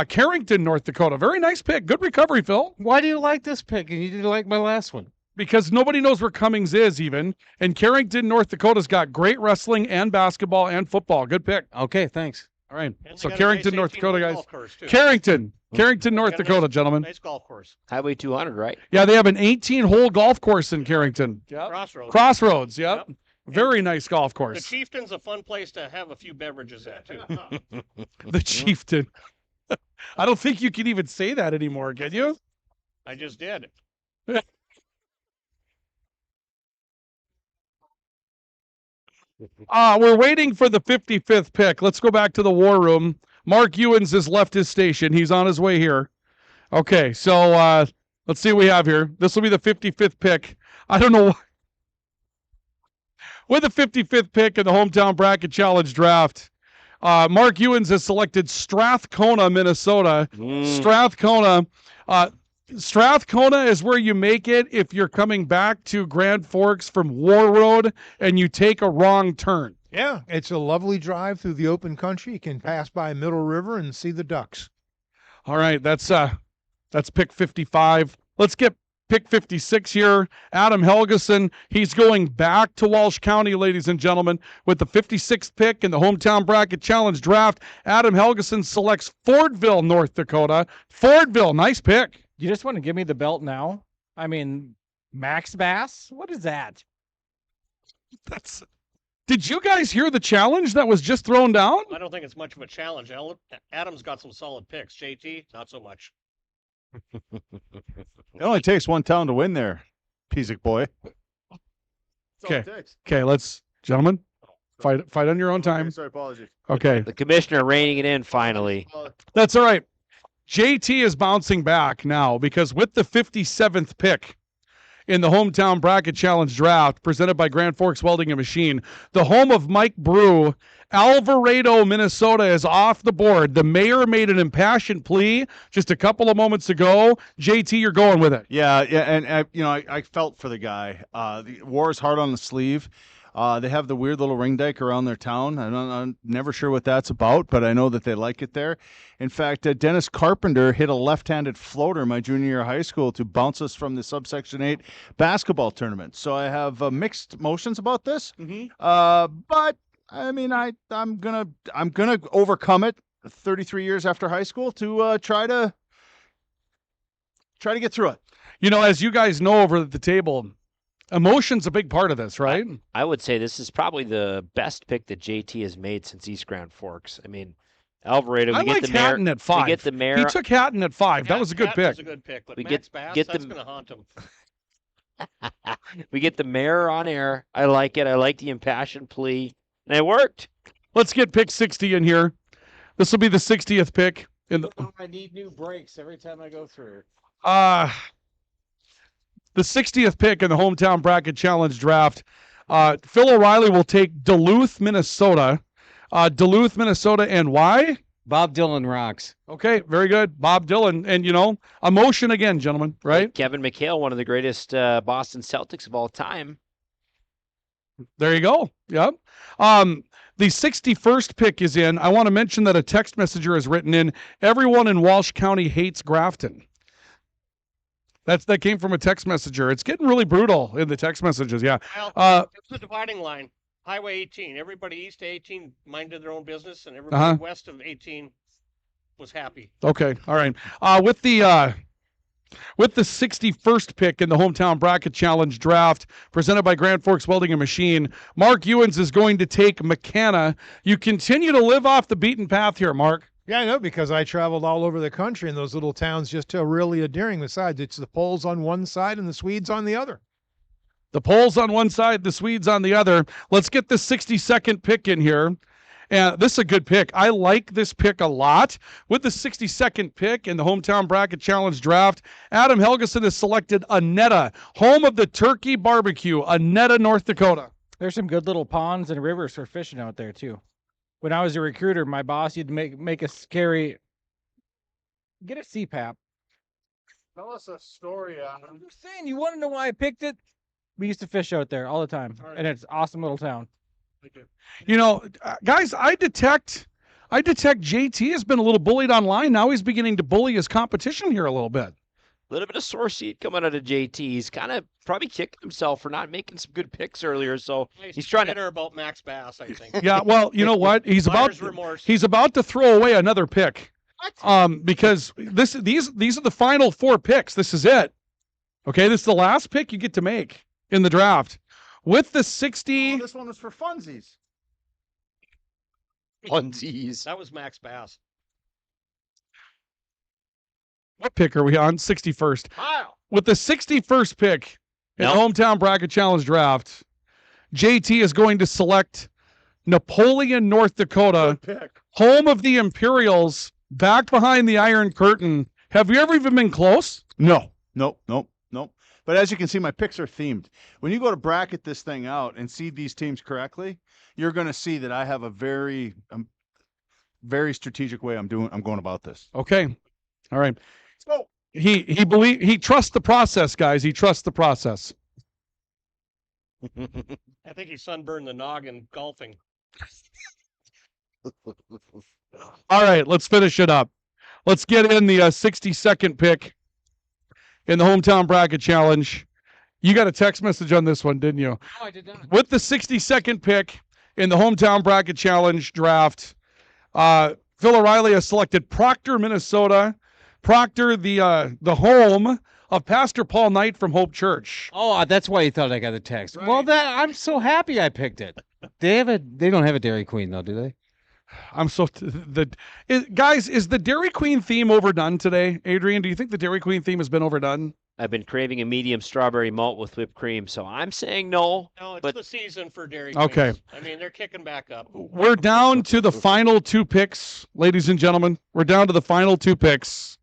Carrington, North Dakota. Very nice pick. Good recovery, Phil. Why do you like this pick and you didn't like my last one? Because nobody knows where Cummings is even. And Carrington, North Dakota's got great wrestling and basketball and football. Good pick. Okay, thanks. All right. And they So got a Carrington, nice North 18-hole Dakota, guys. golf course, too. Carrington, North They got a Dakota, nice, gentlemen. Nice golf course. Highway 200, right? Yeah, they have an 18-hole golf course in Carrington. Crossroads. Crossroads, yep. Yep. Very nice golf The course. Chieftain's a fun place to have a few beverages at, too. The Chieftain. I don't think you can even say that anymore, can you? I just did. We're waiting for the 55th pick. Let's go back to the war room. Mark Ewens has left his station. He's on his way here. Okay, so let's see what we have here. This will be the 55th pick. I don't know. With the 55th pick in the hometown bracket challenge draft, Mark Ewens has selected Strathcona, Minnesota. Strathcona. Strathcona is where you make it if you're coming back to Grand Forks from War Road and you take a wrong turn. Yeah, it's a lovely drive through the open country. You can pass by Middle River and see the ducks. All right, that's pick 55. Let's get pick 56 here. Adam Helgeson, he's going back to Walsh County, ladies and gentlemen, with the 56th pick in the hometown bracket challenge draft. Adam Helgeson selects Fordville, North Dakota. Fordville, nice pick. You just want to give me the belt now? I mean, Max Bass? What is that? Did you guys hear the challenge that was just thrown down? I don't think it's much of a challenge. Adam's got some solid picks. JT, not so much. It only takes one town to win there, Pizik boy. Okay. Okay, let's, gentlemen, fight on your own time. Sorry, apologies. Okay. The commissioner reining it in finally. That's all right. JT is bouncing back now because with the 57th pick in the hometown bracket challenge draft presented by Grand Forks Welding and Machine, the home of Mike Brew, Alvarado, Minnesota is off the board. The mayor made an impassioned plea just a couple of moments ago. JT, you're going with it. Yeah, and I felt for the guy. The war is hard on the sleeve. They have the weird little ring dike around their town. I'm never sure what that's about, but I know that they like it there. In fact, Dennis Carpenter hit a left-handed floater my junior year of high school to bounce us from the subsection 8 basketball tournament. So I have mixed emotions about this. But I mean, I'm gonna overcome it 33 years after high school to try to get through it. You know, as you guys know over at the table, emotion's a big part of this, right? I would say this is probably the best pick that JT has made since East Grand Forks. I mean, Alvarado, I liked Hatton at 5. We get the mayor. He took Hatton at 5. That was a good Hatton pick. was a good pick, but We Max get Bass, the- that's going to haunt him. We get the mayor on air. I like it. I like the impassioned plea. And it worked. Let's get pick 60 in here. This will be the 60th pick in the I need new brakes every time I go through. the 60th pick in the hometown bracket challenge draft. Phil O'Reilly will take Duluth, Minnesota. Duluth, Minnesota, and why? Bob Dylan rocks. Okay, very good. Bob Dylan. And, emotion again, gentlemen, right? Kevin McHale, one of the greatest Boston Celtics of all time. There you go. Yep. The 61st pick is in. I want to mention that a text messenger has written in, everyone in Walsh County hates Grafton. That came from a text messenger. It's getting really brutal in the text messages, yeah. Well, it's the dividing line. Highway 18. Everybody east of 18 minded their own business, and everybody west of 18 was happy. Okay, all right. With the 61st pick in the hometown bracket challenge draft presented by Grand Forks Welding and Machine, Mark Ewens is going to take McKenna. You continue to live off the beaten path here, Mark. Yeah, I know, because I traveled all over the country and those little towns just really endearing. Besides, it's the Poles on one side and the Swedes on the other. The Poles on one side, the Swedes on the other. Let's get the 62nd pick in here. And this is a good pick. I like this pick a lot. With the 62nd pick in the hometown bracket challenge draft, Adam Helgeson has selected Annetta, home of the turkey barbecue, Annetta, North Dakota. There's some good little ponds and rivers for fishing out there too. When I was a recruiter, my boss used to make us carry. Get a CPAP. Tell us a story, Adam. I'm just saying, you want to know why I picked it? We used to fish out there all the time, and it's an awesome little town. You know, guys, I detect JT has been a little bullied online. Now he's beginning to bully his competition here a little bit. A little bit of sore seat coming out of JT. He's kind of probably kicking himself for not making some good picks earlier. So he's trying to. Bitter about Max Bass, I think. Yeah, well, you know what? He's about to throw away another pick. Because these are the final 4 picks. This is it. Okay, this is the last pick you get to make in the draft. With the 60. Oh, this one was for funsies. Funsies. That was Max Bass. What pick are we on? 61st. Wow. With the 61st pick in the Hometown Bracket Challenge draft, JT is going to select Napoleon, North Dakota, home of the Imperials, back behind the Iron Curtain. Have you ever even been close? No. Nope. But as you can see, my picks are themed. When you go to bracket this thing out and seed these teams correctly, you're going to see that I have a very strategic way I'm going about this. Okay. All right. Let's go. He trusts the process, guys. He trusts the process. I think he sunburned the noggin golfing. All right, let's finish it up. Let's get in the 62nd pick in the Hometown Bracket Challenge. You got a text message on this one, didn't you? No, I did not. With the 62nd pick in the Hometown Bracket Challenge draft, Phil O'Reilly has selected Proctor, Minnesota. Proctor, the home of Pastor Paul Knight from Hope Church. Oh, that's why you thought I got a text. Right. Well, I'm so happy I picked it. They don't have a Dairy Queen though, do they? I'm so guys, is the Dairy Queen theme overdone today? Adrian, do you think the Dairy Queen theme has been overdone? I've been craving a medium strawberry malt with whipped cream, so I'm saying no. No, it's but the season for Dairy Okay. Queens. I mean, they're kicking back up. We're down to the final 2 picks, ladies and gentlemen. We're down to the final 2 picks.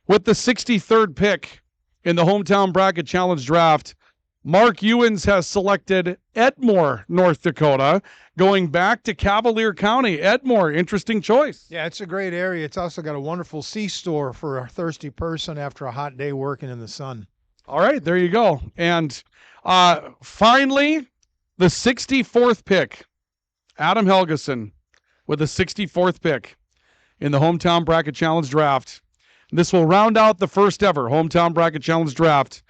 With the 63rd pick in the Hometown Bracket Challenge draft, Mark Ewens has selected Edmore, North Dakota, going back to Cavalier County. Edmore, interesting choice. Yeah, it's a great area. It's also got a wonderful C-store for a thirsty person after a hot day working in the sun. All right, there you go. And finally, the 64th pick, Adam Helgeson with the 64th pick in the Hometown Bracket Challenge draft. This will round out the first ever Hometown Bracket Challenge draft.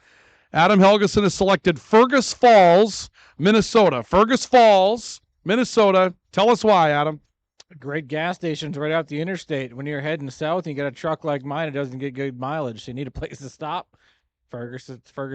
Adam Helgeson has selected Fergus Falls, Minnesota. Fergus Falls, Minnesota. Tell us why, Adam. Great gas stations right out the interstate. When you're heading south and you got a truck like mine, it doesn't get good mileage. So you need a place to stop. Fergus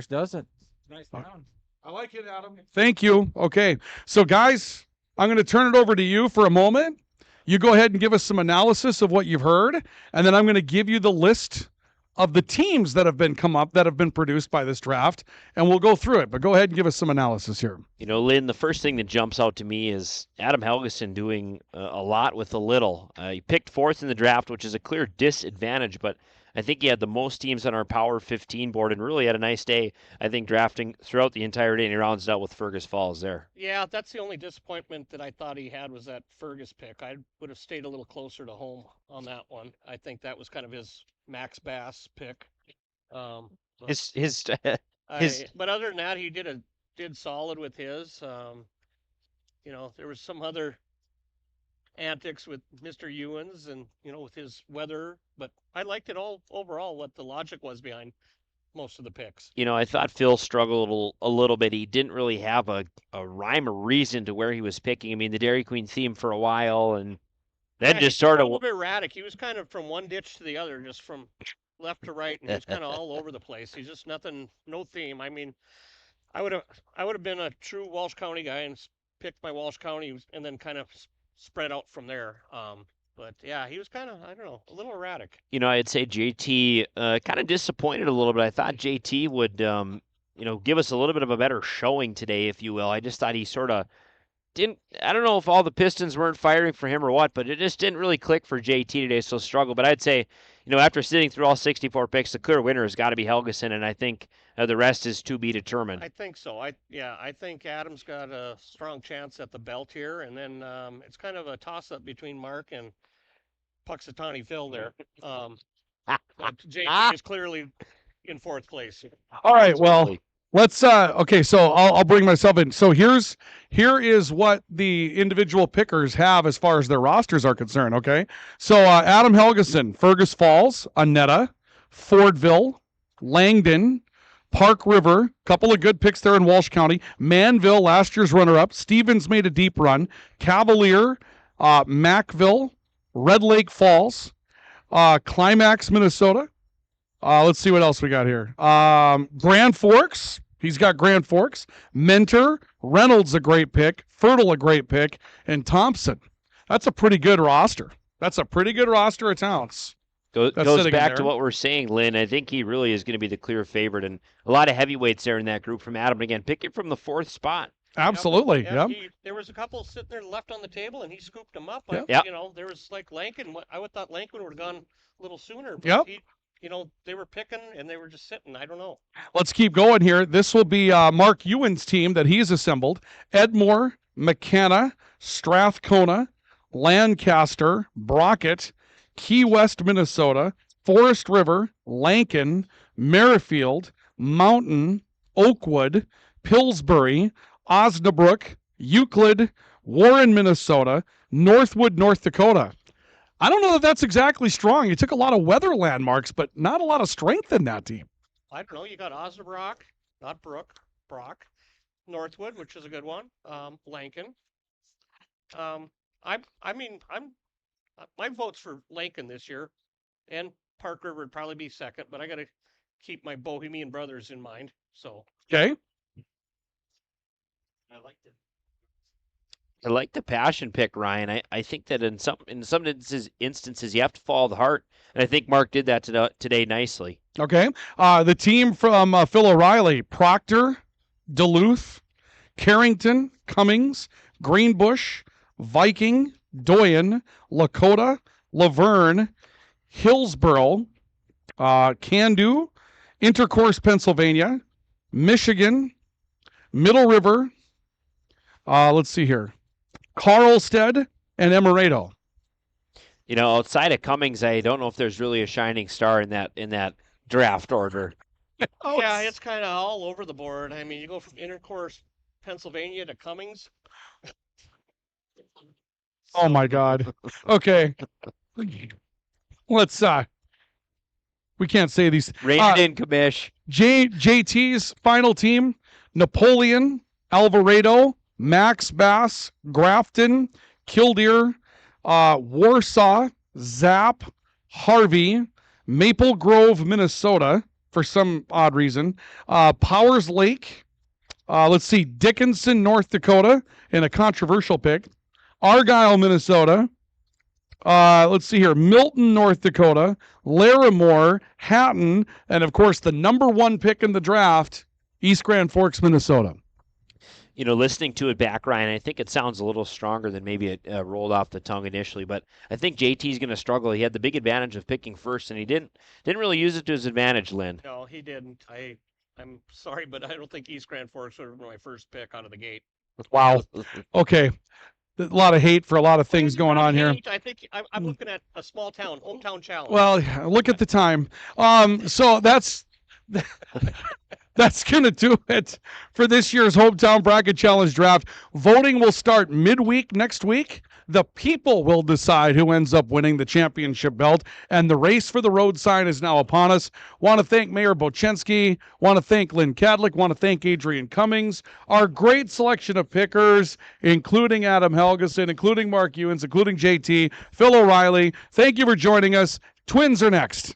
does it. Nice town. I like it, Adam. Thank you. Okay. So, guys, I'm going to turn it over to you for a moment. You go ahead and give us some analysis of what you've heard, and then I'm going to give you the list of the teams that have been produced by this draft, and we'll go through it. But go ahead and give us some analysis here. You know, Lynn, the first thing that jumps out to me is Adam Helgeson doing a lot with a little. He picked 4th in the draft, which is a clear disadvantage, but I think he had the most teams on our Power 15 board and really had a nice day, I think, drafting throughout the entire day, and he rounds it out with Fergus Falls there. Yeah, that's the only disappointment that I thought he had was that Fergus pick. I would have stayed a little closer to home on that one. I think that was kind of his Max Bass pick. But other than that, he did solid with his. You know, there was some other antics with Mr. Ewens and, you know, with his weather, but I liked it all overall, what the logic was behind most of the picks. You know, I thought Phil struggled a little bit. He didn't really have a rhyme or reason to where he was picking. I mean, the Dairy Queen theme for a while, and then just sort of a little bit erratic. He was kind of from one ditch to the other, just from left to right, and he was kind of all over the place. He's just no theme. I mean, I would have been a true Walsh County guy and picked my Walsh County and then kind of spread out from there. But yeah, he was kind of, I don't know, a little erratic. You know, I'd say JT kind of disappointed a little bit. I thought JT would, you know, give us a little bit of a better showing today, if you will. I just thought he sort of didn't. I don't know if all the Pistons weren't firing for him or what, but it just didn't really click for JT today. So struggle. But I'd say, you know, after sitting through all 64 picks, the clear winner has got to be Helgeson, and I think the rest is to be determined. I think so. I think Adam's got a strong chance at the belt here, and then it's kind of a toss-up between Mark and Puxatawny Phil there. JT is clearly in 4th place. All right, well, Let's okay, so I'll bring myself in. So here is what the individual pickers have as far as their rosters are concerned, okay? So Adam Helgeson, Fergus Falls, Annetta, Fordville, Langdon, Park River, couple of good picks there in Walsh County. Manville, last year's runner-up. Stevens made a deep run. Cavalier, Mackville, Red Lake Falls, Climax, Minnesota. Let's see what else we got here. Grand Forks. He's got Grand Forks. Mentor. Reynolds, a great pick. Fertile, a great pick. And Thompson. That's a pretty good roster. That's a pretty good roster of towns. Goes back to what we're saying, Lynn. I think he really is going to be the clear favorite, and a lot of heavyweights there in that group from Adam. Again, picking from the 4th spot. Absolutely. Yep. There was a couple sitting there left on the table, and he scooped them up. Yep. You know, there was like Lankin. I would thought Lankin would have gone a little sooner. But Yep. you know, they were picking and they were just sitting. I don't know. Let's keep going here. This will be Mark Ewan's team that he's assembled. Edmore, McKenna, Strathcona, Lancaster, Brockett, Key West, Minnesota, Forest River, Lankin, Merrifield, Mountain, Oakwood, Pillsbury, Osnabrook, Euclid, Warren, Minnesota, Northwood, North Dakota. I don't know that that's exactly strong. He took a lot of weather landmarks, but not a lot of strength in that team. I don't know. You got Osnabrock, not Brock, Northwood, which is a good one. Lankin. My vote's for Lankin this year, and Park River would probably be second, but I got to keep my Bohemian brothers in mind. So okay. I liked it. I like the passion pick, Ryan. I think that in some instances you have to follow the heart, and I think Mark did that today nicely. Okay. The team from Phil O'Reilly: Proctor, Duluth, Carrington, Cummings, Greenbush, Viking, Doyen, Lakota, Laverne, Hillsboro, Candu, Intercourse, Pennsylvania, Michigan, Middle River. Let's see here. Carlstead and Emerado. You know, outside of Cummings, I don't know if there's really a shining star in that draft order. Yeah, it's kind of all over the board. I mean, you go from Intercourse, Pennsylvania to Cummings. Oh my God. Okay. Let's we can't say these. Rein it in, Commish. JT's final team: Napoleon, Alvarado, Max Bass, Grafton, Killdeer, Warsaw, Zap, Harvey, Maple Grove, Minnesota, for some odd reason, Powers Lake, let's see, Dickinson, North Dakota, in a controversial pick, Argyle, Minnesota, let's see here, Milton, North Dakota, Larimore, Hatton, and of course the number 1 pick in the draft, East Grand Forks, Minnesota. You know, listening to it back, Ryan, I think it sounds a little stronger than maybe it rolled off the tongue initially. But I think JT's going to struggle. He had the big advantage of picking first, and he didn't really use it to his advantage, Lynn. No, he didn't. I'm sorry, but I don't think East Grand Forks would have been my first pick out of the gate. Wow. Okay. A lot of hate for a lot of things going on here. I think I'm looking at a small town, hometown challenge. Well, look at the time. So that's going to do it for this year's Hometown Bracket Challenge draft. Voting will start midweek next week. The people will decide who ends up winning the championship belt, and the race for the road sign is now upon us. Want to thank Mayor Bochensky, want to thank Lynn Cadlick, want to thank Adrian Cummings, our great selection of pickers, including Adam Helgeson, including Mark Ewens, including JT, Phil O'Reilly. Thank you for joining us. Twins are next.